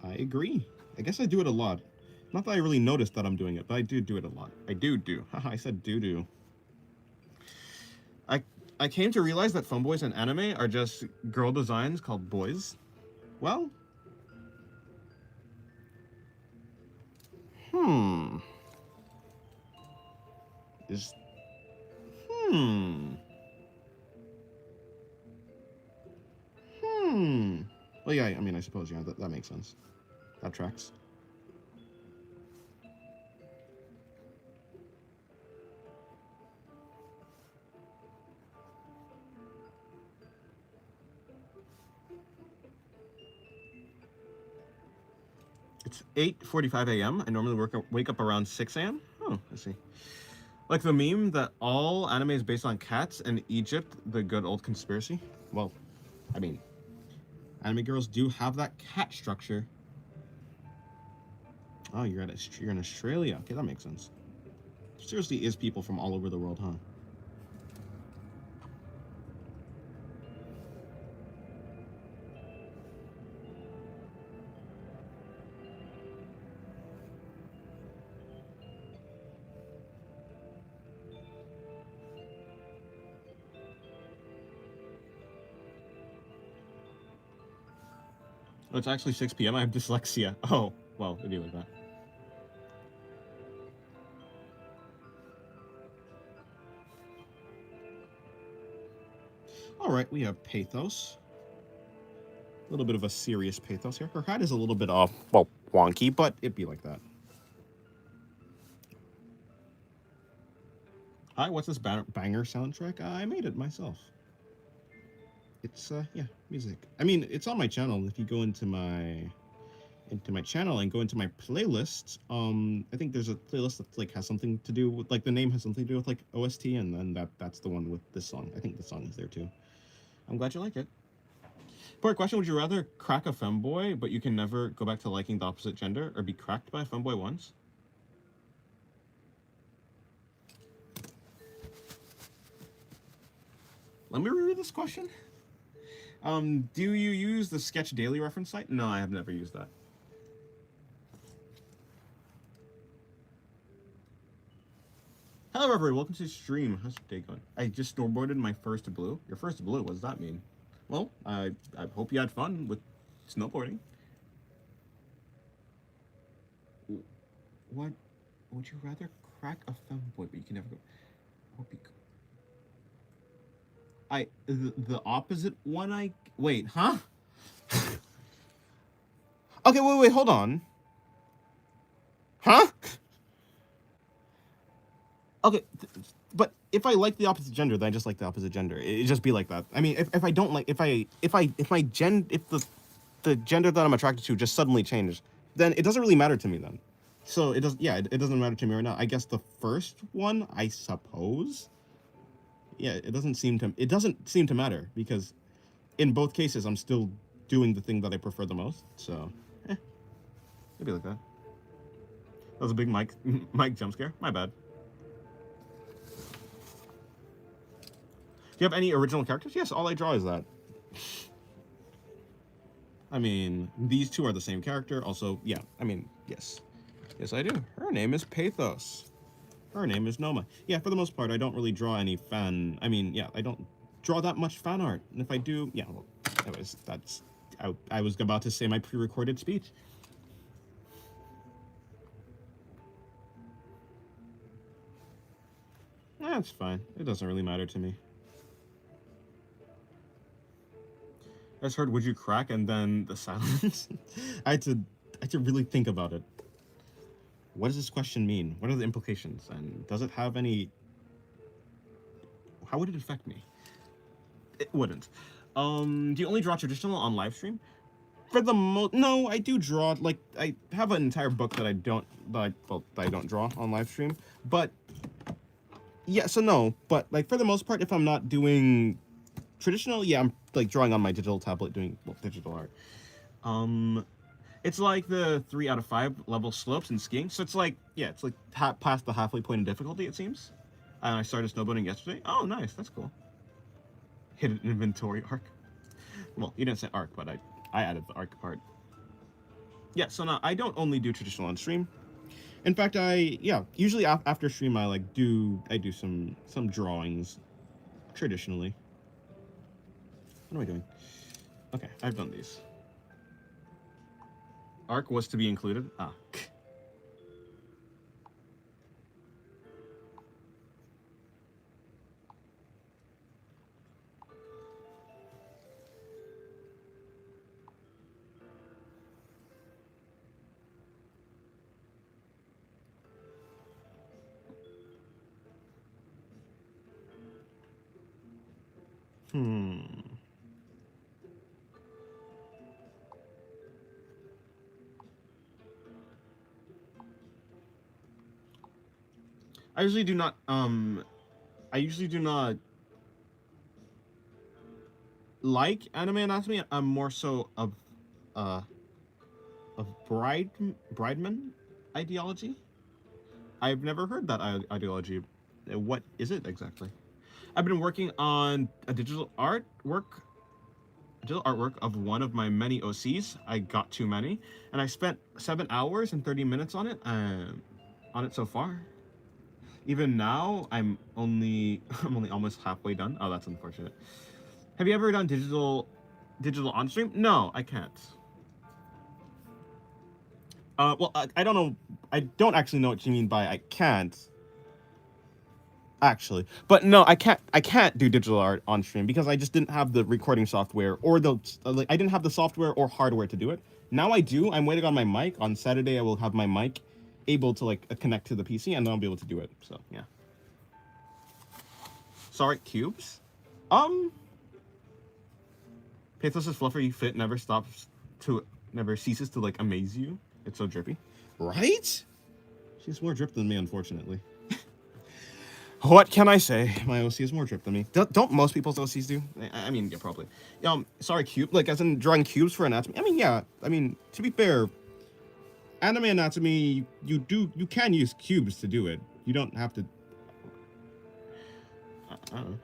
I agree. I guess I do it a lot. Not that I really noticed that I'm doing it, but I do it a lot. I do. Haha, I said do. I came to realize that femboys in anime are just girl designs called boys. Well... Is... Well, yeah, I mean, I suppose, yeah, that makes sense. That tracks. It's 8:45 a.m. I normally wake up around 6 a.m. Oh, I see. Like the meme that all anime is based on cats and Egypt, the good old conspiracy. Well, I mean, anime girls do have that cat structure. Oh, you're in Australia. Okay, that makes sense. Seriously, is people from all over the world, huh? Oh, it's actually 6 p.m. I have dyslexia. Oh, well, I deal with that. All right, we have pathos. A little bit of a serious pathos here. Her hat is a little bit off, well, wonky, but it'd be like that. Hi, what's this banger soundtrack? I made it myself. It's yeah, music. I mean, it's on my channel. If you go into my channel and go into my playlists, I think there's a playlist that like has something to do with, like, the name has something to do with like OST, and then that's the one with this song. I think the song is there too. I'm glad you like it. Poor question, would you rather crack a femboy, but you can never go back to liking the opposite gender, or be cracked by a femboy once? Let me reread this question. Do you use the Sketch Daily reference site? No, I have never used that. Hello, everybody. Welcome to the stream. How's your day going? I just snowboarded my first blue. Your first blue? What does that mean? Well, I hope you had fun with snowboarding. What would you rather crack a femboy, but you can never go. The opposite one. I wait, huh? Okay, wait, hold on. Huh? Okay, but if I like the opposite gender, then I just like the opposite gender. It just be like that. I mean, if I don't like, if my if the gender that I'm attracted to just suddenly changed, then it doesn't really matter to me then. So it does, yeah, it doesn't matter to me right now. I guess the first one, I suppose. Yeah, it doesn't seem to matter because in both cases I'm still doing the thing that I prefer the most. So, it'd be like that. That was a big Mike jump scare. My bad. Do you have any original characters? Yes, all I draw is that. I mean, these two are the same character. Also, yeah, I mean, yes. Yes, I do. Her name is Pathos. Her name is Noma. Yeah, for the most part, I don't really draw any fan... I mean, yeah, I don't draw that much fan art. And if I do, yeah, well, I was about to say my pre-recorded speech. That's fine. It doesn't really matter to me. I just heard, would you crack? And then the silence. I had to really think about it. What does this question mean? What are the implications? And does it have any... How would it affect me? It wouldn't. Do you only draw traditional on live stream? For the no, I do draw. Like, I have an entire book that I don't draw on live stream. But yeah, so no. But like for the most part, if I'm not doing traditional, yeah, I'm like drawing on my digital tablet, doing digital art. It's like the 3 out of 5 level slopes in skiing. So it's like, yeah, it's like past the halfway point in difficulty, it seems. And I started snowboarding yesterday. Oh, nice, that's cool. Hidden inventory arc. Well, you didn't say arc, but I added the arc part. Yeah, so now I don't only do traditional on stream. In fact, usually after stream I do some drawings traditionally. What am I doing? Okay, I've done these. Arc was to be included. Ah. I usually do not like anime anatomy. I'm more so of brideman ideology. I've never heard that ideology. What is it exactly? I've been working on a digital artwork of one of my many OCs. I got too many, and I spent 7 hours and 30 minutes on it so far. Even now, I'm only almost halfway done. Oh, that's unfortunate. Have you ever done digital on stream? No, I can't. Well, I don't know. I don't actually know what you mean by I can't. Actually, but no, I can't do digital art on stream because I just didn't have the recording software or I didn't have the software or hardware to do it. Now I do. I'm waiting on my mic. On Saturday, I will have my mic able to connect to the PC, and then I'll be able to do it. So yeah. Sorry, cubes. Pathos' fluffery fit never ceases to amaze you. It's so drippy, right? She's more drip than me, unfortunately. What can I say? My OC is more drip than me. Don't most people's OCs do? I mean, yeah, probably. Sorry, cube. As in drawing cubes for anatomy. I mean, yeah. I mean, to be fair, anime anatomy, you can use cubes to do it. You don't have to. I don't know.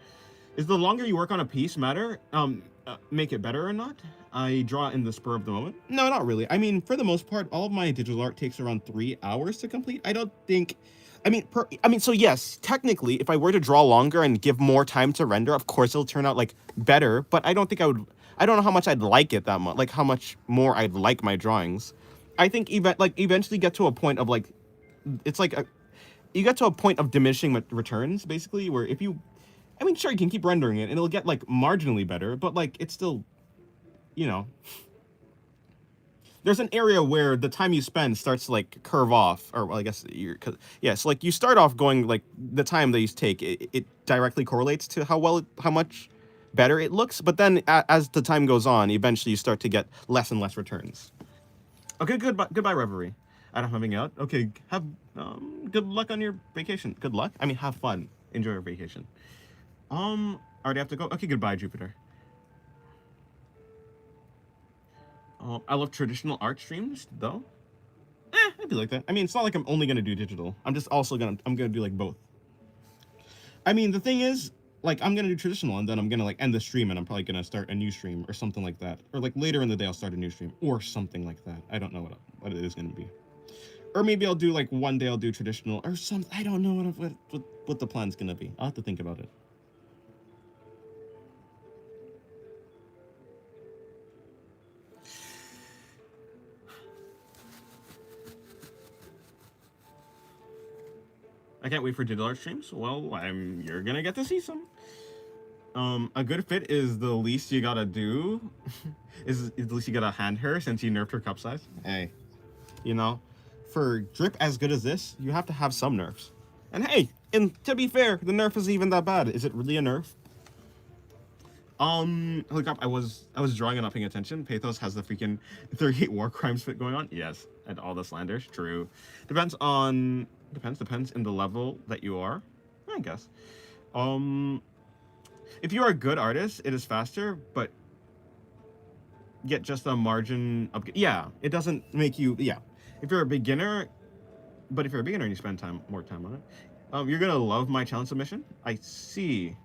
Is the longer you work on a piece make it better or not? I draw in the spur of the moment. No, not really. I mean, for the most part, all of my digital art takes around 3 hours to complete. I don't think. So yes, technically, if I were to draw longer and give more time to render, of course it'll turn out better. But I don't think I would. I don't know how much I'd like it that much. How much more I'd like my drawings. I think eventually get to a point of it's you get to a point of diminishing returns, basically, where if you, I mean, sure, you can keep rendering it, and it'll get, like, marginally better, but, like, it's still, you know, there's an area where the time you spend starts to, like, curve off, or, well, I guess, yeah, so, like, you start off going, like, the time that you take, it directly correlates to how much better it looks, but then, as the time goes on, eventually you start to get less and less returns. Okay, goodbye, Reverie. I'm having out. Okay, have good luck on your vacation. Good luck? I mean, have fun. Enjoy your vacation. Already have to go? Okay, goodbye, Jupiter. I love traditional art streams, though. I'd be like that. I mean, it's not like I'm only gonna do digital. I'm gonna do, like, both. I mean, the thing is, like, I'm gonna do traditional, and then I'm gonna, like, end the stream, and I'm probably gonna start a new stream, or something like that. Or, like, later in the day, I'll start a new stream, or something like that. I don't know what it is gonna be. Or maybe I'll do, like, one day I'll do traditional, or something. I don't know what the plan's gonna be. I'll have to think about it. I can't wait for digital art streams. Well, you're gonna get to see some. A good fit is the least you gotta do. is the least you gotta hand her, since you nerfed her cup size. Hey, you know, for drip as good as this, you have to have some nerfs. And hey, to be fair, the nerf isn't even that bad. Is it really a nerf? Look up. I was drawing and not paying attention. Pathos has the freaking 38 war crimes fit going on. Yes, and all the slanders. True. Depends in the level that you are, I guess. If you are a good artist, it is faster, but get just a margin of, yeah, it doesn't make you, yeah. If you're a beginner, and you spend more time on it, you're gonna love my challenge submission. I see.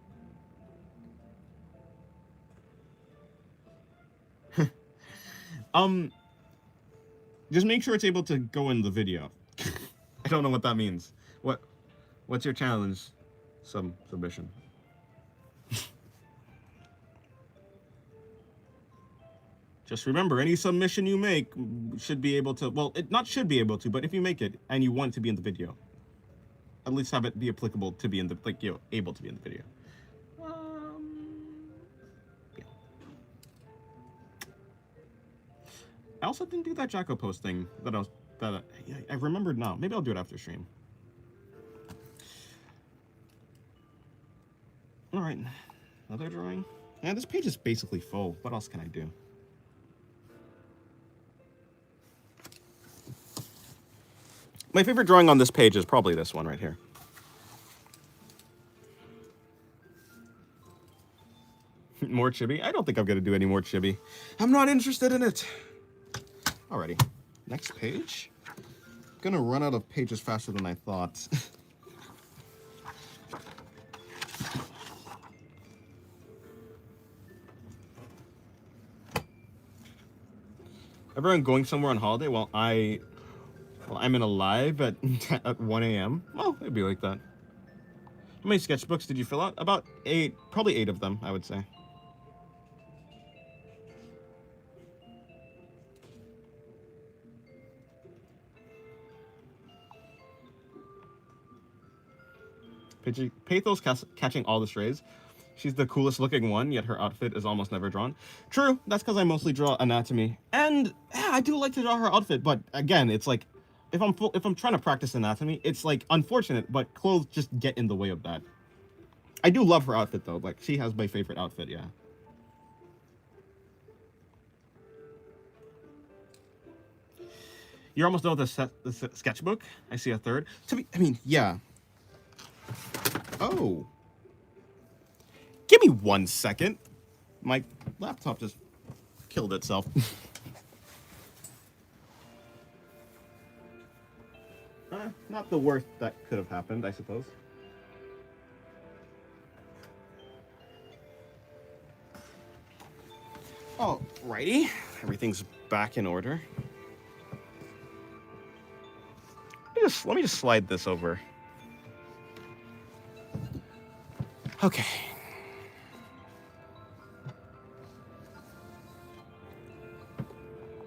Just make sure it's able to go in the video. I don't know what that means. What's your challenge submission? Just remember, any submission you make should be able to, well, it not should be able to, but if you make it and you want it to be in the video, at least have it be applicable to be in the, like, you know, able to be in the video. Yeah. I also didn't do that Jacko post thing I remembered now. Maybe I'll do it after stream. All right, another drawing. Yeah, this page is basically full. What else can I do? My favorite drawing on this page is probably this one right here. More chibi? I don't think I'm gonna do any more chibi. I'm not interested in it. Alrighty, next page. Gonna run out of pages faster than I thought. Everyone going somewhere on holiday while I'm in a live at 1 a.m. Well, it'd be like that. How many sketchbooks did you fill out? About 8, probably 8 of them, I would say. Pathos catching all the strays. She's the coolest looking one, yet her outfit is almost never drawn. True, that's because I mostly draw anatomy. And yeah, I do like to draw her outfit, but again, it's like, if I'm trying to practice anatomy, it's like unfortunate, but clothes just get in the way of that. I do love her outfit though, like she has my favorite outfit, yeah. You're almost done with the sketchbook? I see a third. Yeah. Oh. Give me 1 second. My laptop just killed itself. Not the worst that could have happened, I suppose. Alrighty. Everything's back in order. Let me just slide this over. Okay.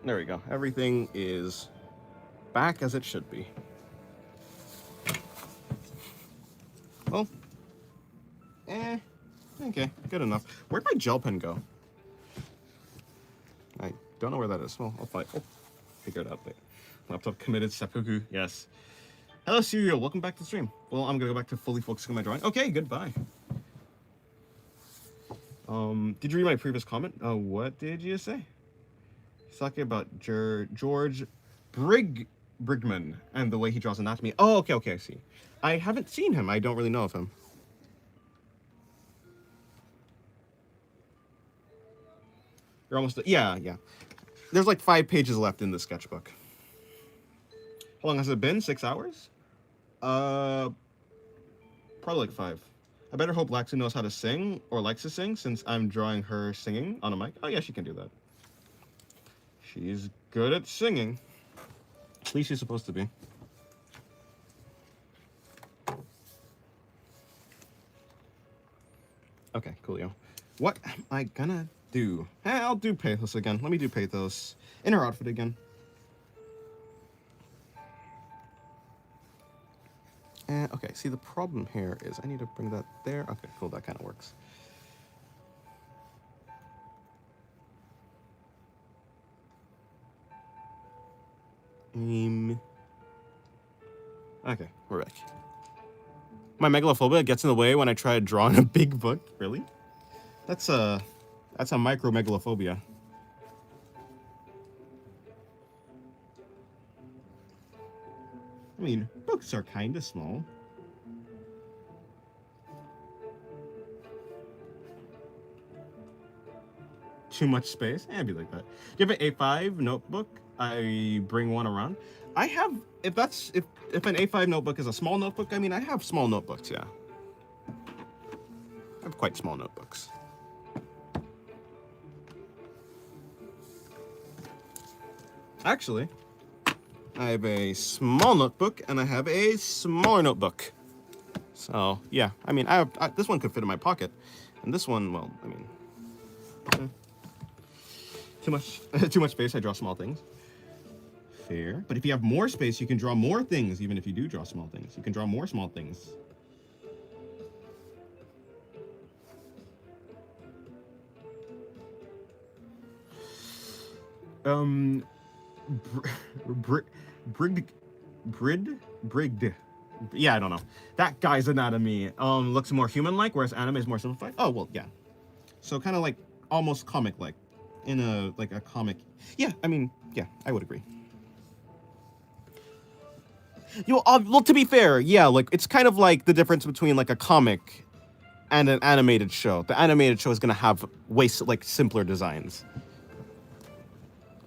There we go. Everything is back as it should be. Okay, good enough. Where'd my gel pen go? I don't know where that is. Well, I'll figure it out later. Laptop committed seppuku. Yes. Hello, Serial. Welcome back to the stream. Well, I'm gonna go back to fully focusing on my drawing. Okay, goodbye. Did you read my previous comment? What did you say? He's talking about George Brigman and the way he draws anatomy. Oh, okay, I see. I haven't seen him. I don't really know of him. You're almost... Yeah. There's like 5 pages left in the sketchbook. How long has it been? 6 hours? Probably like 5. I better hope Laxi knows how to sing, or likes to sing, since I'm drawing her singing on a mic. Oh yeah, she can do that. She's good at singing. At least she's supposed to be. Okay, coolio. What am I gonna do? I'll do Pathos again. Let me do Pathos in her outfit again. Okay, see, the problem here is I need to bring that there. Okay, cool, that kind of works. Okay, we're back. My megalophobia gets in the way when I try to draw in a big book. Really? That's a micro megalophobia. I mean, books are kind of small. Too much space? It'd be like that. Do you have an A5 notebook? I bring one around. I have, if an A5 notebook is a small notebook, I mean, I have small notebooks, yeah. I have quite small notebooks. Actually, I have a small notebook and I have a smaller notebook. So yeah, I mean, this one could fit in my pocket, and this one, well, I mean, too much space. I draw small things. Fair, but if you have more space, you can draw more things. Even if you do draw small things, you can draw more small things. Brigged. Yeah, I don't know. That guy's anatomy looks more human-like, whereas anime is more simplified. Oh well, yeah. So kind of like almost comic-like, in a like a comic. Yeah, I mean, yeah, I would agree. Well, to be fair, yeah, like it's kind of like the difference between like a comic and an animated show. The animated show is gonna have way like simpler designs.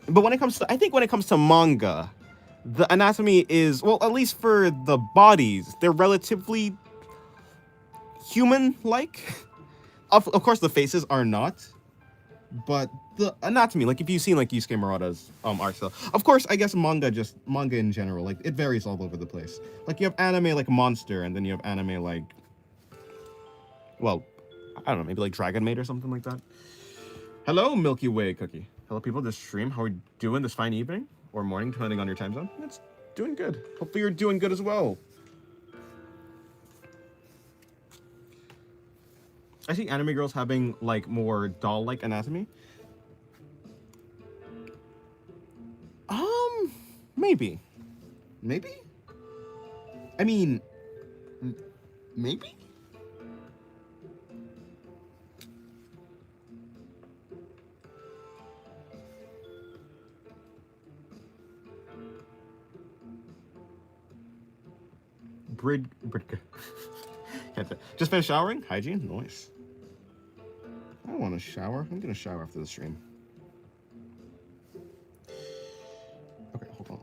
But when it comes to, I think when it comes to manga, the anatomy is, well, at least for the bodies, they're relatively human-like. Of course, the faces are not, but the anatomy, like if you've seen like Yusuke Murata's art style, of course, I guess manga in general, like it varies all over the place. Like you have anime like Monster, and then you have anime like, well, I don't know, maybe like Dragon Maid or something like that. Hello, Milky Way Cookie. Hello, people. This stream, how are we doing this fine evening or morning, depending on your time zone? It's doing good. Hopefully, you're doing good as well. I see anime girls having like more doll-like anatomy. Maybe. I mean, maybe. Just finished showering? Hygiene? Nice. I don't want to shower. I'm gonna shower after the stream. Okay, hold on.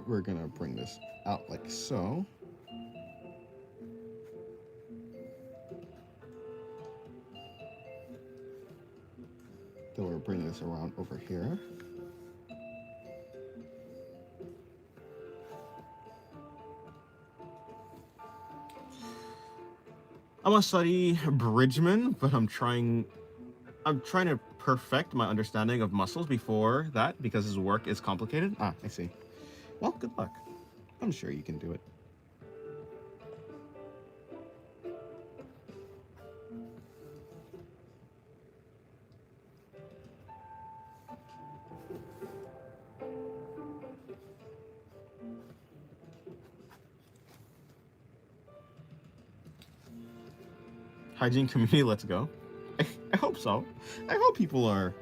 We're gonna bring this out like so. Then we're bringing this around over here. I want to study Bridgman, but I'm trying to perfect my understanding of muscles before that because his work is complicated. Ah, I see. Well, good luck. I'm sure you can do it. Hygiene community, let's go. I hope so. I hope people are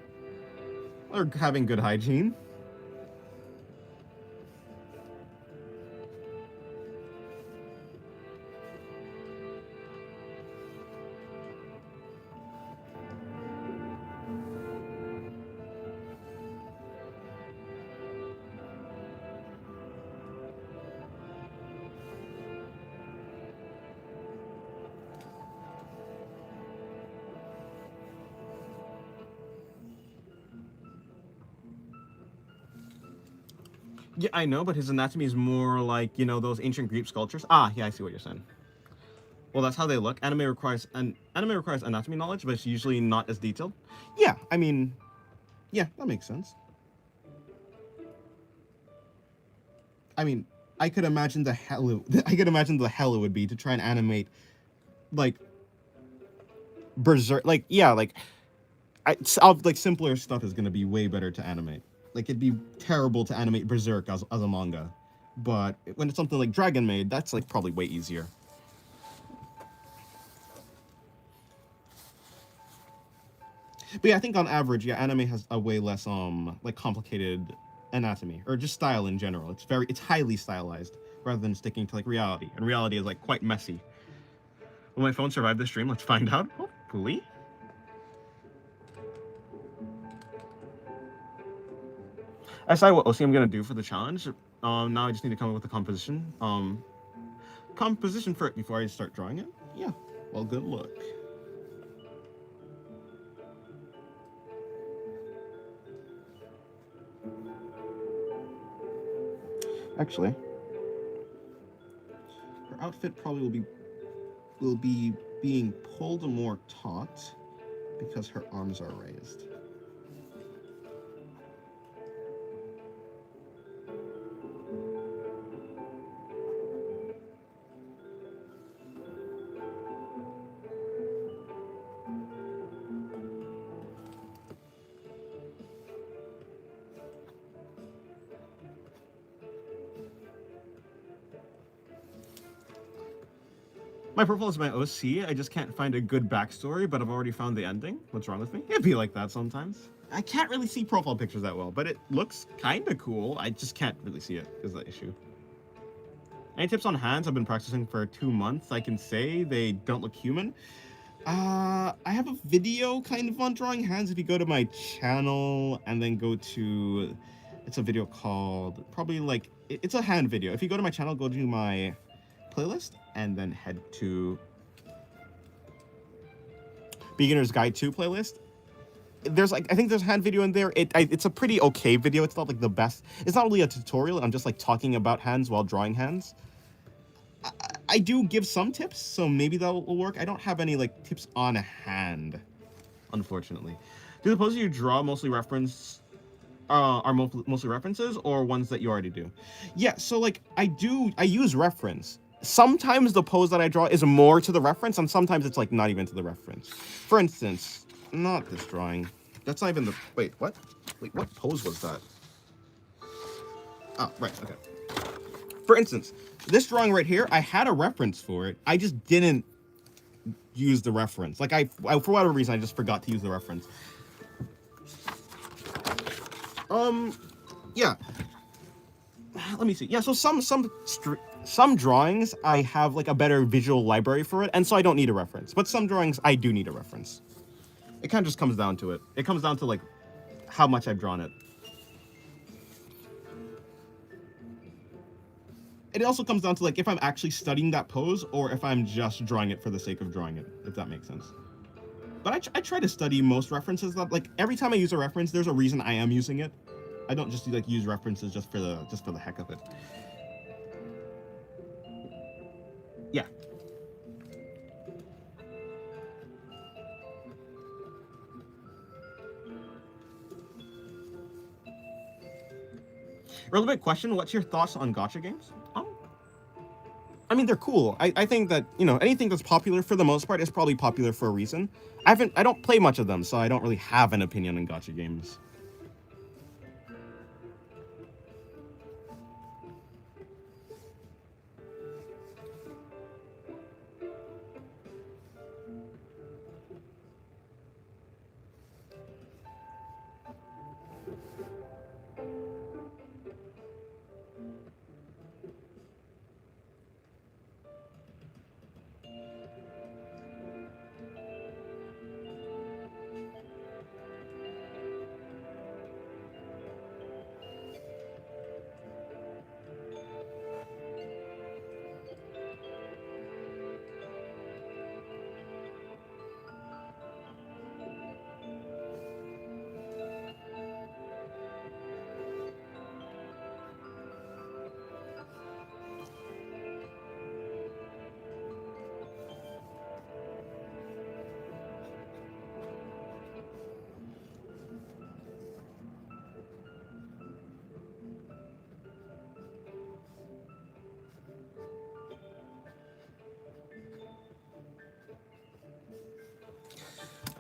having good hygiene. Yeah, I know, but his anatomy is more like, those ancient Greek sculptures. Ah, yeah, I see what you're saying. Well, that's how they look. Anime requires anatomy knowledge, but it's usually not as detailed. Yeah, I mean, yeah, that makes sense. I mean, I could imagine the hell I could imagine the hell it would be to try and animate like berserk, like yeah, like simpler stuff is gonna be way better to animate. Like it'd be terrible to animate berserk as a manga, but when it's something like Dragon Maid, that's like probably way easier. But yeah, I think on average, yeah, anime has a way less like complicated anatomy or just style in general. It's highly stylized rather than sticking to like reality, and reality is like quite messy. Will my phone survive this stream? Let's find out. Hopefully. I decided what OC I'm gonna do for the challenge. Now I just need to come up with a composition. Composition for it before I start drawing it. Yeah. Well, good luck. Actually, her outfit probably will be being pulled more taut because her arms are raised. My profile is my OC. I just can't find a good backstory, but I've already found the ending. What's wrong with me? It'd be like that sometimes. I can't really see profile pictures that well, but it looks kind of cool. I just can't really see it, is the issue. Any tips on hands? I've been practicing for 2 months. I can say they don't look human. I have a video kind of on drawing hands. If you go to my channel and then go to, it's a video called, probably like, it's a hand video. If you go to my channel, go to my playlist and then head to Beginner's Guide to playlist. There's like, I think there's a hand video in there. It's a pretty okay video. It's not like the best. It's not really a tutorial. I'm just like talking about hands while drawing hands. I do give some tips, so maybe that will work. I don't have any like tips on hand, unfortunately. Do the poses you draw mostly are mostly references or ones that you already do? Yeah, so like I use reference. Sometimes the pose that I draw is more to the reference, and sometimes it's like not even to the reference. For instance, not this drawing. That's not even the, wait, what? Wait, what pose was that? Oh, right, okay. For instance, this drawing right here, I had a reference for it. I just didn't use the reference. Like I for whatever reason, I just forgot to use the reference. Yeah. Let me see. Yeah, so some drawings I have like a better visual library for it, and so I don't need a reference. But some drawings I do need a reference. It kind of just comes down to it. It comes down to like how much I've drawn it. It also comes down to like if I'm actually studying that pose or if I'm just drawing it for the sake of drawing it, if that makes sense. But I try to study most references. That like every time I use a reference, there's a reason I am using it. I don't just like use references just for the heck of it. Yeah. Relevant question: what's your thoughts on gacha games? I mean, they're cool. I think that, anything that's popular for the most part is probably popular for a reason. I don't play much of them, so I don't really have an opinion on gacha games.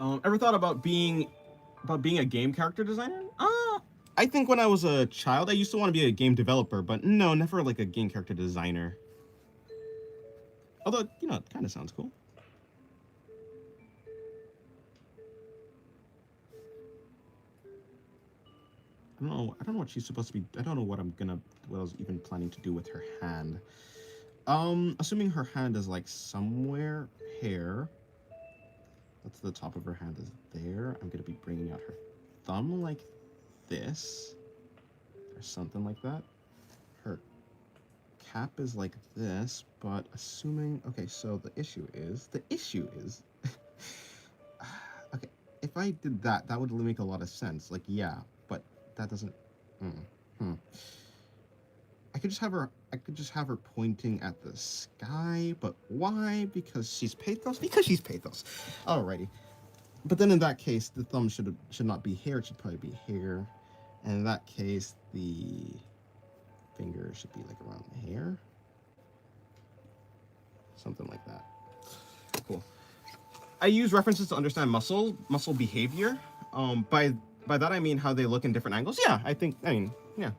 Ever thought about being a game character designer? I think when I was a child, I used to want to be a game developer, but no, never like a game character designer. Although, you know, it kind of sounds cool. I don't know what she's supposed to be. I don't know what I was even planning to do with her hand. Assuming her hand is like somewhere here. That's the top of her hand is there. I'm gonna be bringing out her thumb like this, or something like that. Her cap is like this, but assuming, okay, so the issue is, okay, if I did that, that would make a lot of sense. Like, yeah, but that doesn't, I could just have her pointing at the sky, but why? Because she's pathos? Because she's pathos. Alrighty. But then in that case, the thumb should not be here, it should probably be here. And in that case, the finger should be like around here. Something like that. Cool. I use references to understand muscle behavior. By that I mean how they look in different angles. Yeah, yeah,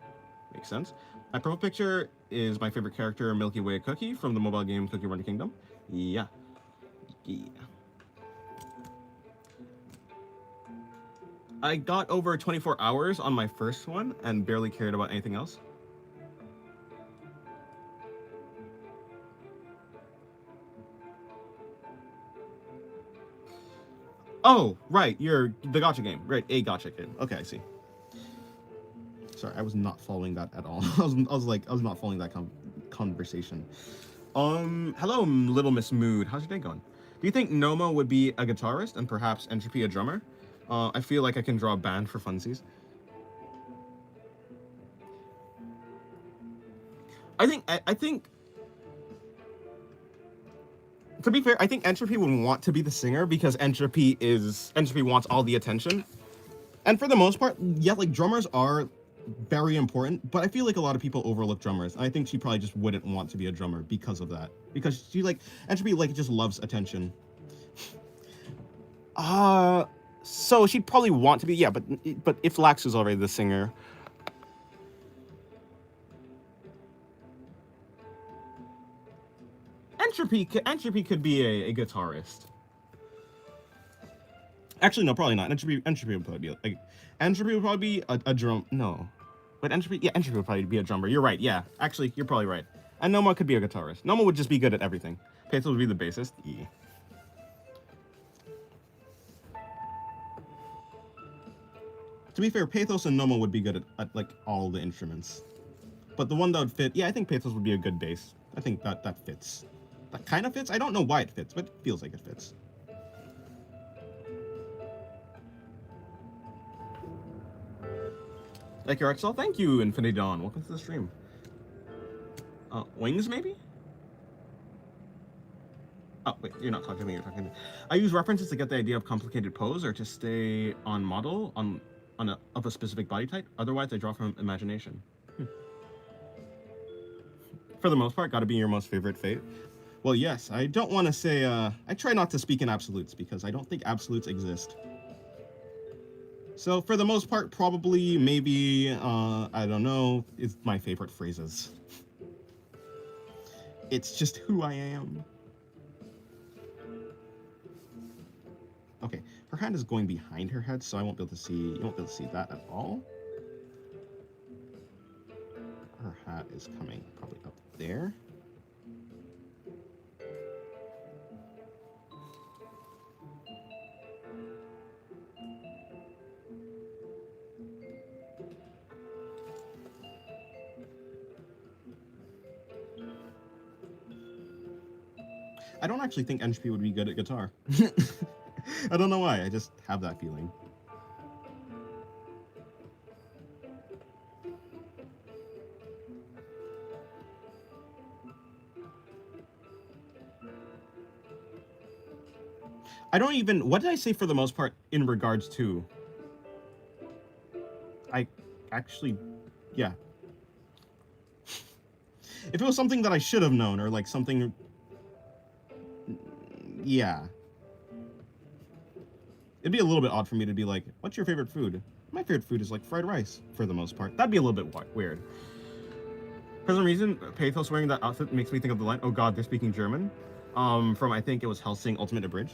makes sense. My profile picture is my favorite character, Milky Way Cookie, from the mobile game Cookie Run Kingdom. Yeah. I got over 24 hours on my first one and barely cared about anything else. Oh, right, you're the gacha game. Right, a gacha game. Okay, I see. Sorry, I was not following that at all. I was not following that conversation. Hello, Little Miss Mood. How's your day going? Do you think Noma would be a guitarist and perhaps Entropy a drummer? I feel like I can draw a band for funsies. I think to be fair, I think Entropy would want to be the singer because Entropy wants all the attention. And for the most part, yeah, like drummers are very important, but I feel like a lot of people overlook drummers. And I think she probably just wouldn't want to be a drummer because of that. Because she Entropy just loves attention. So she'd probably want to be, yeah, but if Lax is already the singer. Entropy could be a guitarist. Actually, no, probably not. Entropy would probably be Entropy would probably be a drum. No, but Entropy would probably be a drummer. You're right. Yeah, actually, you're probably right. And Noma could be a guitarist. Noma would just be good at everything. Pathos would be the bassist. Yeah. To be fair, Pathos and Noma would be good at like all the instruments. But the one that would fit, yeah, I think Pathos would be a good bass. I think that fits. That kind of fits. I don't know why it fits, but it feels like it fits. Like your art style? Thank you, Infinity Dawn. Welcome to the stream. Wings, maybe? Oh, wait, you're not talking to me, you're talking to me. I use references to get the idea of complicated pose or to stay on model of a specific body type. Otherwise, I draw from imagination. For the most part, gotta be your most favorite fate. Well, yes, I don't want to say, I try not to speak in absolutes because I don't think absolutes exist. So for the most part, probably, maybe, I don't know, it's my favorite phrases. It's just who I am. Okay, her hand is going behind her head, so you won't be able to see that at all. Her hat is coming probably up there. I don't actually think Entropy would be good at guitar. I don't know why, I just have that feeling. I don't even, what did I say for the most part in regards to? I actually, yeah. If it was something that I should have known or like something, yeah. It'd be a little bit odd for me to be like, what's your favorite food? My favorite food is like fried rice for the most part. That'd be a little bit weird. For some reason, Pathos wearing that outfit makes me think of the line, "Oh God, they're speaking German," from I think it was Hellsing Ultimate Abridged.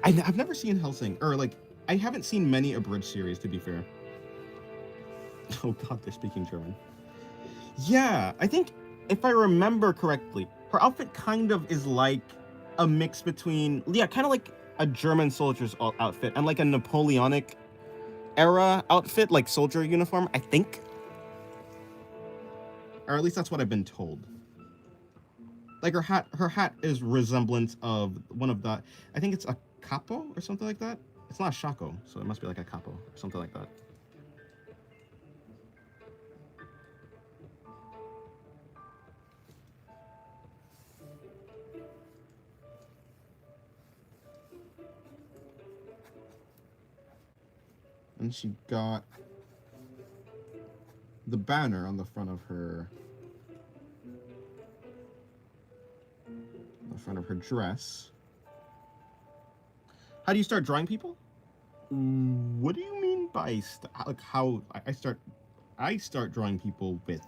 I've never seen Hellsing, or like I haven't seen many Abridged series to be fair. Oh God, they're speaking German. Yeah, I think if I remember correctly, her outfit kind of is like a mix between, yeah, kind of like a German soldier's outfit and like a Napoleonic era outfit, like soldier uniform, I think. Or at least that's what I've been told. Like her hat is resemblance of one of the, I think it's a capo or something like that. It's not a shako, so it must be like a capo, or something like that. And she got the banner on the front of her dress. How do you start drawing people? What do you mean by like how I start drawing people with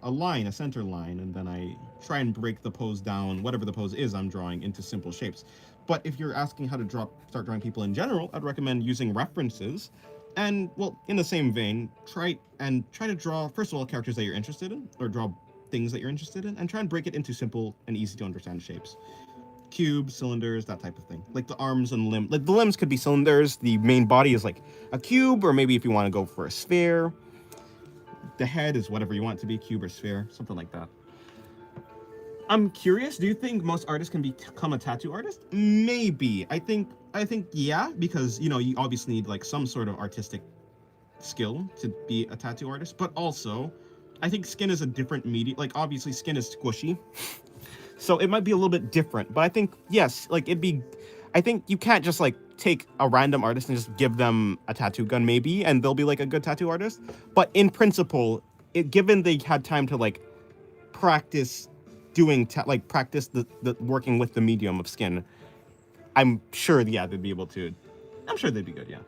a line, a center line, and then I try and break the pose down, whatever the pose is I'm drawing, into simple shapes. But if you're asking how to start drawing people in general, I'd recommend using references. And, well, in the same vein, try to draw, first of all, characters that you're interested in, or draw things that you're interested in, and try and break it into simple and easy to understand shapes. Cubes, cylinders, that type of thing. Like the arms and limbs. Like the limbs could be cylinders, the main body is like a cube, or maybe if you want to go for a sphere. The head is whatever you want it to be, cube or sphere, something like that. I'm curious, do you think most artists can become a tattoo artist? Maybe. I think yeah, because you obviously need like some sort of artistic skill to be a tattoo artist, but also I think skin is a different medium. Like obviously skin is squishy. So it might be a little bit different, but I think yes, like I think you can't just like take a random artist and just give them a tattoo gun maybe and they'll be like a good tattoo artist. But in principle, given they had time to like practice practice the working with the medium of skin, I'm sure they'd be able to. I'm sure they'd be good, yeah.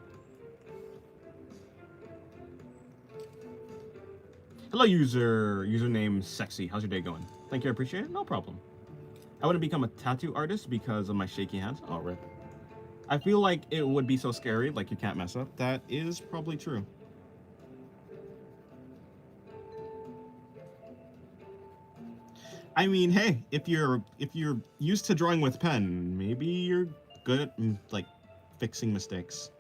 Hello username sexy. How's your day going? Thank you, I appreciate it. No problem. I wouldn't become a tattoo artist because of my shaky hands. Oh, rip. I feel like it would be so scary, like you can't mess up. That is probably true. I mean, hey, if you're used to drawing with pen, maybe you're good at like fixing mistakes.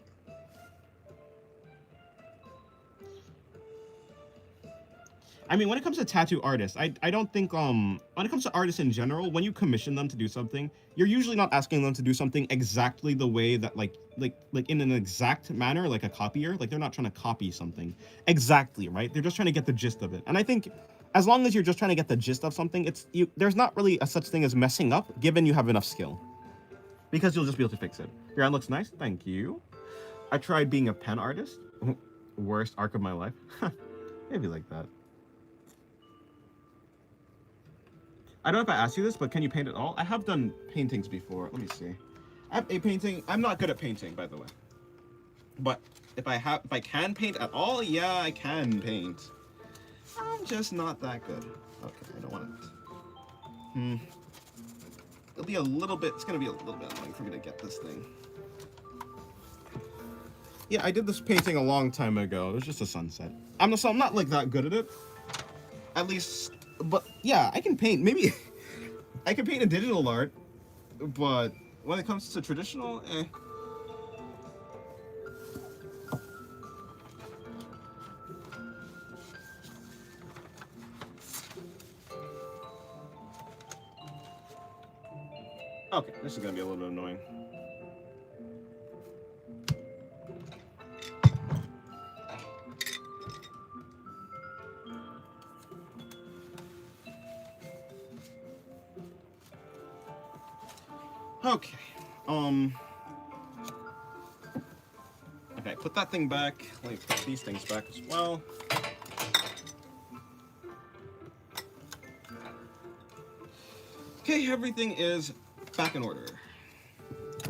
I mean, when it comes to tattoo artists, I don't think when it comes to artists in general, when you commission them to do something, you're usually not asking them to do something exactly the way that like in an exact manner, like a copier. Like they're not trying to copy something exactly, right? They're just trying to get the gist of it. And I think as long as you're just trying to get the gist of something, there's not really a such thing as messing up, given you have enough skill, because you'll just be able to fix it. Your hand looks nice, thank you. I tried being a pen artist. Worst arc of my life. Maybe like that. I don't know if I asked you this, but can you paint at all? I have done paintings before. Let me see. I have a painting. I'm not good at painting, by the way. But if I can paint at all, yeah, I can paint. I'm just not that good. Okay, I don't want it. It'll be a little bit. It's gonna be a little bit annoying for me to get this thing. Yeah, I did this painting a long time ago. It was just a sunset. I'm not like that good at it. At least. But yeah, I can paint. Maybe I can paint in digital art, but when it comes to traditional, Okay, this is gonna be a little bit annoying. Okay. Okay, put that thing back. Let me put these things back as well. Okay, everything is back in order.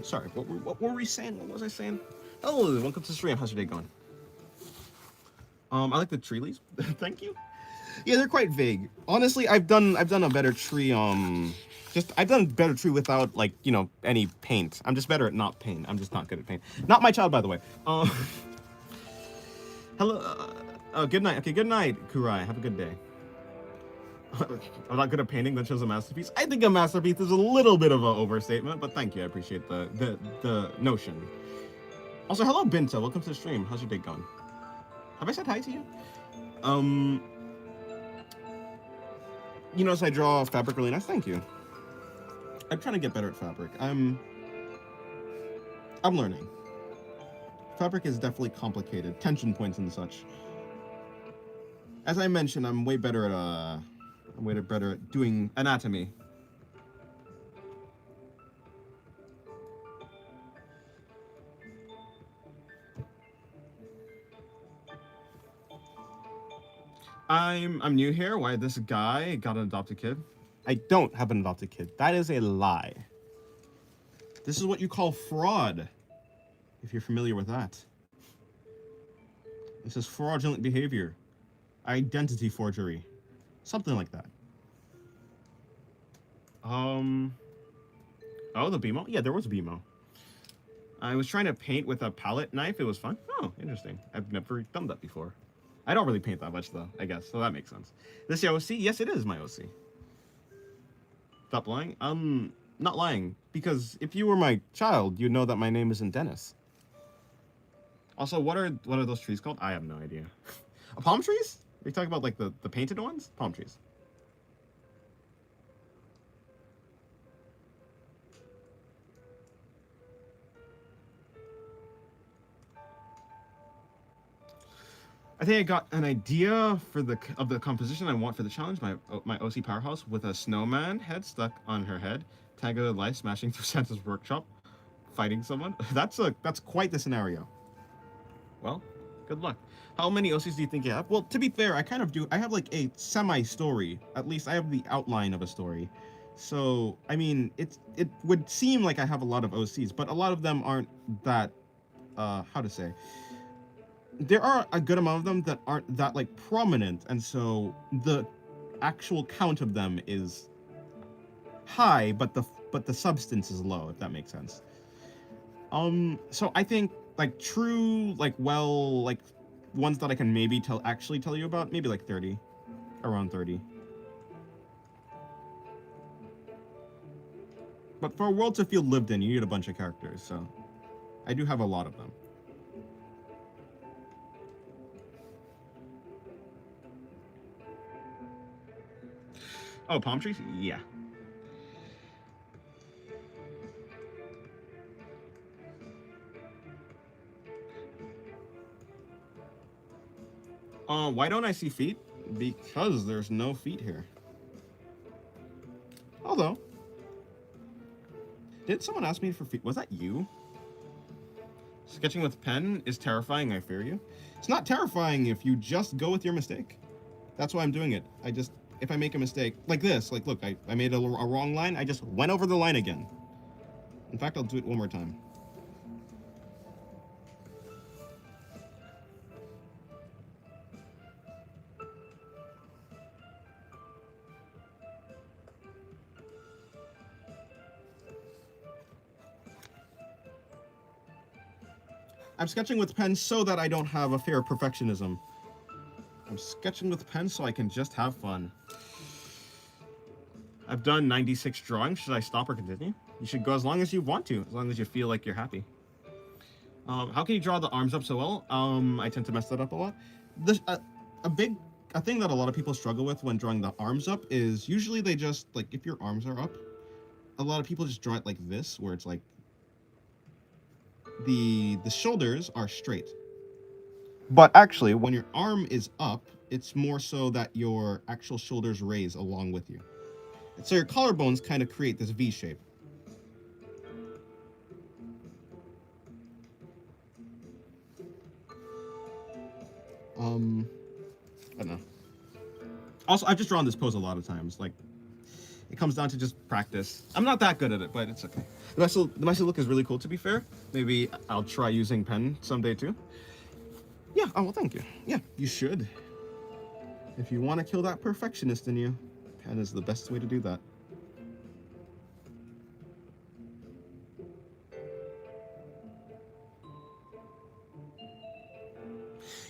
Sorry, what were we saying? What was I saying? Oh, welcome to the stream. How's your day going? I like the tree leaves. Thank you. Yeah, they're quite vague. Honestly, I've done a better tree. I've done a better tree without like any paint. I'm just better at not paint. I'm just not good at paint. Not my child, by the way. Hello. Good night. Okay, good night, Kurai. Have a good day. I'm not good at painting. That shows a masterpiece. I think a masterpiece is a little bit of an overstatement, but thank you. I appreciate the notion. Also, hello, Binta. Welcome to the stream. How's your day going? Have I said hi to you? You notice I draw fabric really nice. Thank you. I'm trying to get better at fabric. I'm learning. Fabric is definitely complicated. Tension points and such. As I mentioned, I'm way better at doing anatomy. I'm new here. Why this guy got an adopted kid? I don't have an adopted kid. That is a lie. This is what you call fraud, if you're familiar with that. This is fraudulent behavior, identity forgery, something like that. Oh, the BMO? Yeah, there was a BMO. I was trying to paint with a palette knife. It was fun. Oh, interesting. I've never done that before. I don't really paint that much, though, I guess, so that makes sense. This your OC? Yes, it is my OC. Stop lying? I'm not lying, because if you were my child, you'd know that my name isn't Dennis. Also, what are those trees called? I have no idea. Palm trees? Are you talking about, like, the painted ones? Palm trees. I think I got an idea for the composition I want for the challenge. My OC powerhouse with a snowman head stuck on her head, Tango life smashing through Santa's workshop, fighting someone. That's quite the scenario. Well, good luck. How many OCs do you think you have? Well, to be fair, I kind of do. I have like a semi-story. At least I have the outline of a story. So, I mean, it would seem like I have a lot of OCs, but a lot of them aren't that, how to say. There are a good amount of them that aren't that like prominent, and so the actual count of them is high, but the substance is low, if that makes sense. So I think like true, like well, like ones that I can maybe actually tell you about, maybe like 30, around 30. But for a world to feel lived in, you need a bunch of characters, so I do have a lot of them. Oh, palm trees? Yeah. Why don't I see feet? Because there's no feet here. Although, did someone ask me for feet? Was that you? Sketching with pen is terrifying, I fear you. It's not terrifying if you just go with your mistake. That's why I'm doing it. If I make a mistake, like this, like look, I made a wrong line, I just went over the line again. In fact, I'll do it one more time. I'm sketching with pen so that I don't have a fear of perfectionism. I'm sketching with pen so I can just have fun. I've done 96 drawings. Should I stop or continue? You should go as long as you want to, as long as you feel like you're happy. How can you draw the arms up so well? I tend to mess that up a lot. A thing that a lot of people struggle with when drawing the arms up is usually they just, like, if your arms are up, a lot of people just draw it like this, where it's like the shoulders are straight. But actually, when your arm is up, it's more so that your actual shoulders raise along with you. So your collarbones kind of create this V shape. I don't know. Also, I've just drawn this pose a lot of times. Like, It comes down to just practice. I'm not that good at it, but it's okay. The Messi look is really cool, to be fair. Maybe I'll try using pen someday too. Yeah, oh well, thank you. Yeah, you should. If you want to kill that perfectionist in you, pen is the best way to do that.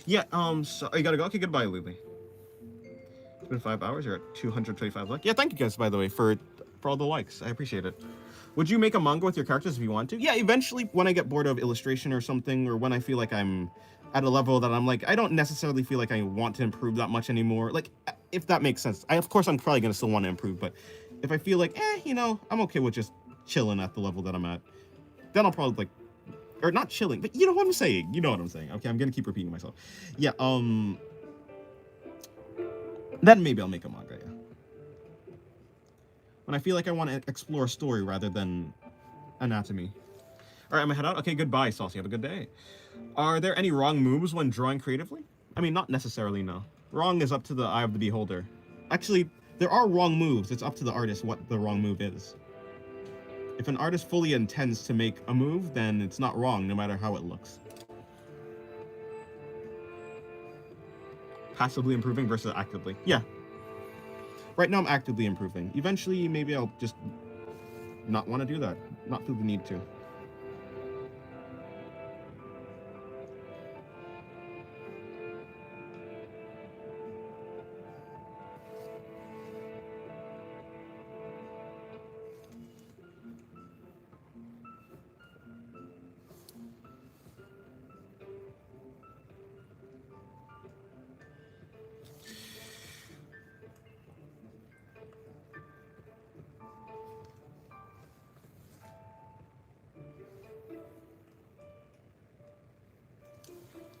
Yeah, so you gotta go? Okay, goodbye, Lily. It's been 5 hours, you're at 225 likes. Yeah, thank you guys, by the way, for all the likes. I appreciate it. Would you make a manga with your characters if you want to? Yeah, eventually, when I get bored of illustration or something, or when I feel like I'm at a level that I'm like, I don't necessarily feel like I want to improve that much anymore. Like, if that makes sense. Of course, I'm probably gonna still want to improve, but if I feel like, you know, I'm okay with just chilling at the level that I'm at, then I'll probably like, or not chilling, but you know what I'm saying. You know what I'm saying. Okay, I'm gonna keep repeating myself. Yeah, then maybe I'll make a manga, yeah. When I feel like I want to explore a story rather than anatomy. All right, I'm gonna head out. Okay, goodbye, Saucy. Have a good day. Are there any wrong moves when drawing creatively? I mean, not necessarily, no. Wrong is up to the eye of the beholder. Actually, there are wrong moves. It's up to the artist what the wrong move is. If an artist fully intends to make a move, then it's not wrong, no matter how it looks. Passively improving versus actively. Yeah. Right now I'm actively improving. Eventually, maybe I'll just not want to do that. Not feel the need to.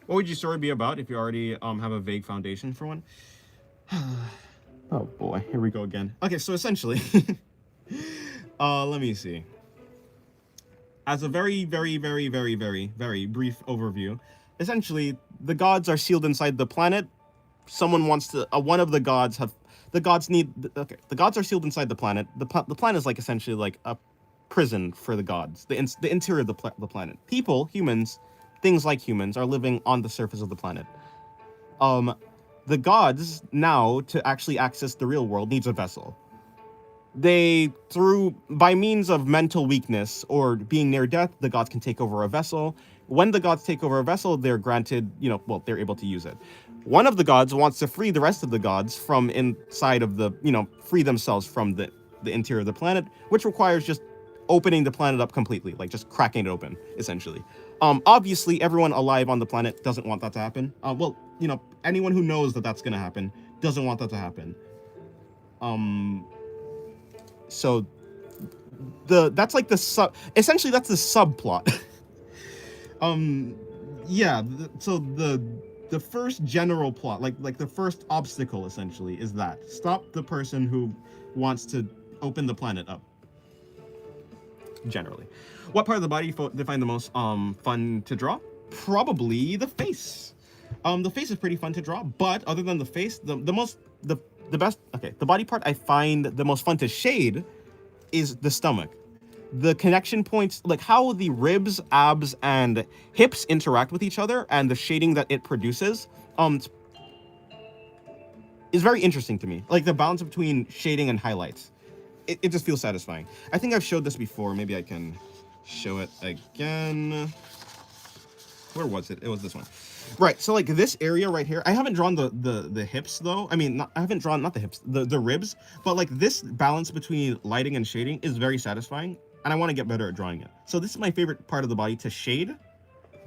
What would your story be about if you already have a vague foundation for one? Oh boy, here we go again. Okay, so essentially, let me see. As a very brief overview, essentially, the gods are sealed inside the planet. Someone wants to, one of the gods the gods are sealed inside the planet. The planet is like essentially like a prison for the gods, the interior of the planet. People, humans, things like humans are living on the surface of the planet. The gods now, to actually access the real world, needs a vessel. By means of mental weakness or being near death, the gods can take over a vessel. When the gods take over a vessel, they're granted, they're able to use it. One of the gods wants to free the rest of the gods from inside of free themselves from the interior of the planet, which requires just opening the planet up completely, like just cracking it open, essentially. Obviously, everyone alive on the planet doesn't want that to happen. Anyone who knows that that's going to happen doesn't want that to happen. So that's like essentially that's the subplot. So the first general plot, like the first obstacle essentially is that stop the person who wants to open the planet up. Generally, what part of the body you find the most fun to draw? Probably the face. The face is pretty fun to draw, but other than the face, the body part I find the most fun to shade is the stomach. The connection points, like how the ribs, abs, and hips interact with each other, and the shading that it produces, is very interesting to me. Like the balance between shading and highlights. It just feels satisfying. I think I've showed this before. Maybe I can show it again. Where was it? It was this one. Right, so like this area right here, I haven't drawn the hips though. I mean, I haven't drawn, not the hips, the ribs, but like this balance between lighting and shading is very satisfying, and I want to get better at drawing it. So this is my favorite part of the body to shade,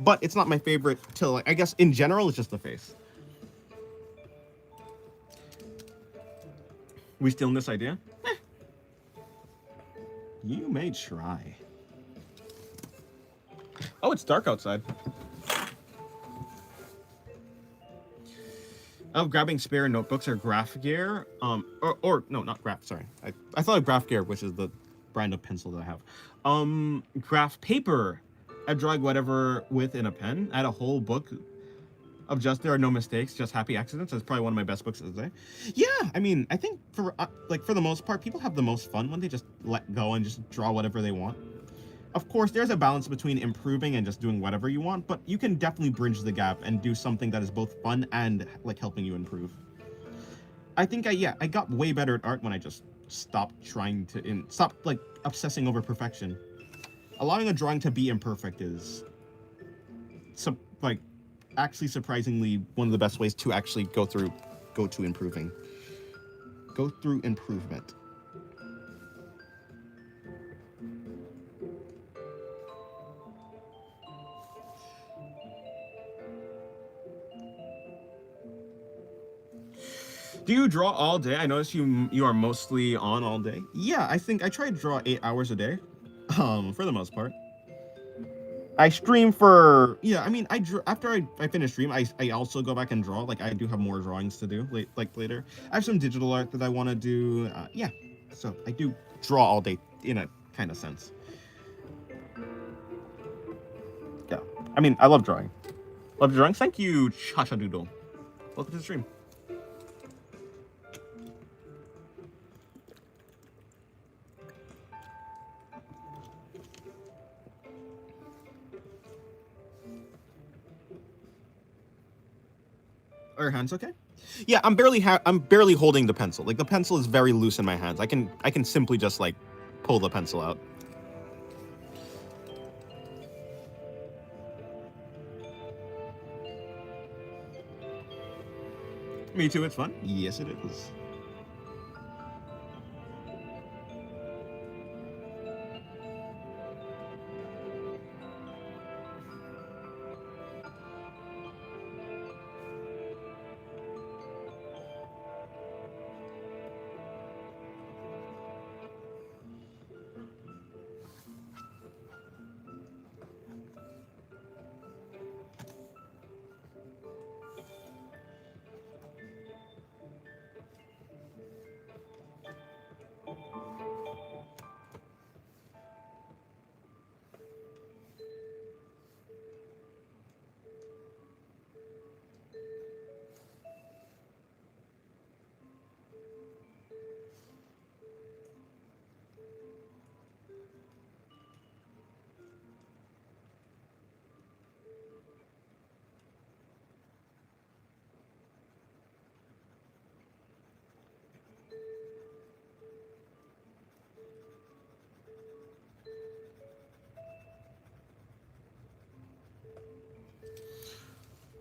but it's not my favorite to, like, I guess in general, it's just the face. We stealing this idea? You may try. Oh, it's dark outside. Oh, grabbing spare notebooks or graph gear. Or no, not graph, sorry. I thought of graph gear, which is the brand of pencil that I have. Graph paper. I draw whatever with in a pen. I had a whole book of just there are no mistakes, just happy accidents. That's probably one of my best books of the day. Yeah, I mean, I think for like for the most part, people have the most fun when they just let go and just draw whatever they want. Of course, there's a balance between improving and just doing whatever you want, but you can definitely bridge the gap and do something that is both fun and like helping you improve. I think I got way better at art when I just stopped trying to stop like obsessing over perfection. Allowing a drawing to be imperfect is like actually surprisingly one of the best ways to actually go to improving. Go through improvement. Do you draw all day? I notice you are mostly on all day. Yeah, I think I try to draw 8 hours a day, for the most part. I stream for yeah. I mean, after I finish stream. I also go back and draw. Like I do have more drawings to do later. I have some digital art that I want to do. Yeah, so I do draw all day in a kind of sense. Yeah, I mean, I love drawing. Love drawing. Thank you, Chacha Doodle. Welcome to the stream. Are your hands okay? Yeah, I'm barely holding the pencil. Like the pencil is very loose in my hands. I can simply just like pull the pencil out. Me too. It's fun. Yes, it is.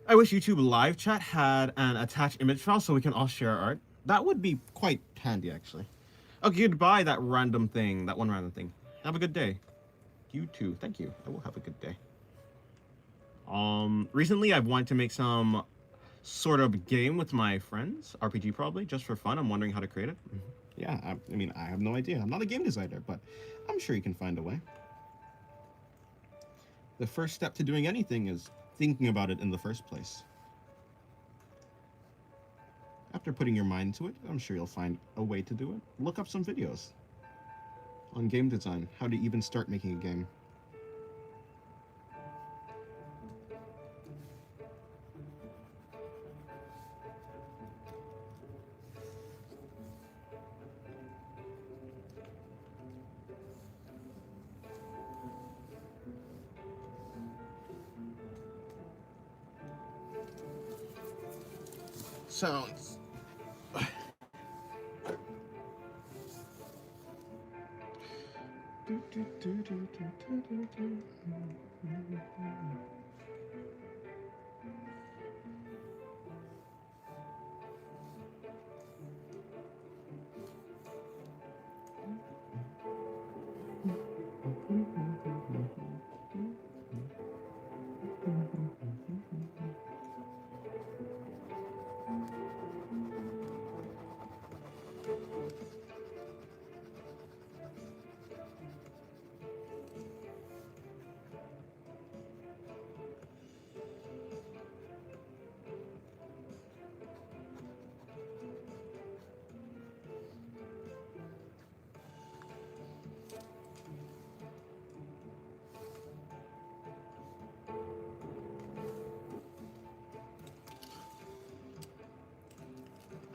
I wish YouTube live chat had an attached image file so we can all share art. That would be quite handy, actually. Okay, goodbye, that one random thing. Have a good day. You too. Thank you. I will have a good day. Recently I've wanted to make some sort of game with my friends, RPG probably, just for fun. I'm wondering how to create it. Yeah, I mean, I have no idea. I'm not a game designer, but I'm sure you can find a way. The first step to doing anything is thinking about it in the first place. After putting your mind to it, I'm sure you'll find a way to do it. Look up some videos on game design, how to even start making a game. Sounds.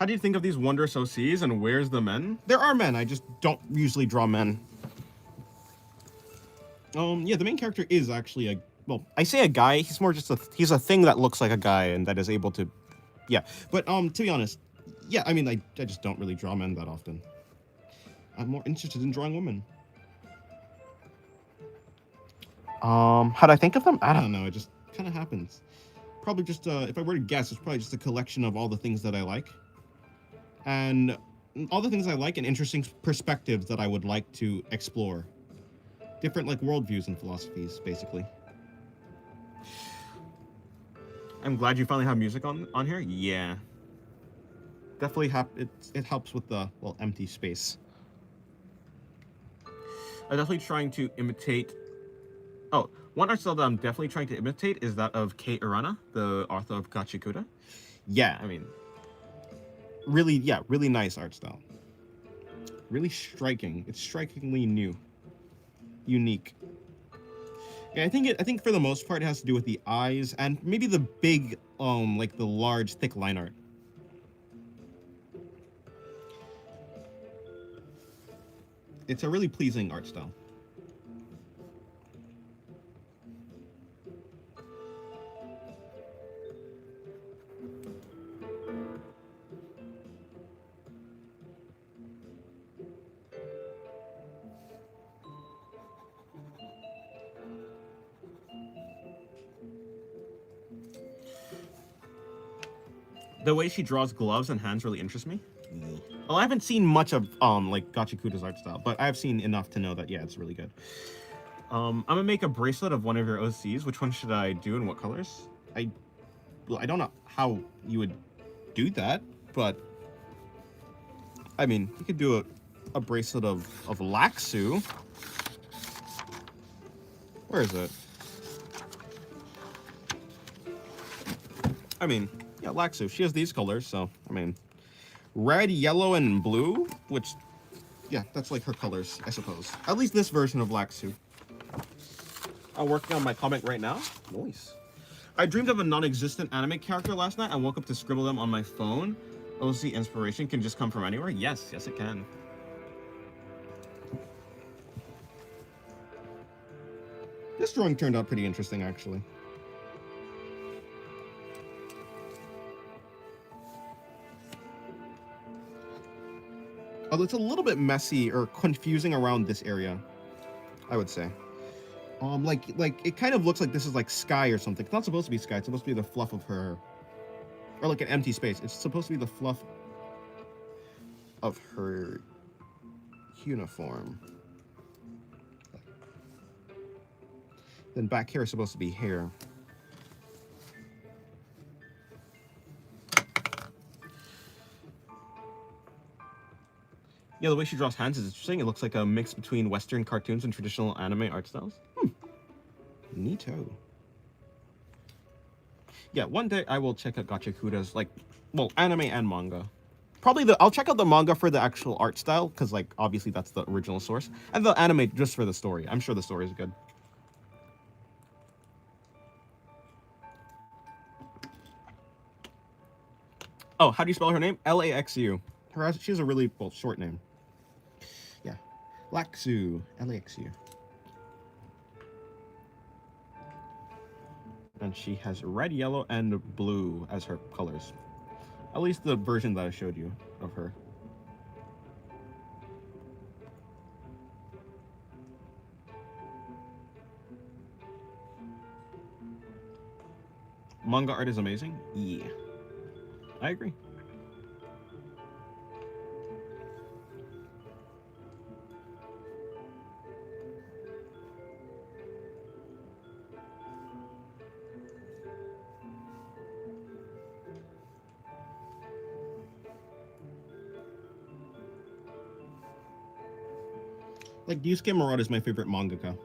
How do you think of these wondrous OCs, and where's the men? There are men, I just don't usually draw men. Yeah, the main character is actually a, well, I say a guy, he's more just he's a thing that looks like a guy and that is able to, yeah. But, to be honest, yeah, I mean, I just don't really draw men that often. I'm more interested in drawing women. How'd I think of them? I don't know, it just kind of happens. Probably just, if I were to guess, it's probably just a collection of all the things that I like. And all the things I like and interesting perspectives that I would like to explore. Different, like, worldviews and philosophies, basically. I'm glad you finally have music on here. Yeah. Definitely it helps with the, well, empty space. I'm definitely trying to imitate... Oh, one art style that I'm definitely trying to imitate is that of Kei Urana, the author of Gachikuta. Yeah, I mean... Really, yeah, really nice art style. Really striking. It's strikingly new. Unique. Yeah, I think for the most part it has to do with the eyes and maybe the big, like the large, thick line art. It's a really pleasing art style. The way she draws gloves and hands really interests me. Well, I haven't seen much of like Gachikuta's art style, but I've seen enough to know that yeah, it's really good. I'm gonna make a bracelet of one of your OCs. Which one should I do and what colors? Well, I don't know how you would do that, but I mean, you could do a bracelet of Laxu. Where is it? I mean, yeah, Laxu. She has these colors, so I mean, red, yellow, and blue, which, yeah, that's like her colors, I suppose. At least this version of Laxu. I'm working on my comic right now. Nice. I dreamed of a non-existent anime character last night and woke up to scribble them on my phone. OC inspiration can just come from anywhere? Yes, yes it can. This drawing turned out pretty interesting, actually. Although it's a little bit messy or confusing around this area, I would say. Like it kind of looks like this is like sky or something. It's not supposed to be sky. It's supposed to be the fluff of her, or like an empty space. It's supposed to be the fluff of her uniform. Then back here is supposed to be hair. Yeah, the way she draws hands is interesting. It looks like a mix between Western cartoons and traditional anime art styles. Neato. Yeah, one day I will check out Gachikuta's, like, well, anime and manga. Probably I'll check out the manga for the actual art style, because, like, obviously that's the original source. And the anime just for the story. I'm sure the story is good. Oh, how do you spell her name? Laxu. She has a really, well, short name. Yeah. Laxu. Laxu. And she has red, yellow, and blue as her colors. At least the version that I showed you of her. Manga art is amazing? Yeah. I agree. Like, Yusuke Murata is my favorite mangaka.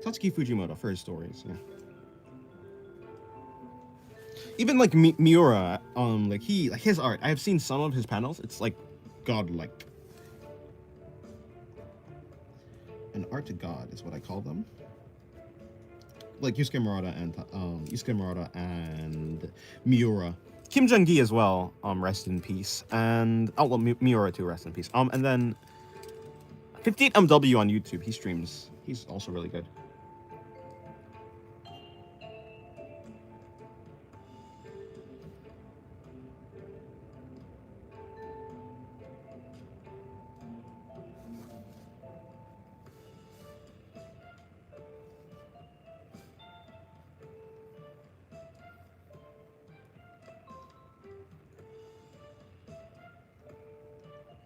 Satsuki Fujimoto for his stories, yeah. Even like Miura, like his art. I have seen some of his panels. It's like godlike. An art to god is what I call them. Like Yusuke Murata and Miura. Kim Jung-gi as well, rest in peace. And oh well, Miura too, rest in peace. And then 58MW on YouTube, he streams. He's also really good.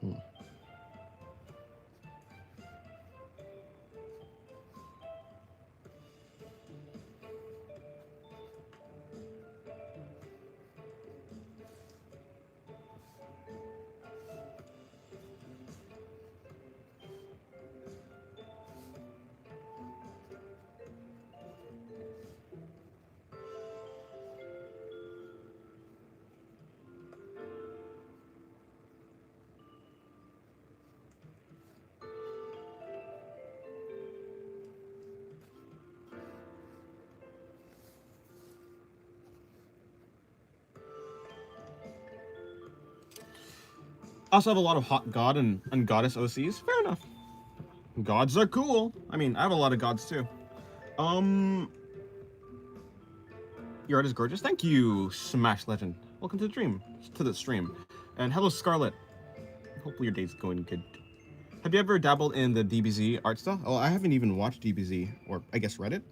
Hmm. I also have a lot of hot god and goddess OCs. Fair enough. Gods are cool. I mean, I have a lot of gods too. Your art is gorgeous. Thank you, Smash Legend. Welcome to the stream. And hello, Scarlet. Hopefully your day's going good. Have you ever dabbled in the DBZ art style? Oh, I haven't even watched DBZ, or I guess read it,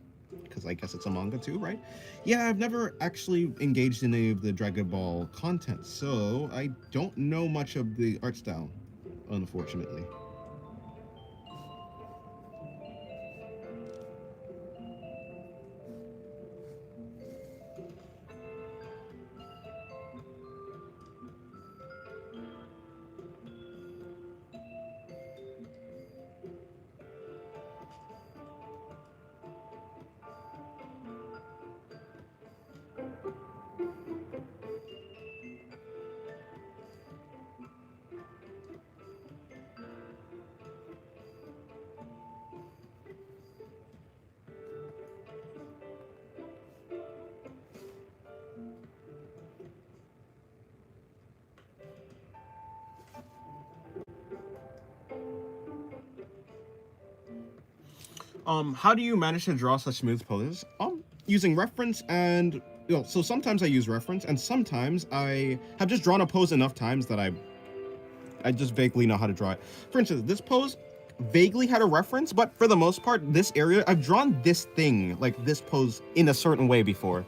because I guess it's a manga too, right? Yeah, I've never actually engaged in any of the Dragon Ball content, so I don't know much of the art style, unfortunately. How do you manage to draw such smooth poses? Using reference and, you know, so sometimes I use reference and sometimes I have just drawn a pose enough times that I just vaguely know how to draw it. For instance, this pose vaguely had a reference, but for the most part, this area, I've drawn this thing, like this pose in a certain way before,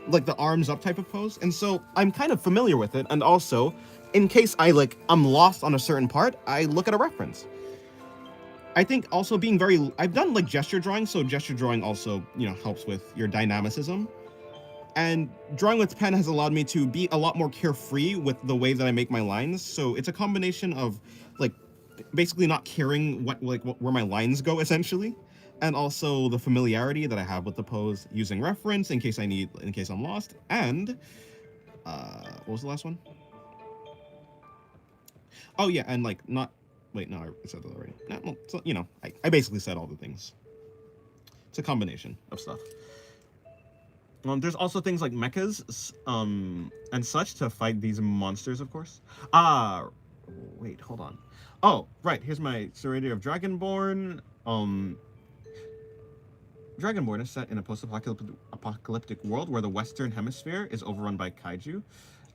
like the arms up type of pose. And so I'm kind of familiar with it. And also, in case I'm lost on a certain part, I look at a reference. I think also being I've done like gesture drawing, so gesture drawing also, you know, helps with your dynamicism. And drawing with pen has allowed me to be a lot more carefree with the way that I make my lines. So it's a combination of like basically not caring where my lines go essentially, and also the familiarity that I have with the pose using reference in case I'm lost. And what was the last one? Oh yeah, and like not wait, no, I said that already. No, well, so, you know, I basically said all the things. It's a combination of stuff. There's also things like mechas, and such to fight these monsters, of course. Wait, hold on. Oh, right, here's my Serenity of Dragonborn. Dragonborn is set in a post-apocalyptic world where the Western Hemisphere is overrun by kaiju.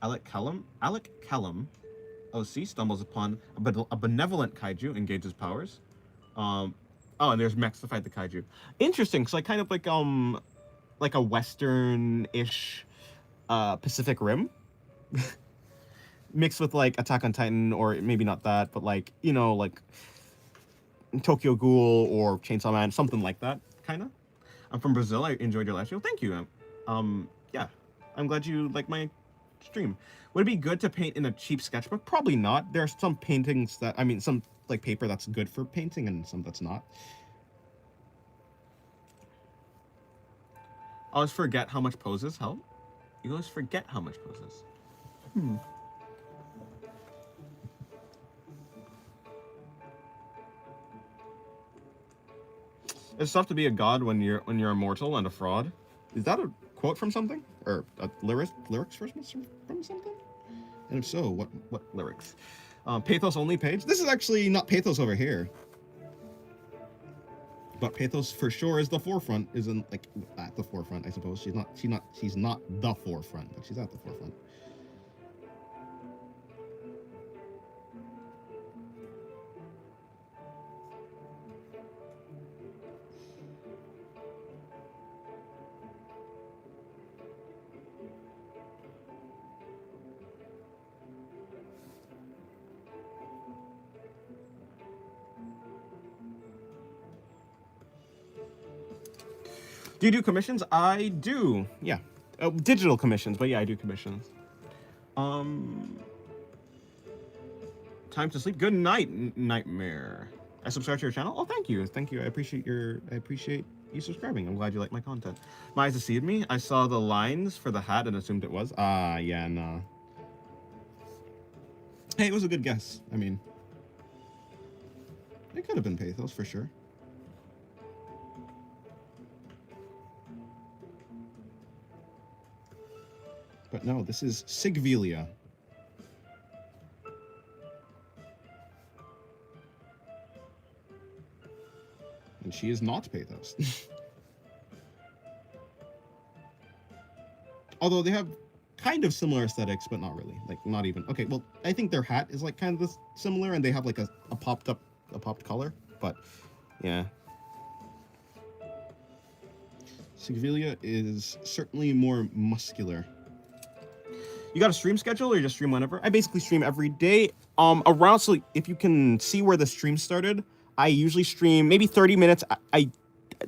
Alec Callum, OC, stumbles upon a benevolent kaiju, engages powers. Oh, and there's mechs to fight the kaiju. Interesting, so kind of like a Western-ish Pacific Rim mixed with like Attack on Titan, or maybe not that, but like, you know, like Tokyo Ghoul or Chainsaw Man, something like that, kind of. I'm from Brazil. I enjoyed your live stream. Thank you. Yeah, I'm glad you like my stream. Would it be good to paint in a cheap sketchbook? Probably not. There are some paintings some like paper that's good for painting and some that's not. I always forget how much poses help. You always forget how much poses. It's tough to be a god when you're immortal and a fraud. Is that a quote from something or lyrics from something? And if so, what lyrics? Pathos only page. This is actually not pathos over here, but pathos for sure is the forefront. Isn't like at the forefront, I suppose. She's not the forefront, but she's at the forefront. Do you do commissions? I do. Yeah. Digital commissions, but yeah, I do commissions. Time to sleep. Good night, Nightmare. I subscribe to your channel. Oh, thank you. Thank you. I appreciate you subscribing. I'm glad you like my content. My eyes deceived me. I saw the lines for the hat and assumed it was. Yeah, nah. Hey, it was a good guess. I mean, it could have been pathos for sure. But no, this is Sigvelia. And she is not pathos. Although they have kind of similar aesthetics, but not really. Like, not even. Okay, well, I think their hat is like kind of similar, and they have like a popped color. But yeah, Sigvelia is certainly more muscular. You got a stream schedule or you just stream whenever? I basically stream every day. Around, so if you can see where the stream started, I usually stream maybe 30 minutes. I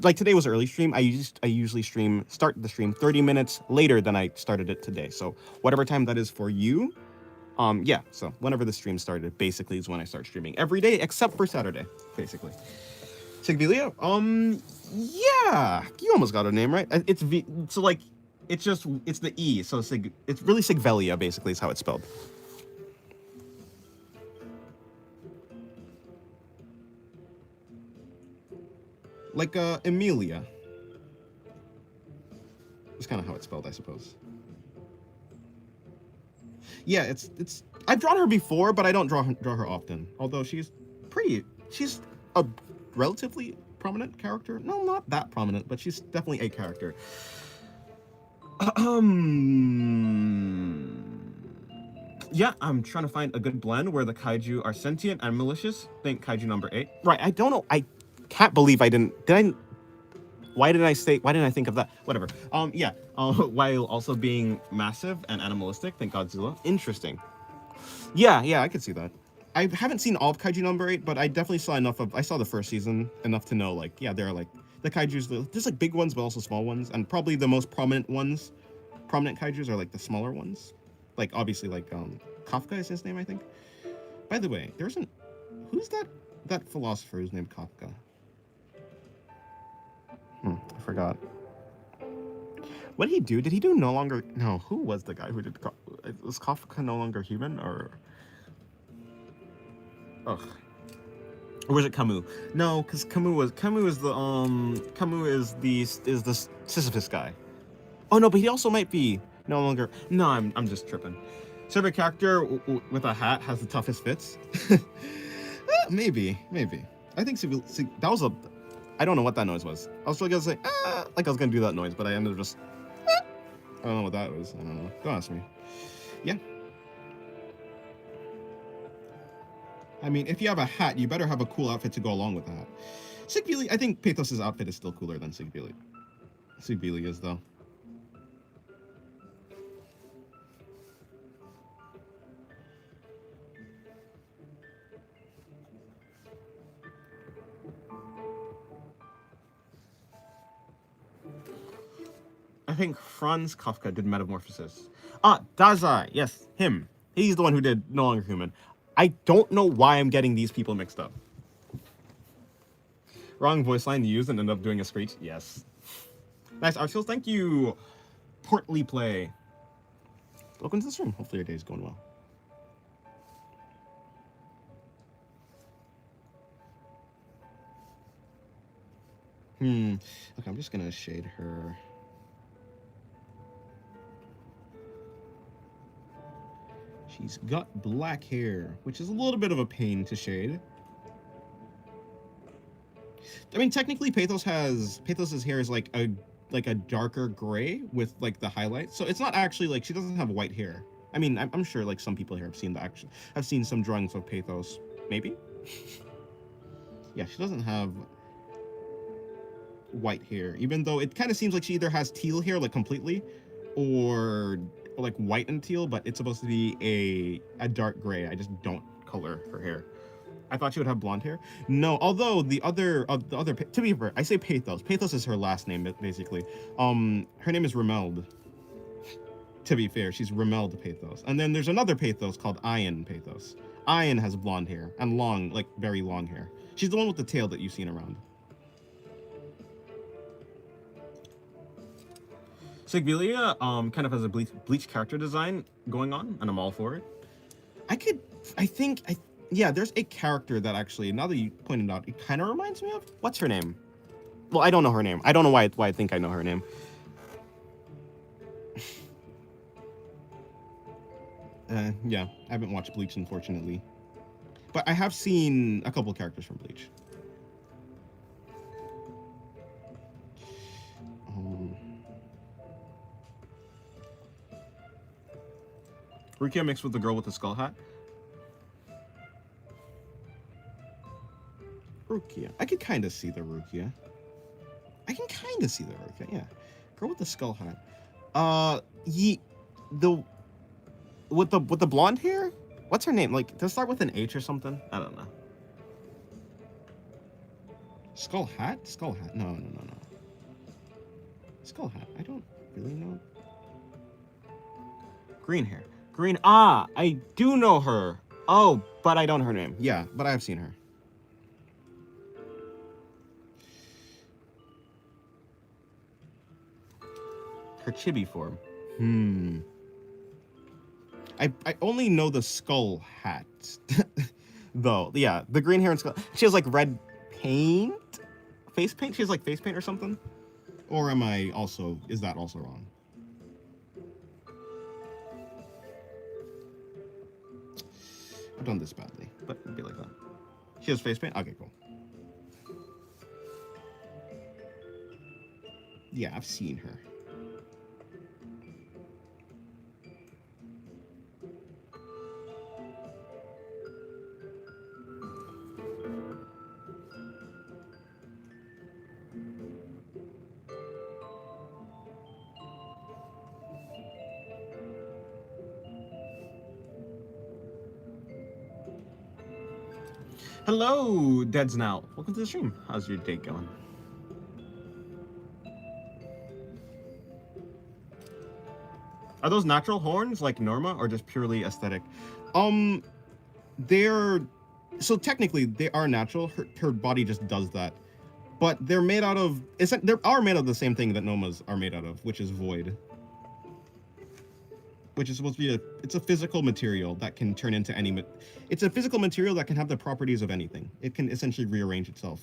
like today was an early stream. I usually start the stream 30 minutes later than I started it today. So whatever time that is for you. Yeah, so whenever the stream started basically is when I start streaming every day except for Saturday, basically. Sigvelia? Yeah, you almost got a name right. It's V, so like it's the E, so it's really Sigvelia basically is how it's spelled. Like Emilia. It's kind of how it's spelled, I suppose. Yeah, it's I've drawn her before, but I don't draw her often. Although she's a relatively prominent character. No, not that prominent, but she's definitely a character. Yeah, I'm trying to find a good blend where the kaiju are sentient and malicious. Think kaiju number 8. Right, I don't know. I can't believe I didn't. Why didn't I think of that? Whatever. Yeah. While also being massive and animalistic, think Godzilla. Interesting. Yeah, I could see that. I haven't seen all of kaiju number 8, but I definitely saw enough of. I saw the first season enough to know, like, yeah, there are like the kaiju's. There's like big ones, but also small ones, and probably the most prominent kaijus are like the smaller ones. Like obviously, like Kafka is his name, I think. By the way, who's that philosopher who's named Kafka? I forgot. What did he do? Did he do No Longer? No, who was the guy who did? Was Kafka No Longer Human or? Ugh. Or was it Camus? No, because Camus is the Sisyphus guy. Oh no, but he also might be No Longer. No, I'm just tripping. Server character with a hat has the toughest fits. Maybe. I think that was a. I don't know what that noise was. I was really gonna say like I was gonna do that noise, but I ended up just. I don't know what that was. I don't know. Don't ask me. Yeah. I mean, if you have a hat, you better have a cool outfit to go along with the hat. Sigvelia, I think Pathos' outfit is still cooler than Sigvelia's, though. I think Franz Kafka did Metamorphosis. Dazai, yes, him. He's the one who did No Longer Human. I don't know why I'm getting these people mixed up. Wrong voice line used and ended up doing a screech. Yes. Nice art skills. Thank you, Portly Play. Welcome to the stream. Hopefully your day's going well. Okay, I'm just gonna shade her. She's got black hair, which is a little bit of a pain to shade. I mean, technically, Pathos's hair is like a darker gray with like the highlights. So it's not actually like she doesn't have white hair. I mean, I'm sure like some people here have seen I've seen some drawings of Pathos. Maybe. Yeah, she doesn't have white hair, even though it kind of seems like she either has teal hair like completely, or like white and teal, but it's supposed to be a dark gray. I just don't color her hair. I thought she would have blonde hair. No, although the other to be fair, I say Pathos. Pathos is her last name basically. Her name is Remeld. To be fair, she's Remeld Pathos. And then there's another Pathos called Ian Pathos. Ian has blonde hair and long, like very long hair. She's the one with the tail that you've seen around. Sigvilia kind of has a bleach character design going on, and I'm all for it. Yeah, there's a character that actually, now that you pointed out, it kind of reminds me of. What's her name? Well, I don't know her name. I don't know why I think I know her name. Yeah, I haven't watched Bleach, unfortunately. But I have seen a couple characters from Bleach. Rukia mixed with the girl with the skull hat. Rukia. I can kind of see the Rukia. Yeah. Girl with the skull hat. With the blonde hair? What's her name? Like, does it start with an H or something? I don't know. Skull hat? No. Skull hat. I don't really know. Green hair. I do know her. Oh, but I don't know her name. Yeah, but I've seen her. Her chibi form. I only know the skull hat. Though, yeah, the green hair and skull. She has like red paint? Face paint? She has like face paint or something? Or is that also wrong? I've done this badly, but it'd be like that. She has face paint? Okay, cool. Yeah, I've seen her. Hello, Deads Now. Welcome to the stream. How's your day going? Are those natural horns like Norma or just purely aesthetic? So technically they are natural. Her body just does that. But they're made out of the same thing that Normas are made out of, which is void. Which is supposed to be it's a physical material that can turn into it's a physical material that can have the properties of anything. It can essentially rearrange itself.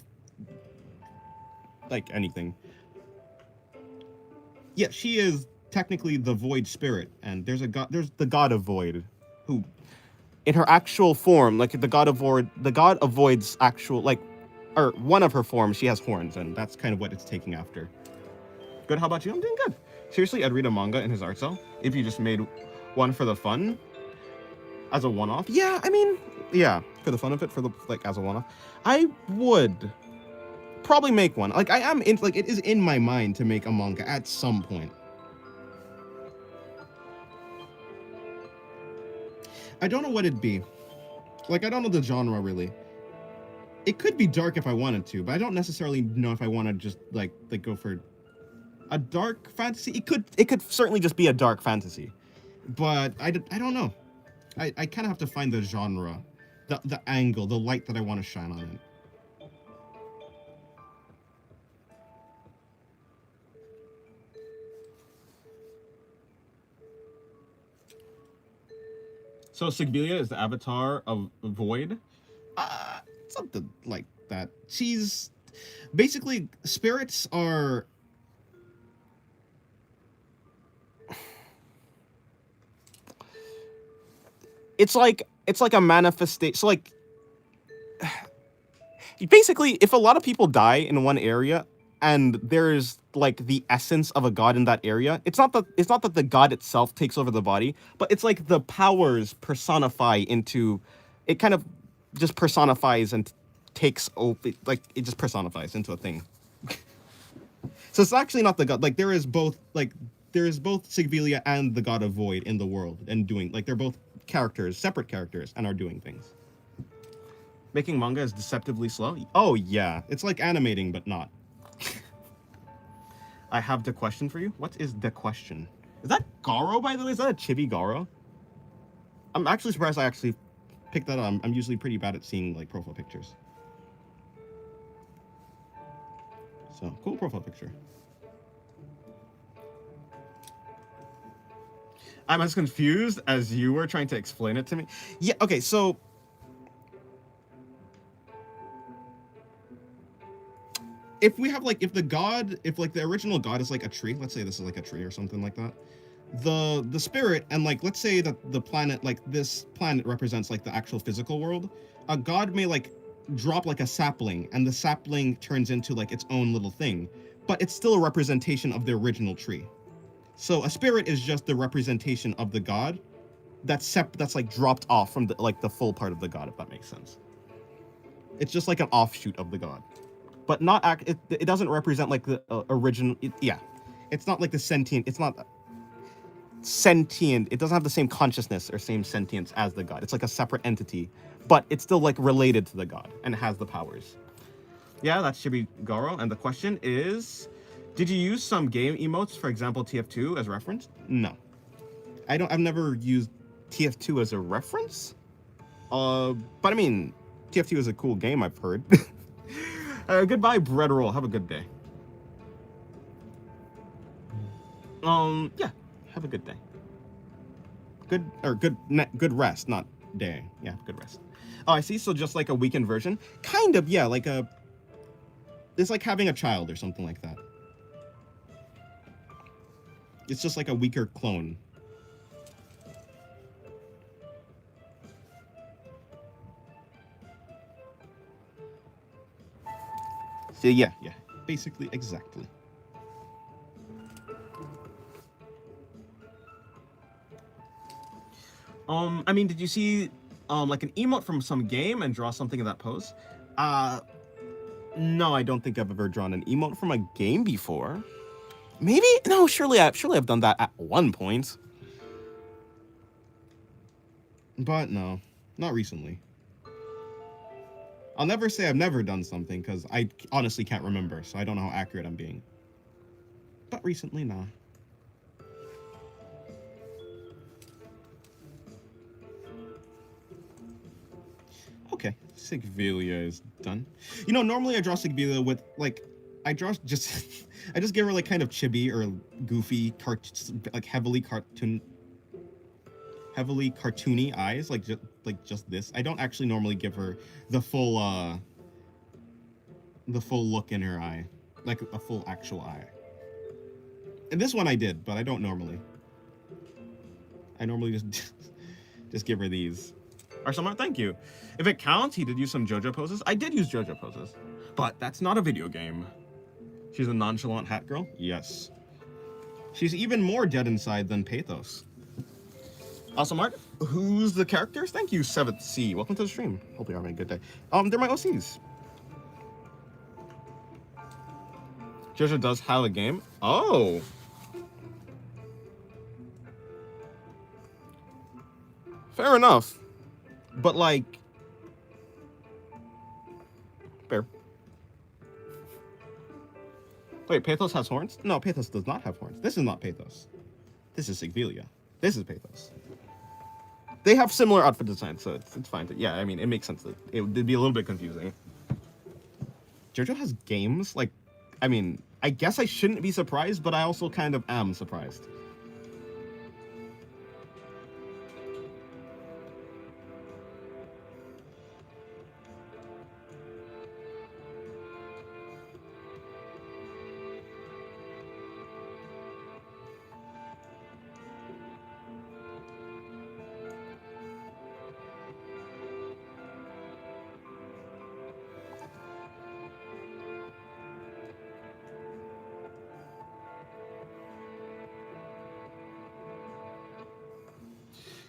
Like anything. Yeah, she is technically the void spirit, and there's the god of void, who, in her actual form, like the god of void's actual, like, or one of her forms, she has horns, and that's kind of what it's taking after. Good, how about you? I'm doing good. Seriously, I'd read a manga in his art cell if you just made one for the fun, as a one-off. Yeah, I mean, yeah, for the fun of it, as a one-off, I would probably make one. Like, it is in my mind to make a manga at some point. I don't know what it'd be. Like, I don't know the genre, really. It could be dark if I wanted to, but I don't necessarily know if I want to just, like go for a dark fantasy. It could certainly just be a dark fantasy. But I don't know. I kind of have to find the genre, the angle, the light that I want to shine on it. So Sigvilia is the avatar of Void? Something like that. She's... Basically, spirits are... it's like a manifestation. So like basically, if a lot of people die in one area and there's like the essence of a god in that area, it's not that the god itself takes over the body, but it's like the powers personify into it. Kind of just personifies and takes over, like it just personifies into a thing. So it's actually not the god. Like there is both Sigvilia and the god of void in the world and doing, like, they're both characters, separate characters, and are doing things. Making manga is deceptively slow? Oh, yeah. It's like animating, but not. I have the question for you. What is the question? Is that Garo, by the way? Is that a chibi Garo? I'm actually surprised I actually picked that up. I'm usually pretty bad at seeing, like, profile pictures. So, cool profile picture. I'm as confused as you were trying to explain it to me. Yeah, okay, so if we have, like, if like the original god is like a tree, let's say this is like a tree or something like that, the spirit, and like let's say that the planet, like this planet represents like the actual physical world, a god may like drop like a sapling, and the sapling turns into like its own little thing, but it's still a representation of the original tree. So a spirit is just the representation of the god that's like dropped off from the full part of the god, if that makes sense. It's just like an offshoot of the god, but not it doesn't represent like the original. Yeah, it's not like the sentient. It's not sentient. It doesn't have the same consciousness or same sentience as the god. It's like a separate entity, but it's still like related to the god and has the powers. Yeah, that should be Garo. And the question is, did you use some game emotes, for example TF2, as reference? No, I've never used TF2 as a reference. But I mean, TF2 is a cool game, I've heard. Goodbye, bread roll. Have a good day. Yeah, have a good day. Good rest, not day. Yeah, good rest. Oh, I see. So just like a weekend version, kind of. Yeah, like it's like having a child or something like that. It's just like a weaker clone. So yeah, basically, exactly. I mean, did you see like an emote from some game and draw something in that pose? No, I don't think I've ever drawn an emote from a game before. Maybe? No, surely I've done that at one point. But no, not recently. I'll never say I've never done something, because I honestly can't remember, so I don't know how accurate I'm being. But recently, nah. Okay, Sigvilia is done. You know, normally I draw Sigvilia with, like, I just give her, like, kind of chibi or goofy, like, heavily cartoony eyes, like just this. I don't actually normally give her the full look in her eye, like a full actual eye. And this one I did, but I don't normally. I normally just give her these. Arsamar, thank you. If it counts, he did use some JoJo poses. I did use JoJo poses, but that's not a video game. She's a nonchalant hat girl? Yes. She's even more dead inside than Pathos. Also, Mark, who's the characters? Thank you, 7th C. Welcome to the stream. Hope you're having a good day. They're my OCs. JoJo does have a game? Oh. Fair enough. But, like... Fair. Wait, Pathos has horns? No, Pathos does not have horns. This is not Pathos. This is Sigvilia. This is Pathos. They have similar outfit designs, so it's fine. Yeah, I mean, it makes sense that it would be a little bit confusing. JoJo has games? Like, I mean, I guess I shouldn't be surprised, but I also kind of am surprised.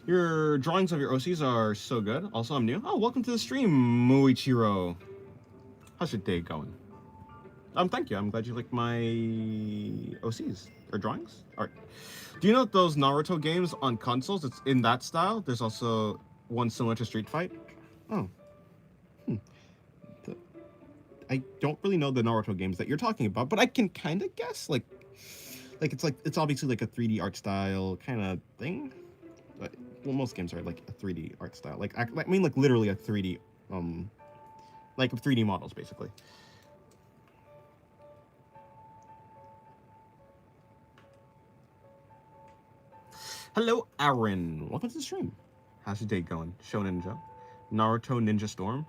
Your drawings of your OCs are so good. Also, I'm new. Oh, welcome to the stream, Muichiro. How's your day going? Thank you. I'm glad you like my OCs or drawings. Art. Do you know those Naruto games on consoles? It's in that style. There's also one similar to Street Fight. Oh. Hmm. I don't really know the Naruto games that you're talking about, but I can kind of guess. Like it's obviously like a 3D art style kind of thing. But well, most games are like a 3D art style. Like I mean, like literally a 3D, like 3D models basically. Hello, Aaron. Welcome to the stream. How's your day going? Shonen Joe, Naruto Ninja Storm.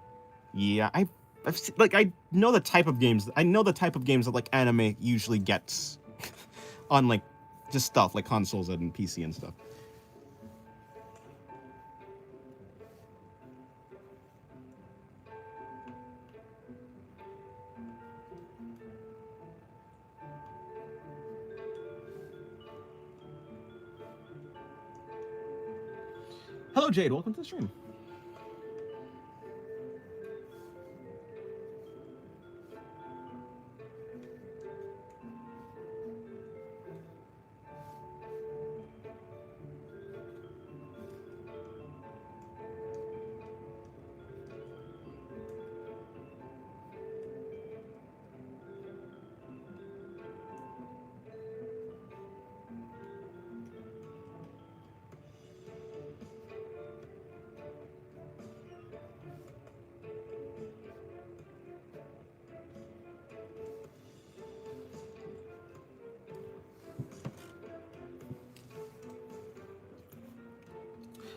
Yeah, I've seen, like I know the type of games. I know the type of games that like anime usually gets on like just stuff like consoles and PC and stuff. Hello, Jade. Welcome to the stream.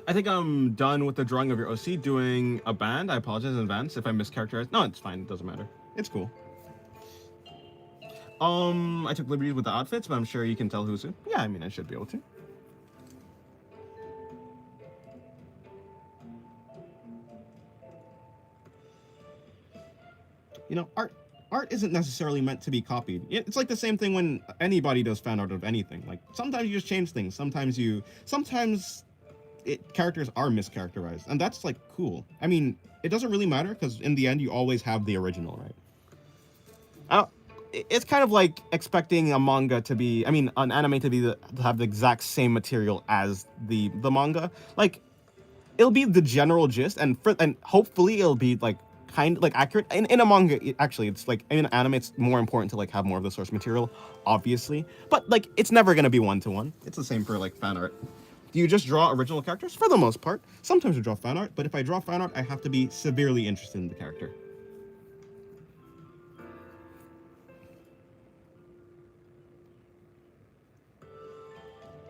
I think I'm done with the drawing of your OC. Doing a band. I apologize in advance if I mischaracterized. No, it's fine. It doesn't matter. It's cool. I took liberties with the outfits, but I'm sure you can tell who's who. Yeah, I mean, I should be able to. You know, art isn't necessarily meant to be copied. It's like the same thing when anybody does fan art of anything. Like sometimes you just change things. Sometimes characters are mischaracterized, and that's like cool. I mean, it doesn't really matter because in the end, you always have the original, right? It's kind of like expecting a manga to be, I mean, an anime to have the exact same material as the manga. Like, it'll be the general gist, and hopefully it'll be like kind of like accurate. In a manga, actually, it's like in an anime, it's more important to like have more of the source material, obviously. But like, it's never gonna be 1-to-1. It's the same for like fan art. Do you just draw original characters? For the most part. Sometimes I draw fan art, but if I draw fan art, I have to be severely interested in the character.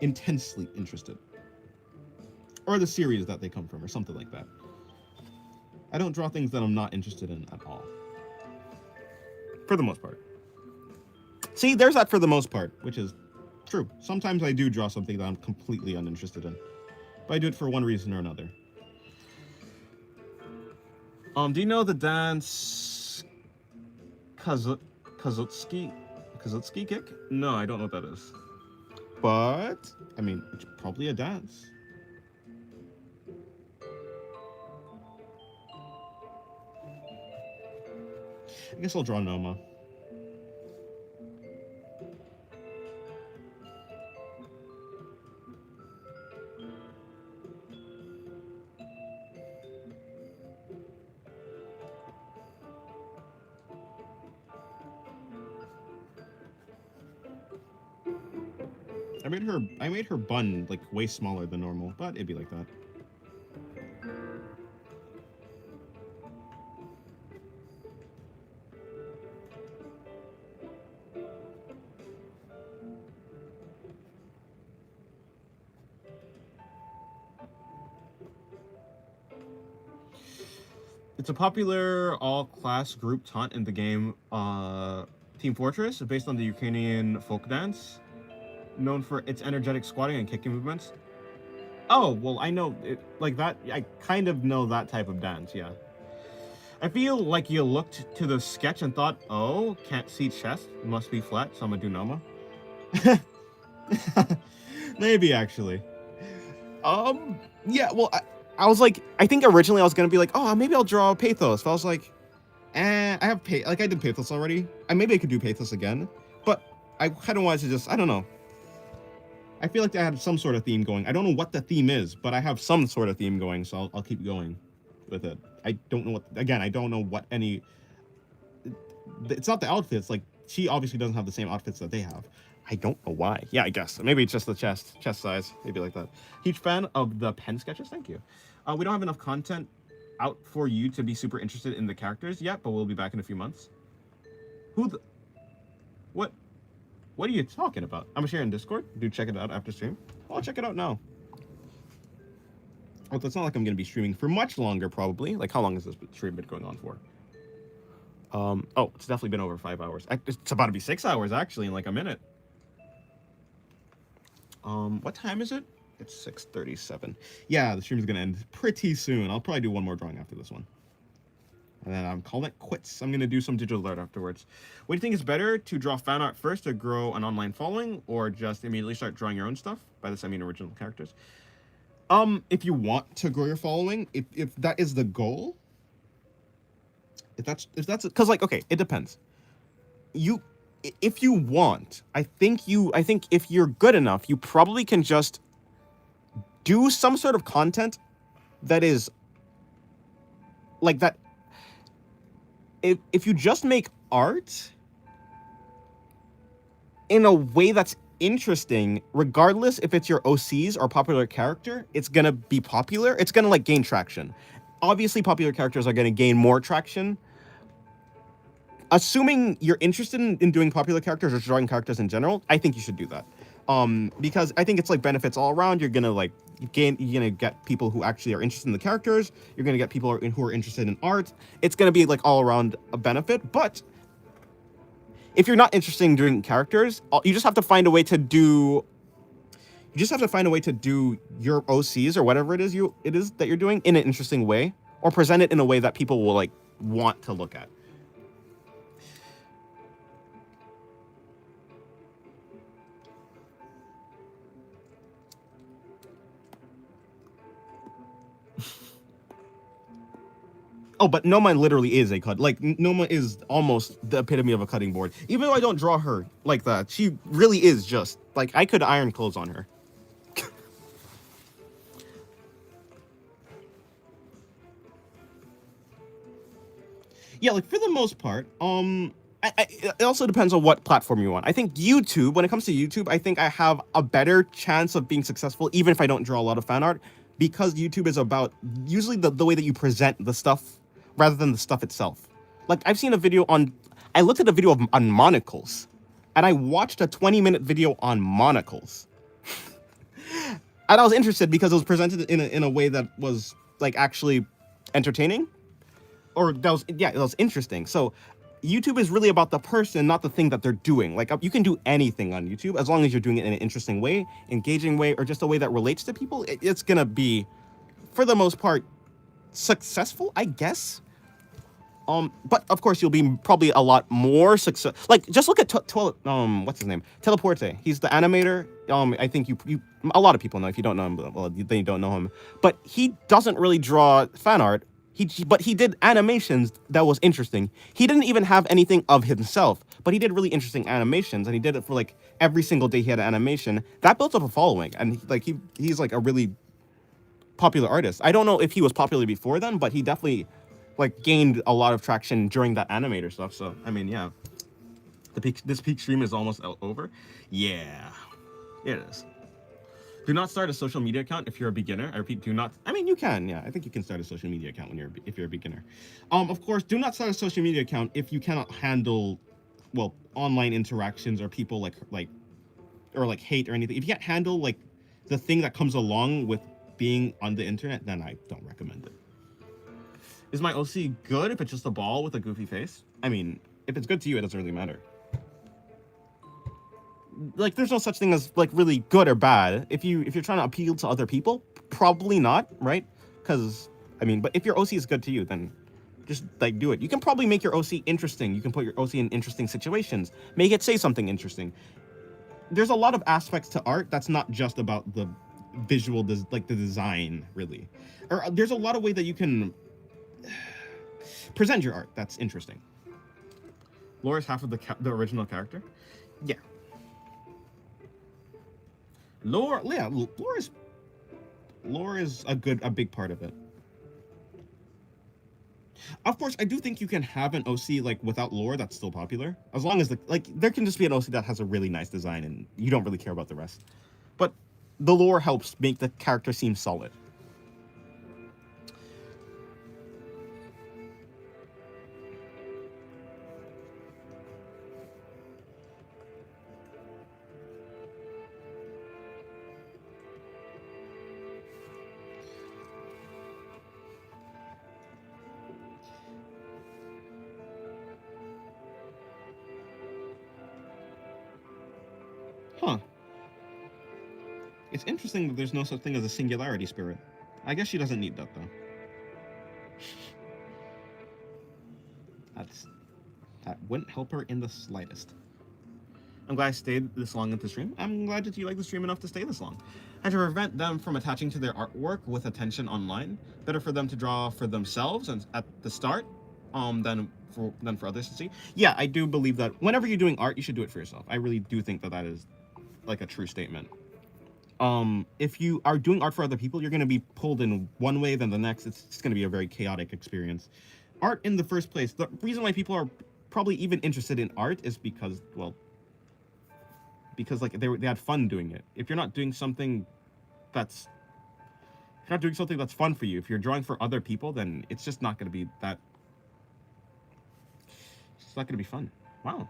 Intensely interested. Or the series that they come from, or something like that. I don't draw things that I'm not interested in at all. For the most part. See, there's that for the most part, which is true. Sometimes I do draw something that I'm completely uninterested in. But I do it for one reason or another. Do you know the dance Kazutsuki kick? No, I don't know what that is. But, I mean, it's probably a dance. I guess I'll draw Noma. I made her bun like way smaller than normal, but it'd be like that. It's a popular all-class group taunt in the game Team Fortress, based on the Ukrainian folk dance, known for its energetic squatting and kicking movements. Oh, well, I know it like that. I kind of know that type of dance, yeah. I feel like you looked to the sketch and thought, oh, can't see chest, must be flat, so I'm gonna do Noma. Maybe, actually. Yeah, well, I was like, I think originally I was gonna be like, oh, maybe I'll draw Pathos. But I was like, I have like I did Pathos already. Maybe I could do Pathos again. But I kind of wanted to just, I don't know. I feel like I had some sort of theme going. I don't know what the theme is, but I have some sort of theme going, so I'll keep going with it. I don't know what, again, I don't know what any, it's not the outfits, like, she obviously doesn't have the same outfits that they have. I don't know why. Yeah, I guess. Maybe it's just the chest size, maybe like that. Huge fan of the pen sketches, thank you. We don't have enough content out for you to be super interested in the characters yet, but we'll be back in a few months. Who the, what? What are you talking about? I'm gonna share in Discord. Do check it out after stream. I'll check it out now. Oh, it's not like I'm gonna be streaming for much longer, probably. Like, how long has this stream been going on for? Oh, it's definitely been over 5 hours. It's about to be 6 hours, actually, in like a minute. What time is it? It's 6:37. Yeah, the stream is gonna end pretty soon. I'll probably do one more drawing after this one. And then I'm calling it quits. I'm going to do some digital art afterwards. What do you think is better, to draw fan art first to grow an online following, or just immediately start drawing your own stuff? By this, I mean original characters. If you want to grow your following, if that is the goal, if that's, because, like, okay, it depends. If you want, I think if you're good enough, you probably can just do some sort of content that is like that. If you just make art in a way that's interesting, regardless if it's your OCs or popular character, it's gonna be popular. It's gonna, like, gain traction. Obviously, popular characters are gonna gain more traction. Assuming you're interested in doing popular characters or drawing characters in general, I think you should do that. Because I think it's, like, benefits all around. You're gonna, like, you're gonna get people who actually are interested in the characters. You're gonna get people who are interested in art. It's gonna be, like, all around a benefit. But if you're not interested in doing characters, you just have to find a way to do. You just have to find a way to do your OCs or whatever it is that you're doing in an interesting way, or present it in a way that people will, like, want to look at. Oh, but Noma literally is a cut. Like, Noma is almost the epitome of a cutting board. Even though I don't draw her like that, she really is just, like, I could iron clothes on her. Yeah, like, for the most part, it also depends on what platform you want. I think YouTube, when it comes to YouTube, I think I have a better chance of being successful, even if I don't draw a lot of fan art, because YouTube is about usually the way that you present the stuff rather than the stuff itself. Like, I've seen a video I looked at a video on monocles, and I watched a 20-minute video on monocles. And I was interested because it was presented in a way that was, like, actually entertaining. Or that was interesting. So YouTube is really about the person, not the thing that they're doing. Like, you can do anything on YouTube as long as you're doing it in an interesting way, engaging way, or just a way that relates to people. It's gonna be, for the most part, successful, I guess. But of course you'll be probably a lot more success. Like, just look at what's his name? Teleporte. He's the animator. I think you a lot of people know. If you don't know him, well, then you don't know him. But he doesn't really draw fan art. But he did animations that was interesting. He didn't even have anything of himself, but he did really interesting animations, and he did it for, like, every single day he had an animation. That built up a following, and he's like a really popular artist. I don't know if he was popular before then, but he definitely, like, gained a lot of traction during that animator stuff. So, I mean, yeah. This peak stream is almost over. Yeah, it is. Do not start a social media account if you're a beginner. I repeat, do not. I mean, you can. Yeah, I think you can start a social media account if you're a beginner. Of course, do not start a social media account if you cannot handle, well, online interactions or people like hate or anything. If you can't handle, like, the thing that comes along with being on the internet, then I don't recommend it. Is my OC good if it's just a ball with a goofy face? I mean, if it's good to you, it doesn't really matter. Like, there's no such thing as, like, really good or bad. If you're trying to appeal to other people, probably not, right? Because, I mean, but if your OC is good to you, then just, like, do it. You can probably make your OC interesting. You can put your OC in interesting situations. Make it say something interesting. There's a lot of aspects to art that's not just about the visual, like the design, really. Or there's a lot of way that you can present your art. That's interesting. Lore is half of the original character. Yeah, lore. Yeah, lore is a big part of it. Of course, I do think you can have an OC like without lore that's still popular, as long as there can just be an OC that has a really nice design and you don't really care about the rest. But the lore helps make the character seem solid. Huh. It's interesting that there's no such thing as a singularity spirit. I guess she doesn't need that though. That wouldn't help her in the slightest. I'm glad I stayed this long into the stream. I'm glad that you like the stream enough to stay this long. And to prevent them from attaching to their artwork with attention online, better for them to draw for themselves and at the start, than for others to see. Yeah, I do believe that whenever you're doing art, you should do it for yourself. I really do think that is like a true statement. If you are doing art for other people, you're going to be pulled in one way, then the next. It's just going to be a very chaotic experience. Art in the first place, the reason why people are probably even interested in art is because, well, because like they had fun doing it. If you're not doing something that's fun for you, if you're drawing for other people, then it's just not going to be that. It's not going to be fun. Wow.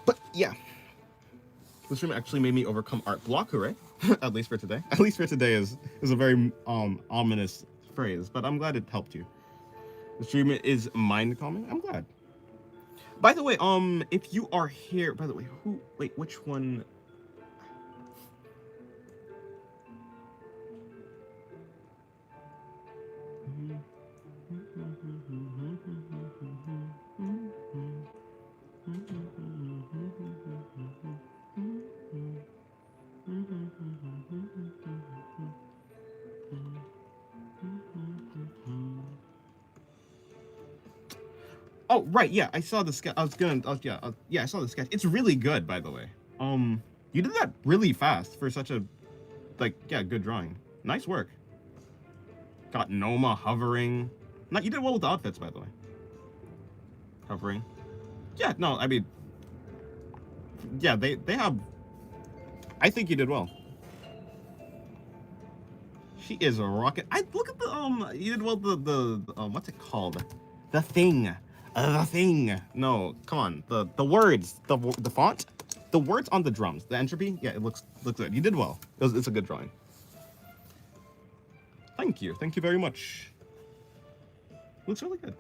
But yeah, this room actually made me overcome art block, hooray. At least for today. At least for today is a very ominous phrase, but I'm glad it helped you. The stream is mind calming. I'm glad. By the way, if you are here, by the way, which one? Oh, right, yeah, I saw the sketch. I saw the sketch. It's really good, by the way. You did that really fast for such a, good drawing. Nice work. Got Noma hovering. You did well with the outfits, by the way. Hovering. Yeah, no, I mean, yeah, they have. I think you did well. She is a rocket. Look at the You did well. The what's it called? The thing. The thing. No, come on. The words. The font. The words on the drums. The entropy. Yeah, it looks good. You did well. It's a good drawing. Thank you. Thank you very much. Looks really good.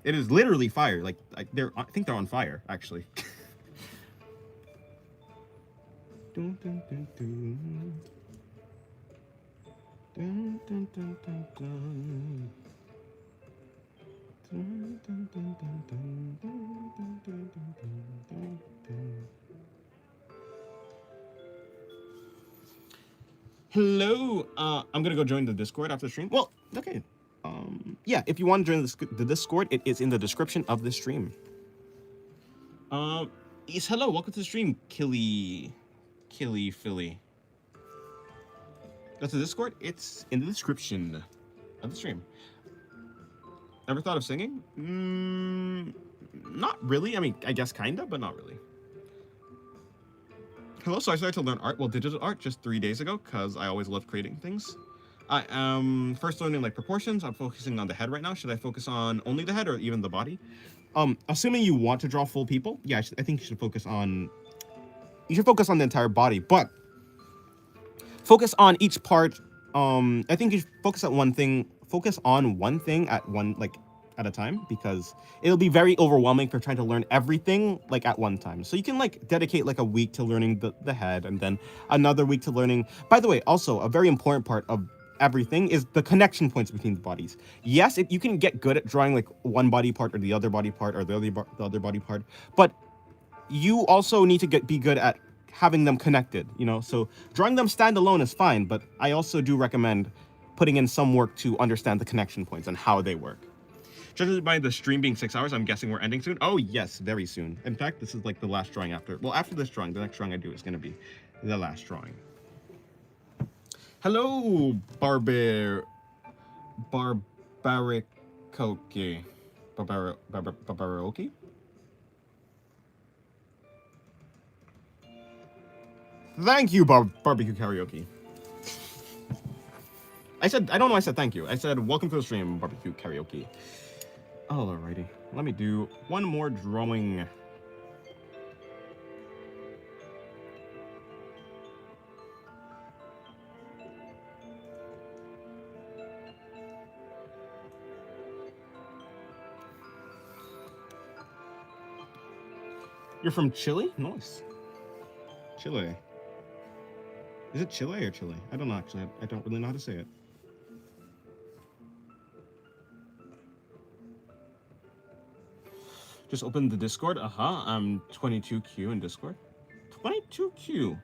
It is literally fire. I think they're on fire, actually. Dun, dun, dun, dun. Dun, dun, dun, dun, dun. Dun, dun, dun, dun, dun, dun, dun, dun, dun, dun. Hello. I'm gonna go join the Discord after the stream. Well, okay. Yeah, if you want to join the Discord, it is in the description of the stream. Yes, hello, welcome to the stream, Killy Philly. That's the Discord. It's in the description of the stream. Ever thought of singing? Not really. I mean, I guess kinda, but not really. Hello, so I started to learn art, digital art, just 3 days ago, because I always loved creating things. I am first learning proportions. I'm focusing on the head right now. Should I focus on only the head or even the body? Assuming you want to draw full people, yeah, I think you should focus on. You should focus on the entire body, but focus on each part. I think you should focus on one thing. Focus on one thing at at a time, because it'll be very overwhelming for trying to learn everything like at one time. So you can like dedicate like a week to learning the head, and then another week to learning. By the way, also a very important part of everything is the connection points between the bodies. Yes, you can get good at drawing like one body part or the other body part or the other body part, but you also need to be good at having them connected, you know? So drawing them standalone is fine, but I also do recommend putting in some work to understand the connection points and how they work. Judging by the stream being 6 hours, I'm guessing we're ending soon. Oh yes, very soon. In fact, this is like the last drawing after. Well, after this drawing, the next drawing I do is going to be the last drawing. Hello, Barbaricoke. Barbaroki? Thank you, Barbecue Karaoke. I don't know, I said thank you. I said, welcome to the stream, Barbecue Karaoke. Alrighty, let me do one more drawing. You're from Chile? Nice. Chile. Is it Chile or Chile? I don't know, actually. I don't really know how to say it. Just open the Discord. I'm 22Q in Discord. 22Q.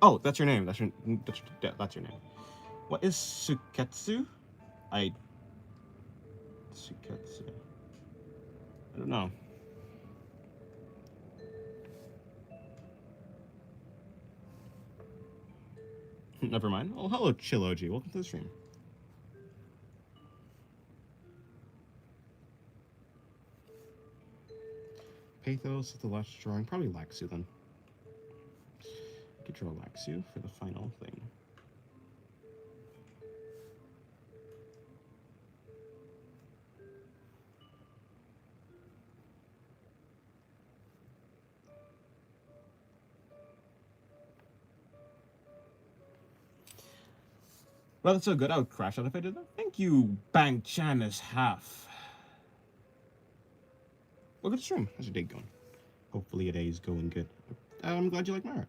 Oh, that's your name. That's your name. What is Suketsu? Suketsu. I don't know. Never mind. Oh, hello, Chiloji. Welcome to the stream. Pathos is the last drawing. Probably Laxu then. I could draw Laxu for the final thing. Well, that's so good. I would crash out if I did that. Thank you, Bang Chan is half. Look at the stream. How's your day going? Hopefully your day is going good. I'm glad you like my art.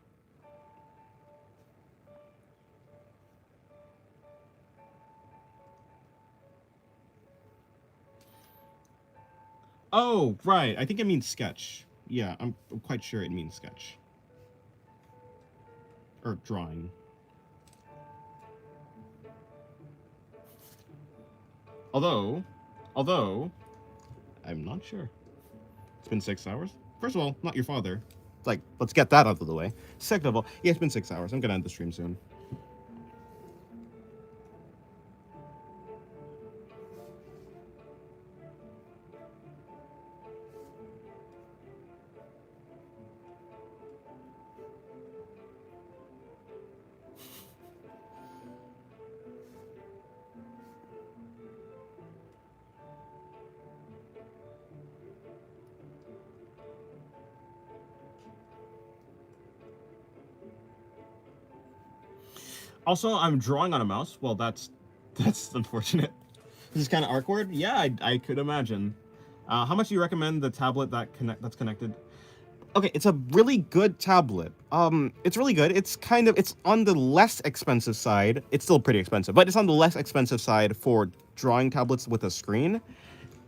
Oh, right. I think it means sketch. Yeah, I'm quite sure it means sketch. Or drawing. Although, I'm not sure. It's been 6 hours. First of all, not your father. Like, let's get that out of the way. Second of all, yeah, it's been 6 hours. I'm gonna end the stream soon. Also, I'm drawing on a mouse. Well, that's unfortunate. This is kind of awkward. Yeah, I could imagine. How much do you recommend the tablet that's connected? Okay, it's a really good tablet. It's really good. It's on the less expensive side. It's still pretty expensive, but it's on the less expensive side for drawing tablets with a screen.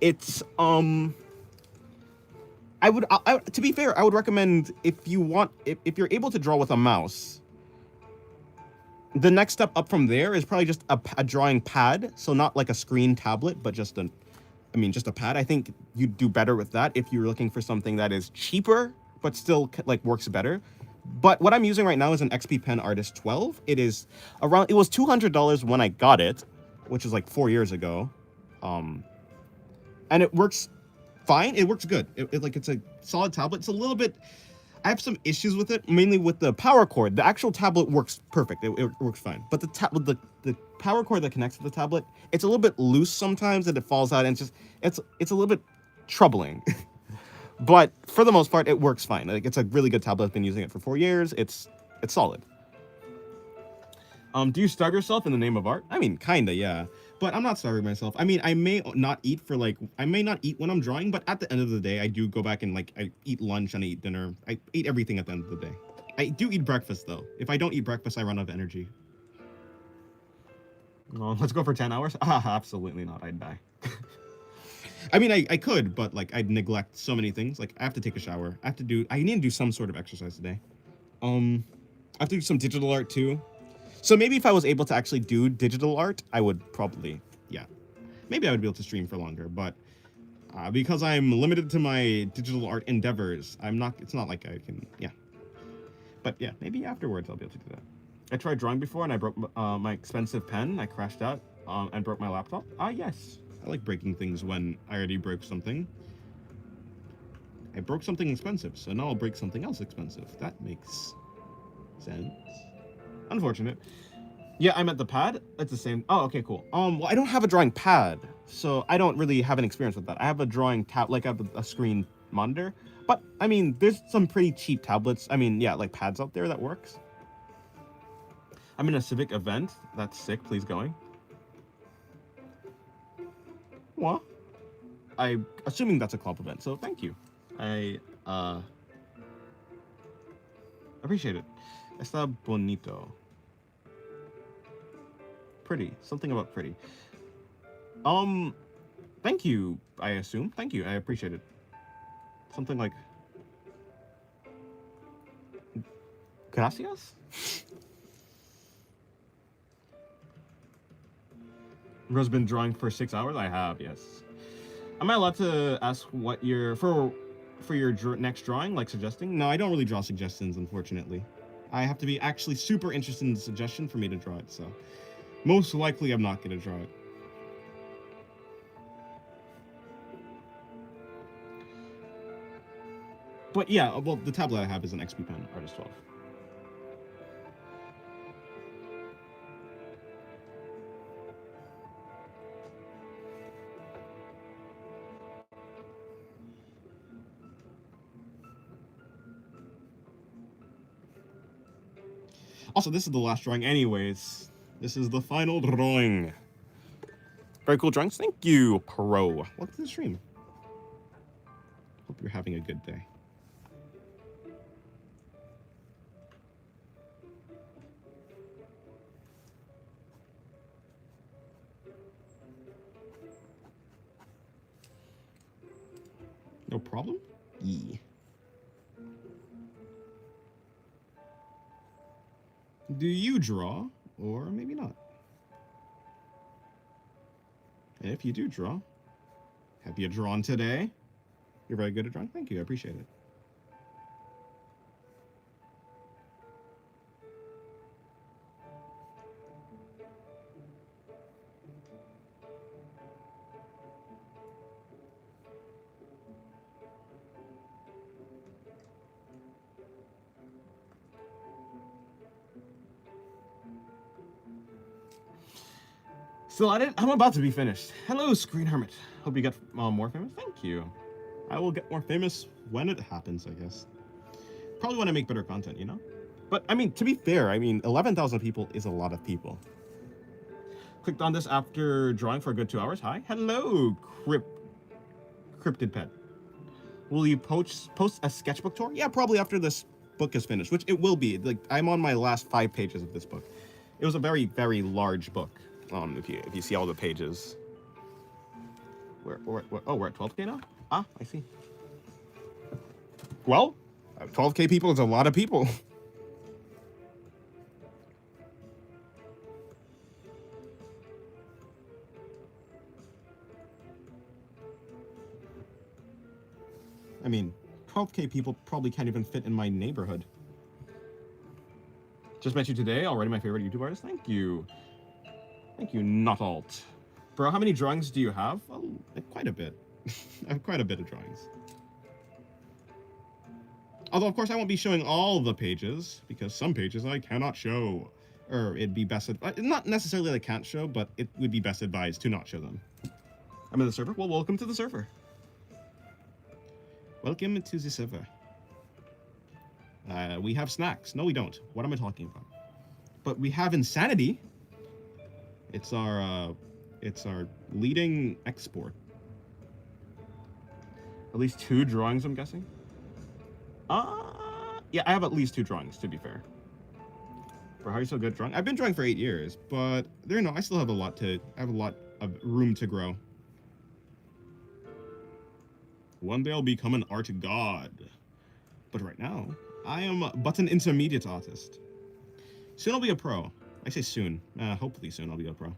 It's to be fair, I would recommend if you're able to draw with a mouse. The next step up from there is probably just a drawing pad. So not like a screen tablet, but just a pad. I think you'd do better with that if you're looking for something that is cheaper, but still like works better. But what I'm using right now is an XP Pen Artist 12. It was $200 when I got it, which is like 4 years ago. And it works fine. It works good. It's a solid tablet. It's a little bit, I have some issues with it, mainly with the power cord. The actual tablet works perfect. It works fine. But the power cord that connects to the tablet, it's a little bit loose sometimes, and it falls out, and it's a little bit troubling. But for the most part, it works fine. Like, it's a really good tablet. I've been using it for 4 years. It's solid. Do you starve yourself in the name of art? I mean, kinda, yeah. But I'm not starving myself. I mean, I may not eat for like, I may not eat when I'm drawing, but at the end of the day, I do go back and like, I eat lunch and I eat dinner. I eat everything at the end of the day. I do eat breakfast though. If I don't eat breakfast, I run out of energy. Oh, let's go for 10 hours? Ah, absolutely not. I'd die. I mean, I could, but like I'd neglect so many things. Like I have to take a shower. I need to do some sort of exercise today. I have to do some digital art too. So maybe if I was able to actually do digital art, I would probably, yeah. Maybe I would be able to stream for longer, but because I'm limited to my digital art endeavors, it's not like I can, yeah. But yeah, maybe afterwards I'll be able to do that. I tried drawing before and I broke my expensive pen. I crashed out and broke my laptop. Yes. I like breaking things when I already broke something. I broke something expensive, so now I'll break something else expensive. That makes sense. Unfortunate. Yeah, I'm at the pad. It's the same. Oh, okay, cool. Well, I don't have a drawing pad, so I don't really have an experience with that. I have a drawing like I have a screen monitor, but I mean, there's some pretty cheap tablets. I mean, yeah, like pads out there that works. I'm in a civic event. That's sick. Please going. What? I'm assuming that's a club event, so thank you. I appreciate it. Está bonito. Pretty. Something about pretty. Thank you, I assume. Thank you. I appreciate it. Something like gracias? Ro's been drawing for 6 hours? I have, yes. Am I allowed to ask what your for your next drawing, like suggesting? No, I don't really draw suggestions, unfortunately. I have to be actually super interested in the suggestion for me to draw it, so most likely I'm not going to draw it. But yeah, well, the tablet I have is an XP Pen Artist 12. Also, this is the last drawing anyways. This is the final drawing. Very cool drawings. Thank you, Pro. Welcome to the stream. Hope you're having a good day. No problem? Yeah. Do you draw? Or maybe not. And if you do draw, have you drawn today? You're very good at drawing. Thank you. I appreciate it. Still at it? I'm about to be finished. Hello, Screen Hermit. Hope you get more famous. Thank you. I will get more famous when it happens, I guess. Probably when I make better content, you know? But, I mean, to be fair, I mean, 11,000 people is a lot of people. Clicked on this after drawing for a good 2 hours. Hi. Hello, Cryptid Pet. Will you post a sketchbook tour? Yeah, probably after this book is finished, which it will be. Like, I'm on my last 5 pages of this book. It was a very, very large book. If you see all the pages. We're at 12K now? Ah, I see. Well, 12K people is a lot of people. I mean, 12K people probably can't even fit in my neighborhood. Just met you today, already my favorite YouTube artist. Thank you. Thank you, not alt. Bro, how many drawings do you have? Well, quite a bit. I have quite a bit of drawings. Although, of course, I won't be showing all the pages, because some pages I cannot show. Or it'd be best, not necessarily that I can't show, but it would be best advised to not show them. I'm in the server? Well, welcome to the server. Welcome to the server. We have snacks. No, we don't. What am I talking about? But we have insanity. It's It's our leading export. At least 2 drawings, I'm guessing. Yeah, I have at least 2 drawings, to be fair. For how are you so good at drawing? I've been drawing for 8 years, but there, no, I still have a lot of room to grow. One day I'll become an art god. But right now, I am but an intermediate artist. Soon I'll be a pro. I say soon. Hopefully soon I'll be a pro.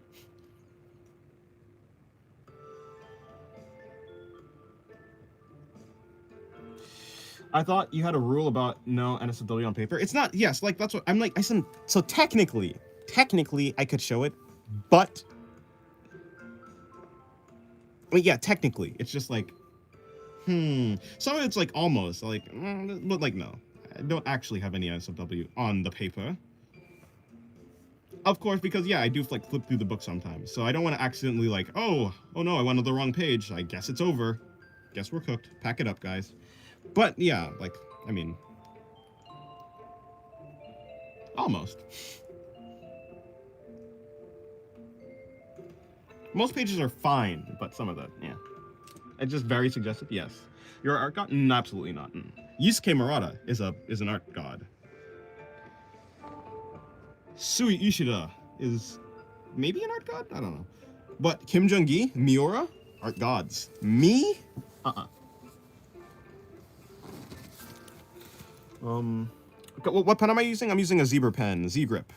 I thought you had a rule about no NSFW on paper. It's not, yes, like, that's what, I'm like, so technically, I could show it, but, I mean, yeah, technically, it's just like, some of it's like almost, like, but like, no, I don't actually have any NSFW on the paper. Of course, because, yeah, I do, like, flip through the book sometimes, so I don't want to accidentally, like, oh no, I went to the wrong page, I guess it's over. Guess we're cooked. Pack it up, guys. But, yeah, like, I mean, almost. Most pages are fine, but some of that, yeah. It's just very suggestive, yes. You're an art god? Absolutely not. Yusuke Murata is an art god. Sui Ishida is maybe an art god? I don't know. But Kim Jung-gi, Miura, art gods. Me? What pen am I using? I'm using a zebra pen, Z-Grip.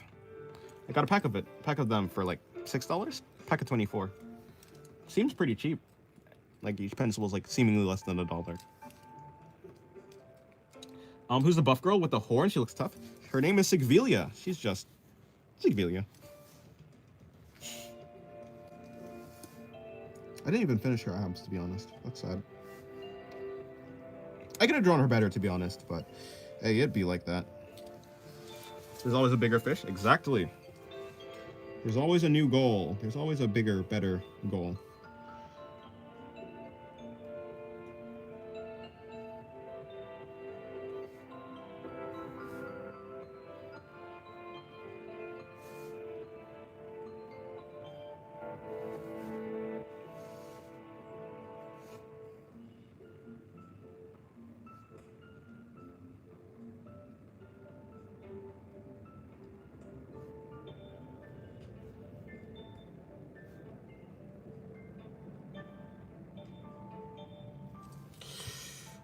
I got a pack of them for like $6. Pack of 24. Seems pretty cheap. Like each pencil was like seemingly less than $1. Who's the buff girl with the horn? She looks tough. Her name is Sigvilia. She's just Sigvilia. I didn't even finish her abs, to be honest. That's sad. I could have drawn her better, to be honest, but hey, it'd be like that. There's always a bigger fish. Exactly. There's always a new goal. There's always a bigger, better goal.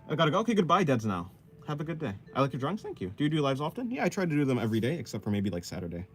I gotta go. Okay, goodbye, Deads now. Have a good day. I like your drawings, thank you. Do you do lives often? Yeah, I try to do them every day, except for maybe like Saturday.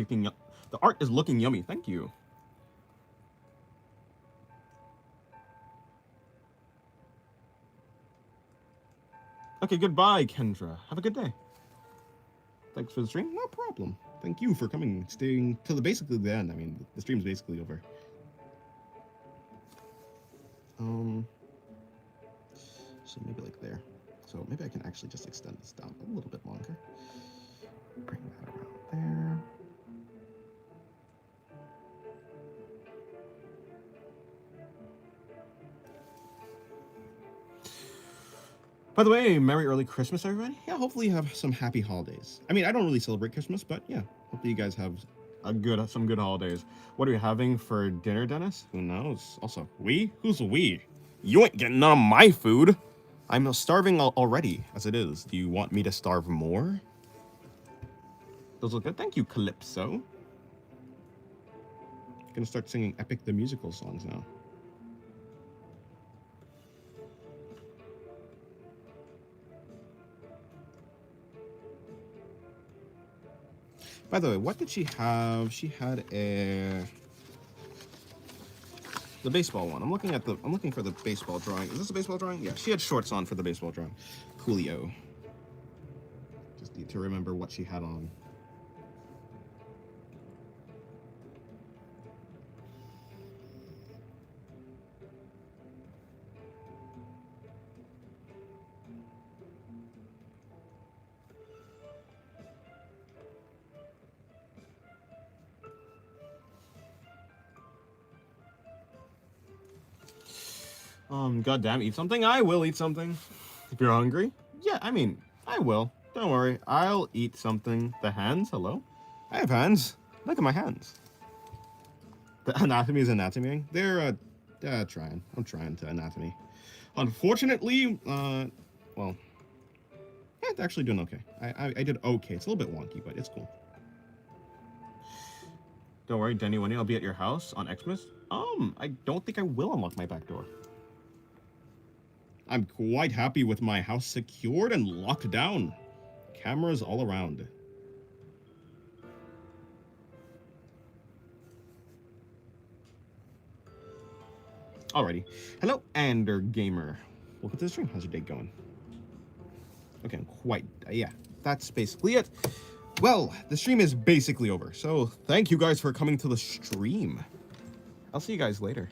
The art is looking yummy. Thank you. Okay, goodbye, Kendra. Have a good day. Thanks for the stream. No problem. Thank you for coming, staying till basically the end. I mean, the stream's basically over. So maybe like there. So maybe I can actually just extend this down a little bit longer. Bring that around there. By the way, Merry Early Christmas, everybody. Yeah, hopefully you have some happy holidays. I mean, I don't really celebrate Christmas, but yeah, hopefully you guys have some good holidays. What are we having for dinner, Dennis? Who knows? Also, we? Who's we? You ain't getting none of my food. I'm starving already, as it is. Do you want me to starve more? Those look good. Thank you, Calypso. Gonna start singing Epic the Musical songs now. By the way, what did she have? She had the baseball one. I'm looking for the baseball drawing. Is this a baseball drawing? Yeah, she had shorts on for the baseball drawing. Coolio. Just need to remember what she had on. Goddamn, eat something? I will eat something. If you're hungry? Yeah, I mean, I will. Don't worry, I'll eat something. The hands? Hello? I have hands. Look at my hands. The anatomy is anatomy. They're, trying. I'm trying to anatomy. Unfortunately, well, it's actually doing okay. I did okay. It's a little bit wonky, but it's cool. Don't worry, Denny Winnie, I'll be at your house on Xmas. I don't think I will unlock my back door. I'm quite happy with my house secured and locked down. Cameras all around. Alrighty. Hello, Ander Gamer. Welcome to the stream. How's your day going? Okay, I'm quite... yeah, that's basically it. Well, the stream is basically over. So, thank you guys for coming to the stream. I'll see you guys later.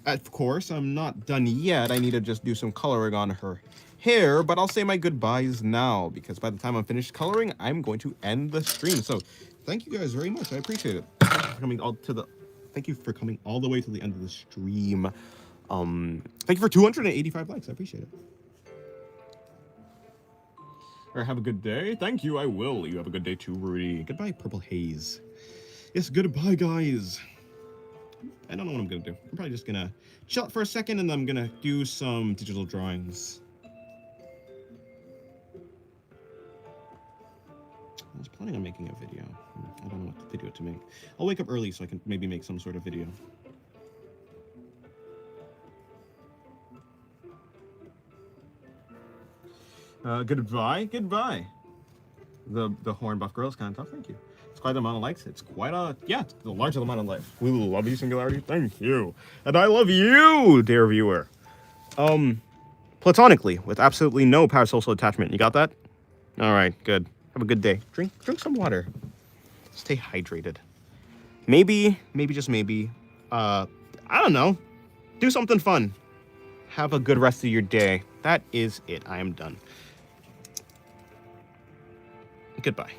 Of course, I'm not done yet. I need to just do some coloring on her hair, but I'll say my goodbyes now, because by the time I'm finished coloring, I'm going to end the stream. So, thank you guys very much. I appreciate it. Thank you for coming all the way to the end of the stream. Thank you for 285 likes. I appreciate it. All right, have a good day. Thank you, I will. You have a good day too, Rudy. Goodbye, Purple Haze. Yes, goodbye, guys. I don't know what I'm gonna do. I'm probably just gonna chill out for a second, and then I'm gonna do some digital drawings. I was planning on making a video. I don't know what video to make. I'll wake up early so I can maybe make some sort of video. Goodbye. The horn buff girl's kind of tough. Thank you. It's quite the amount of likes. It's quite a, yeah, it's the largest amount of likes. We love you, Singularity. Thank you. And I love you, dear viewer. Platonically, with absolutely no parasocial attachment. You got that? All right, good. Have a good day. Drink some water. Stay hydrated. Maybe, just maybe, I don't know. Do something fun. Have a good rest of your day. That is it. I am done. Goodbye.